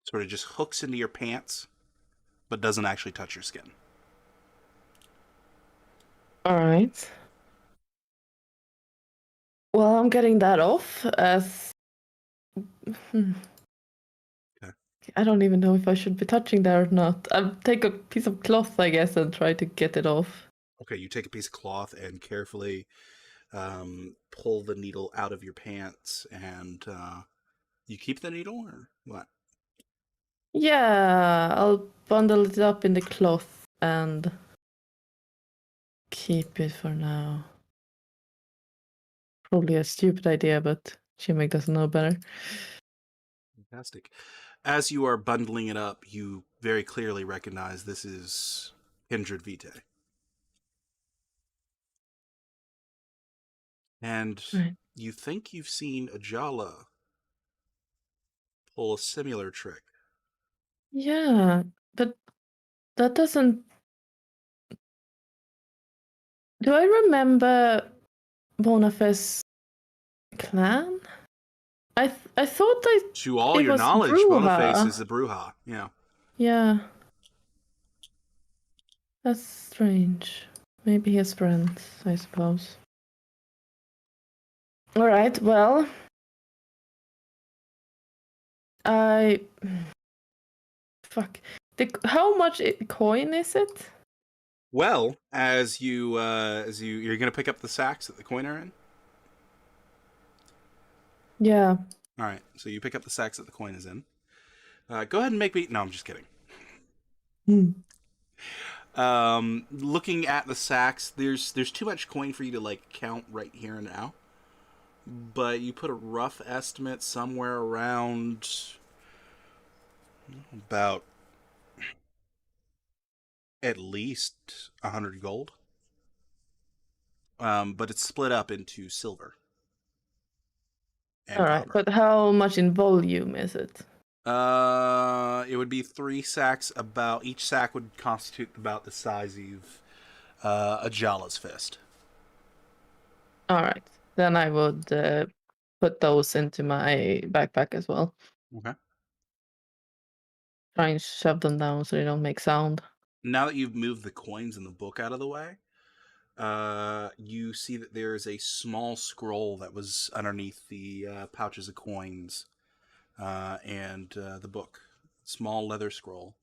Sort of just hooks into your pants, but doesn't actually touch your skin. All right. Well, I'm getting that off as. Okay. I don't even know if I should be touching that or not. I'll take a piece of cloth, I guess, and try to get it off. Okay, you take a piece of cloth and carefully pull the needle out of your pants, and you keep the needle, or what? Yeah, I'll bundle it up in the cloth and keep it for now. Probably a stupid idea, but Chimek doesn't know better. Fantastic. As you are bundling it up, you very clearly recognize this is Kindred Vitae. And Right. you think you've seen Ajala pull a similar trick. Yeah, but that doesn't. Do I remember Bonafe's clan? I thought To all it your was knowledge, Boniface Bruja. is the Bruja. Yeah. Yeah. That's strange. Maybe his friends, I suppose. All right, well, I fuck. How much coin is it? Well, you're gonna pick up the sacks that the coin are in. Yeah. All right, so you pick up the sacks that the coin is in. Go ahead and make me. No, I'm just kidding. Hmm. Looking at the sacks, there's too much coin for you to like count right here and now. But you put a rough estimate somewhere around about at least 100 gold. But it's split up into silver and All right, copper. but how much in volume is it? It would be 3 sacks. About each sack would constitute about the size of a Jala's fist. All right, then I would put those into my backpack as well. Okay. Try and shove them down so they don't make sound. Now that you've moved the coins in the book out of the way, you see that there is a small scroll that was underneath the pouches of coins and the book. Small leather scroll.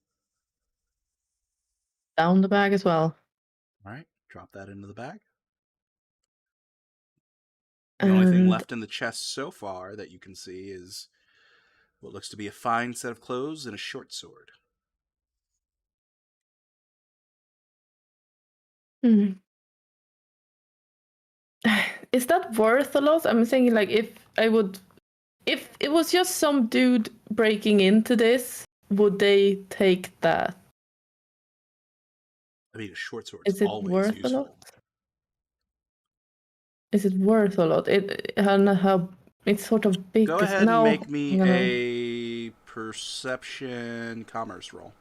Down the bag as well. All right, drop that into the bag. The only thing left in the chest so far that you can see is what looks to be a fine set of clothes and a short sword. Hmm. Is that worth a lot? I'm thinking like if it was just some dude breaking into this, would they take that? I mean, a short sword Is is it always worth a useful. lot? Is it worth a lot? How it's sort of big. Go ahead and make me a perception commerce roll.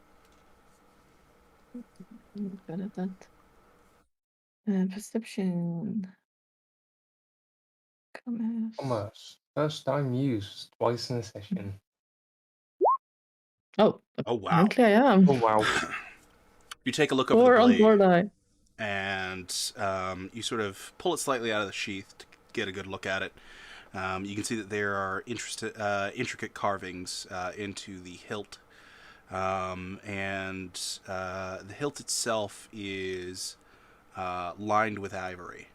Good at that. Perception. Commerce. Commerce. First time used, twice in a session. Oh, Oh, wow. apparently I am. Oh wow. You take a look over 4 the on blade, 4 die. and you sort of pull it slightly out of the sheath to get a good look at it. You can see that there are intricate carvings into the hilt, and the hilt itself is lined with ivory.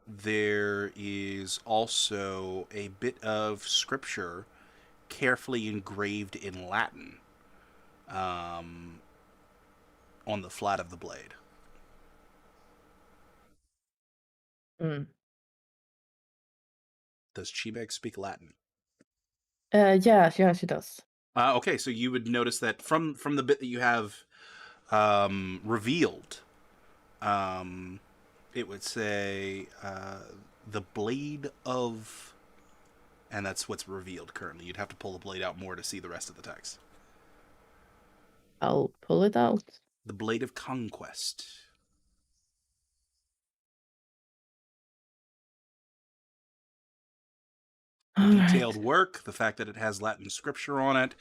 There is also a bit of scripture carefully engraved in Latin on the flat of the blade. Mm. Does Chimeg speak Latin? Yeah, she does. Okay, so you would notice that from the bit that you have revealed, it would say the blade of, and that's what's revealed currently. You'd have to pull the blade out more to see the rest of the text. I'll pull it out. The blade of conquest. The detailed work, the fact that it has Latin scripture on it,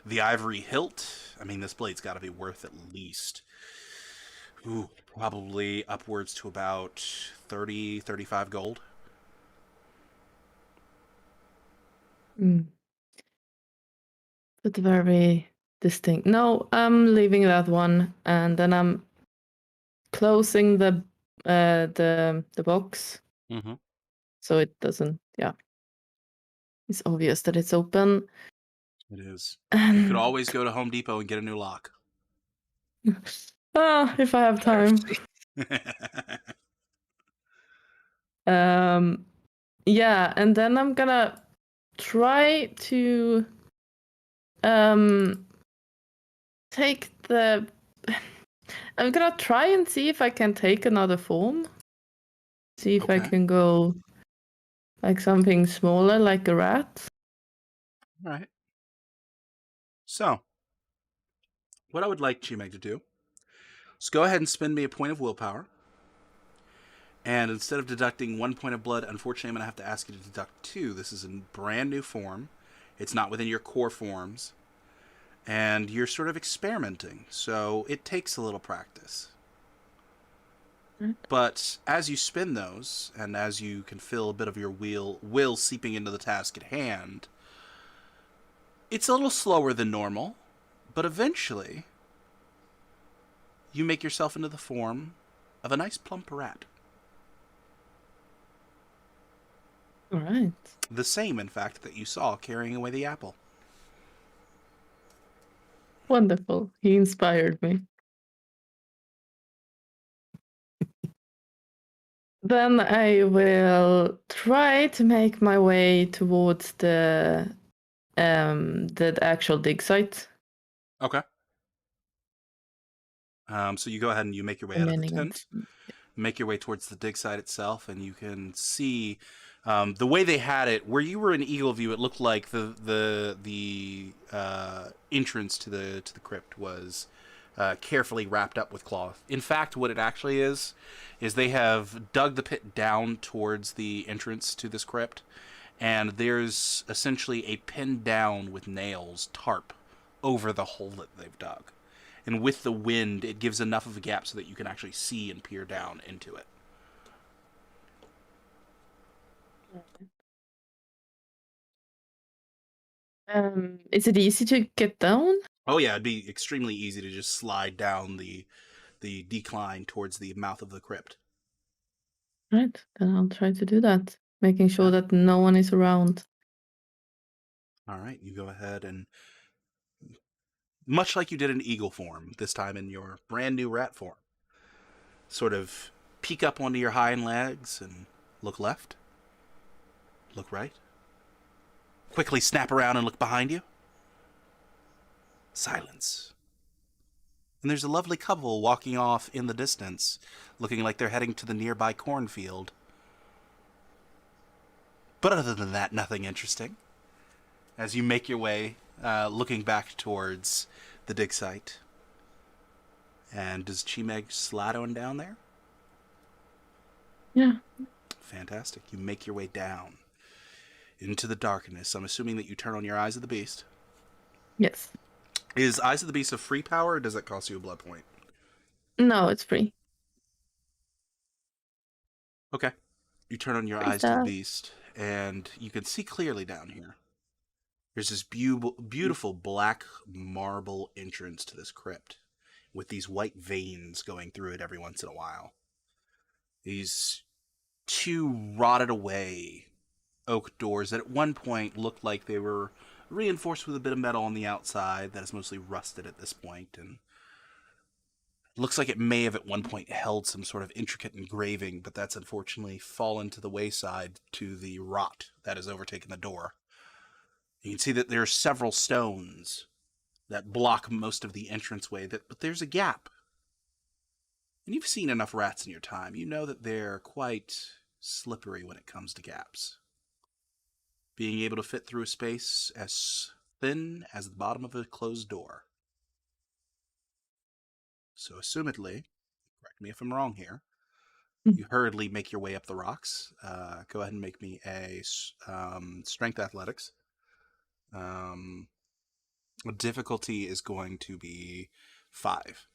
the ivory hilt. I mean, this blade's got to be worth at least, probably upwards to about 30, 35 gold. Mm. But very distinct. No, I'm leaving that one, and then I'm closing the box, Mm-hmm. so it doesn't. Yeah, it's obvious that it's open. It is. And You could always go to Home Depot and get a new lock. if I have time. Yeah, and then I'm gonna try to take the. I'm gonna try and see if I can take another form. See if I Okay. can go like something smaller, like a rat. All right. So, what I would like Chimeg to do is go ahead and spend me a point of willpower. And instead of deducting 1 point of blood, unfortunately, I'm going to have to ask you to deduct 2. This is a brand new form. It's not within your core forms. And you're sort of experimenting, so it takes a little practice. But as you spin those, and as you can feel a bit of your will seeping into the task at hand, it's a little slower than normal, but eventually you make yourself into the form of a nice plump rat. All right. The same, in fact, that you saw carrying away the apple. Wonderful. He inspired me. Then I will try to make my way towards the actual dig site. Okay. So you go ahead and you make your way out of the tent, make your way towards the dig site itself, and you can see the way they had it. Where you were in eagle view, it looked like the entrance to the crypt was carefully wrapped up with cloth. In fact, what it actually is they have dug the pit down towards the entrance to this crypt, and there's essentially a pinned down with nails tarp over the hole that they've dug. And with the wind, it gives enough of a gap so that you can actually see and peer down into it. Is it easy to get down? Oh yeah, it'd be extremely easy to just slide down the decline towards the mouth of the crypt. Right, then I'll try to do that, making sure that no one is around. All right, you go ahead and, much like you did in eagle form, this time in your brand new rat form, sort of peek up onto your hind legs and look left, look right, quickly snap around and look behind you. Silence. And there's a lovely couple walking off in the distance, looking like they're heading to the nearby cornfield. But other than that, nothing interesting. As you make your way, looking back towards the dig site. And does Chimeg slide on down there? Yeah. Fantastic. You make your way down into the darkness. I'm assuming that you turn on your Eyes of the Beast. Yes. Is Eyes of the Beast a free power, or does that cost you a blood point? No, it's free. Okay. You turn on your Eyes to the Beast, and you can see clearly down here. There's this beautiful black marble entrance to this crypt, with these white veins going through it every once in a while. These two rotted away oak doors that at one point looked like they were reinforced with a bit of metal on the outside that is mostly rusted at this point, and looks like it may have at one point held some sort of intricate engraving, but that's unfortunately fallen to the wayside to the rot that has overtaken the door. You can see that there are several stones that block most of the entranceway, but there's a gap. And you've seen enough rats in your time. You know that they're quite slippery when it comes to gaps. Being able to fit through a space as thin as the bottom of a closed door. So assumedly, correct me if I'm wrong here, you hurriedly make your way up the rocks. Go ahead and make me a strength athletics. Difficulty is going to be 5.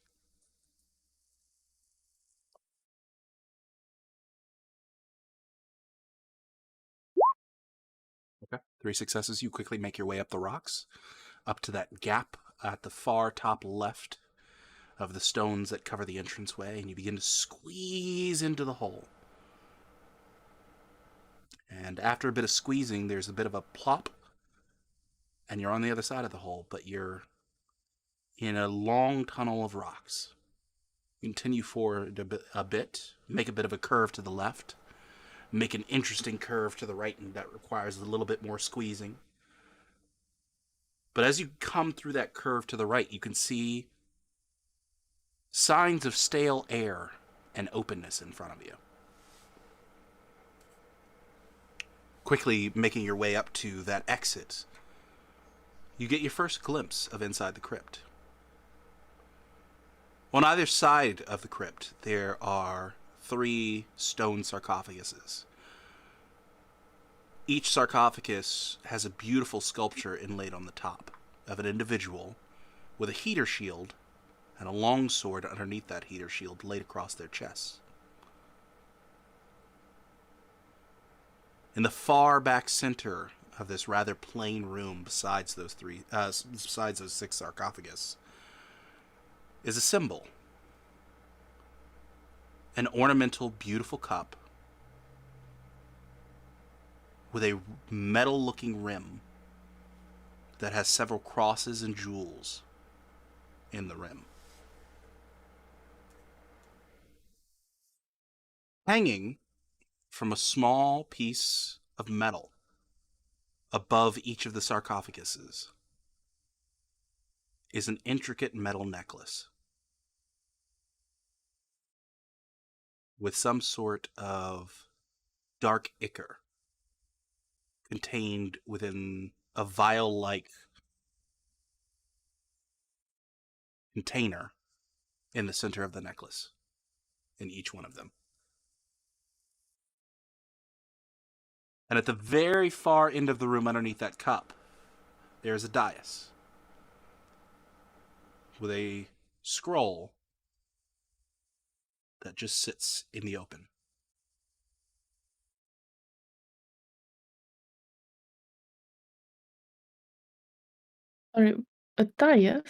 Okay. 3 successes. You quickly make your way up the rocks, up to that gap at the far top left of the stones that cover the entranceway, and you begin to squeeze into the hole. And after a bit of squeezing, there's a bit of a plop, and you're on the other side of the hole, but you're in a long tunnel of rocks. Continue forward a bit, make a bit of a curve to the left, make an interesting curve to the right, and that requires a little bit more squeezing. But as you come through that curve to the right, you can see signs of stale air and openness in front of you. Quickly making your way up to that exit, you get your first glimpse of inside the crypt. On either side of the crypt, there are 3 stone sarcophaguses. Each sarcophagus has a beautiful sculpture inlaid on the top of an individual with a heater shield and a long sword underneath that heater shield laid across their chests. In the far back center of this rather plain room, besides those 6 sarcophagus, is a symbol. an ornamental, beautiful cup with a metal-looking rim that has several crosses and jewels in the rim. Hanging from a small piece of metal above each of the sarcophaguses is an intricate metal necklace with some sort of dark ichor contained within a vial-like container in the center of the necklace, in each one of them. And at the very far end of the room underneath that cup, there's a dais with a scroll that just sits in the open. Sorry, a dais?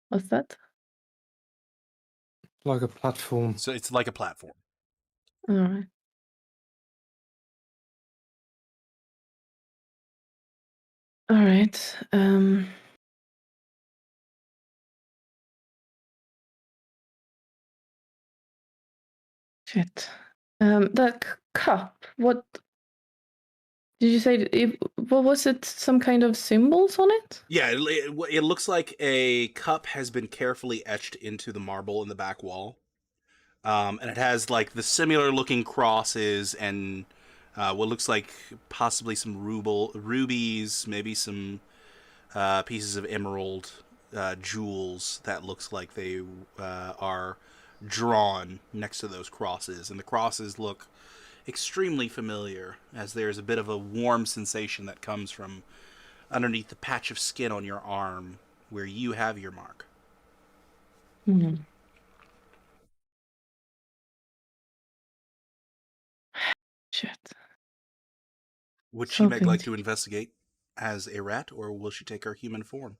What's that? Like a platform. So it's like a platform. All right. All right. Shit. That cup. What did you say? What was it? Some kind of symbols on it? Yeah, it looks like a cup has been carefully etched into the marble in the back wall. And it has like the similar looking crosses and what looks like possibly some rubies, maybe some pieces of emerald jewels that looks like they are drawn next to those crosses. And the crosses look extremely familiar, as there's a bit of a warm sensation that comes from underneath the patch of skin on your arm where you have your mark. Hmm. Shit. Would she Something like to- to investigate as a rat, or will she take her human form?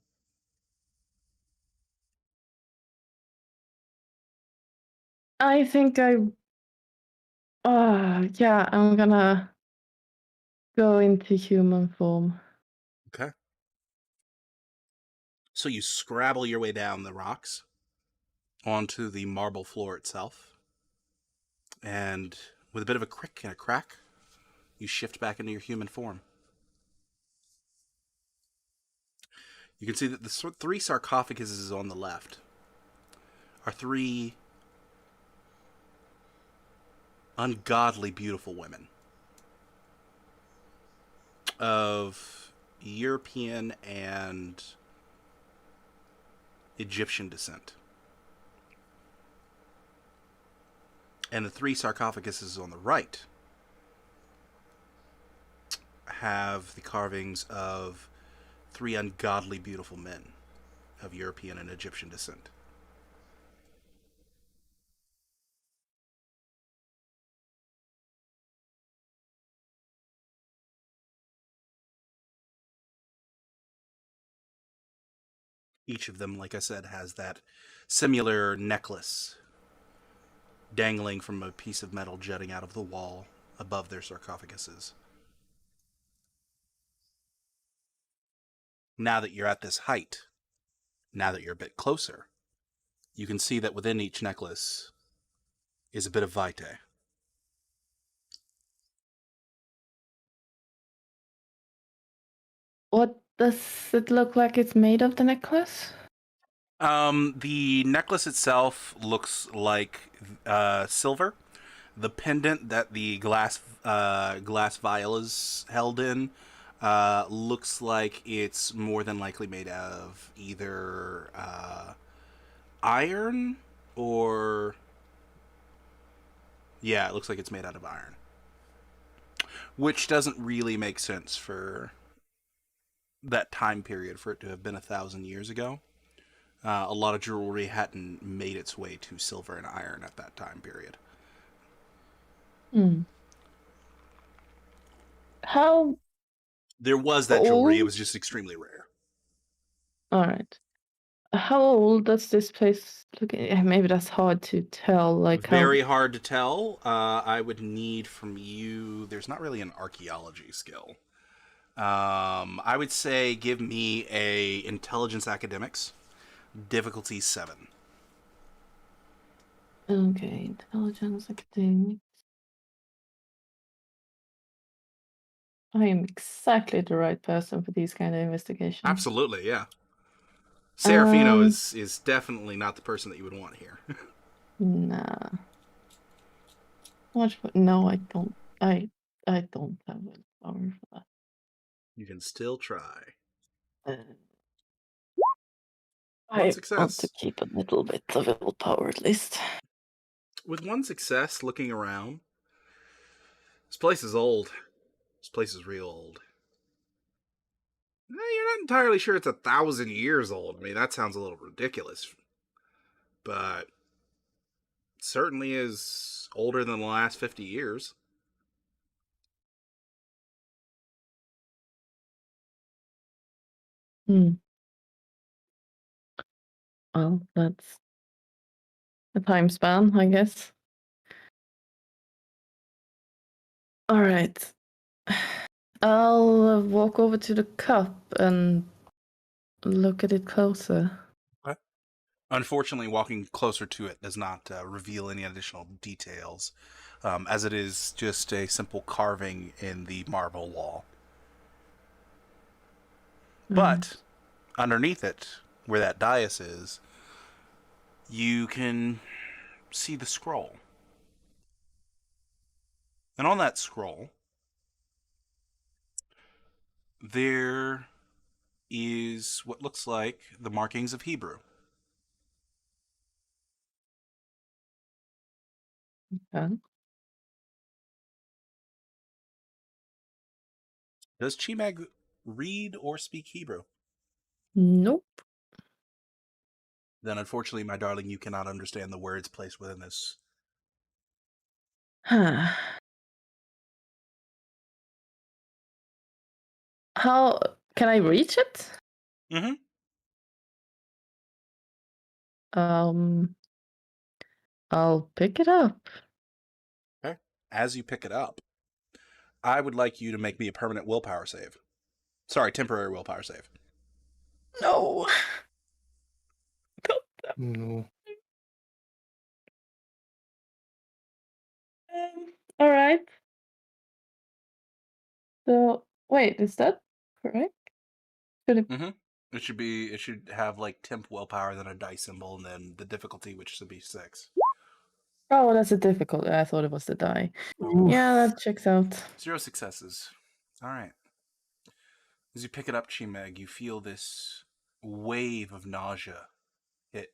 I think yeah, I'm gonna go into human form. Okay. So you scrabble your way down the rocks onto the marble floor itself, and with a bit of a crick and a crack, you shift back into your human form. You can see that the three sarcophaguses on the left are three ungodly beautiful women of European and Egyptian descent. And the three sarcophaguses on the right have the carvings of three ungodly beautiful men of European and Egyptian descent. Each of them, like I said, has that similar necklace dangling from a piece of metal jutting out of the wall above their sarcophaguses. Now that you're at this height, now that you're a bit closer, you can see that within each necklace is a bit of vitae. What does it look like it's made of, the necklace? The necklace itself looks like silver. The pendant that the glass vial is held in looks like it's more than likely made of either iron or yeah, it looks like it's made out of iron, which doesn't really make sense for that time period for it to have been 1,000 years ago. A lot of jewelry hadn't made its way to silver and iron at that time period. Hmm. How There was that jewelry, it old? was just extremely rare. All right. how old does this place look? Maybe that's hard to tell. Like Very hard to tell. I would need from you. There's not really an archaeology skill. I would say give me a intelligence academics, difficulty 7. Okay, intelligence academic. I am exactly the right person for these kind of investigations. Absolutely, yeah. Serafino Um, is definitely not the person that you would want here. Nah. No, I don't. I don't have willpower for that. You can still try. Uh, One I want to success. keep a little bit of willpower at least. With one success, looking around, this place is old. This place is real old. You're not entirely sure it's 1,000 years old. I mean, that sounds a little ridiculous. But it certainly is older than the last 50 years. Hmm. Well, that's a time span, I guess. All right. I'll walk over to the cup and look at it closer. Unfortunately, walking closer to it does not reveal any additional details, as it is just a simple carving in the marble wall. But underneath it, where that dais is, you can see the scroll. And on that scroll, there is what looks like the markings of Hebrew. Okay. Does Chimag read or speak Hebrew? Nope. Then unfortunately, my darling, you cannot understand the words placed within this. How can I reach it? Mm-hmm. I'll pick it up. Okay. As you pick it up, I would like you to make me a permanent willpower save. Sorry, temporary willpower save. No. No. All right. So wait, is that correct? Should it? Mm-hmm. It should have like temp willpower, then a dice symbol, and then the difficulty, which should be 6. Oh, that's a difficult. I thought it was the die. Okay. Yeah, that checks out. 0 successes. All right. As you pick it up, Chimeg, you feel this wave of nausea hit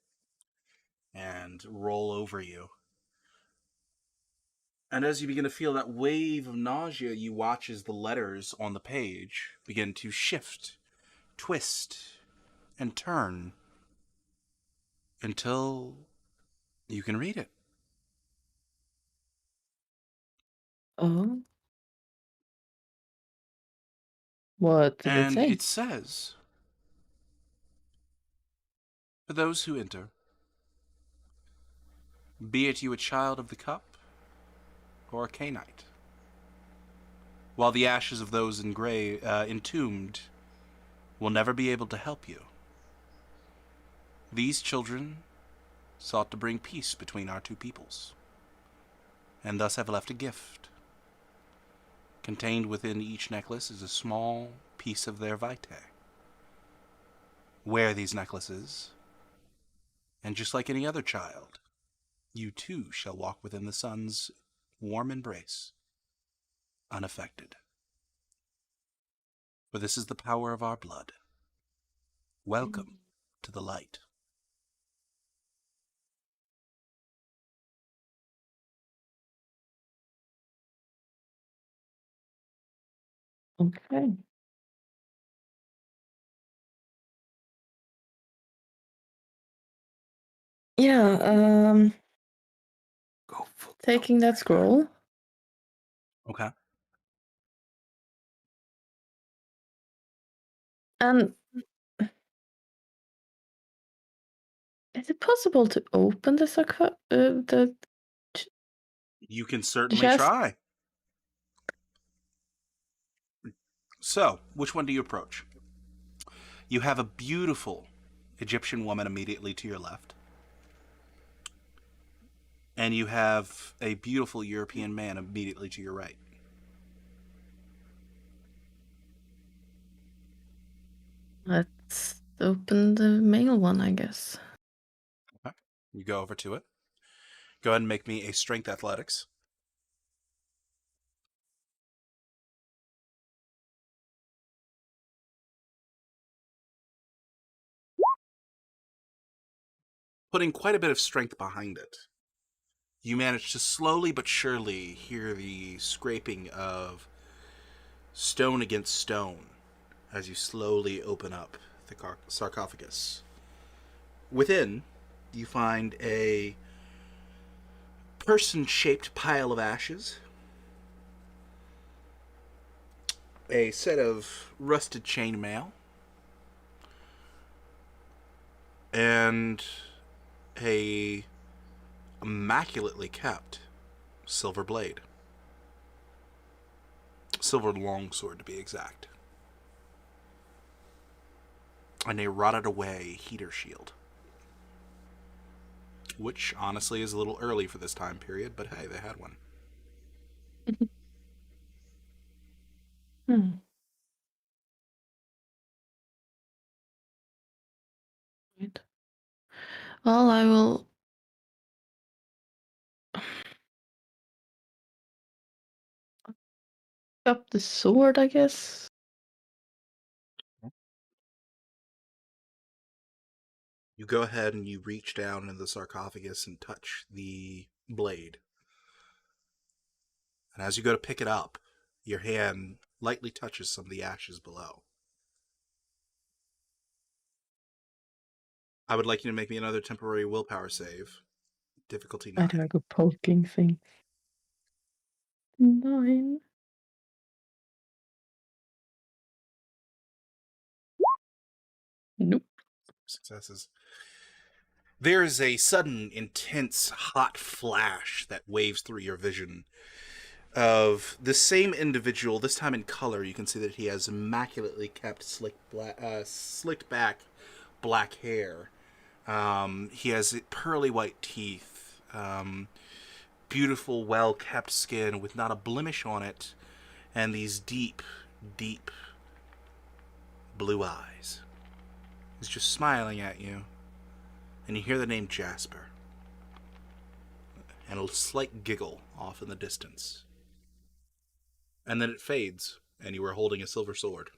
and roll over you. And as you begin to feel that wave of nausea, you watch as the letters on the page begin to shift, twist, and turn until you can read it. Oh. What did it And say? it says, for those who enter, be it you a child of the cup or a Canaanite, while the ashes of those entombed will never be able to help you. These children sought to bring peace between our two peoples, and thus have left a gift. Contained within each necklace is a small piece of their vitae. Wear these necklaces, and just like any other child, you too shall walk within the sun's warm embrace, unaffected. For this is the power of our blood. Welcome to the light. Okay. Yeah, Go full taking that scroll. Okay. And Is it possible to open the You can certainly chest? try. So, which one do you approach? You have a beautiful Egyptian woman immediately to your left, and you have a beautiful European man immediately to your right. Let's open the male one, I guess. Okay. You go over to it. Go ahead and make me a strength athletics. Putting quite a bit of strength behind it, you manage to slowly but surely hear the scraping of stone against stone as you slowly open up the sarcophagus. Within, you find a person-shaped pile of ashes, a set of rusted chainmail, and a immaculately kept silver blade. Silver longsword, to be exact. And a rotted away heater shield. Which, honestly, is a little early for this time period, but hey, they had one. Hmm. Right. Well, I will. Up the sword, I guess. You go ahead and you reach down into the sarcophagus and touch the blade. And as you go to pick it up, your hand lightly touches some of the ashes below. I would like you to make me another temporary willpower save. Difficulty I do 9. like a poking thing. 9. Nope. Successes. There is a sudden, intense, hot flash that waves through your vision of the same individual, this time in color. You can see that he has immaculately kept slicked back black hair. He has pearly white teeth, beautiful, well-kept skin with not a blemish on it, and these deep, deep blue eyes. He's just smiling at you, and you hear the name Jasper, and a slight giggle off in the distance. And then it fades, and you are holding a silver sword.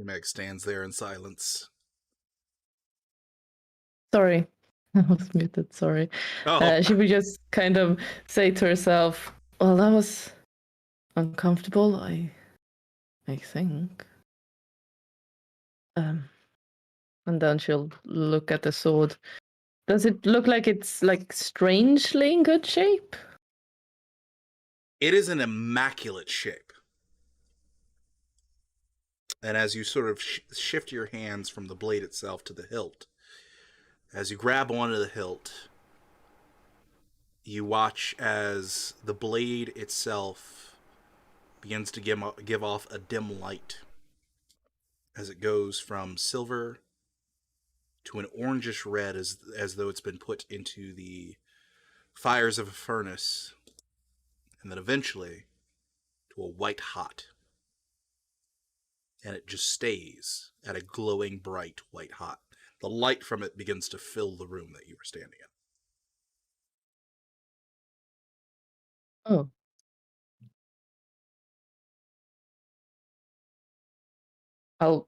Meg stands there in silence. Sorry. I was muted, sorry. Oh, She would just kind of say to herself, well, that was uncomfortable, I think. And then she'll look at the sword. Does it look like it's like strangely in good shape? it is an immaculate shape. And as you sort of shift your hands from the blade itself to the hilt, as you grab onto the hilt, you watch as the blade itself begins to give off a dim light as it goes from silver to an orangish red, as though it's been put into the fires of a furnace, and then eventually to a white hot. And it just stays at a glowing bright white hot. The light from it begins to fill the room that you were standing in. Oh. I'll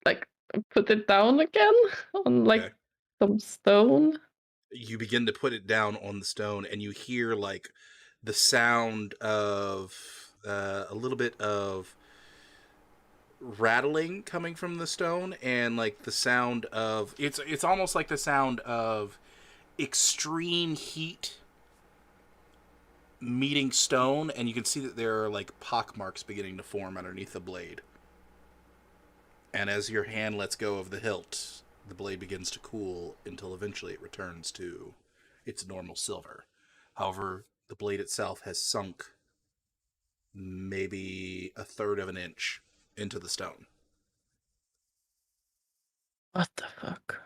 like put it down again on like Okay. some stone. you begin to put it down on the stone, and you hear like the sound of a little bit of rattling coming from the stone, and like the sound of it's almost like the sound of extreme heat meeting stone, and you can see that there are like pock marks beginning to form underneath the blade. And as your hand lets go of the hilt, the blade begins to cool until eventually it returns to its normal silver. However, the blade itself has sunk maybe a third of an inch into the stone. What the fuck?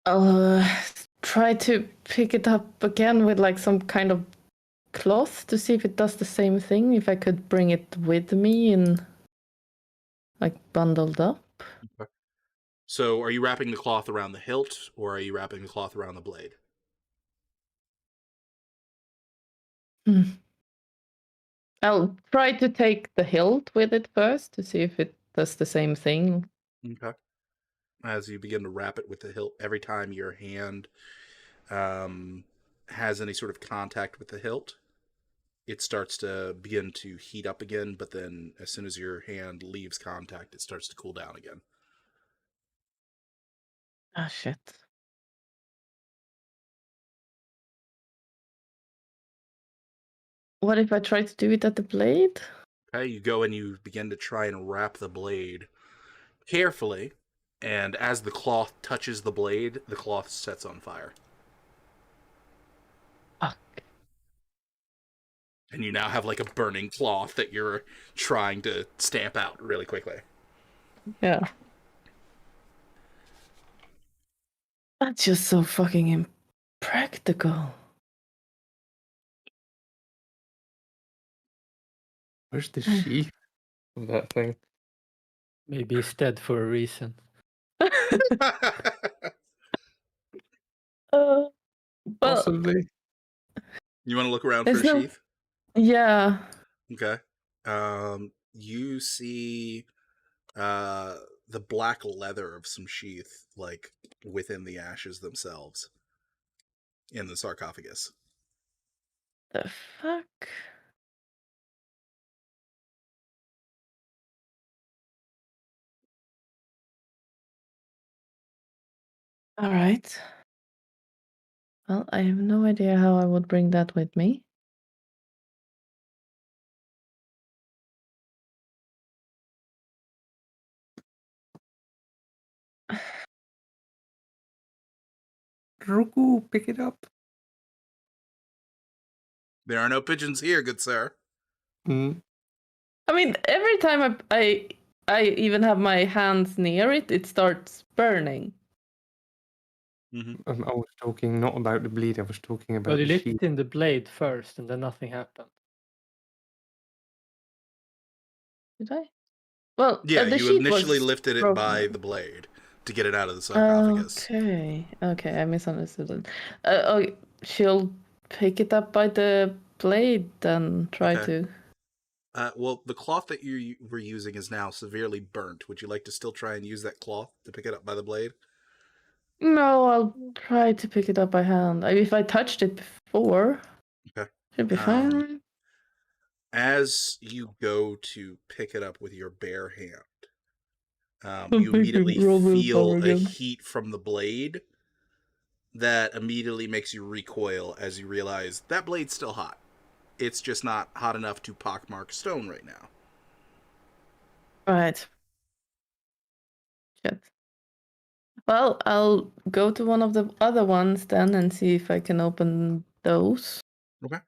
I'll try to pick it up again with like some kind of cloth to see if it does the same thing. If I could bring it with me and like bundled up. So, are you wrapping the cloth around the hilt, or are you wrapping the cloth around the blade? I'll try to take the hilt with it first to see if it does the same thing. Okay. As you begin to wrap it with the hilt, every time your hand has any sort of contact with the hilt, it starts to begin to heat up again, but then as soon as your hand leaves contact, it starts to cool down again. Ah, shit. What if I try to do it at the blade? Okay, you go and you begin to try and wrap the blade carefully, and as the cloth touches the blade, the cloth sets on fire. Fuck. And you now have like a burning cloth that you're trying to stamp out really quickly. Yeah. That's just so fucking impractical. Where's the sheath of that thing? Maybe he's dead for a reason. Well, Possibly. You want to look around for a there's no. sheath? Yeah. Okay. You see the black leather of some sheath, like within the ashes themselves, in the sarcophagus. The fuck? All right. Well, I have no idea how I would bring that with me. Ruku, pick it up. There are no pigeons here, good sir. Mm. I mean, every time I even have my hands near it, it starts burning. Mm-hmm. I was talking not about the bleed, I was talking about Well, you the lifted sheath. in the blade first, and then nothing happened. Did I? Well, Yeah, the you sheet initially was lifted it broken. by the blade to get it out of the sarcophagus. Okay, I misunderstood it. Oh, she'll pick it up by the blade and try Okay. to. Well, the cloth that you were using is now severely burnt. Would you like to still try and use that cloth to pick it up by the blade? No, I'll try to pick it up by hand. If I touched it before, Okay. should be fine, right? As you go to pick it up with your bare hand, I'm you immediately thinking roll feel willpower a again. heat from the blade that immediately makes you recoil as you realize that blade's still hot. It's just not hot enough to pockmark stone right now. Right. Shit. Well, I'll go to one of the other ones then and see if I can open those. Okay.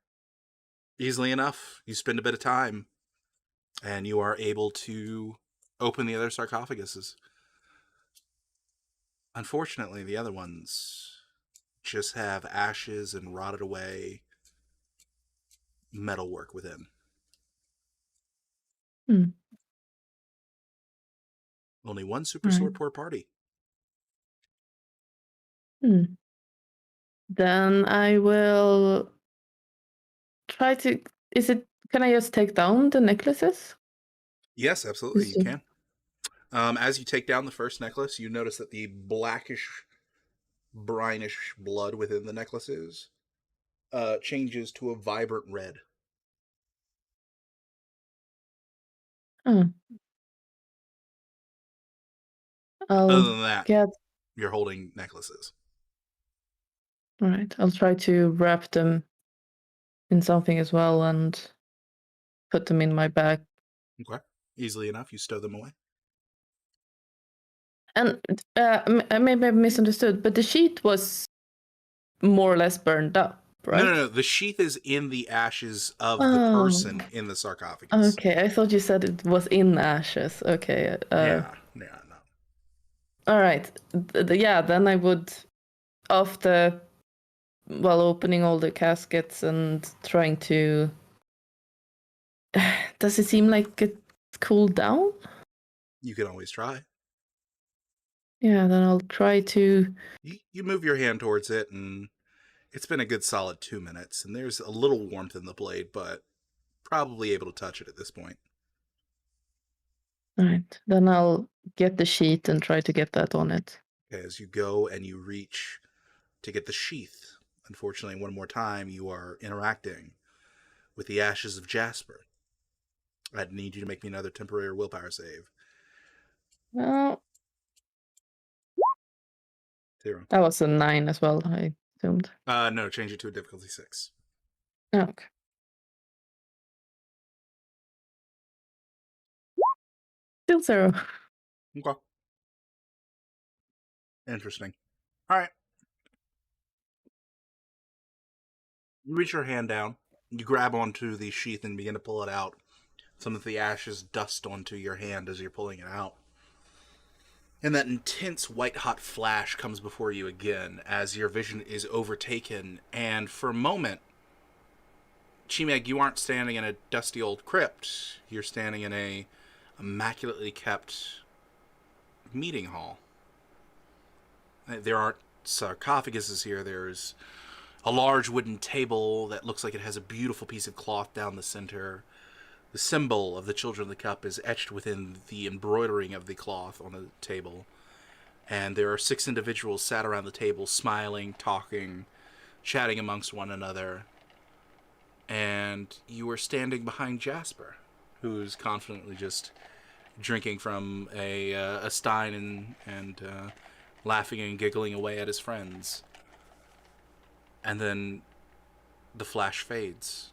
Easily enough, you spend a bit of time, and you are able to open the other sarcophaguses. Unfortunately, the other ones just have ashes and rotted away metalwork within. Only one super sword poor party. Then I will try to. Can I just take down the necklaces? Yes, absolutely, you can. As you take down the first necklace, you notice that the blackish, brinish blood within the necklaces changes to a vibrant red. Oh. Other I'll than that, get. you're holding necklaces. All right. I'll try to wrap them in something as well and put them in my bag. Okay. Easily enough, you stow them away. And maybe I misunderstood, but the sheet was more or less burned up, right? No. The sheath is in the ashes of the Oh. person in the sarcophagus. Okay, I thought you said it was in ashes. Okay. No. All right. Yeah, then I would, after, opening all the caskets and trying to. Does it seem like it cooled down? You can always try. Yeah, then I'll try to. You move your hand towards it, and it's been a good solid 2 minutes, and there's a little warmth in the blade, but probably able to touch it at this point. All right, then I'll get the sheet and try to get that on it. As you go and you reach to get the sheath, unfortunately, one more time, you are interacting with the ashes of Jasper. I'd need you to make me another temporary willpower save. Well, 0. that was a 9 as well, I assumed. No, change it to a difficulty 6. Oh, okay. Still 0. Okay. Interesting. All right. You reach your hand down. You grab onto the sheath and begin to pull it out. Some of the ashes dust onto your hand as you're pulling it out. And that intense white-hot flash comes before you again as your vision is overtaken. And for a moment, Chimeg, you aren't standing in a dusty old crypt. You're standing in a immaculately kept meeting hall. There aren't sarcophaguses here. There's a large wooden table that looks like it has a beautiful piece of cloth down the center. The symbol of the Children of the Cup is etched within the embroidering of the cloth on the table. And there are 6 individuals sat around the table, smiling, talking, chatting amongst one another. And you are standing behind Jasper, who's confidently just drinking from a stein and laughing and giggling away at his friends. And then the flash fades.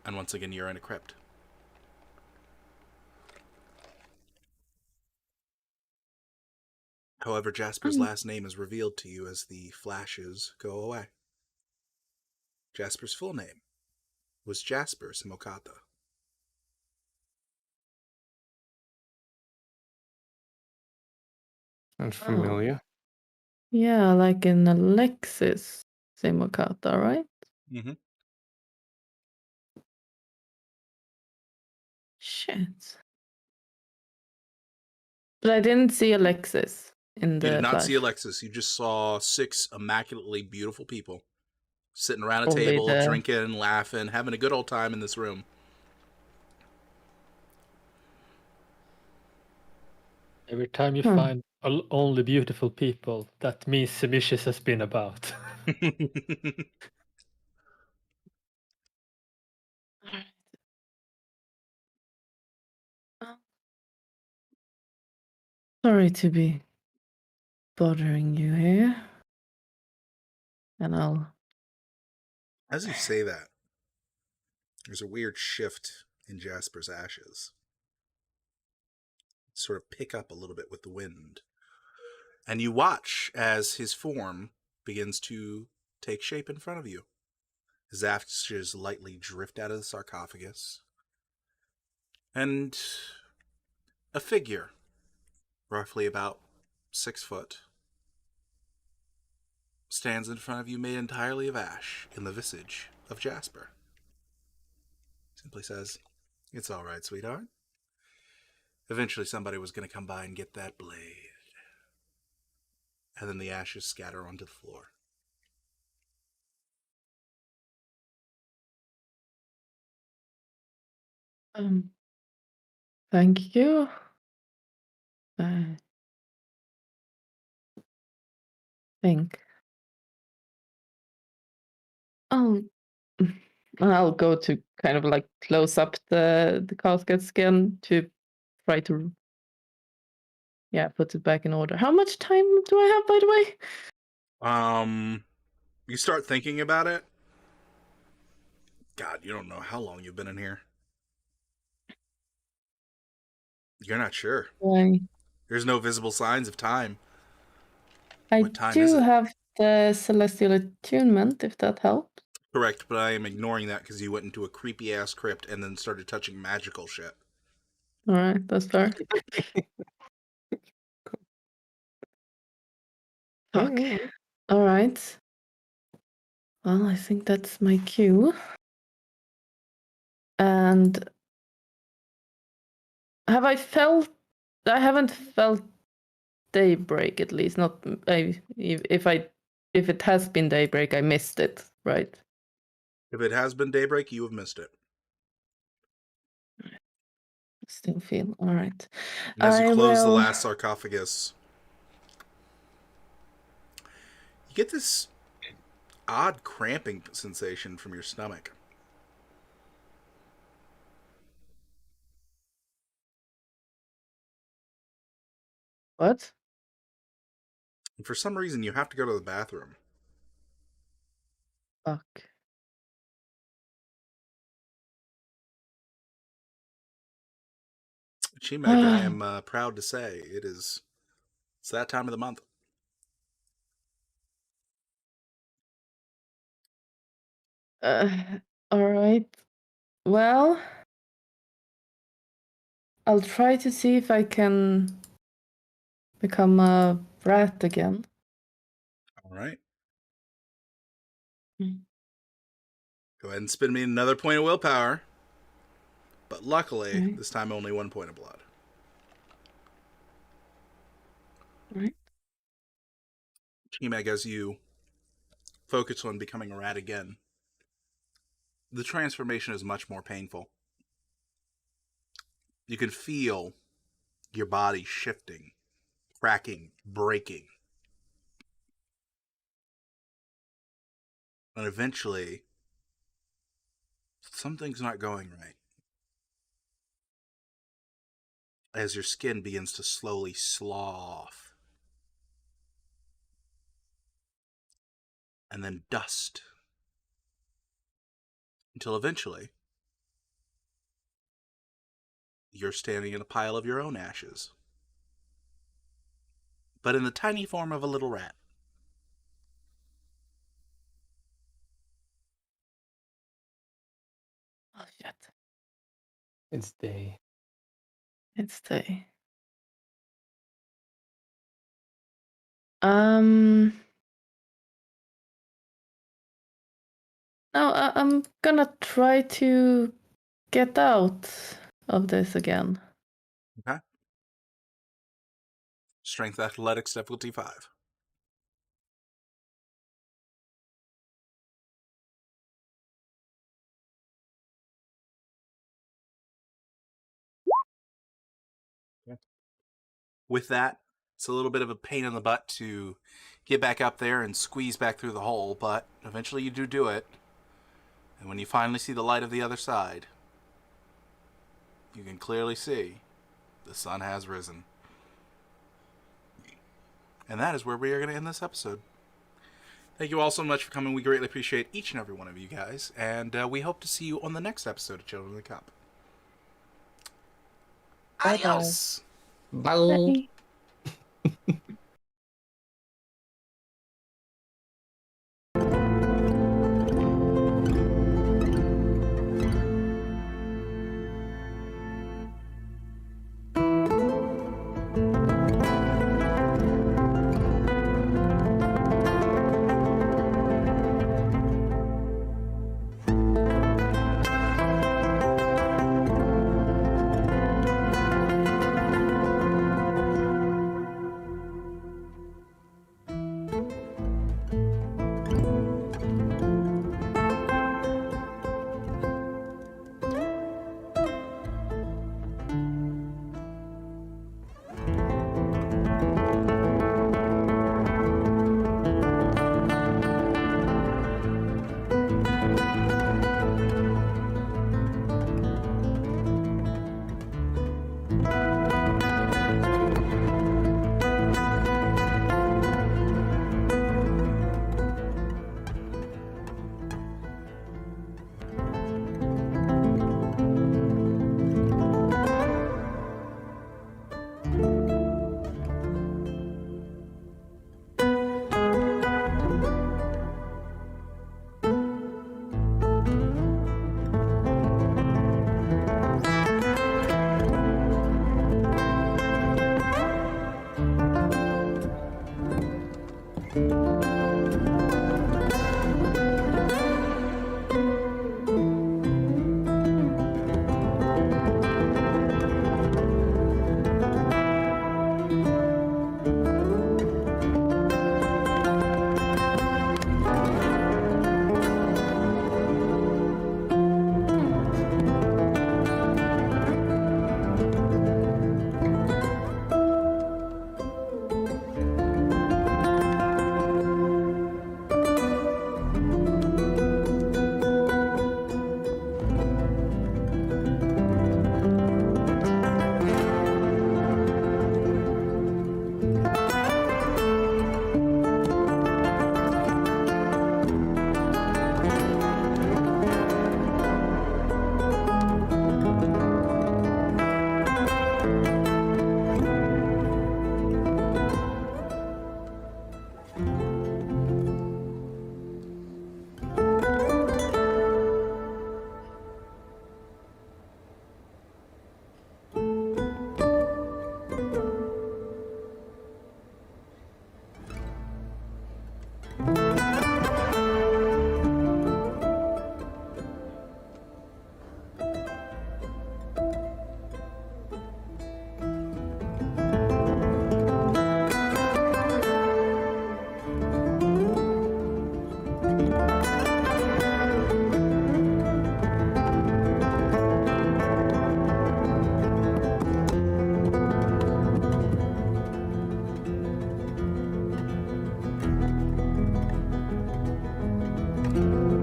And once again, you're in a crypt. However, Jasper's last name is revealed to you as the flashes go away. Jasper's full name was Jasper Simokata. Sounds familiar. Yeah, like in Alexis Simokata, right? Mm-hmm. Shit. But I didn't see Alexis in the You did not flash. see Alexis. You just saw 6 immaculately beautiful people sitting around a Only table, the- drinking, laughing, having a good old time in this room. Every time you find only beautiful people, that means Semicius has been about. Sorry to be bothering you here. And I'll. As you say that, there's a weird shift in Jasper's ashes. Sort of pick up a little bit with the wind. And you watch as his form begins to take shape in front of you. His ashes lightly drift out of the sarcophagus. And a figure, roughly about 6 foot, stands in front of you made entirely of ash in the visage of Jasper. Simply says, "It's all right, sweetheart. Eventually somebody was going to come by and get that blade." And then the ashes scatter onto the floor. Thank you. Think. Oh, I'll go to kind of like close up the casket skin to try to put it back in order. How much time do I have, by the way? You start thinking about it. God, you don't know how long you've been in here. You're not sure. There's no visible signs of time. I What time is do it? have the celestial attunement, if that helps. Correct, but I am ignoring that because you went into a creepy ass crypt and then started touching magical shit. All right, that's fair. Fuck. All right. Well, I think that's my cue. And have I felt? I haven't felt daybreak, at least not. If it has been daybreak, I missed it, right? If it has been daybreak, you have missed it. Still feel all right. And as you close the will. last sarcophagus, you get this odd cramping sensation from your stomach. What? And for some reason, you have to go to the bathroom. Fuck. Chimag, I am proud to say it's that time of the month. All right. Well, I'll try to see if I can become a rat again. All right. Mm. Go ahead and spin me another point of willpower. But luckily, Right. this time only 1 point of blood. Right. Chimag, as you focus on becoming a rat again, the transformation is much more painful. You can feel your body shifting, cracking, breaking. And eventually, something's not going right. As your skin begins to slowly slaw off. And then dust. Until eventually, you're standing in a pile of your own ashes. But in the tiny form of a little rat. Oh shit. It's day. It's day. No, I'm gonna try to get out of this again. Okay? Strength Athletics difficulty 5. With that, it's a little bit of a pain in the butt to get back up there and squeeze back through the hole, but eventually you do it. And when you finally see the light of the other side, you can clearly see the sun has risen. And that is where we are going to end this episode. Thank you all so much for coming. We greatly appreciate each and every one of you guys. And we hope to see you on the next episode of Children of the Cup. Bye-bye. Adios! Bye. Bye.